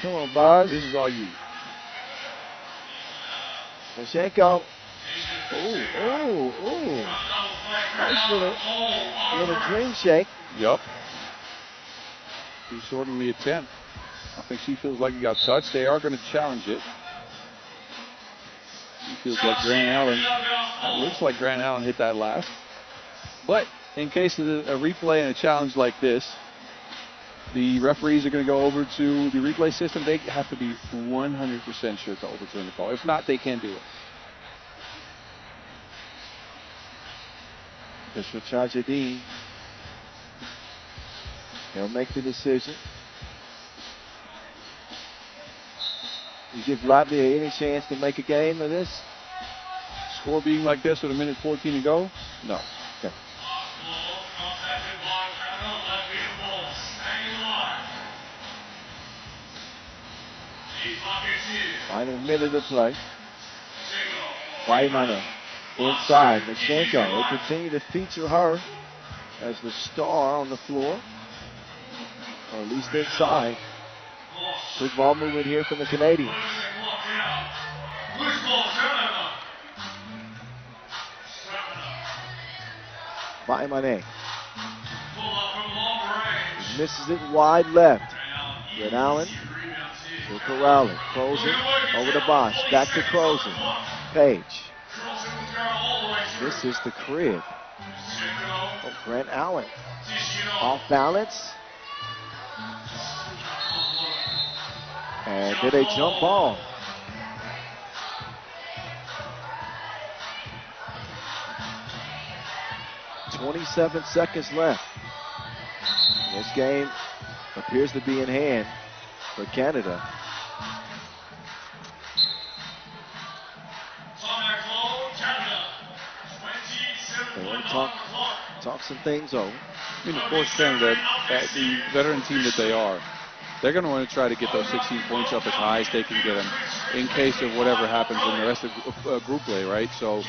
Come on, Boz. This is all you. Mashenko. Ooh. Nice little dream shake. Yup. He's shorting the attempt. I think she feels like he got touched. They are going to challenge it. He feels like Grant Allen. It looks like Grant Allen hit that last. But in case of a replay and a challenge like this, the referees are going to go over to the replay system. They have to be 100% sure to overturn the call. If not, they can't do it. Bishop Chajadine. He'll make the decision. You give Latvia any chance to make a game of this? Score being like this with a minute 14 to go? No. Okay. Final minute of play. Weidmann inside. Mashenko. They continue to feature her as the star on the floor, or at least inside. Quick ball movement here from the Canadians. Weidmann misses it wide left. Red Allen to Corrales. Crozen over to Bosch. Back to Crozen. Page. This is the crib. Oh, Grant Allen. Off balance. And did a jump ball. .27 seconds left. This game appears to be in hand for Canada. They want to talk some things over. I mean, of course, Canada, the veteran team that they are, they're going to want to try to get those 16 points up as high as they can get them in case of whatever happens in the rest of group play, right? So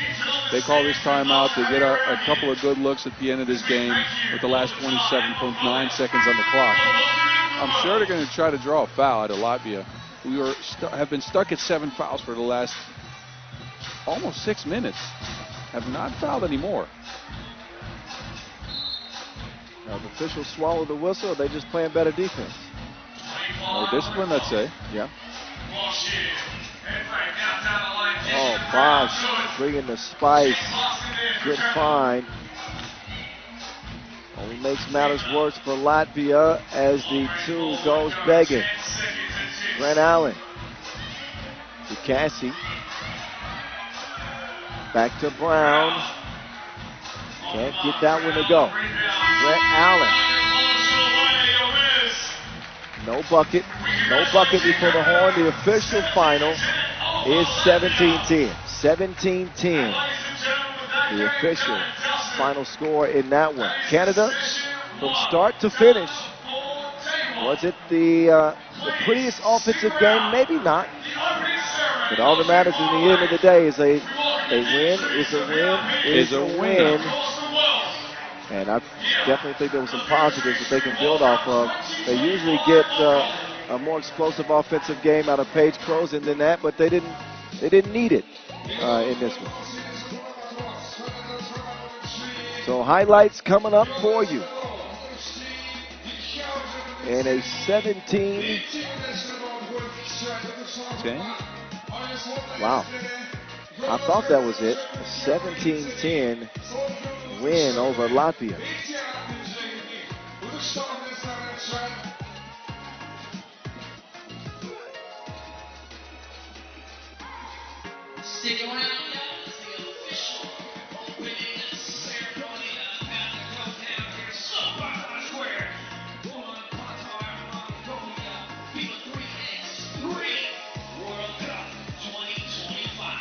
they call this timeout. They get a couple of good looks at the end of this game with the last 27.9 seconds on the clock. I'm sure they're going to try to draw a foul out of Latvia. We have been stuck at 7 fouls for the last almost 6 minutes. Have not fouled anymore. Now, the officials swallow the whistle, or they just playing better defense? More discipline, I'd say. Yeah. Oh, Bosch bringing the spice. Good find. Only makes matters worse for Latvia as the 2 goes begging. Grant Allen to Cassie. Back to Brown. Can't get that one to go. Grant Allen. No bucket. No bucket before the horn. The official final is 17-10. 17-10. The official final score in that one. Canada, from start to finish, was it the prettiest offensive game? Maybe not. But all that matters in the end of the day is a win is a win is a win. And I definitely think there was some positives that they can build off of. They usually get a more explosive offensive game out of Paige Crozen than that, but they didn't need it in this one. So highlights coming up for you. And a 17-10. Wow. I thought that was it. A 17-10 win over Latvia. Stick around, y'all. It's the official winning ceremony at the countdown here. Ulaanbaatar Square. Ulaanbaatar, Mongolia. FIBA 3x3 World Cup 2025.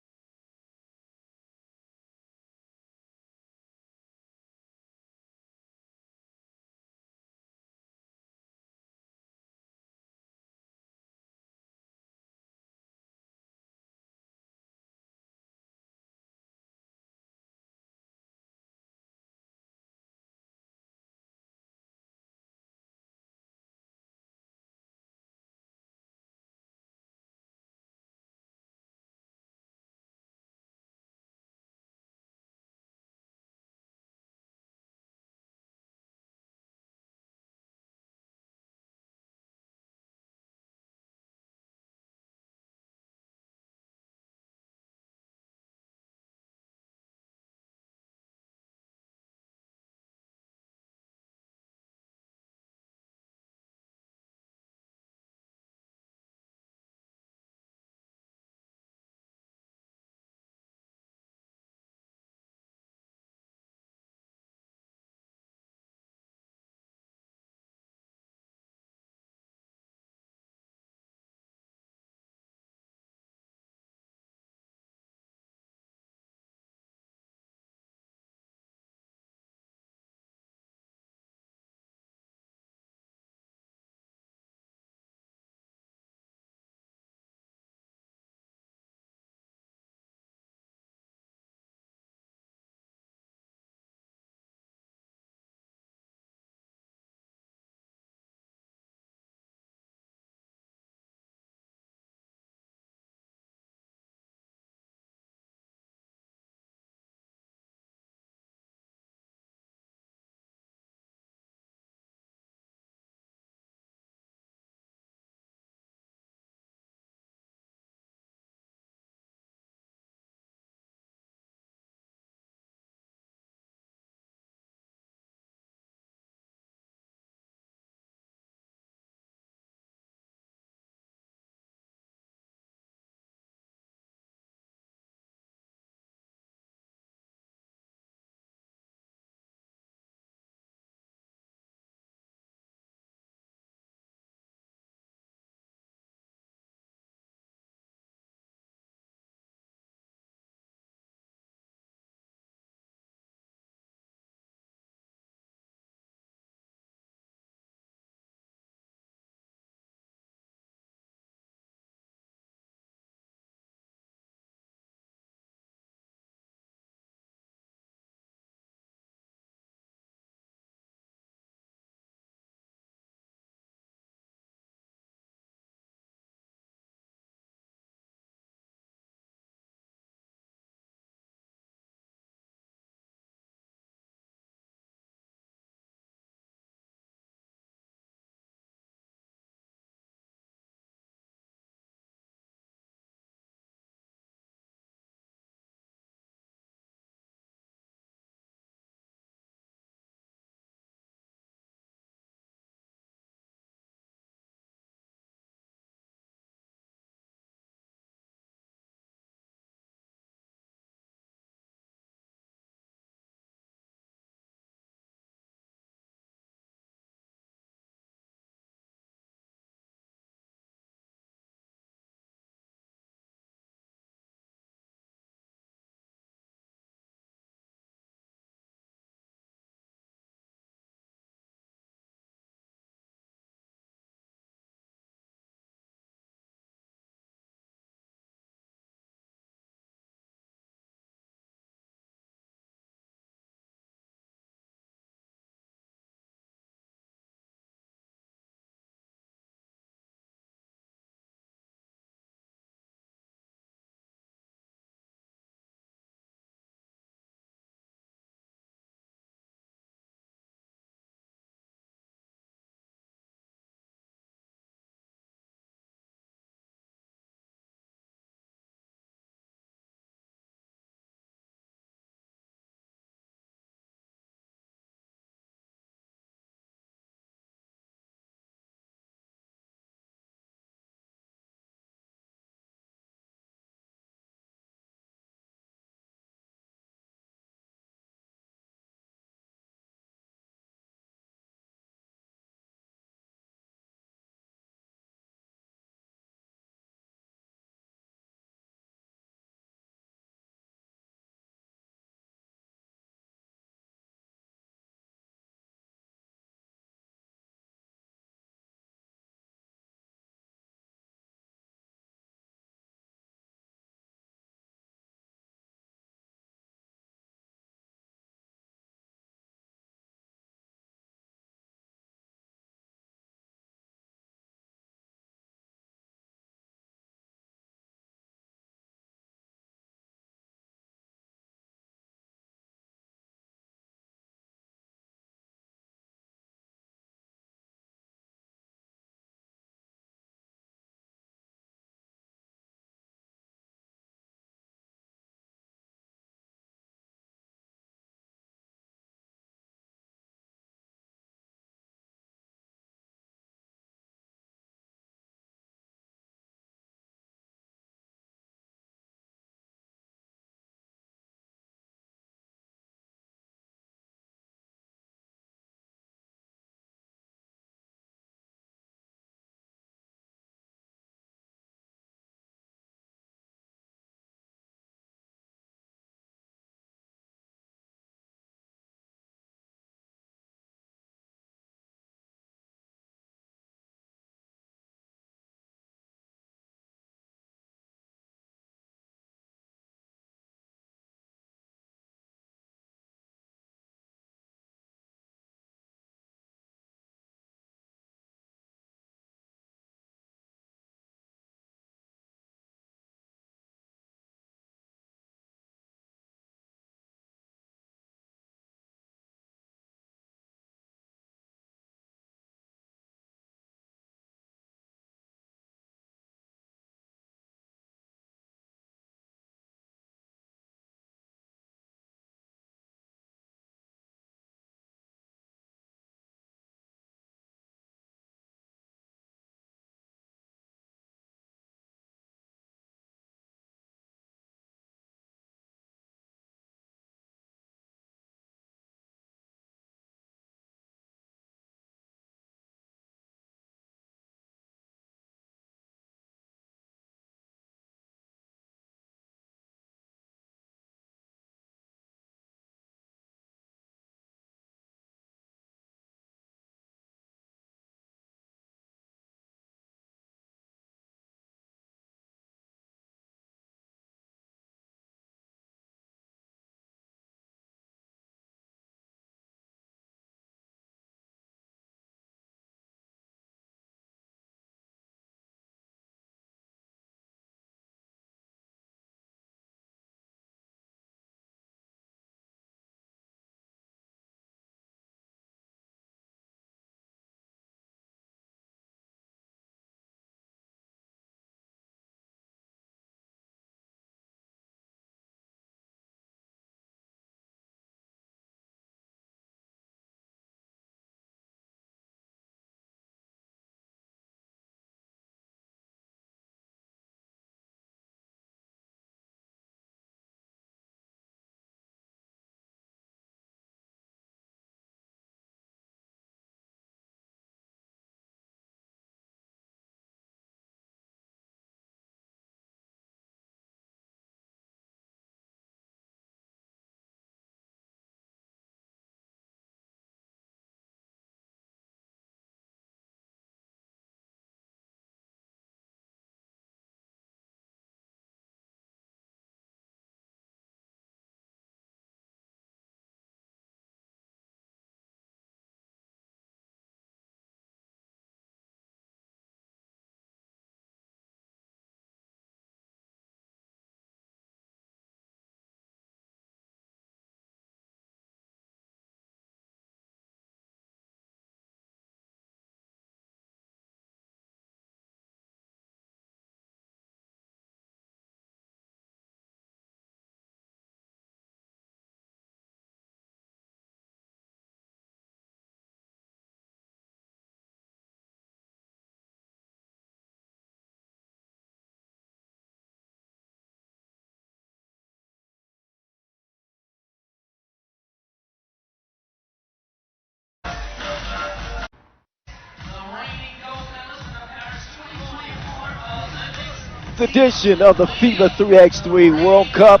edition of the FIBA 3x3 World Cup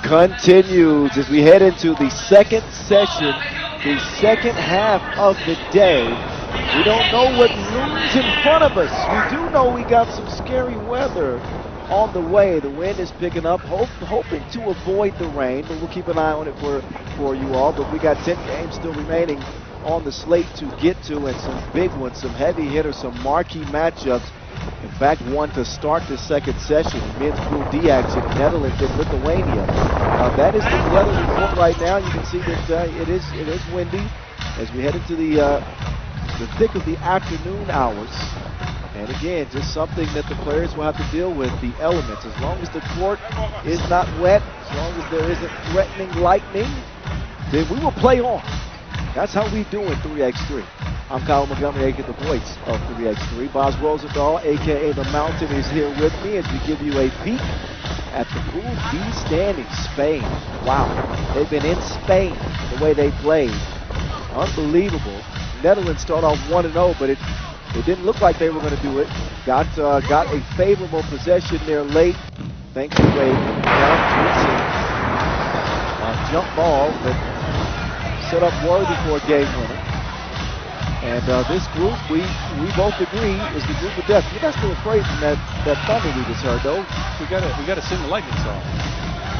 continues as we head into the second session, the second half of the day. We don't know what looms in front of us. We do know we got some scary weather on the way. The wind is picking up, hoping to avoid the rain, but we'll keep an eye on it for you all. But we got 10 games still remaining on the slate to get to, and some big ones, some heavy hitters, some marquee matchups. In fact, one to start the second session, men's Pool D action, Netherlands and Lithuania. That is the weather report right now. You can see that it is windy as we head into the thick of the afternoon hours. And again, just something that the players will have to deal with, the elements. As long as the court is not wet, as long as there isn't threatening lightning, then we will play on. That's how we do in 3x3. I'm Kyle Montgomery, aka the voice of 3x3. Boz Rosendahl, aka The Mountain, is here with me as we give you a peek at the Pool D standings. Spain, wow, they've been in Spain the way they played. Unbelievable. Netherlands start off 1-0, but it didn't look like they were going to do it. Got a favorable possession there late, thanks to a jump ball that set up Worthy for a game winner. And this group, we both agree, is the group of death. You're not still afraid from that thunder we just heard, though. We gotta sing the lightning song.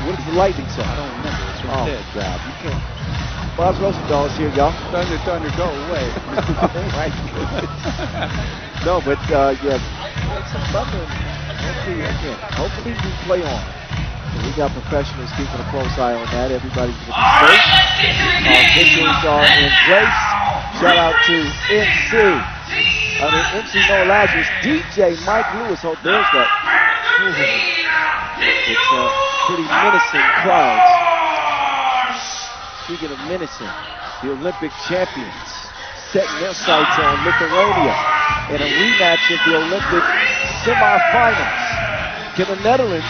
What is the lightning song? I don't remember. It's from Dead. God, you can't. Boz Rosendahl is here, y'all. Thunder, thunder, go away. Right. No, but yeah, some thunder. Hopefully we play on. We got professionals keeping a close eye on that. Everybody's going to be safe. Officials are in place. Shout out to MC. MC Noah Lazarus, DJ Mike Lewis. Oh, there's that. It's pretty menacing crowds. Speaking of menacing, the Olympic champions setting their sights on Lithuania in a rematch of the Olympic semifinals. Can the Netherlands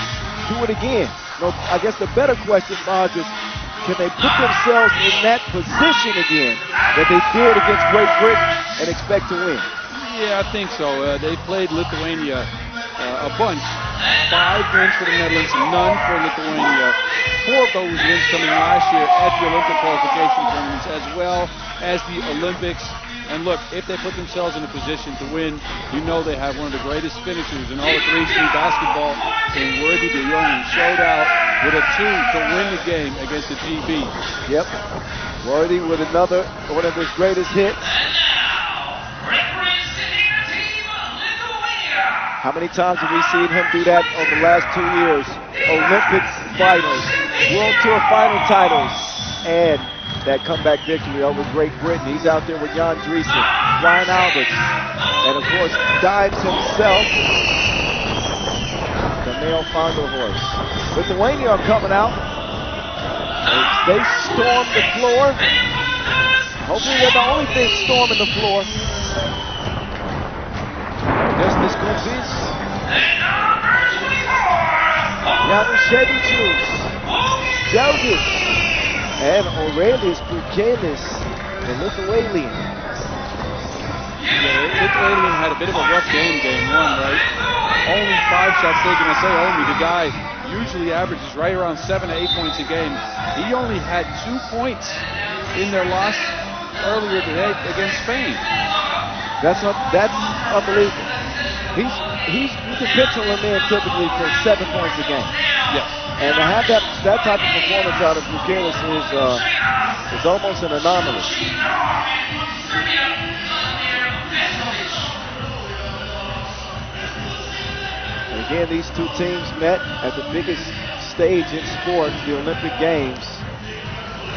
do it again? No, I guess the better question, Boz, is can they put themselves in that position again that they did against Great Britain and expect to win? Yeah, I think so. They played Lithuania a bunch. 5 wins for the Netherlands, none for Lithuania. 4 of those wins coming last year at the Olympic qualification tournaments as well as the Olympics. And look, if they put themselves in a position to win, you know they have one of the greatest finishers in all of 3x3 basketball in Worthy de Jong. He showed out with a 2 to win the game against the GB. Yep. Worthy with another, one of his greatest hits. How many times have we seen him do that over the last 2 years? Olympic finals, World Tour final titles, and that comeback victory over Great Britain. He's out there with Jan Driesen, Ryan Alberts, and of course, Dimes himself, the male founder horse. Lithuania are coming out. They storm the floor. Hopefully they're the only thing storming the floor. I guess this group is Januszewicz, Jelgis, and Aurelius Bukelis, the Lithuanian. Yeah, Lithuanian had a bit of a rough game 1, right? Only 5 shots taken. I say only. The guy usually averages right around 7 to 8 points a game. He only had 2 points in their loss earlier today against Spain. That's unbelievable. You can pencil him in typically for 7 points a game. Yes. And to have that type of performance out of Bukelis is almost an anomaly. And again, these two teams met at the biggest stage in sport, the Olympic Games.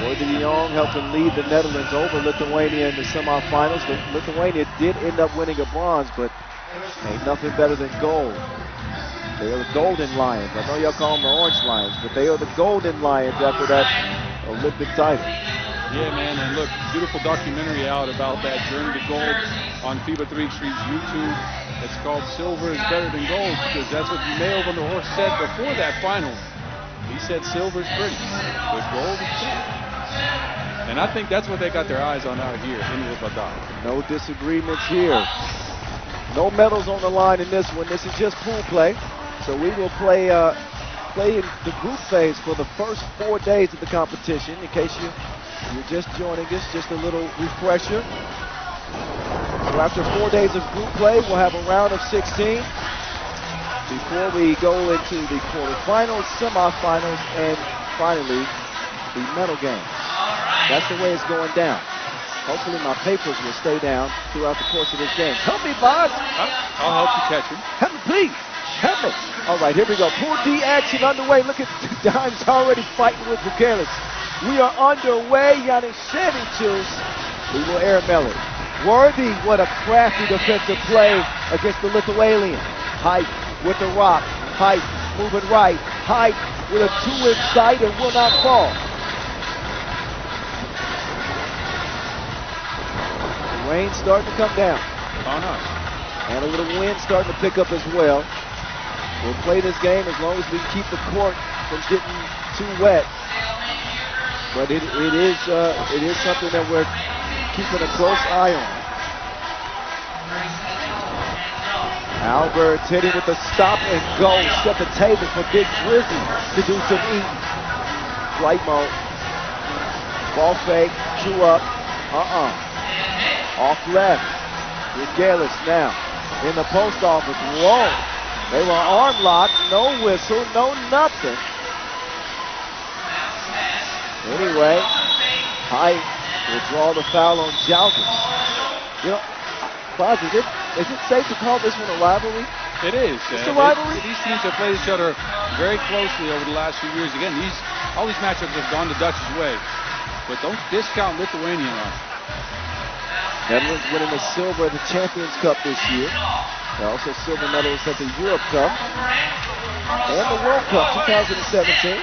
Worthy de Jong helping lead the Netherlands over Lithuania in the semifinals. Lithuania did end up winning a bronze, but ain't nothing better than gold. They are the Golden Lions. I know y'all call them the Orange Lions, but they are the Golden Lions after that Olympic title. Yeah, man, and look, beautiful documentary out about that journey to gold on FIBA 3x's YouTube. It's called Silver is Better Than Gold, because that's what Mayo van der Horst said before that final. He said silver's pretty, but gold is pretty. And I think that's what they got their eyes on out here in Ulaanbaatar. No disagreements here. No medals on the line in this one. This is just pool play. So we will play in the group phase for the first 4 days of the competition. In case you're just joining us, just a little refresher. So after 4 days of group play, we'll have a round of 16 before we go into the quarterfinals, semifinals, and finally the medal game. That's the way it's going down. Hopefully my papers will stay down throughout the course of this game. Help me, boss. I'll help you catch him. Help me, please. Help me. All right, here we go. Pool D action underway. Look at Dime's already fighting with Bukelis. We are underway. Yanishevicius. We will airmail it. Worthy, what a crafty defensive play against the Lithuanian. Height with the rock. Height moving right. Height with a 2-inch sight and will not fall. Rain starting to come down. Oh, no. And a little wind starting to pick up as well. We'll play this game as long as we keep the court from getting too wet. But it is something that we're keeping a close eye on. Albert's hitting with the stop and go. Set the table for Big Drizzy to do some eating. Flight mode. Ball fake. 2 up. Off left. Bukelis now in the post office. Whoa. They were arm locked. No whistle. No nothing. Anyway, Height will draw the foul on Jalgis. You know, Boz, is it safe to call this one a rivalry? It is. It's a rivalry? These teams have played each other very closely over the last few years. Again, all these matchups have gone the Dutch's way. But don't discount Lithuania now. Netherlands winning the silver at the Champions Cup this year. They're also silver medalists at the Europe Cup and the World Cup 2017.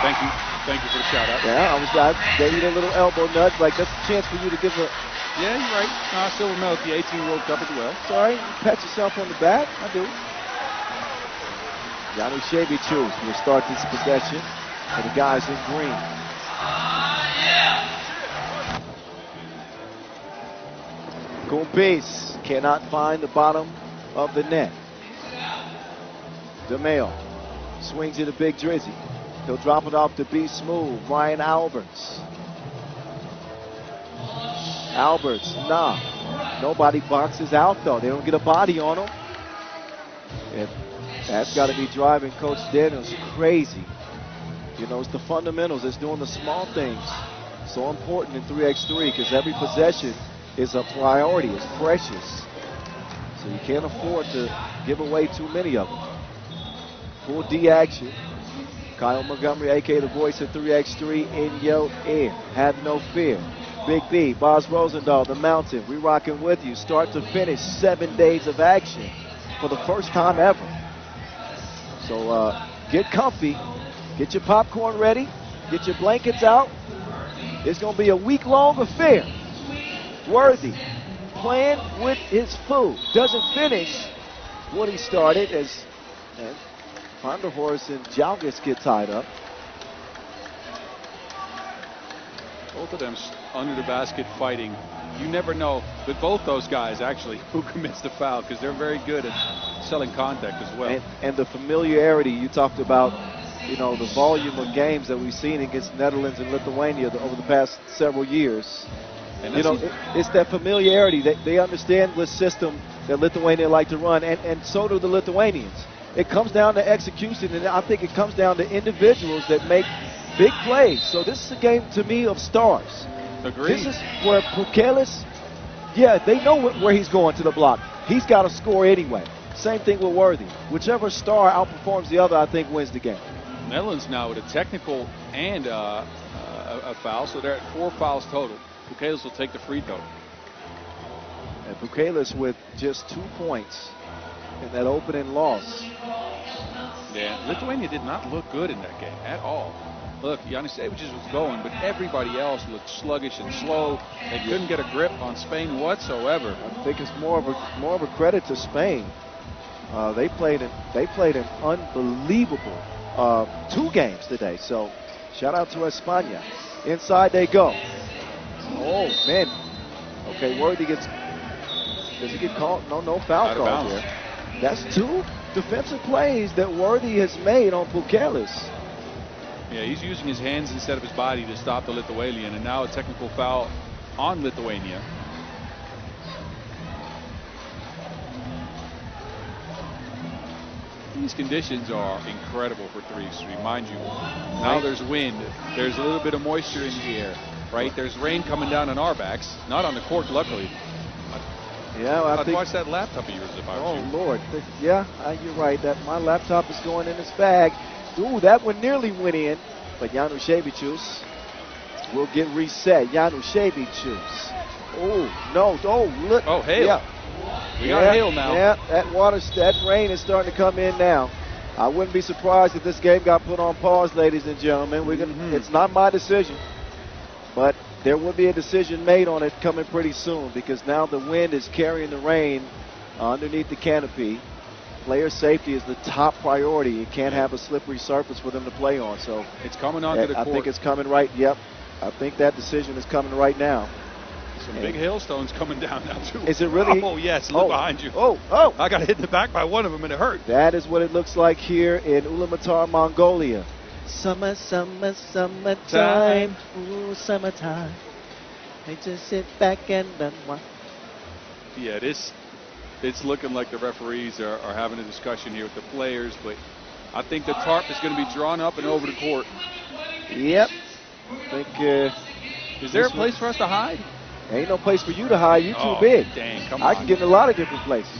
Thank you for the shout out. Yeah, I gave you a little elbow nudge, like that's a chance for you to give a. Yeah, you're right. Silver medal at the 18 World Cup as well. Sorry, you pat yourself on the back. I do. Yanishevicius will start this possession for the guys in green. Kumpis cannot find the bottom of the net. DeMail swings it to Big Drizzy. He'll drop it off to B Smooth. Ryan Alberts. Nobody boxes out though. They don't get a body on him. And that's got to be driving Coach Daniels crazy. You know, it's the fundamentals. It's doing the small things. So important in 3x3 because every possession is a priority. It's precious. So you can't afford to give away too many of them. Full D action. Kyle Montgomery, a.k.a. the voice of 3x3 in your ear. Have no fear. Big B, Boz Rosendahl, the Mountain. We rocking with you. Start to finish, 7 days of action for the first time ever. So get comfy. Get your popcorn ready. Get your blankets out. It's going to be a week-long affair. Worthy playing with his food. Doesn't finish what he started as Vanderhorst and Jalgis get tied up. Both of them under the basket fighting. You never know with both those guys actually who commits the foul because they're very good at selling contact as well. And the familiarity you talked about, you know, the volume of games that we've seen against Netherlands and Lithuania over the past several years. And you know, it's that familiarity. They understand the system that Lithuania like to run, and so do the Lithuanians. It comes down to execution, and I think it comes down to individuals that make big plays. So this is a game, to me, of stars. Agreed. This is where Bukelis, they know where he's going to the block. He's got to score anyway. Same thing with Worthy. Whichever star outperforms the other, I think, wins the game. Netherlands now with a technical and a foul, so they're at 4 fouls total. Bukelis will take the free throw. And Bukelis with just 2 points in that opening loss. Yeah, Lithuania did not look good in that game at all. Look, Yanishevicius was going, but everybody else looked sluggish and slow. They couldn't get a grip on Spain whatsoever. I think it's more of a credit to Spain. They played an unbelievable 2 games today. So shout out to España. Inside they go. Oh man. Okay, Worthy does he get called? No foul call here. That's 2 defensive plays that Worthy has made on Pukelis. Yeah, he's using his hands instead of his body to stop the Lithuanian, and now a technical foul on Lithuania. These conditions are incredible for 3x3, mind you. Now there's wind, there's a little bit of moisture in the air, right? There's rain coming down on our backs, not on the court, luckily. Yeah, I'd watch that laptop of yours if I was you. Oh, Lord. Yeah, you're right. That my laptop is going in its bag. Ooh, that one nearly went in. But Januszewicz will get reset. Januszewicz. Oh, no. Oh, look. Oh, hail. Yeah. We got hail now. Yeah, that rain is starting to come in now. I wouldn't be surprised if this game got put on pause, ladies and gentlemen. It's not my decision, but there will be a decision made on it coming pretty soon, because now the wind is carrying the rain underneath the canopy. Player safety is the top priority. You can't have a slippery surface for them to play on. So it's coming onto the court. I think it's coming right. Yep. I think that decision is coming right now. Some big hailstones coming down now, too. Is it really? Oh, yes. Look behind you. Oh. I got hit in the back by one of them, and it hurt. That is what it looks like here in Ulaanbaatar, Mongolia. Summer, summertime. Ooh, summertime. They just sit back and unwind. Yeah, it's looking like the referees are having a discussion here with the players, but I think the tarp is going to be drawn up and over the court. Yep. I think. Is there a place for us to hide? Ain't no place for you to hide. You're too big. Dang, come on. I can get in a lot of different places.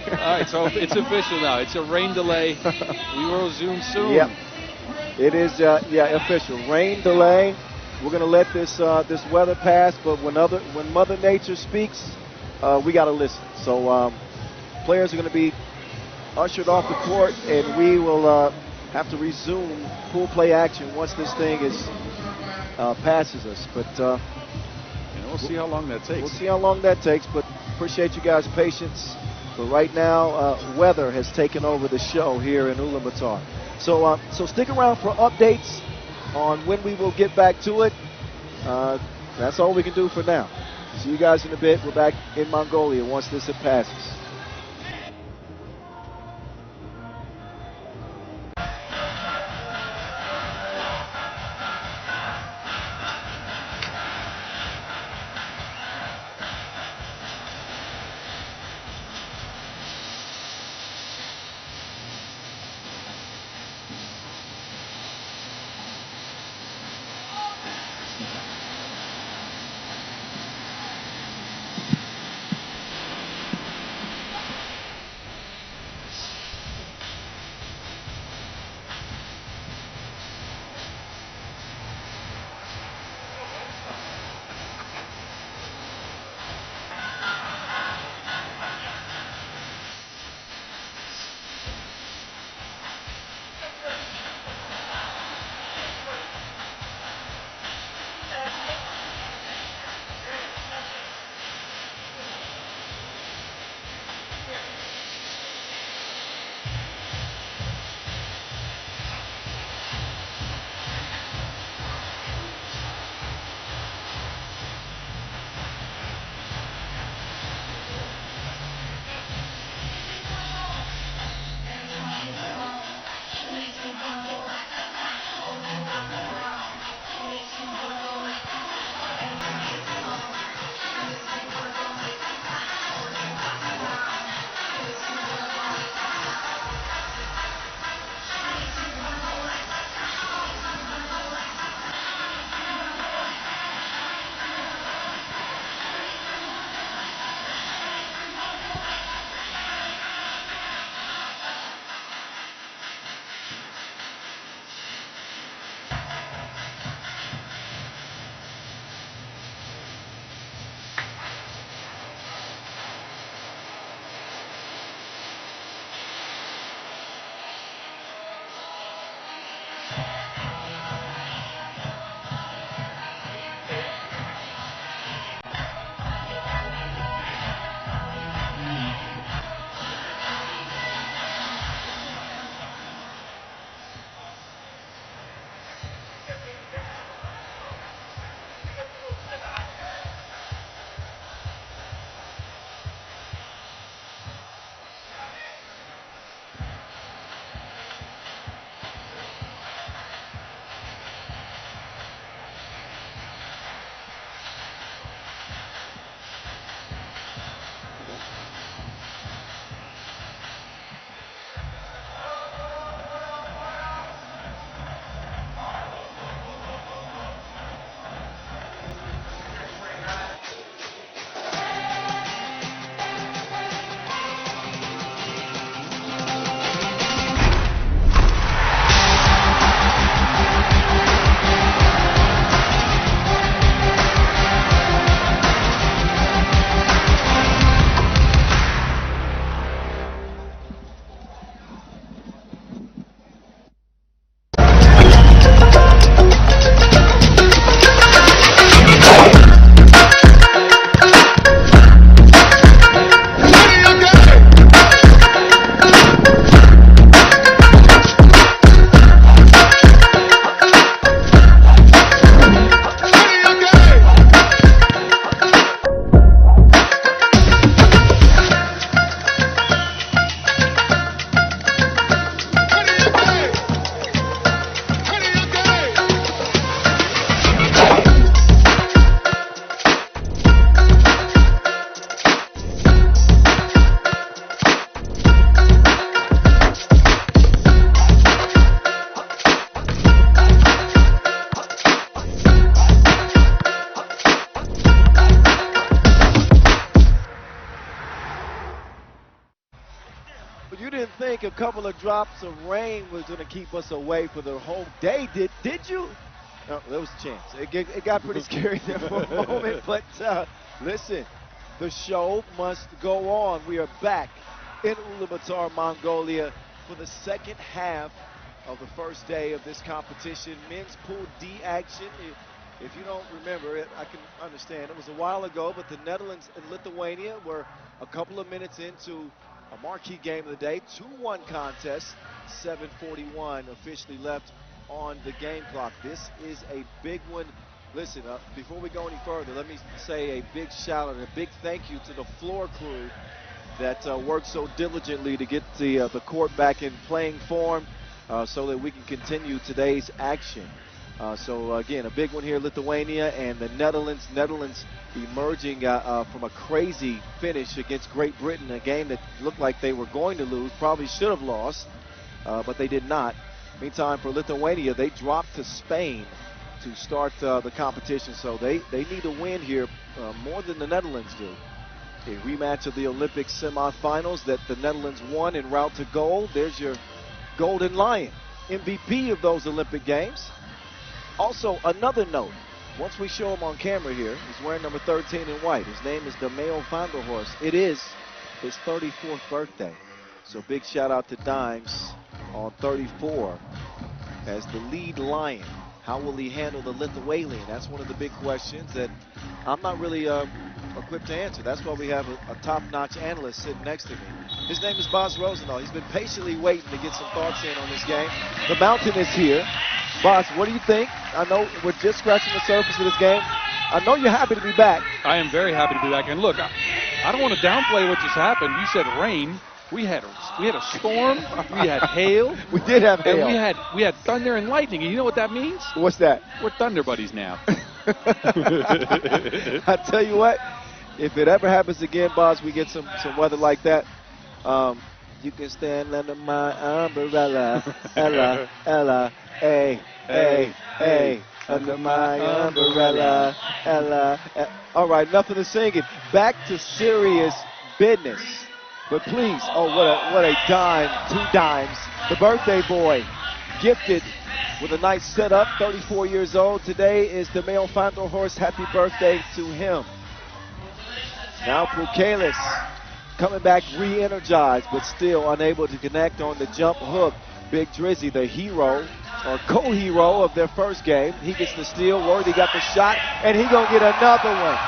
All right, so it's official now. It's a rain delay. We will resume soon. Yep. It is, official. Rain delay. We're going to let this weather pass, but when Mother Nature speaks, we got to listen. So players are going to be ushered off the court, and we will have to resume full play action once this thing passes us. But we'll see how long that takes. We'll see how long that takes, but appreciate you guys' patience. But right now, weather has taken over the show here in Ulaanbaatar. So stick around for updates on when we will get back to it. That's all we can do for now. See you guys in a bit. We're back in Mongolia once this passes. like a couple of drops of rain was going to keep us away for the whole day. Did you? No, there was a chance. It got pretty scary there for a moment. But listen, the show must go on. We are back in Ulaanbaatar, Mongolia for the second half of the first day of this competition. Men's Pool D action. If you don't remember it, I can understand. It was a while ago, but the Netherlands and Lithuania were a couple of minutes into a marquee game of the day. 2-1 contest. 7:41 officially left on the game clock. This is a big one. Listen, before we go any further, let me say a big shout out and a big thank you to the floor crew that worked so diligently to get the court back in playing form so that we can continue today's action. So again, a big one here, Lithuania and the Netherlands. Netherlands emerging from a crazy finish against Great Britain, a game that looked like they were going to lose, probably should have lost, but they did not. Meantime, for Lithuania, they dropped to Spain to start the competition, so they need a win here more than the Netherlands do. A rematch of the Olympic semifinals that the Netherlands won en route to gold. There's your Golden Lion, MVP of those Olympic Games. Also, another note, once we show him on camera here, he's wearing number 13 in white. His name is Daniel van der Horst. It is his 34th birthday. So big shout out to Dimes on 34 as the lead Lion. How will he handle the Lithuanian? That's one of the big questions that I'm not really equipped to answer. That's why we have a top-notch analyst sitting next to me. His name is Boz Rosendahl. He's been patiently waiting to get some thoughts in on this game. The mountain is here. Boz, what do you think? I know we're just scratching the surface of this game. I know you're happy to be back. I am very happy to be back. And look, I don't want to downplay what just happened. You said rain. We had a storm. We had hail. We did have hail. And we had thunder and lightning. And you know what that means? What's that? We're thunder buddies now. I tell you what, if it ever happens again, Boz, we get some weather like that. You can stand under my umbrella, Ella, Ella, hey, hey, hey, under my umbrella, Ella. All right, nothing to sing it. Back to serious business. But please, oh, what a dime, 2 dimes. The birthday boy, gifted with a nice setup, 34 years old. Today is the male van der Horst. Happy birthday to him. Now Pukelis coming back re-energized, but still unable to connect on the jump hook. Big Drizzy, the hero, or co-hero of their first game. He gets the steal. Worthy got the shot, and he gonna get another one.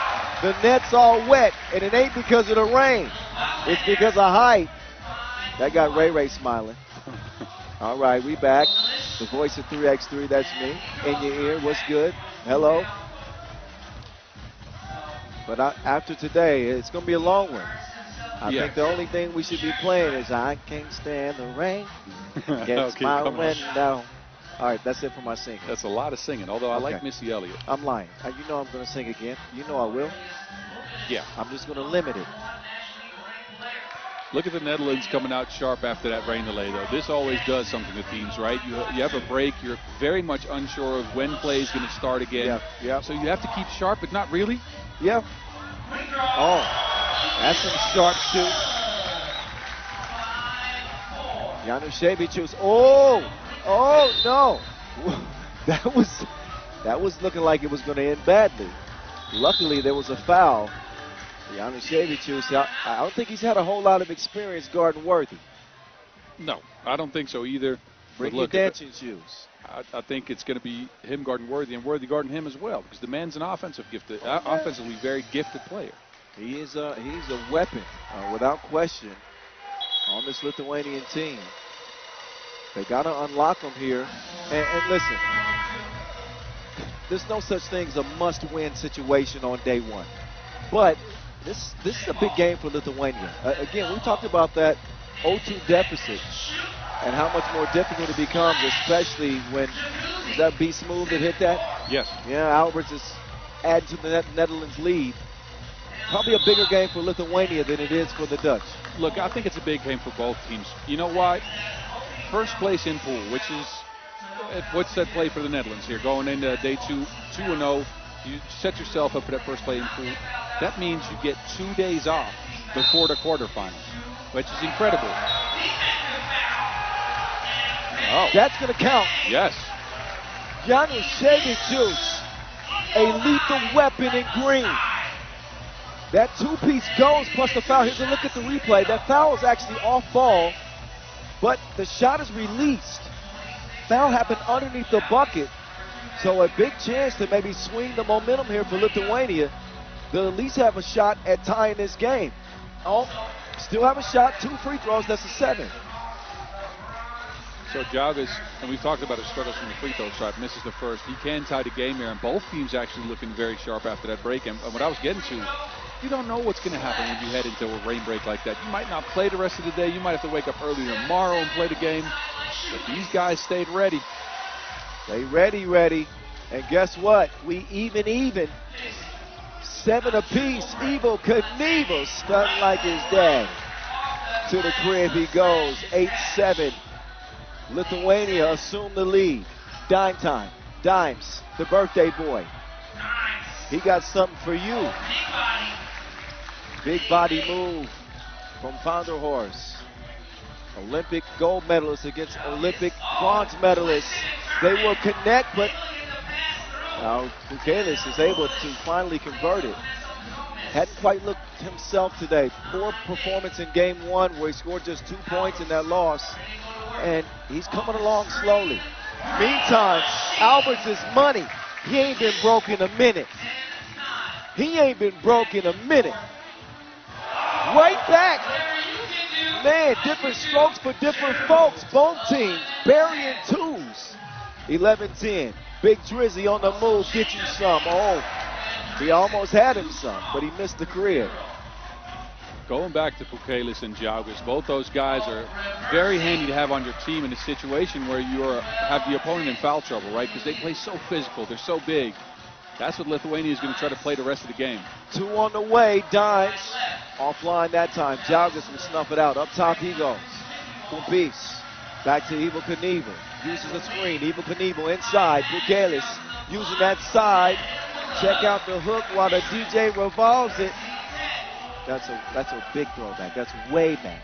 The net's all wet, and it ain't because of the rain. It's because of height. That got Ray smiling. All right, we back. The voice of 3x3, that's me. In your ear, what's good? Hello. But after today, it's going to be a long one. I think the only thing we should be playing is I Can't Stand the Rain Against Okay, My come on. Window. All right, that's it for my singing. That's a lot of singing, although I like Missy Elliott. I'm lying. You know I'm going to sing again. You know I will. Yeah. I'm just going to limit it. Look at the Netherlands coming out sharp after that rain delay, though. This always does something to teams, right? You have a break. You're very much unsure of when play is going to start again. Yeah. So you have to keep sharp, but not really. Yeah. Oh, that's some sharp shoot. Januszewicz. Oh no. That was looking like it was going to end badly. Luckily, there was a foul. Ulaanbaatar, I don't think he's had a whole lot of experience guarding Worthy. No, I don't think so either. Bring your dancing shoes. I think it's going to be him guarding Worthy and Worthy guarding him as well, because the man's an offensively very gifted player. He's a weapon, without question, on this Lithuanian team. They got to unlock him here. And listen, there's no such thing as a must-win situation on day one. But this is a big game for Lithuania. Again, we talked about that 0-2 deficit and how much more difficult it becomes, especially when, is that B Smooth that hit that? Yes. Yeah, Alberts is adding to the Netherlands lead. Probably a bigger game for Lithuania than it is for the Dutch. Look, I think it's a big game for both teams. You know why? First place in pool, which is what's that play for the Netherlands here? Going into day 2-0, you set yourself up for that first play in pool. That means you get 2 days off before the quarterfinals, which is incredible. Oh. That's going to count. Yes. Januszewicz, a lethal weapon in green. That two-piece goes plus the foul. Here's a look at the replay. That foul is actually off ball, but the shot is released. Foul happened underneath the bucket, so a big chance to maybe swing the momentum here for Lithuania. They'll at least have a shot at tying this game. Oh, still have a shot, 2 free throws, that's a 7. So Jalgas, and we've talked about his struggles from the free throw shot, misses the first. He can tie the game here, and both teams actually looking very sharp after that break. And what I was getting to, you don't know what's going to happen when you head into a rain break like that. You might not play the rest of the day. You might have to wake up early tomorrow and play the game. But these guys stayed ready. They ready. And guess what? We even. 7 apiece. Evel Knievel stunned like his dad. To the crib he goes. 8-7. Lithuania assumed the lead. Dime time. Dimes, the birthday boy. He got something for you. Big body move from Vanderhorst. Olympic gold medalist against Olympic bronze medalist. They will connect, but now Bukalis is able to finally convert it. Hadn't quite looked himself today. Poor performance in game 1 where he scored just 2 points in that loss. And he's coming along slowly. Meantime, Alberts is money. He ain't been broke in a minute. Right back. Man, different strokes for different folks. Both teams burying 2s. 11-10. Big Drizzy on the move. Get you some. Oh, he almost had him some, but he missed the crib. Going back to Bukalis and Jalgas, both those guys are very handy to have on your team in a situation where you have the opponent in foul trouble, right? Because they play so physical. They're so big. That's what Lithuania is going to try to play the rest of the game. 2 on the way. Dimes offline that time. Jalgas will snuff it out. Up top he goes. Kumbis. Back to Evel Knievel. Uses a screen. Evel Knievel inside. Bukalis using that side. Check out the hook while the DJ revolves it. That's a big throwback. That's way back.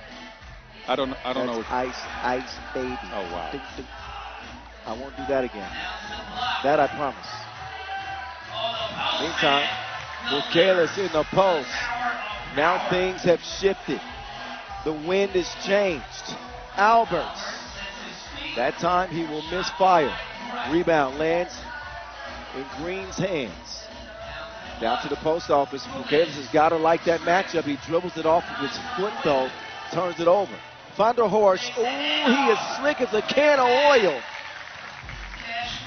I don't know. Ice, baby. Oh, wow. I won't do that again. That I promise. Meantime, Bukalis in the post. Now things have shifted. The wind has changed. Alberts. That time he will miss fire. Rebound lands in Green's hands. Down to the post office. Bukalis has got to like that matchup. He dribbles it off with his foot, though. Turns it over. Vanderhorst. Ooh, he is slick as a can of oil.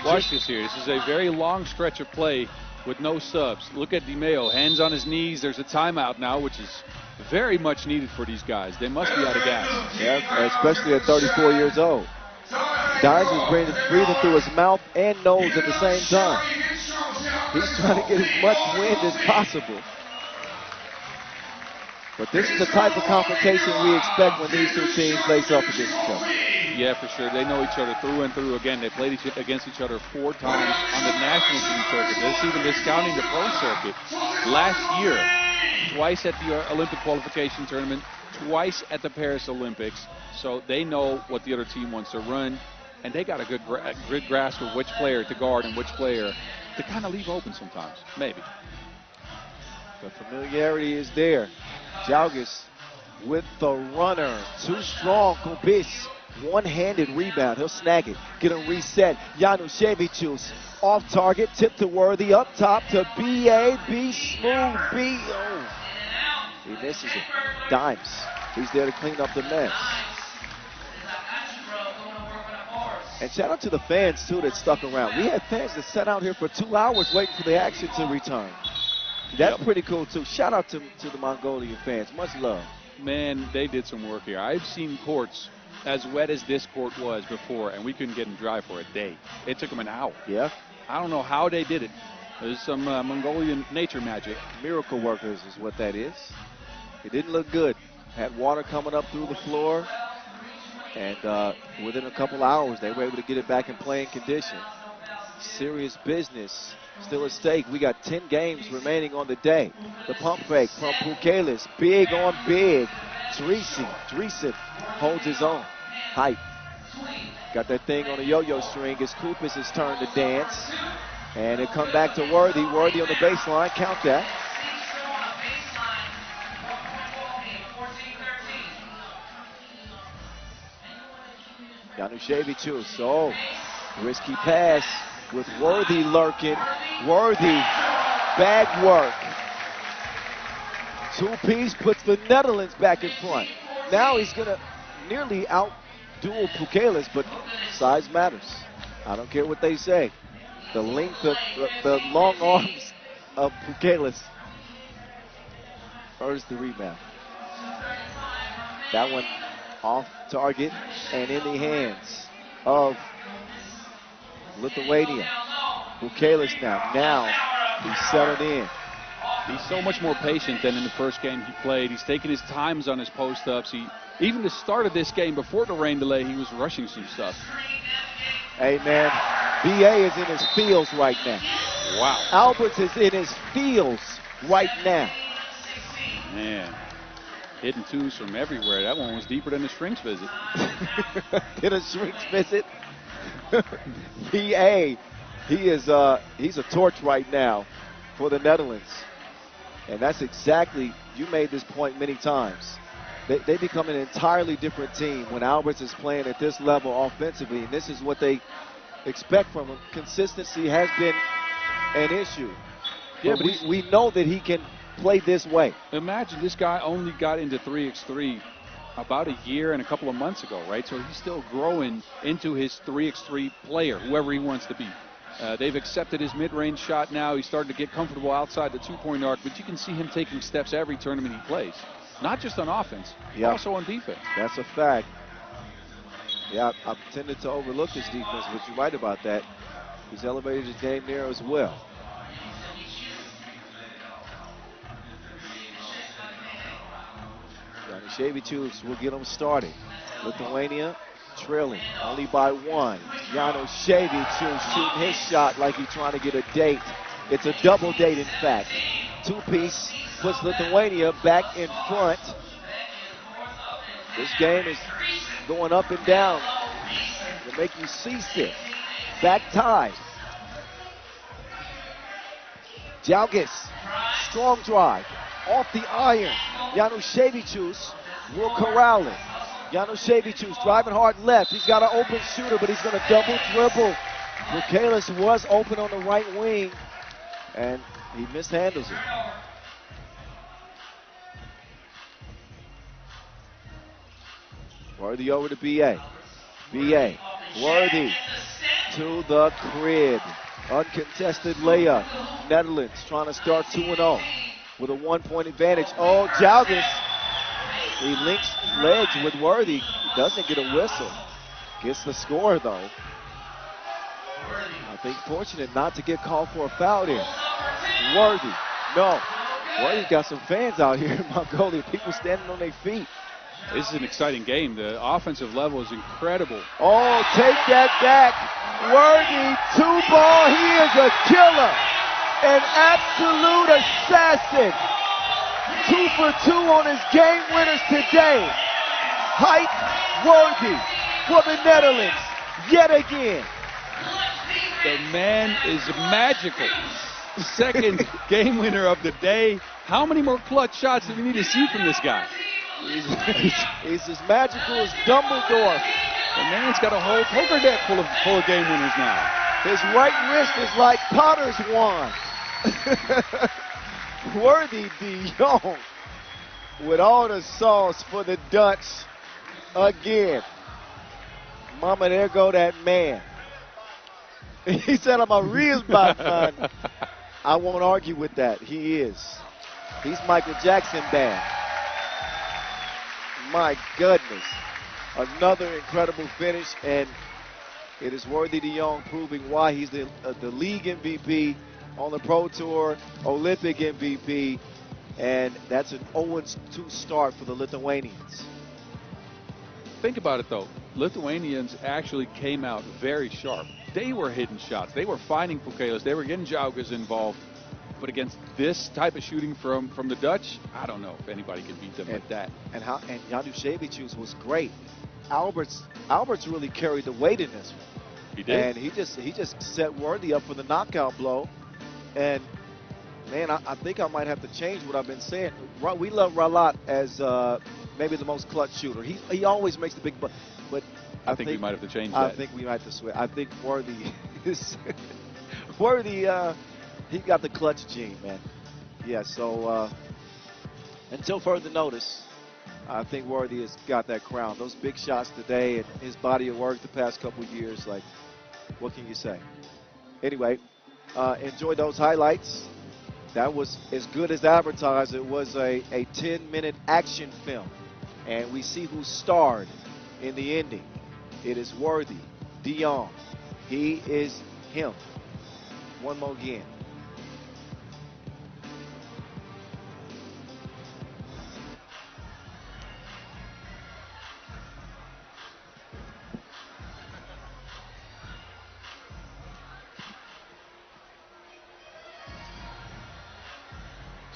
Watch this here. This is a very long stretch of play with no subs. Look at DiMeo. Hands on his knees. There's a timeout now, which is very much needed for these guys. They must be out of gas. Yeah, especially at 34 years old. Dimes is breathing through his mouth and nose at the same time. He's trying to get as much wind as possible. But this is the type of confrontation we expect when these 2 teams lace up against each other. Yeah, for sure. They know each other through and through. Again, they played against each other 4 times on the national team circuit. This even discounting the pro circuit. Last year, twice at the Olympic qualification tournament, twice at the Paris Olympics. So they know what the other team wants to run, and they got a good grasp of which player to guard and which player to kind of leave open sometimes, maybe. The familiarity is there. Jalgas with the runner. Too strong. Kumbis. One-handed rebound. He'll snag it. Get him reset. Januszewicz off target. Tip to Worthy. Up top to B.A. B. Smooth. B. Oh. He misses it. Dimes. He's there to clean up the mess. And shout out to the fans, too, that stuck around. We had fans that sat out here for 2 hours waiting for the action to return. That's pretty cool, too. Shout out to the Mongolian fans. Much love. Man, they did some work here. I've seen courts as wet as this court was before, and we couldn't get them dry for a day. It took them an hour. Yeah. I don't know how they did it. There's some Mongolian nature magic. Miracle workers is what that is. It didn't look good. Had water coming up through the floor. And within a couple hours, they were able to get it back in playing condition. Serious business still at stake. We got 10 games remaining on the day. The pump fake from Bukalis. Big on big. Dreesen holds his own. Height. Got that thing on a yo-yo string. It's Kupis' turn to dance. And it come back to Worthy. Worthy on the baseline. Count that. Januszewicz. So, risky pass with Worthy lurking. Worthy, bag work. Two-piece puts the Netherlands back in front. Now he's going to nearly out-duel Pukelis, but size matters. I don't care what they say. The length of the long arms of Pukelis earns the rebound. That one off target and in the hands of Lithuania. Pukelis now he's settled in. He's so much more patient than in the first game he played. He's taking his times on his post-ups. Even the start of this game, before the rain delay, he was rushing some stuff. Hey, man, BA is in his feels right now. Wow. Alberts is in his feels right now. Man, hitting twos from everywhere. That one was deeper than the Shrinks visit. Did a Shrinks visit? BA, he's a torch right now for the Netherlands. And that's exactly, you made this point many times. They become an entirely different team when Alberts is playing at this level offensively, and this is what they expect from him. Consistency has been an issue. Yeah, but we know that he can play this way. Imagine this guy only got into 3x3 about a year and a couple of months ago, right? So he's still growing into his 3x3 player, whoever he wants to be. They've accepted his mid-range shot now. He's starting to get comfortable outside the two-point arc, but you can see him taking steps every tournament he plays. Not just on offense, also on defense. That's a fact. Yeah, I've tended to overlook his defense, but you're right about that. He's elevated his game there as well. Januszewicz will get him started. Lithuania trailing only by one. Januszewicz shooting his shot like he's trying to get a date. It's a double date, in fact. Two-piece puts Lithuania back in front. This game is going up and down to make you seasick. Back tie. Jalgis, strong drive, off the iron. Januszewicz will corral it. Januszewicz driving hard left. He's got an open shooter, but he's going to double dribble. Pukelis was open on the right wing, and he mishandles it. Worthy over to BA. BA, Worthy to the crib. Uncontested layup. Netherlands trying to start 2-0 with a 1-point advantage. Oh, Jalgis. He links legs with Worthy. Doesn't get a whistle. Gets the score, though. I think fortunate not to get called for a foul there. Worthy. No. Worthy's got some fans out here in Mongolia. People standing on their feet. This is an exciting game. The offensive level is incredible. Oh, take that back. Worthy, two-ball. He is a killer. An absolute assassin. 2 for 2 on his game winners today. Height Worthy for the Netherlands yet again. The man is magical. Second game winner of the day. How many more clutch shots do we need to see from this guy? He's as magical as Dumbledore. The man's got a whole poker deck full of game winners now. His right wrist is like Potter's wand. Worthy de Jong with all the sauce for the Dutch again. Mama, there go that man. He said, I'm a real Batman. I won't argue with that. He is. He's Michael Jackson bad. My goodness. Another incredible finish, and it is Worthy de Jong proving why he's the league MVP on the Pro Tour, Olympic MVP, and that's an 0-2 start for the Lithuanians. Think about it, though. Lithuanians actually came out very sharp. They were hitting shots. They were finding Pukelis. They were getting Jalgis involved. But against this type of shooting from the Dutch, I don't know if anybody can beat them like that. And Januszewicz was great. Alberts really carried the weight in this one. He did. And he just set Worthy up for the knockout blow. And man, I think I might have to change what I've been saying. We love Ralat as maybe the most clutch shooter. He always makes the big but I think we might have to change that. I think we might have to switch. I think Worthy is Worthy. He got the clutch gene, man. Yeah. So until further notice, I think Worthy has got that crown. Those big shots today and his body of work the past couple of years. Like, what can you say? Anyway, enjoy those highlights. That was as good as advertised. It was a 10-minute action film. And we see who starred in the ending. It is Worthy, Dion. He is him. One more again.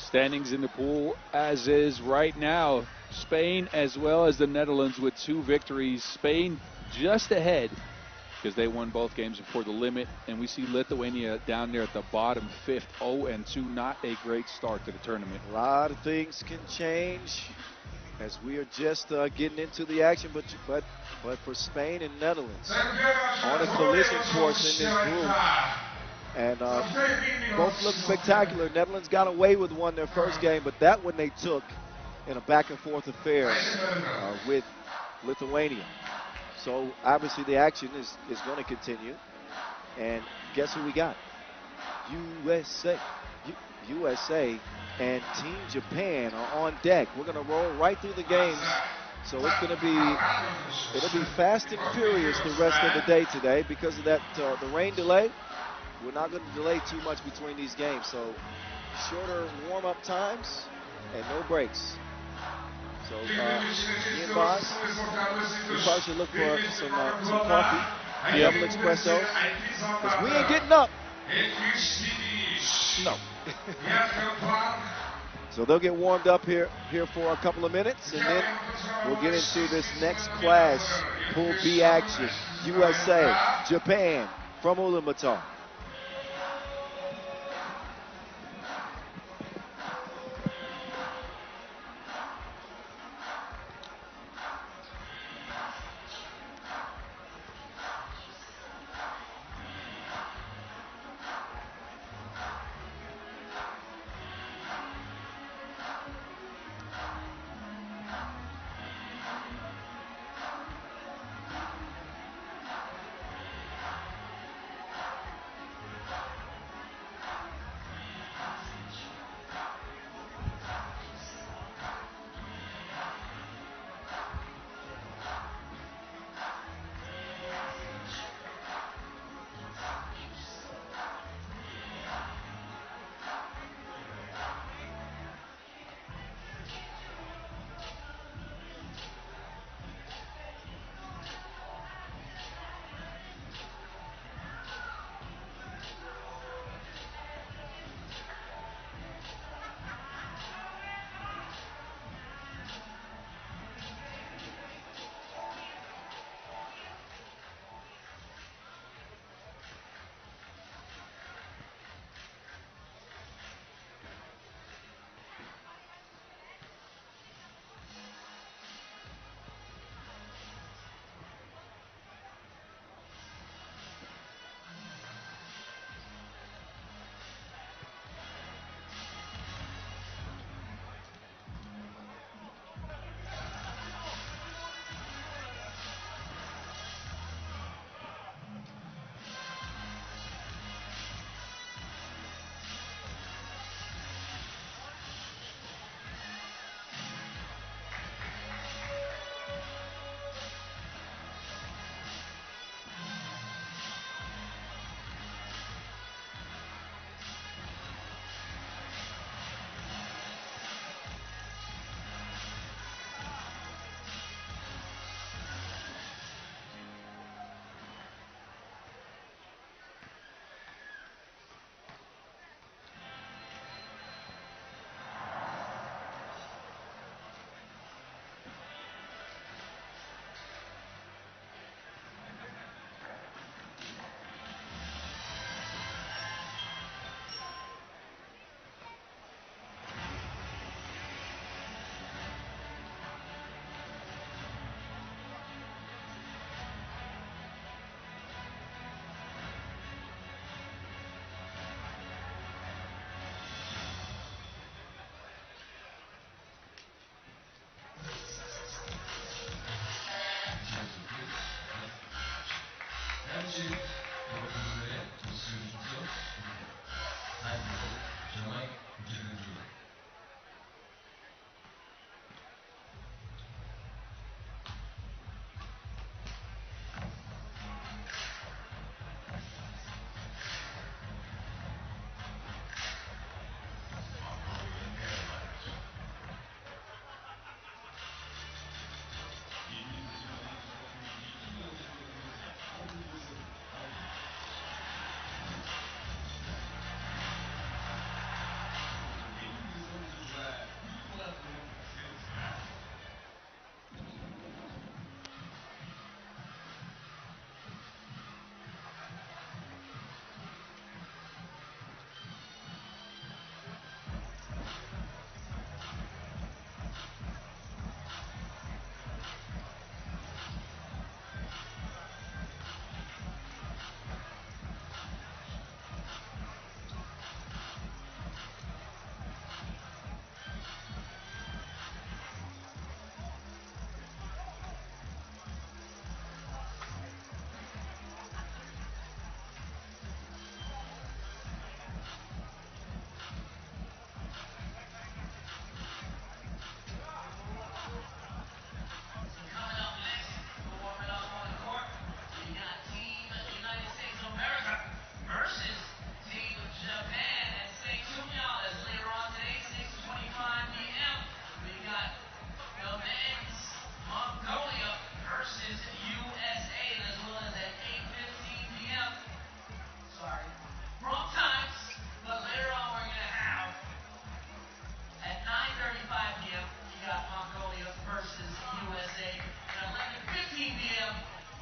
Standings in the pool as is right now. Spain as well as the Netherlands with 2 victories. Spain just ahead because they won both games before the limit. And we see Lithuania down there at the bottom 5th, 0-2. Not a great start to the tournament. A lot of things can change as we are just getting into the action. But for Spain and Netherlands on a collision course in this group. And both look spectacular. Netherlands got away with one their first game, but that one they took in a back-and-forth affair with Lithuania. So obviously the action is going to continue. And guess who we got? USA. USA and Team Japan are on deck. We're going to roll right through the games. So it's going to be fast and furious the rest of the day today because of that the rain delay. We're not going to delay too much between these games, so shorter warm-up times and no breaks. So me and Boz, we probably should look for some coffee, double espresso, because we ain't getting up. No. So they'll get warmed up here for a couple of minutes, and then we'll get into this next clash, Pool B action, USA, Japan from Ulaanbaatar.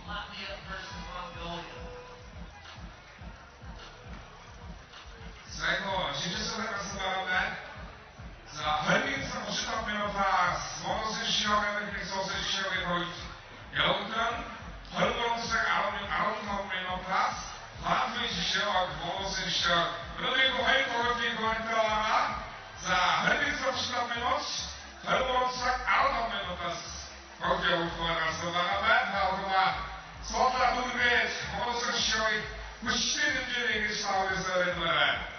Latvia versus Mongolia. 最後、集中されますからね。さあ、ハリウッドのシュタップのパス、モノ選手を上げて、ソーセージを上げておいて、ヤウトン、ハルボンセがアロンの目のパス、ハーフィンシュをモノ選手を、ルディコヘイトロティコエントラー、さあ、ハリウッドのシュタップのハルボンセアロンの目のパス、東京を加えますと、7番、ハウトは、そんな風で、モノ選手を、不自然にしたのですよね。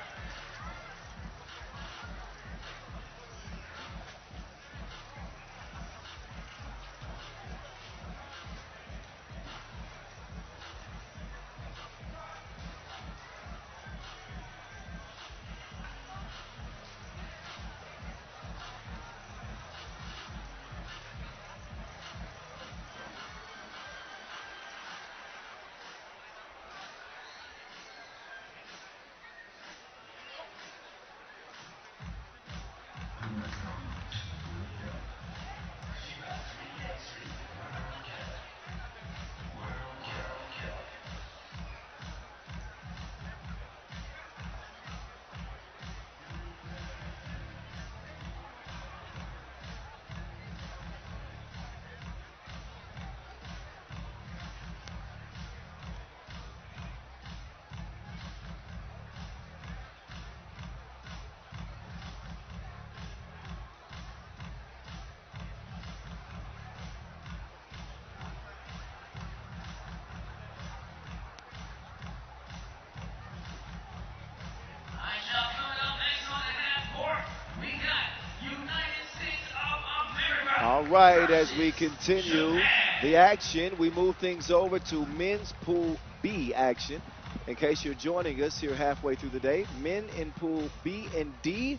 All right, as we continue the action, we move things over to men's Pool B action. In case you're joining us here halfway through the day, men in Pool B and D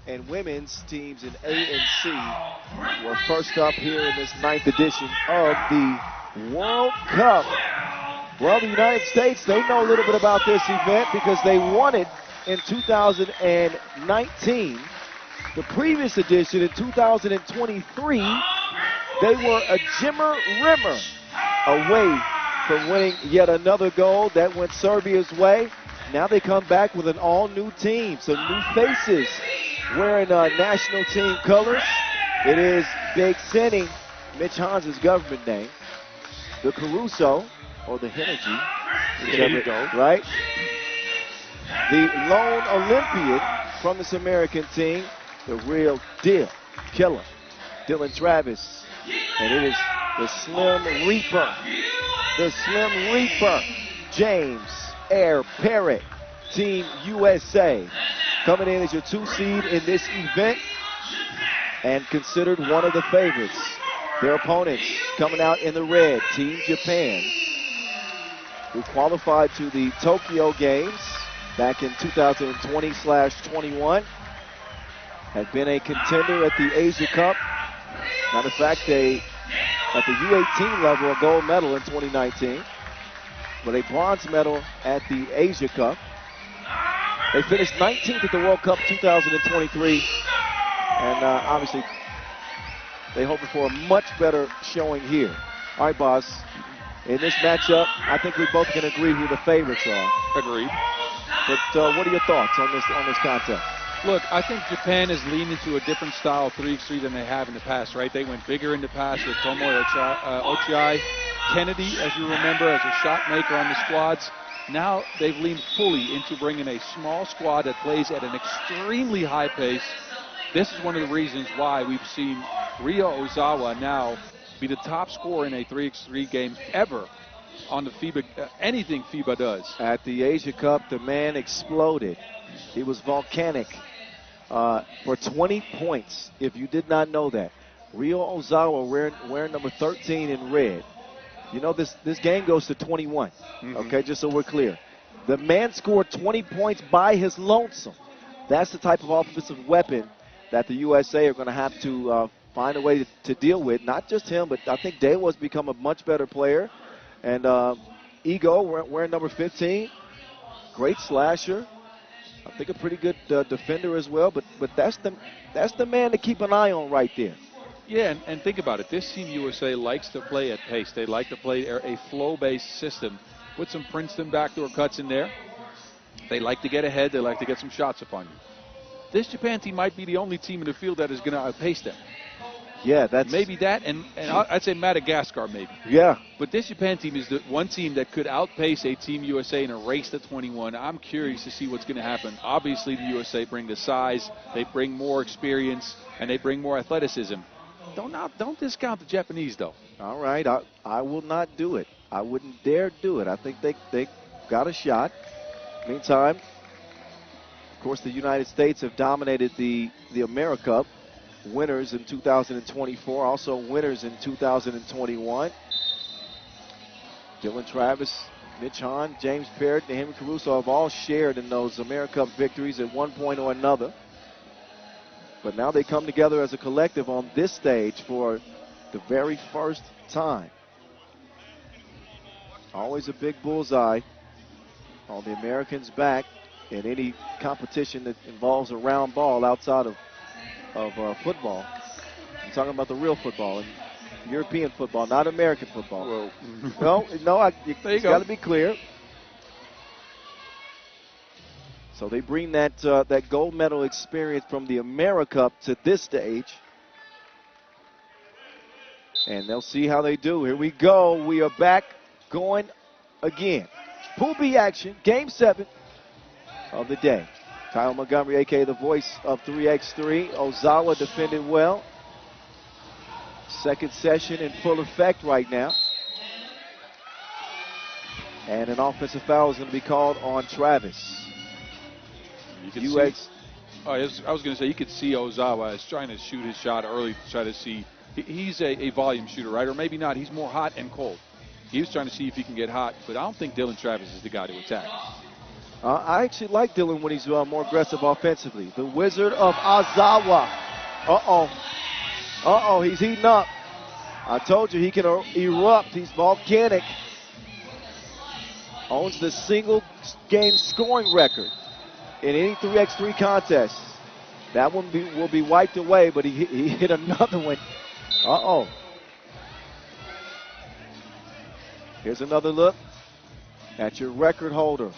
and women's teams in A and C were first up here in this 9th edition of the World Cup. Well, the United States, they know a little bit about this event because they won it in 2019. The previous edition in 2023, they were a Jimmer Rimmer away from winning yet another gold. That went Serbia's way. Now they come back with an all-new team, some new faces wearing national team colors. It is Big Senny, Mitch Hans's government name, the Caruso, or the Hennessy, whichever it goes, right? The lone Olympian from this American team, the real deal killer, Dylan Travis. And it is the Slim Reaper, James Air Parrott, Team USA, coming in as your 2 seed in this event and considered one of the favorites. Their opponents coming out in the red, Team Japan, who qualified to the Tokyo Games back in 2020/21, had been a contender at the Asia Cup. Matter of fact, at the U18 level, a gold medal in 2019, but a bronze medal at the Asia Cup. They finished 19th at the World Cup 2023, and obviously they hoping for a much better showing here. All right, boss. In this matchup, I think we both can agree who the favorites are. Agreed. But what are your thoughts on this contest? Look, I think Japan has leaned into a different style of 3x3 than they have in the past, right? They went bigger in the past with Tomoe Ochiai. Kennedy, as you remember, as a shot maker on the squads. Now they've leaned fully into bringing a small squad that plays at an extremely high pace. This is one of the reasons why we've seen Ryo Ozawa now be the top scorer in a 3x3 game ever on the FIBA, anything FIBA does. At the Asia Cup, the man exploded. He was volcanic for 20 points, if you did not know that. Ryo Ozawa wearing number 13 in red. You know, this game goes to 21, okay, just so we're clear. The man scored 20 points by his lonesome. That's the type of offensive weapon that the USA are going to have to find a way to deal with. Not just him, but I think Dewa's become a much better player. And Ego, wearing number 15, great slasher. I think a pretty good defender as well. But that's the man to keep an eye on right there. Yeah, and think about it. This Team USA likes to play at pace. They like to play a flow-based system with some Princeton backdoor cuts in there. They like to get ahead. They like to get some shots upon you. This Japan team might be the only team in the field that is going to outpace them. Yeah, that's maybe that, and I'd say Madagascar maybe. Yeah. But this Japan team is the one team that could outpace a Team USA in a race to 21. I'm curious to see what's going to happen. Obviously, the USA bring the size, they bring more experience, and they bring more athleticism. Don't discount the Japanese, though. All right, I will not do it. I wouldn't dare do it. I think they got a shot. Meantime, of course, the United States have dominated the AmeriCup. Winners in 2024, also winners in 2021. Dylan Travis, Mitch Hahn, James Parrott, and Henry Caruso have all shared in those AmeriCup victories at one point or another. But now they come together as a collective on this stage for the very first time. Always a big bullseye on the Americans' back in any competition that involves a round ball outside of football. I'm talking about the real football and European football, not American football. No, it's got to be clear. So they bring that gold medal experience from the AmeriCup to this stage. And they'll see how they do. Here we go. We are back going again. Pool B action, Game 7 of the day. Kyle Montgomery, a.k.a. the voice of 3x3. Ozawa defended well. Second session in full effect right now. And an offensive foul is going to be called on Travis. You can see, I was going to say, you could see Ozawa is trying to shoot his shot early to try to see. He's a volume shooter, right? Or maybe not. He's more hot and cold. He was trying to see if he can get hot, but I don't think Dylan Travis is the guy to attack. I actually like Dylan when he's more aggressive offensively. The Wizard of Ozawa. Uh-oh, he's heating up. I told you he can erupt. He's volcanic. Owns the single game scoring record in any 3x3 contest. That one will be wiped away, but he hit another one. Uh-oh. Here's another look at your record holder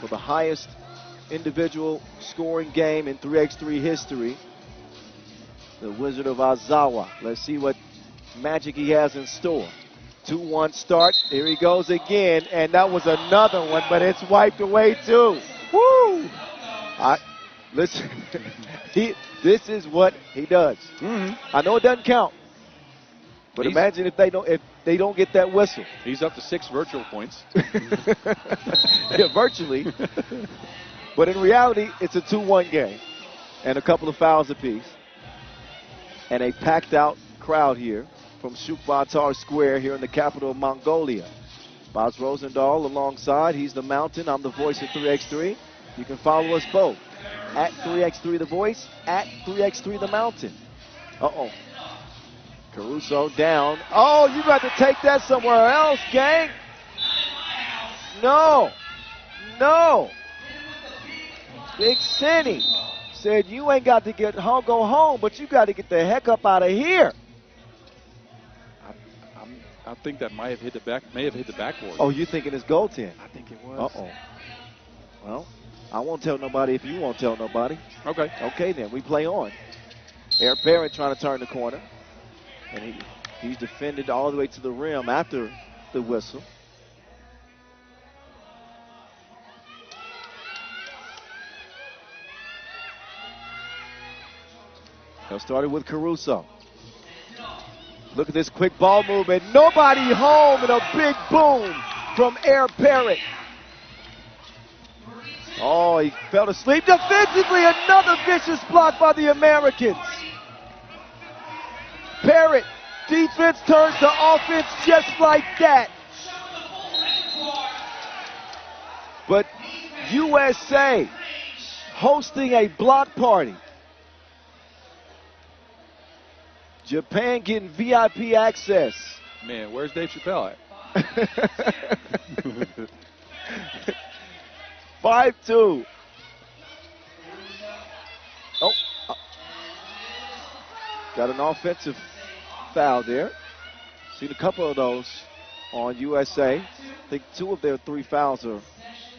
for the highest individual scoring game in 3x3 history, the Wizard of Ozawa. Let's see what magic he has in store. 2-1 start. Here he goes again, and that was another one, but it's wiped away too. Woo! Listen, this is what he does. I know it doesn't count, But imagine if they don't get that whistle. He's up to 6 virtual points. Yeah, virtually. But in reality, it's a 2-1 game and a couple of fouls apiece. And a packed out crowd here from Ulaanbaatar Square here in the capital of Mongolia. Boz Rosendahl alongside. He's the Mountain. I'm the voice of 3x3. You can follow us both. At 3x3 the voice, at 3x3 the Mountain. Uh-oh. Caruso down. Oh, you got to take that somewhere else, gang. No. Big Cinny said you ain't got to go home, but you got to get the heck up out of here. I think that may have hit the backboard. Oh, you thinking it's goaltend? I think it was. Uh-oh. Well, I won't tell nobody if you won't tell nobody. Okay. Okay, then. We play on. Air Barrett trying to turn the corner. And he's defended all the way to the rim after the whistle. They'll start it with Caruso. Look at this quick ball movement. Nobody home, and a big boom from Air Barrett. Oh, he fell asleep. Defensively, another vicious block by the Americans. Barrett, defense turns to offense just like that. But USA hosting a block party. Japan getting VIP access. Man, where's Dave Chappelle at? 5-2. Oh. Got an offensive foul there. Seen a couple of those on USA. I think 2 of their 3 fouls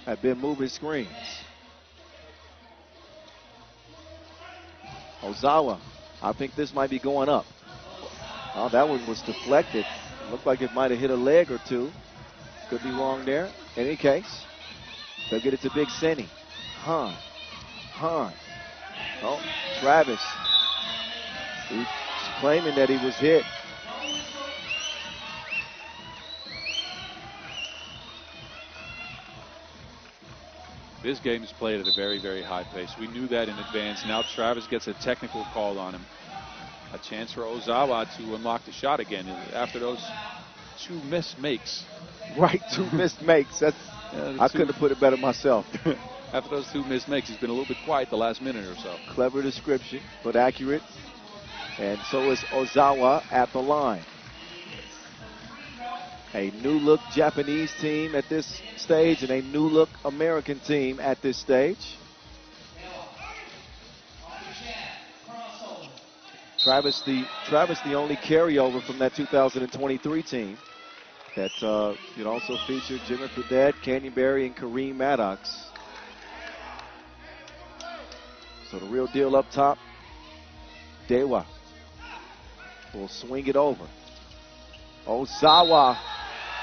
have been moving screens. Ozawa. I think this might be going up. Oh, that one was deflected. Looked like it might have hit a leg or two. Could be wrong there. In any case, they'll get it to Big Cinny. Hahn. Oh, Travis. He's claiming that he was hit. This game is played at a very, very high pace. We knew that in advance. Now Travis gets a technical call on him. A chance for Ozawa to unlock the shot again after those 2 missed makes. Right, 2 missed makes. I couldn't have put it better myself. After those 2 missed makes, he's been a little bit quiet the last minute or so. Clever description, but accurate. And so is Ozawa at the line. A new-look Japanese team at this stage and a new-look American team at this stage. Travis the only carryover from that 2023 team that also featured Jimmy Fredette, Canyon Barry, and Kareem Maddox. So the real deal up top, Dewa will swing it over. Ozawa,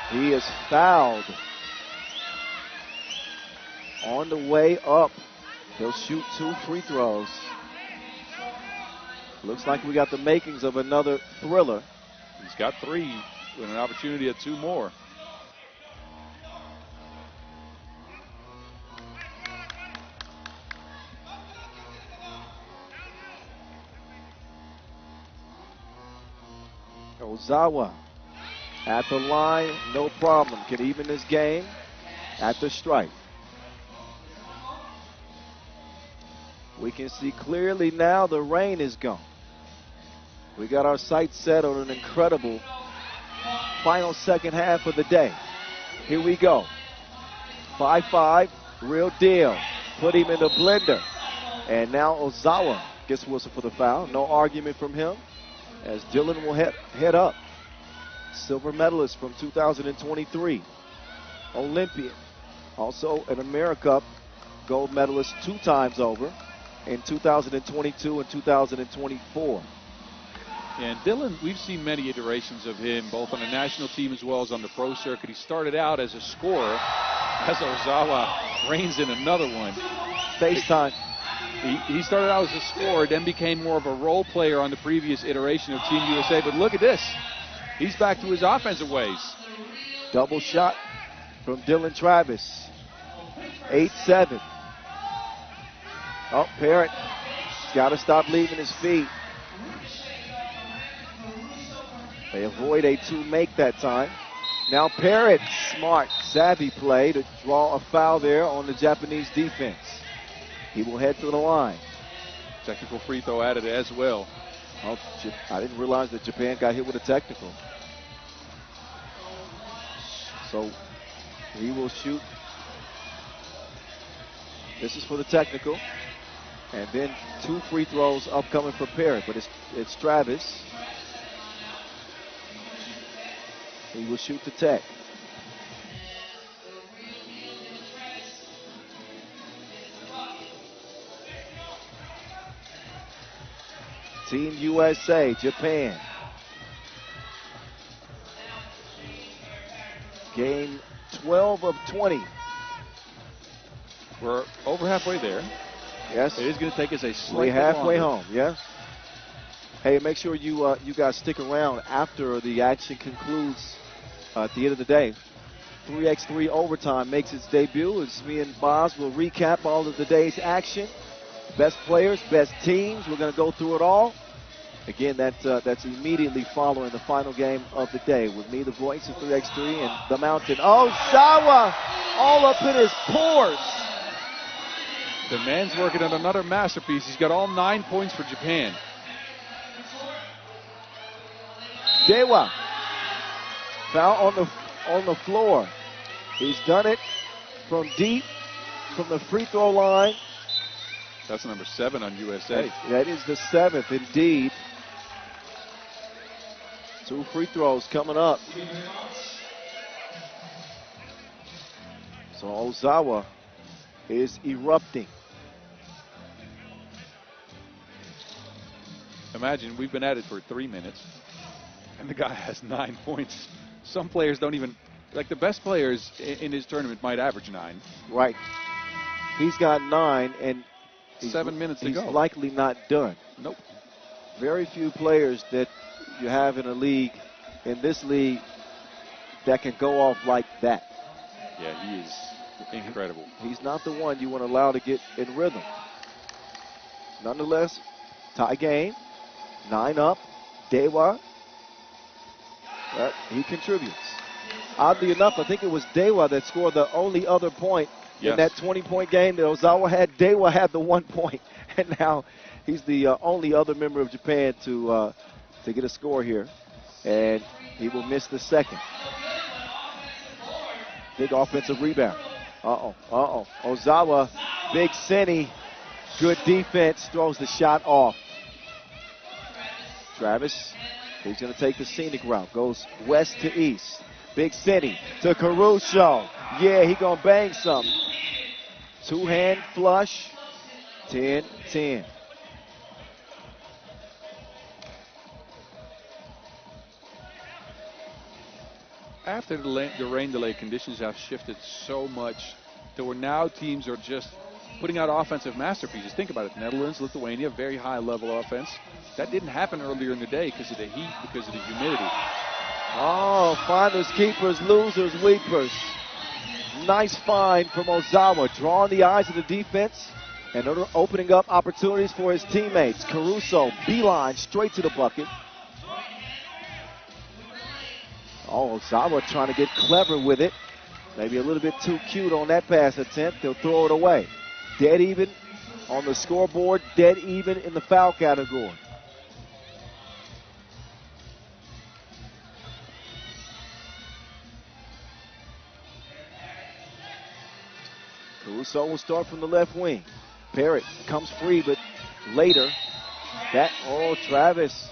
he is fouled. On the way up, he'll shoot 2 free throws. Looks like we got the makings of another thriller. He's got 3 with an opportunity at 2 more. Ozawa at the line, no problem. Can even this game at the stripe. We can see clearly now the rain is gone. We got our sights set on an incredible final second half of the day. Here we go. 5-5, real deal. Put him in the blender. And now Ozawa gets whistled for the foul. No argument from him as Dylan will head up. Silver medalist from 2023. Olympian. Also an AmeriCup gold medalist 2 times over in 2022 and 2024. And Dylan, we've seen many iterations of him, both on the national team as well as on the pro circuit. He started out as a scorer, as Ozawa reigns in another one. FaceTime. He started out as a scorer, then became more of a role player on the previous iteration of Team USA. But look at this. He's back to his offensive ways. Double shot from Dylan Travis. 8-7. Oh, Parrott got to stop leaving his feet. They avoid a two-make that time. Now Parrott, smart, savvy play to draw a foul there on the Japanese defense. He will head to the line. Technical free throw added as well. Oh, I didn't realize that Japan got hit with a technical. So he will shoot. This is for the technical. And then 2 free throws upcoming for Parrott, but it's Travis. He will shoot the tech. Team USA, Japan. Game 12 of 20. We're over halfway there. Yes. It is going to take us a slightly We're halfway longer. home, yes. Hey, make sure you guys stick around after the action concludes at the end of the day. 3x3 overtime makes its debut as me and Boz will recap all of the day's action. Best players, best teams. We're going to go through it all. Again, that's immediately following the final game of the day. With me, the voice of 3x3 and the Mountain. Oh, Sawa all up in his pores. The man's working on another masterpiece. He's got all 9 points for Japan. Dewa foul on the floor. He's done it from deep, from the free throw line. That's number 7 on USA. That is the 7th, indeed. 2 free throws coming up. So Ozawa is erupting. Imagine we've been at it for 3 minutes, and the guy has 9 points. Some players don't even, like the best players in his tournament might average 9. Right. He's got 9, and 7 minutes to go. He's likely not done. Nope. Very few players that you have in this league, that can go off like that. Yeah, he is incredible. He's not the one you want to allow to get in rhythm. Nonetheless, tie game, 9 up, Dewa. But he contributes. Oddly enough, I think it was Dewa that scored the only other point in that 20-point game that Ozawa had. Dewa had the 1 point, and now he's the only other member of Japan to get a score here, and he will miss the second. Big offensive rebound. Ozawa, big Senny, good defense, throws the shot off. Travis, he's going to take the scenic route, goes west to east. Big Senny to Caruso. Yeah, he going to bang something. 2-hand flush, 10-10. After the rain delay, conditions have shifted so much that where now teams are just putting out offensive masterpieces. Think about it. Netherlands, Lithuania, very high level offense. That didn't happen earlier in the day because of the heat, because of the humidity. Oh, finders, keepers, losers, weepers. Nice find from Ozawa, drawing the eyes of the defense and opening up opportunities for his teammates. Caruso, beeline, straight to the bucket. Oh, Ozawa trying to get clever with it. Maybe a little bit too cute on that pass attempt. He'll throw it away. Dead even on the scoreboard, dead even in the foul category. Caruso will start from the left wing. Parrott comes free, but later, Travis,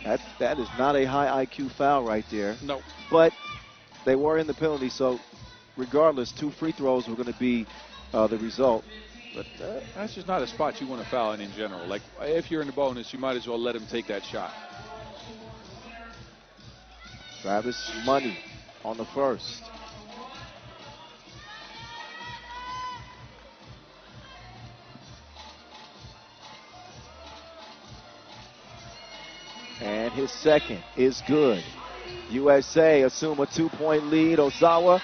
that is not a high IQ foul right there. No. But they were in the penalty, so regardless, 2 free throws were going to be the result. But that's just not a spot you want to foul in general. Like, if you're in the bonus, you might as well let him take that shot. Travis money on the first. And And his second is good. USA assume a 2-point lead. Ozawa,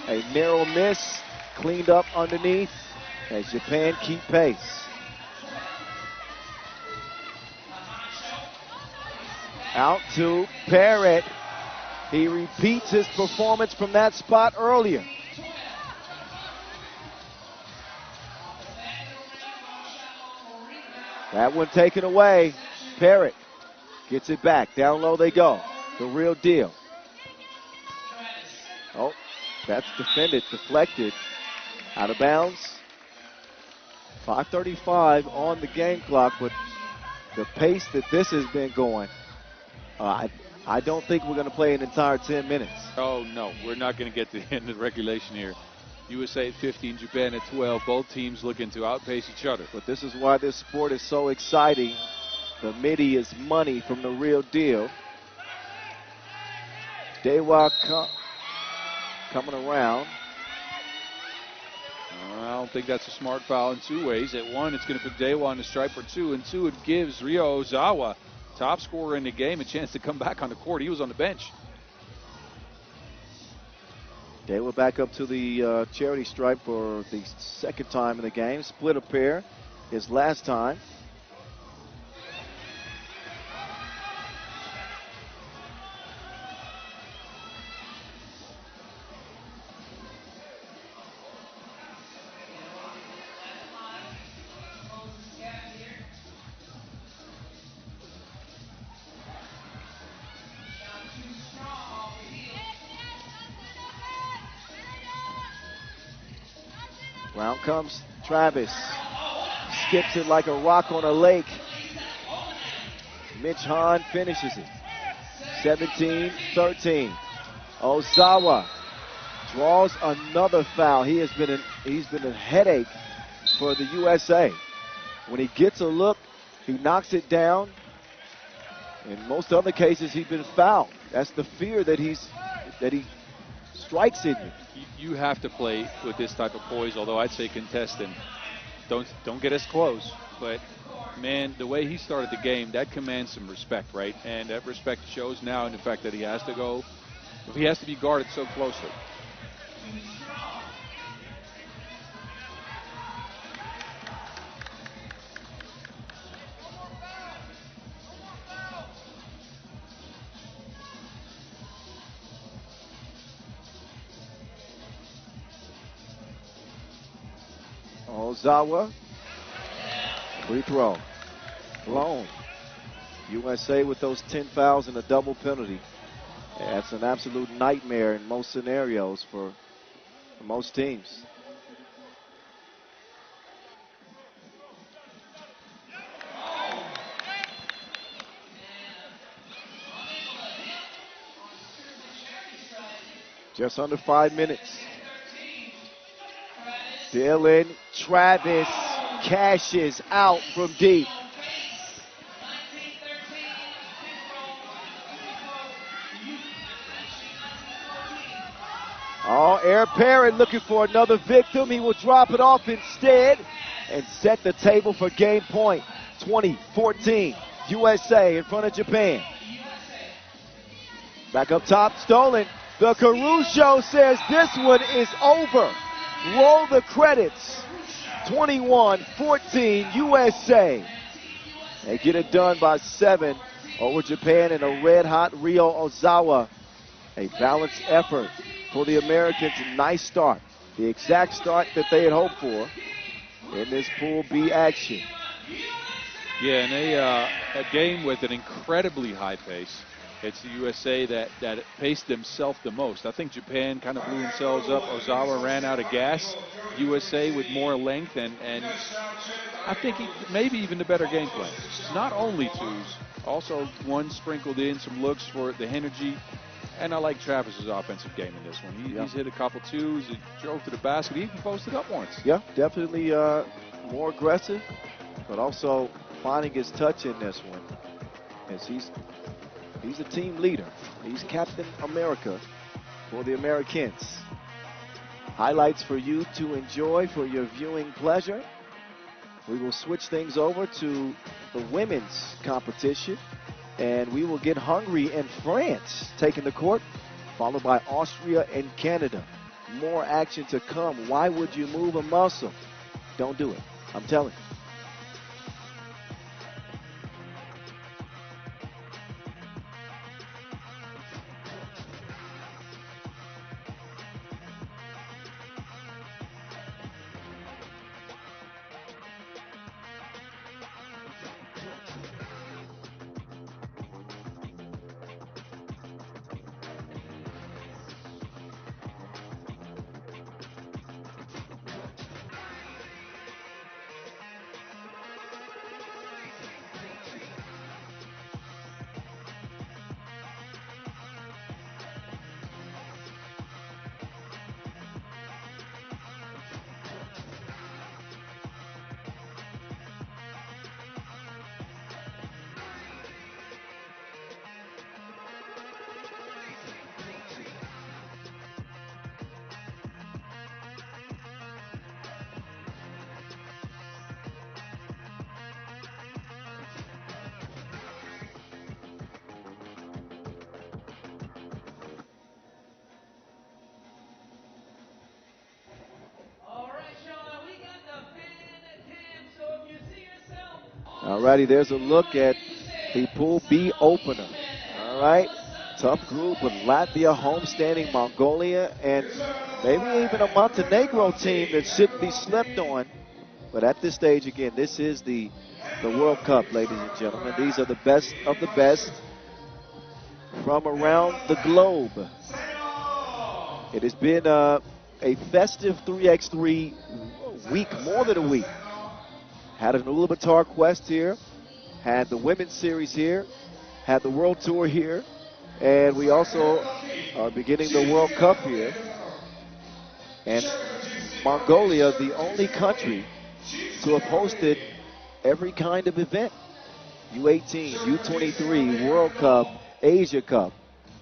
a narrow miss, cleaned up underneath as Japan keep pace. Out to Parrott. He repeats his performance from that spot earlier. That one taken away. Parrott gets it back. Down low they go. The real deal. Oh, that's defended, deflected. Out of bounds. 5:35 on the game clock, but the pace that this has been going, I don't think we're going to play an entire 10 minutes. Oh, no. We're not going to get to the end of regulation here. USA at 15, Japan at 12. Both teams looking to outpace each other. But this is why this sport is so exciting. The midi is money from the real deal. Dewa coming around. I don't think that's a smart foul in two ways. At one, it's going to put Dewa on the stripe for two. And two, it gives Ryo Ozawa, top scorer in the game, a chance to come back on the court. He was on the bench. Dewa back up to the charity stripe for the second time in the game. Split a pair his last time. Round comes Travis. Skips it like a rock on a lake. Mitch Hahn finishes it. 17-13. Ozawa draws another foul. He's been a headache for the USA. When he gets a look, he knocks it down. In most other cases, he's been fouled. That's the fear that he strikes in you. You have to play with this type of poise, although I'd say contest and don't get as close. But, man, the way he started the game, that commands some respect, right? And that respect shows now in the fact that he has to be guarded so closely. Ozawa, free throw, blown. USA with those 10 fouls and a double penalty. That's an absolute nightmare in most scenarios for most teams. Just under 5 minutes. Dylan Travis cashes out from deep. Oh, Air Parrott looking for another victim. He will drop it off instead and set the table for game point. 20-14, USA in front of Japan. Back up top, stolen. The Caruso says this one is over. Roll the credits. 21-14 USA. They get it done by 7 over Japan and a red-hot Ryo Ozawa. A balanced effort for the Americans. Nice start. The exact start that they had hoped for in this Pool B action. Yeah, and a game with an incredibly high pace. It's the USA that paced themselves the most. I think Japan kind of blew themselves up. Ozawa ran out of gas. USA with more length and I think maybe even the better game plan. Not only twos, also one sprinkled in, some looks for the energy. And I like Travis's offensive game in this one. He's hit a couple twos, he drove to the basket, he even posted up once. Yeah, definitely more aggressive, but also finding his touch in this one. As he's a team leader. He's Captain America for the Americans. Highlights for you to enjoy for your viewing pleasure. We will switch things over to the women's competition. And we will get Hungary and France taking the court, followed by Austria and Canada. More action to come. Why would you move a muscle? Don't do it. I'm telling you. All righty, there's a look at the Pool B opener. All right, tough group with Latvia homestanding Mongolia and maybe even a Montenegro team that shouldn't be slept on. But at this stage, again, this is the World Cup, ladies and gentlemen. These are the best of the best from around the globe. It has been a festive 3x3 week, more than a week. Had an Ulaanbaatar quest here, had the women's series here, had the World Tour here, and we also are beginning the World Cup here. And Mongolia, the only country to have hosted every kind of event. U18, U23, World Cup, Asia Cup.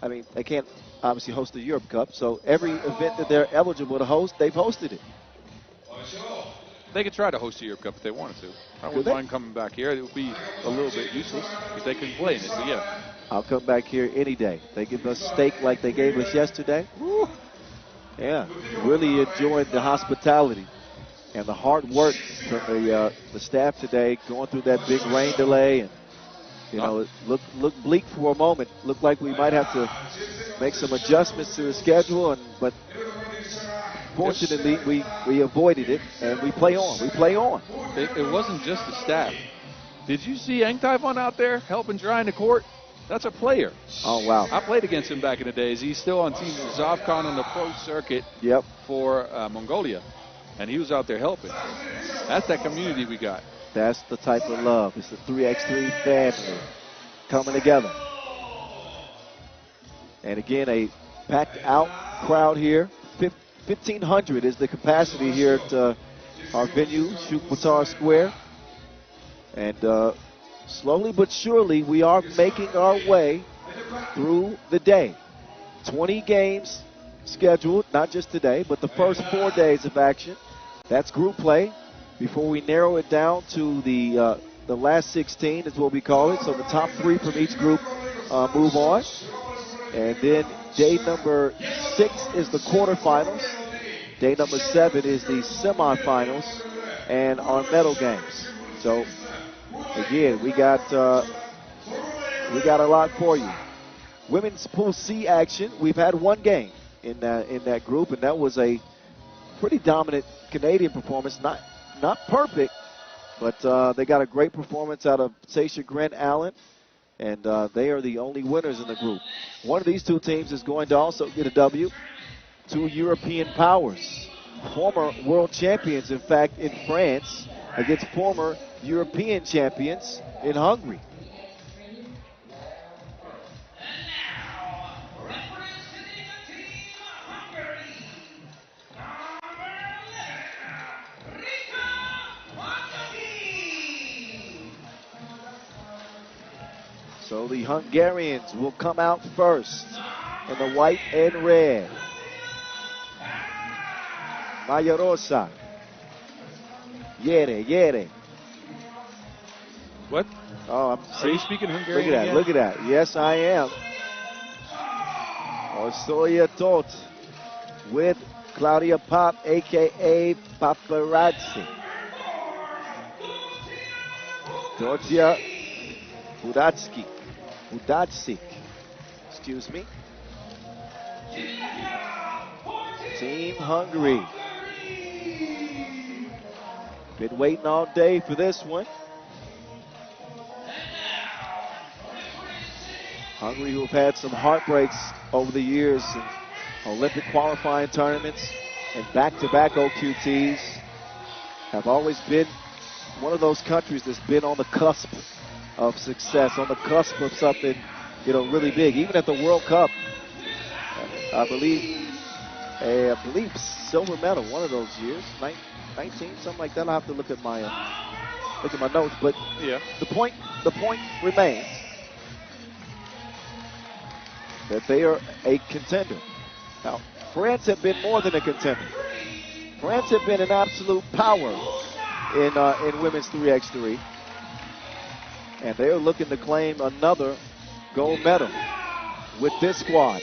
I mean, they can't obviously host the Europe Cup, so every event that they're eligible to host, they've hosted it. They could try to host the Europe Cup if they wanted to. I wouldn't mind coming back here. It would be a little bit useless if they couldn't play in it, but yeah. I'll come back here any day. They give us steak like they gave us yesterday. Woo. Yeah, really enjoyed the hospitality and the hard work from the staff today, going through that big rain delay. And, you know, it looked bleak for a moment. Looked like we might have to make some adjustments to the schedule, but fortunately, we avoided it, and we play on. We play on. It wasn't just the staff. Did you see Engtaivon out there helping drying the court? That's a player. Oh, wow. I played against him back in the days. He's still on Team Zavkan on the pro circuit for Mongolia, and he was out there helping. That's that community we got. That's the type of love. It's the 3x3 family coming together. And again, a packed out crowd here. 1,500 is the capacity here at our venue, Ulaanbaatar Square. And slowly but surely, we are making our way through the day. 20 games scheduled, not just today, but the first 4 days of action. That's group play before we narrow it down to the last 16 is what we call it. So the top 3 from each group move on. And then day number 6 is the quarterfinals. Day number 7 is the semifinals and our medal games. So again, we got a lot for you. Women's Pool C action. We've had 1 game in that group, and that was a pretty dominant Canadian performance. Not perfect, but they got a great performance out of Sasha Grant Allen, and they are the only winners in the group. One of these 2 teams is going to also get a W. 2 European powers, former world champions, in fact, in France, against former European champions in Hungary. So the Hungarians will come out first in the white and red. Mayarosa. Yere. What? Oh, Are you speaking Hungarian? Look at that. yet? Look at that. Yes, I am. Osoya Tot with Claudia Pop, a.k.a. Paparazzi. Dortia Budatsik. Excuse me. Team Hungary. Been waiting all day for this one. Hungary, who have had some heartbreaks over the years in Olympic qualifying tournaments and back-to-back OQTs, have always been one of those countries that's been on the cusp of success, on the cusp of something, really big. Even at the World Cup, I believe silver medal one of those years, 19, something like that. I'll have to look at my notes, but Yeah. the point remains that they are a contender. Now, France have been more than a contender. France have been an absolute power in women's 3x3, and they're looking to claim another gold medal with this squad.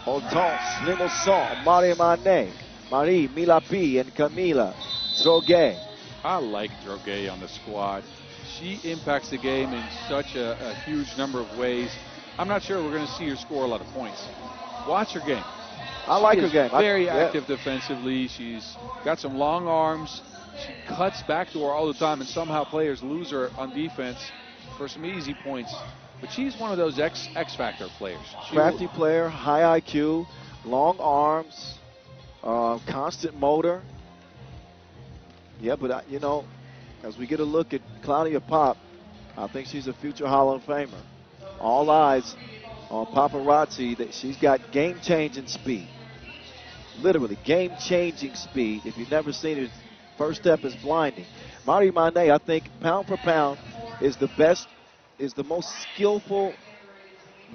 Hortense, Limonson, Marie Milapi, and Camila Droguet. I like Droguet on the squad. She impacts the game in such a huge number of ways. I'm not sure we're going to see her score a lot of points. Watch her game. I like her game. Very active defensively. She's got some long arms. She cuts backdoor all the time, and somehow players lose her on defense for some easy points. But she's one of those X-factor players. Crafty player, high IQ, long arms, constant motor. Yeah, but as we get a look at Claudia Pop, I think she's a future Hall of Famer. All eyes on Paparazzi, that she's got game-changing speed. Literally, game-changing speed. If you've never seen it, first step is blinding. Marie Manet, I think, pound for pound, is the best, is the most skillful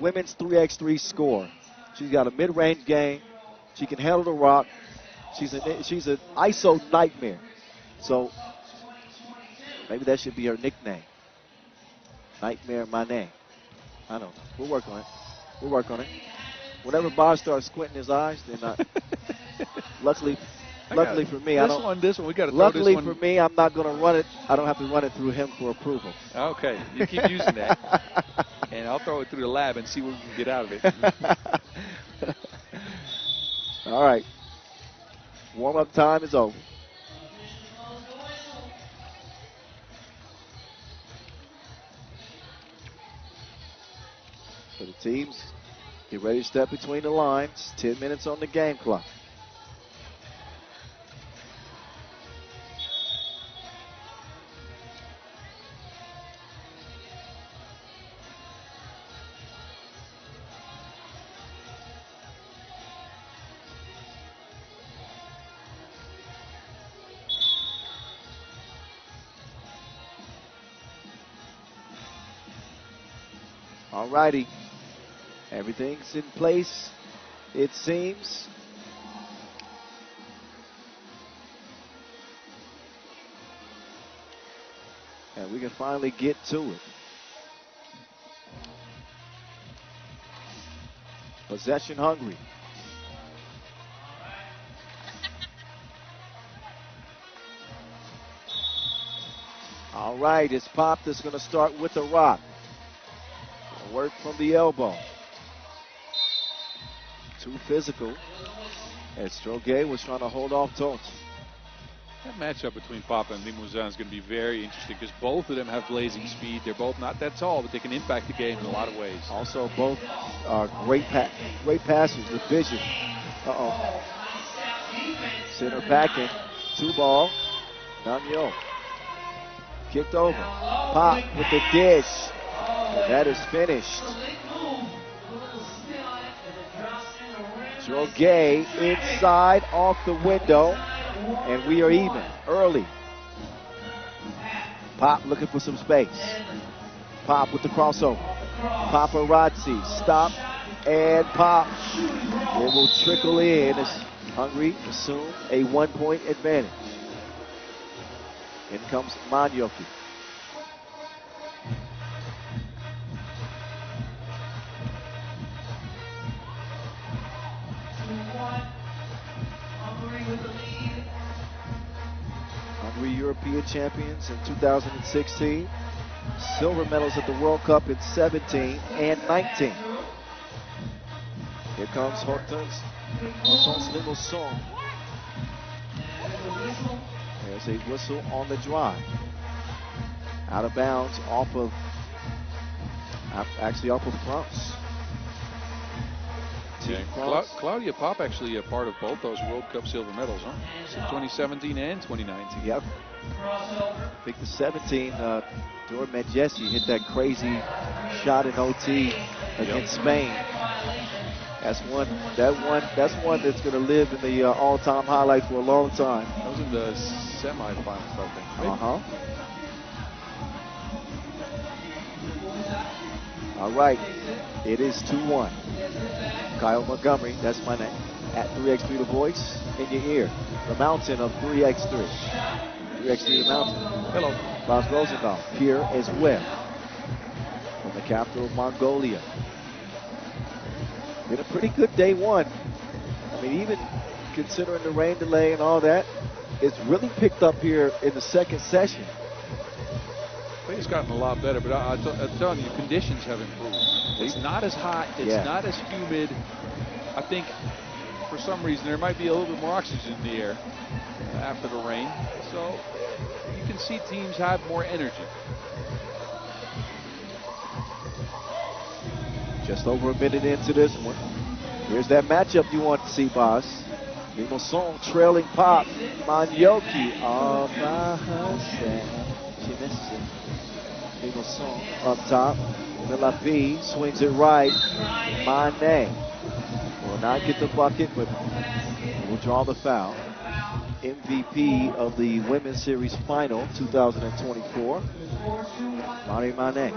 women's 3x3 scorer. She's got a mid-range game. She can handle the rock. She's an ISO nightmare. So maybe that should be her nickname. Nightmare Manet. I don't know. We'll work on it. Whenever Bob starts squinting his eyes, then luckily for me, This one, we got to throw luckily this one. for me, I'm not going to run it. I don't have to run it through him for approval. Okay, you keep using that. And I'll throw it through the lab and see what we can get out of it. All right. Warm-up time is over. So the teams get ready to step between the lines. 10 minutes on the game clock. All righty. Everything's in place, it seems. And we can finally get to it. Possession hungry. All right, it's Pop that's going to start with the rock. Work from the elbow. Too physical. As Droguet was trying to hold off Toth. That matchup between Papa and Limousin is going to be very interesting because both of them have blazing speed. They're both not that tall, but they can impact the game in a lot of ways. Also, both are great passers. The vision. Center packing. 2-ball. Daniel. Kicked over. Pop with the dish. And that is finished. Droguet inside off the window. And we are even early. Pop looking for some space. Pop with the crossover. Paparazzi stop and pop. It will trickle in as Hungary assume a 1-point advantage. In comes Manyoki. European champions in 2016. Silver medals at the World Cup in 17 and 19. Here comes Hortense Limousin. There's a whistle on the drive. Out of bounds off of France. Yeah, Claudia Pop actually a part of both those World Cup silver medals, huh? So 2017 and 2019. Yep. I think the 17, Dora Medjesi hit that crazy shot in OT against Spain. That's one that's going to live in the all-time highlight for a long time. That was in the semifinals, I think. Maybe. All right, it is 2-1. Kyle Montgomery, that's my name. At 3x3 The Voice, in your ear. The mountain of 3x3. 3x3 The Mountain. Hello. Lars Rosendahl here as well. From the capital of Mongolia. Been a pretty good day one. I mean, even considering the rain delay and all that, it's really picked up here in the second session. I think it's gotten a lot better, but I'm telling you, conditions have improved. It's not as hot. It's not as humid. I think for some reason there might be a little bit more oxygen in the air after the rain. So you can see teams have more energy. Just over a minute into this one. Here's that matchup you want to see, boss. Limousin trailing Pop. Manyoki all by herself. She misses it. Limousin up top. Milapi swings it right. Mane will not get the bucket, but will draw the foul. MVP of the Women's Series Final 2024. Mane.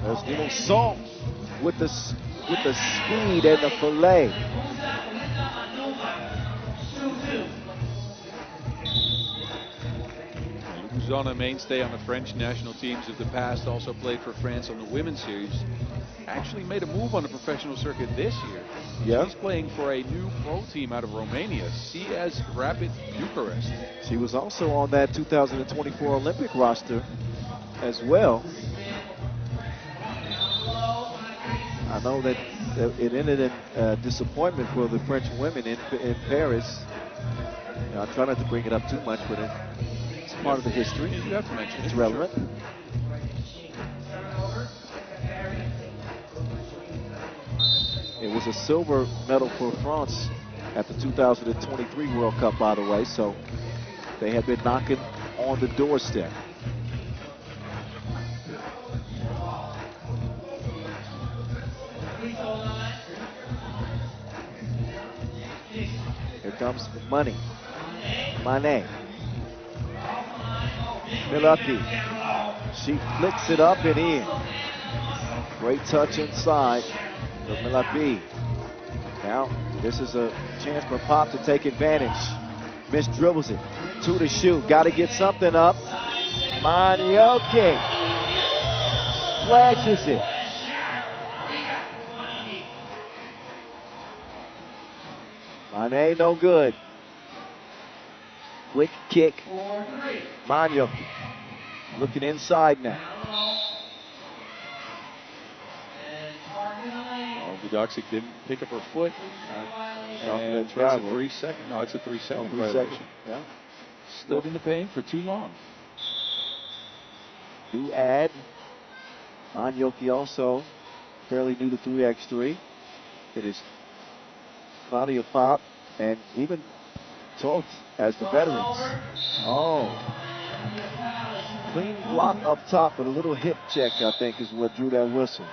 There's Limousin with the speed and the fillet. Limousin, a mainstay on the French national teams of the past, also played for France on the Women's Series. Actually made a move on the professional circuit this year. Yeah. She's playing for a new pro team out of Romania, CS Rapid Bucharest. She was also on that 2024 Olympic roster as well. I know that it ended in disappointment for the French women in Paris. You know, I try not to bring it up too much, but it's part of the history. You have to mention it. It's relevant. Sure. It was a silver medal for France at the 2023 World Cup, by the way, so they had been knocking on the doorstep. Here comes Money. Mane. Milwaukee. She flicks it up and in. Great touch inside for Milwaukee. Now, this is a chance for Pop to take advantage. Miss dribbles it. 2 to shoot. Got to get something up. Manioki flashes it. Mane, no good. Quick kick. Manioki looking inside now. Budoxic didn't pick up her foot. And it's a 3 second. No, it's a 3 second. 3 seconds. Yeah. Stood in the paint for too long. New ad. Manioki also fairly new to 3x3. It is Claudia Pop and even Toth as the veterans. Oh. Clean block up top, but a little hip check, I think, is what drew that whistle.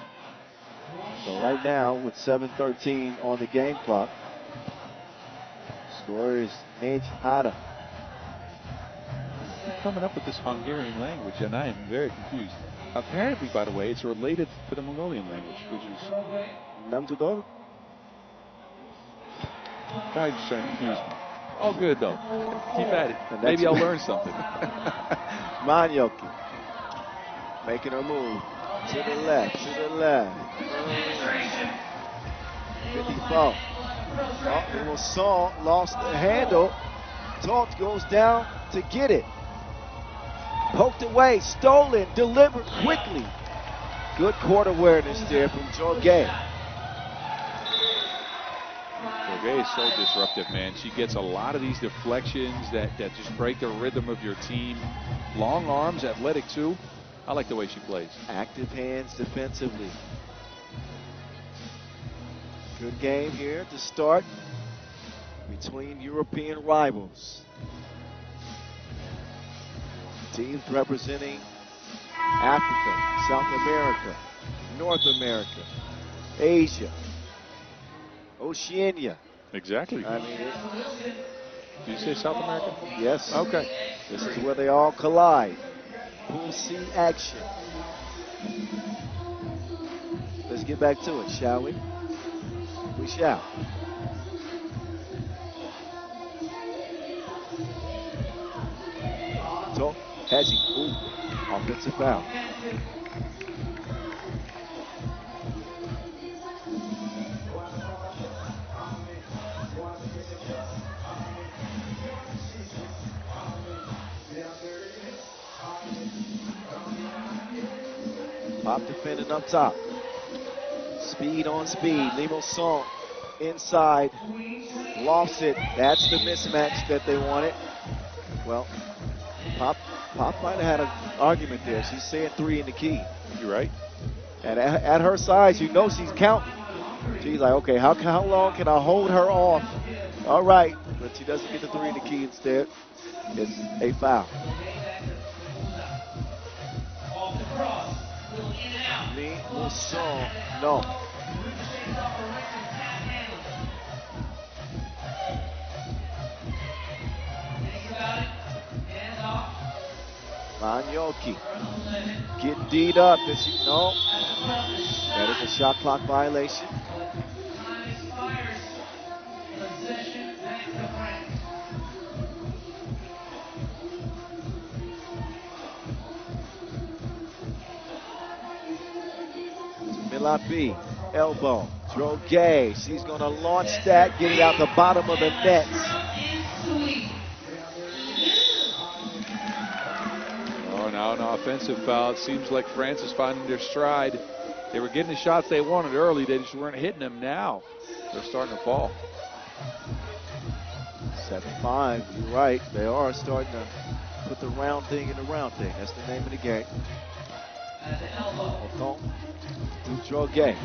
So right now, with 7:13 on the game clock, scorer is Nate Hada. Coming up with this Hungarian language, and I am very confused. Apparently, by the way, it's related to the Mongolian language, which is Namtudor? kind of confused me. All good though. Keep at it. Maybe I'll learn something. Manioki making her move. To the left, to the left. 54. Ulaanbaatar lost the handle. Toth goes down to get it. Poked away, stolen, delivered quickly. Good court awareness there from Jorge. Jorge is so disruptive, man. She gets a lot of these deflections that just break the rhythm of your team. Long arms, athletic too. I like the way she plays. Active hands defensively. Good game here to start between European rivals. Teams representing Africa, South America, North America, Asia, Oceania. Exactly. I mean, Did you say South America? yes. Okay. This is where they all collide. Pool C action. Let's get back to it, shall we? We shall. So, has he? Ooh, offensive foul. Pop defending up top. Speed on speed. Ulaanbaatar inside. Lofts it. That's the mismatch that they wanted. Well, Pop might have had an argument there. She's saying 3 in the key. You're right. And at her size, you know she's counting. She's like, okay, how long can I hold her off? All right. But she doesn't get the 3 in the key instead. It's a foul. Ulaanbaatar, no. Manyoki getting D'd up. Does she? No. That is a shot clock violation. Milapi, elbow, Droge. She's going to launch that, get it out the bottom of the net. Oh, now an offensive foul. It seems like France is finding their stride. They were getting the shots they wanted early. They just weren't hitting them now. They're starting to fall. 7-5, you're right. They are starting to put the round thing in the round thing. That's the name of the game. Othon to Droge.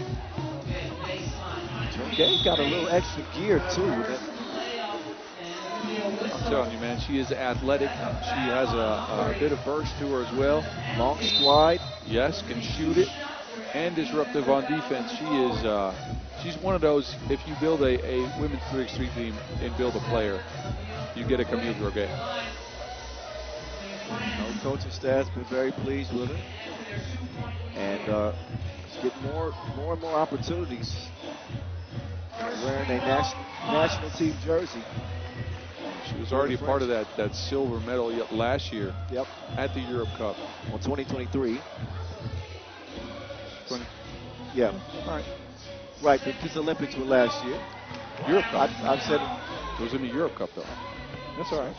Droge's got a little extra gear too. I'm telling you, man, she is athletic. She has a bit of burst to her as well. Long stride. Yes, can shoot it and disruptive on defense. She is. She's one of those. If you build a women's 3x3 team and build a player, you get a Camille Droge. Coaching staff's been very pleased with her, and she's getting more and more opportunities wearing a national team jersey. She was already part of that silver medal last year. Yep. At the Europe Cup. Well, 2023. 20. Yeah. All right. Right, because the Olympics were last year. Europe Cup. I've said it. It was in the Europe Cup, though. That's all right.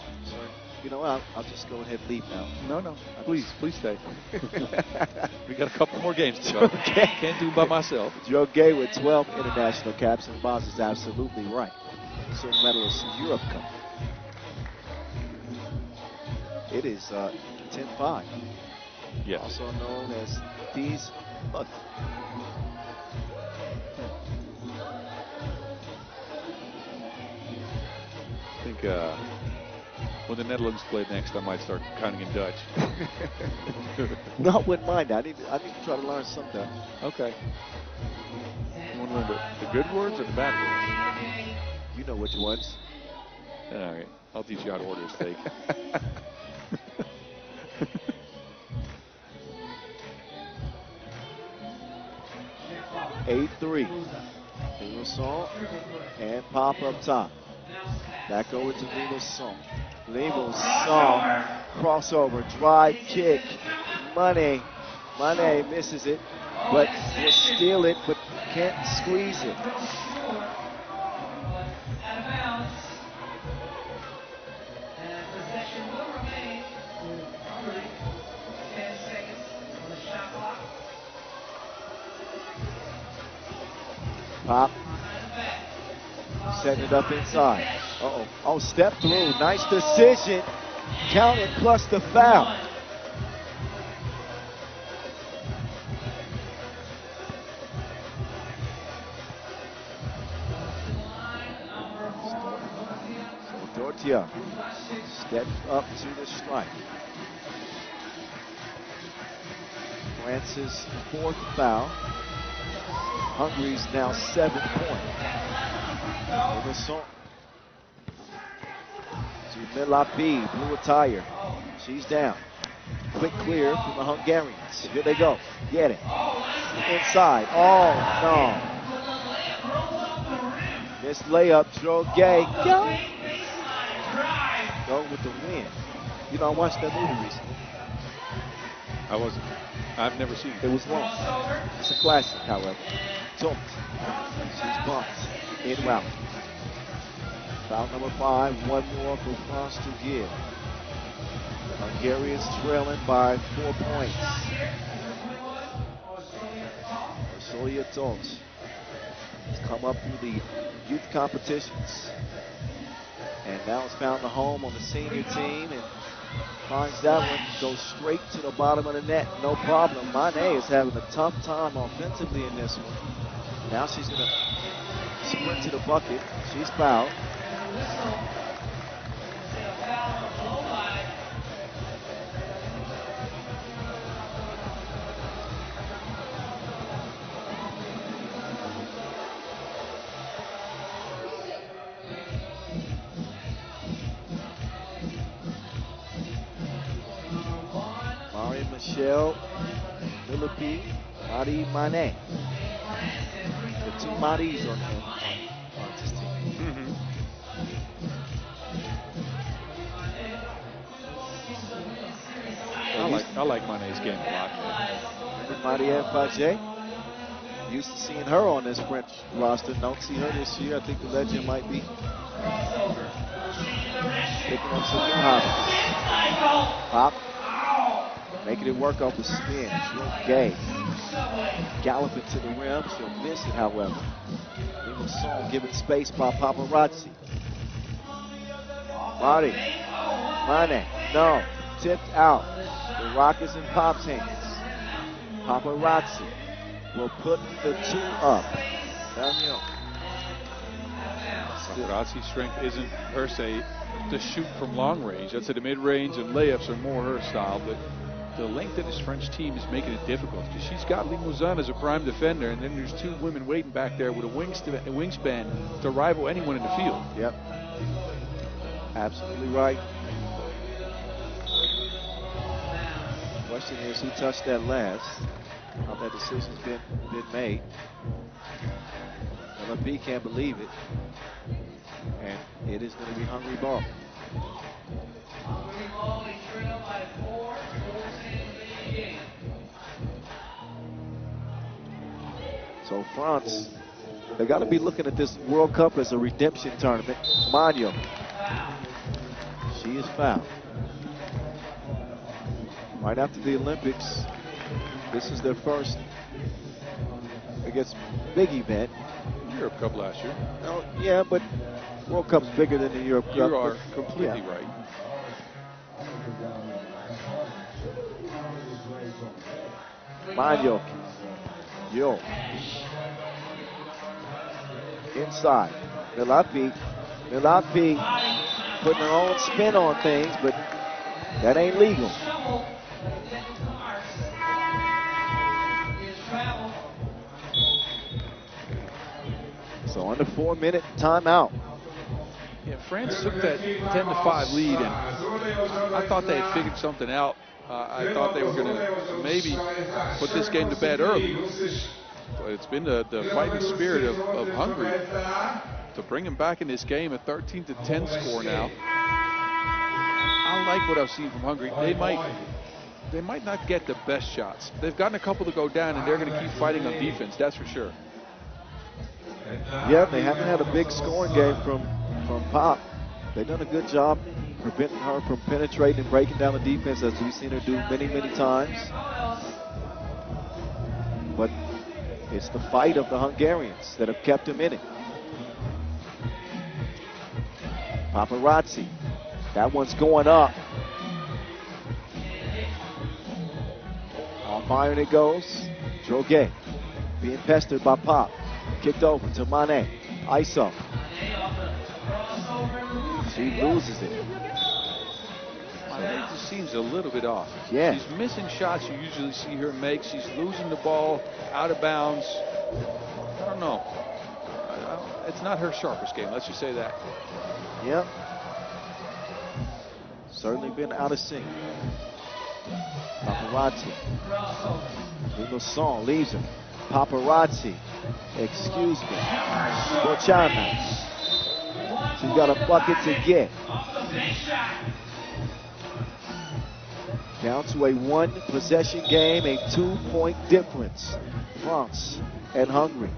You know what? I'll just go ahead and leave now. No. Please stay. We got a couple more games to go. Can't do it by myself. Droge with 12 international caps, and Boz is absolutely right. Silver medalist in Europe Cup. It is 10-5. Yes. Also known as these Bug. I think when the Netherlands play next, I might start counting in Dutch. No, I wouldn't mind. I need to try to learn some Dutch. Okay. You want to learn the good words or the bad words? You know which ones. All right. I'll teach you how to order a steak. 8-3. Ulaanbaatar and Pop up top. Back over to Ulaanbaatar. Ulaanbaatar crossover, drive, kick, money. Mane misses it, but will steal it, but can't squeeze it. Pop. Setting it up inside. Uh-oh. Oh, step through. Nice decision. Counted plus the foul. So Dortia steps up to the strike. France's fourth foul. Hungary's now 7 points. To Milapi, blue attire. She's down. Quick clear from the Hungarians. Here they go. Get it. Inside. Oh, no. This layup, Droge. Go with the win. You know, I watched that movie recently. I wasn't. I've never seen it. It was long. It's a classic, however. Tomt. She's bumped. In route. Foul number 5. One more for France to give. Hungarians trailing by 4 points. Solia Tomt has come up through the youth competitions and now has found a home on the senior team and finds that one, goes straight to the bottom of the net, no problem. Mane is having a tough time offensively in this one. Now she's going to sprint to the bucket. She's fouled. Michelle, Philippi, Mari Mane. The two Maris on this team. I like Mane's game a lot. Remember Marielle Page? Used to seeing her on this French roster. Don't see her this year. I think the legend might be picking up some new hobbies. Pop. Making it work off the spin. Gay. Galloping to the rim. She'll miss it, however. Little song given space by Paparazzi. Marty. Mane. No. Tipped out. The rock is in Pop's hands. Paparazzi will put the 2 up. Daniel. Paparazzi's strength isn't per se to shoot from long range. That's at the mid-range, and layups are more her style. But the length of this French team is making it difficult because she's got Limousin as a prime defender, and then there's 2 women waiting back there with a wingspan to rival anyone in the field. Yep. Absolutely right. The question is who touched that last? How that decision's been made. LFP can't believe it. And it is going to be Hungary ball. So France, they got to be looking at this World Cup as a redemption tournament. Magno, she is fouled. Right after the Olympics, this is their first, I guess, big event. Europe Cup last year. Oh, yeah, but World Cup's bigger than the Europe Cup. You are completely right. Magno. Yo. Inside. Milapi putting her own spin on things, but that ain't legal. So under 4-minute timeout. Yeah, France took that 10-5 lead, and I thought they had figured something out. I thought they were going to maybe put this game to bed early. But it's been the fighting spirit of Hungary to bring them back in this game, a 13-10 score now. I like what I've seen from Hungary. they might not get the best shots. They've gotten a couple to go down, and they're going to keep fighting on defense, that's for sure. Yeah, they haven't had a big scoring game from Pop. They've done a good job preventing her from penetrating and breaking down the defense, as we've seen her do many, many times. But it's the fight of the Hungarians that have kept them in it. Paparazzi. That one's going up. On iron it goes. Droge being pestered by Pop. Kicked over to Mane. ISO. She loses it. It just seems a little bit off. Yeah. She's missing shots you usually see her make. She's losing the ball out of bounds. I don't know. It's not her sharpest game, let's just say that. Yep. Certainly been out of sync. Paparazzi. Song leaves him. Paparazzi. Excuse me. Bochana. She's got a bucket to get. Down to a 1-possession game, a 2-point difference. France and Hungary.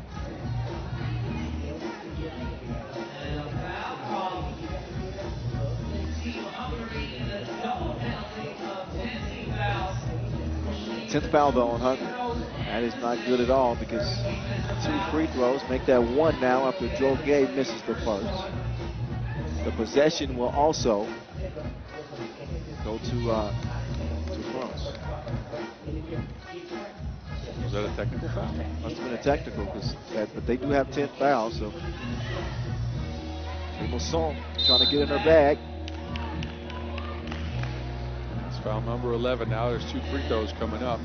Tenth foul though on Hungary. That is not good at all, because 2 free throws make that 1 now after Droge misses the first. The possession will also go to France. Was that a technical foul? Must have been a technical, but they do have 10 fouls, so Limousin trying to get in her bag. It's foul number 11 now. There's 2 free throws coming up.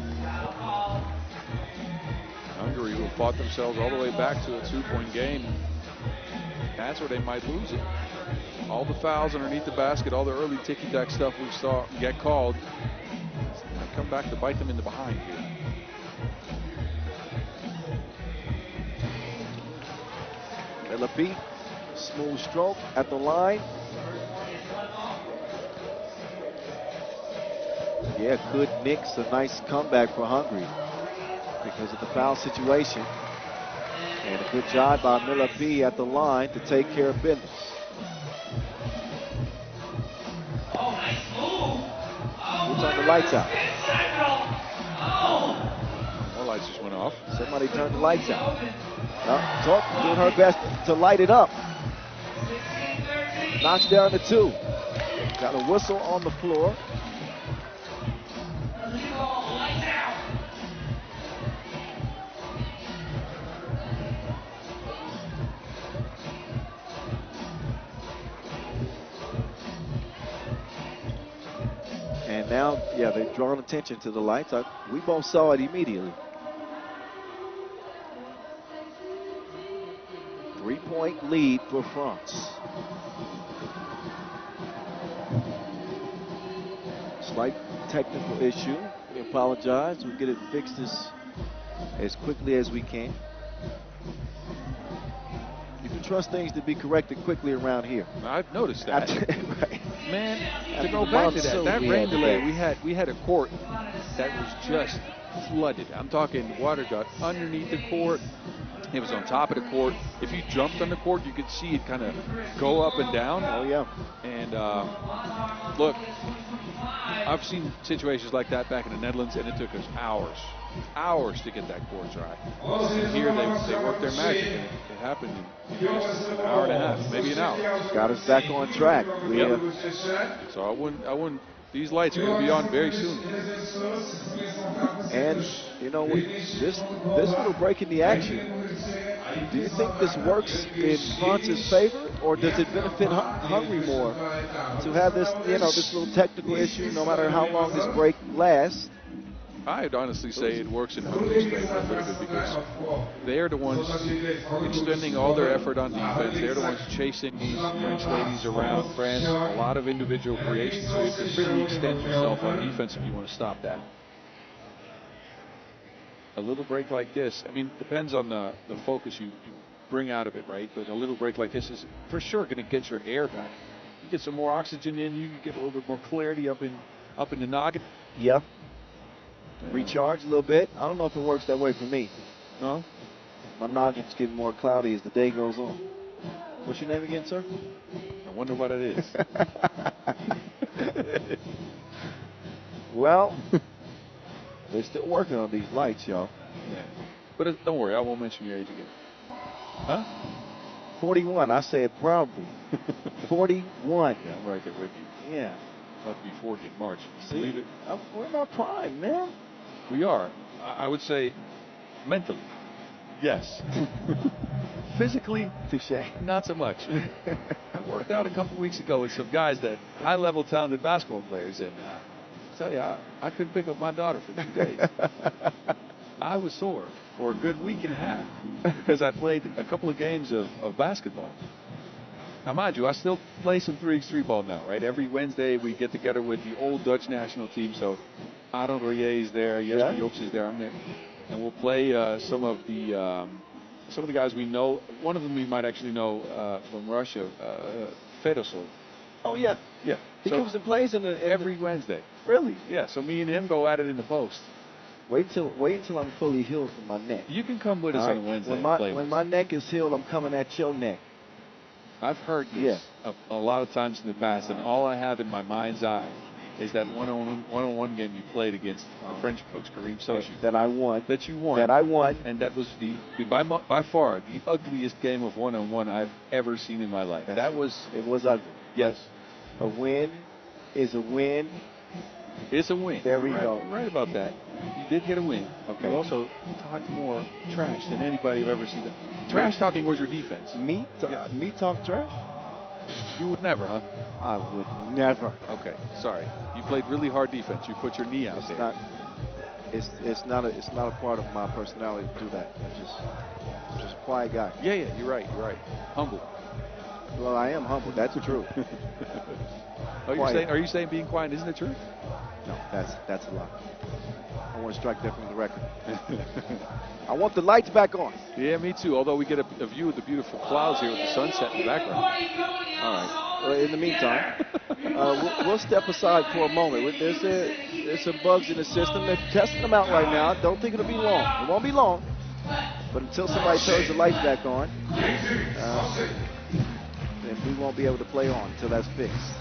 Hungary, who fought themselves all the way back to a 2-point game, that's where they might lose it. All the fouls underneath the basket, all the early ticky-tack stuff we saw get called, might come back to bite them in the behind here. Melapi, smooth stroke at the line. Yeah, good Knicks, a nice comeback for Hungary because of the foul situation. And a good job by Melapi at the line to take care of business. Who turned the lights out? More lights just went off. Somebody turned the lights out. Torp doing her best to light it up. Knocks down the 2. Got a whistle on the floor. And now, yeah, they've drawn attention to the lights. We both saw it immediately. 3-point lead for France. Slight technical issue. We apologize. We'll get it fixed as quickly as we can. You can trust things to be corrected quickly around here. I've noticed that. Right. Man, to go back to that rain delay, we had a court that was just flooded. I'm talking water got underneath the court. It was on top of the court. If you jumped on the court, you could see it kind of go up and down. Oh, yeah. And look, I've seen situations like that back in the Netherlands, and it took us hours to get that court dry. And here they worked their magic, and it happened in just an hour and a half, maybe an hour. Got us back on track. Yep. So I wouldn't. These lights are going to be on very soon. And you know, this little break in the action, do you think this works in France's favor, or does it benefit Hungary more to have this, this little technical issue, no matter how long this break lasts? I'd honestly say it works in Hungary's favor a little bit, because they're the ones extending all their effort on defense. They're the ones chasing these French ladies around. France, a lot of individual creation, so you can really extend yourself on defense if you want to stop that. A little break like this, I mean, depends on the focus you bring out of it, right? But a little break like this is for sure going to get your air back. You get some more oxygen in, you can get a little bit more clarity up in the noggin. Yeah. recharge a little bit. I don't know if it works that way for me. No? My noggin's getting more cloudy as the day goes on. What's your name again, sir? I wonder what it is. Well, they're still working on these lights, y'all. Yeah. But don't worry, I won't mention your age again. Huh? 41. I say it proudly. 41. Yeah, I'm right there with you. Yeah. About to be 40 in March. See, Believe it? we're in our prime, man. We are. I would say mentally. Yes. Physically, Touche. not so much. I worked out a couple weeks ago with some guys that high-level talented basketball players, and I tell you, I couldn't pick up my daughter for 2 days. I was sore for a good week and a half because I played a couple of games of basketball. Now, mind you, I still play some 3x3 ball now, right? Every Wednesday we get together with the old Dutch national team. So, Ado Royer is there, Jesper Jops is there, I'm there, and we'll play some of the guys we know. One of them we might actually know from Russia, Fedosov. Oh, yeah. Yeah. He comes and plays in every Wednesday. Really? Yeah. So me and him go at it in the post. Wait until I'm fully healed from my neck. You can come with us on a Wednesday. When my neck is healed, I'm coming at your neck. I've heard this a lot of times in the past, and all I have in my mind's eye is that one-on-one game you played against the French coach Karim Sochi. That I won. That you won. That I won. And that was by far the ugliest game of one-on-one I've ever seen in my life. It was ugly. Yes. A win is a win. It's a win. There we go. Right about that. You did get a win. Okay. You also talked more trash than anybody I've ever seen. Trash talking was your defense. Me talk trash? You would never, huh? I would never. Okay, sorry. You played really hard defense. You put your knee out there. It's not a part of my personality to do that. I'm just a quiet guy. Yeah, you're right. Humble. Well, I am humble. That's true. Are you saying being quiet isn't the truth? No, that's a lie. I want to strike that from the record. I want the lights back on. Yeah, me too. Although we get a view of the beautiful clouds here with the sunset in the background. All right. Well, in the meantime, we'll step aside for a moment. There's some bugs in the system. They're testing them out right now. Don't think it'll be long. It won't be long. But until somebody turns the lights back on, then we won't be able to play on until that's fixed.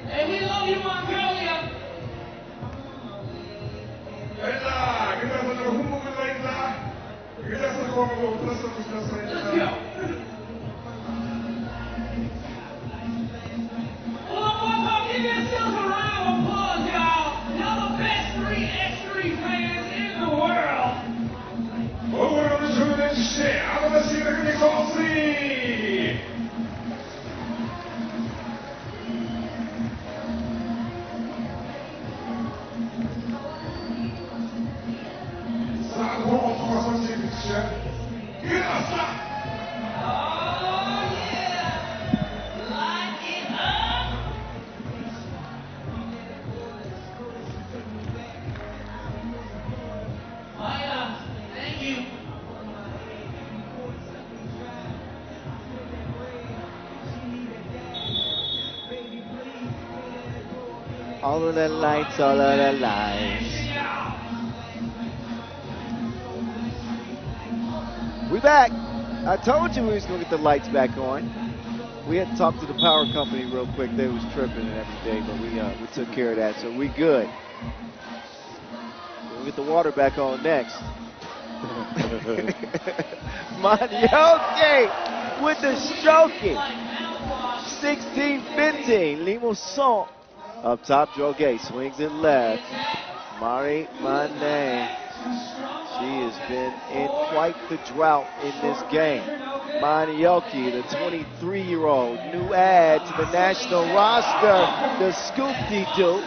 Hey, we love you, Mongolia. Let's go. Ulaanbaatar, give yourselves a round of applause, y'all. Y'all the best 3x3 fans in the world. Thank you. All of the lights, all of the lights. We back. I told you we was gonna get the lights back on. We had to talk to the power company real quick. They was tripping and everything, but we took care of that, so we good. We'll get the water back on next. Mongolia with the stroking. 16-15. Limousin up top. Droguet swings it left. Marie Manet. She has been in quite the drought in this game. Manioki, the 23-year-old, new add to the national roster, the scoop-de-doo.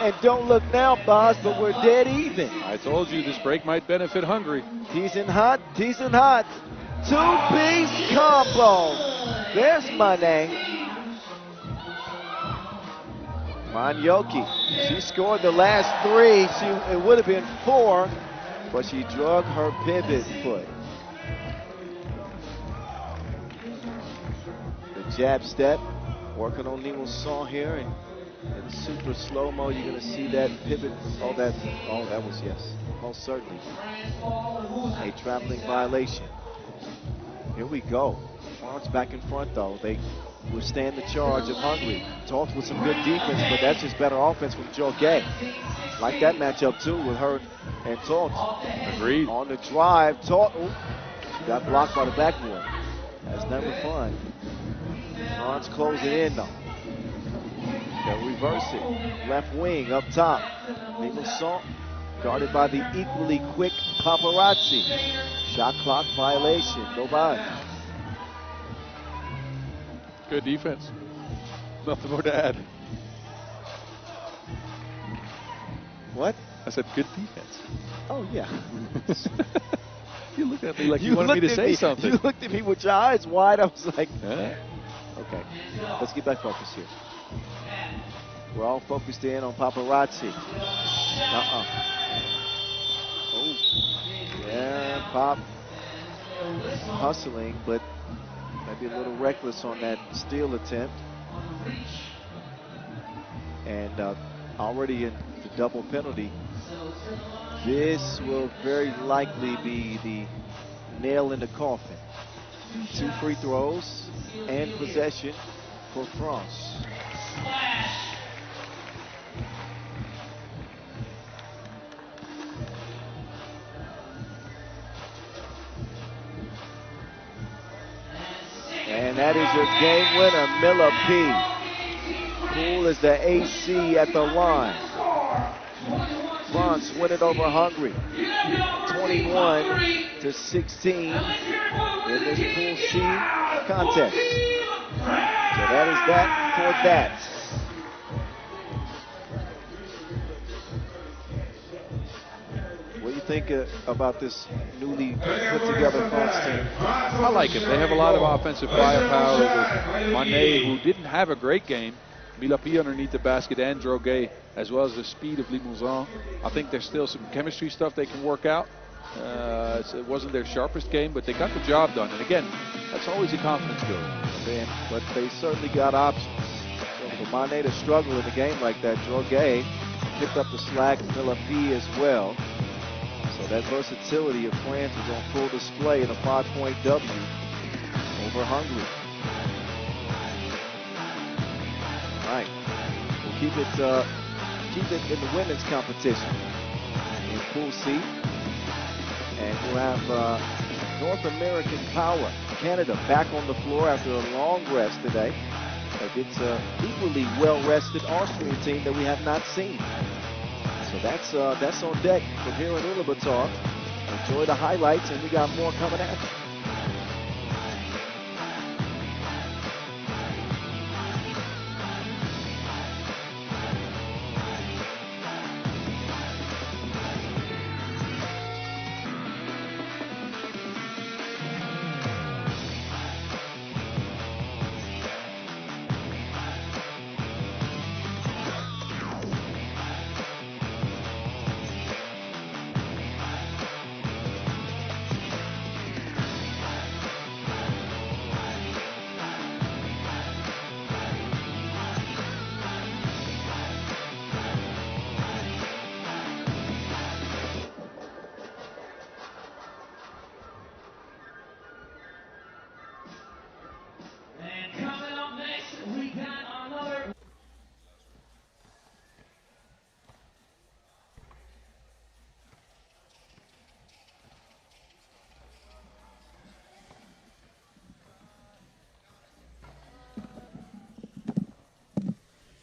And don't look now, boss, but we're dead even. I told you this break might benefit Hungary. Teasing hot, teasing hot. Two-piece combo. There's Manet. Manioki, she scored the last three. It would have been 4, but she drug her pivot foot. The jab step, working on Limousin here, and in super slow-mo, you're gonna see that pivot. Oh, that was, yes, most certainly a traveling violation. Here we go. France back in front though. They withstand the charge of Hungary. Toth with some good defense, but that's just better offense from Droguet. Like that matchup too with her and Toth. Agreed. On the drive, Toth got blocked by the backboard. That's never fun. France closing in though. They'll reverse it. Left wing up top. Limousin guarded by the equally quick Paparazzi. Shot clock violation. Go by. Good defense. Nothing more to add. What? I said good defense. Oh, yeah. You looked at me like you wanted me to say something. You looked at me with your eyes wide. I was like, okay, let's get back focused here. We're all focused in on Paparazzi. Oh, yeah, Pop hustling, but maybe a little reckless on that steal attempt. And already in the double penalty. This will very likely be the nail in the coffin. 2 free throws and possession for France. And that is your game winner, Miller P. Cool as the AC at the line. France win it over Hungary, 21-16 in this Pool C contest. So that is that for that. What do you think about this newly put together France team? I like it. They have a lot of offensive firepower with Manet, who didn't have a great game. Milapi underneath the basket and Droguet, as well as the speed of Limousin. I think there's still some chemistry stuff they can work out. It wasn't their sharpest game, but they got the job done. And again, that's always a confidence builder. But they certainly got options. So for Manet to struggle in a game like that, Droguet picked up the slack, Milapi as well. So that versatility of France is on full display in a 5-point W over Hungary. Right. keep it in the women's competition in Pool C. And we'll have North American Power, Canada, back on the floor after a long rest today. It's an equally well-rested Austrian team that we have not seen. So that's on deck from here in Ulaanbaatar. Enjoy the highlights, and we got more coming at you.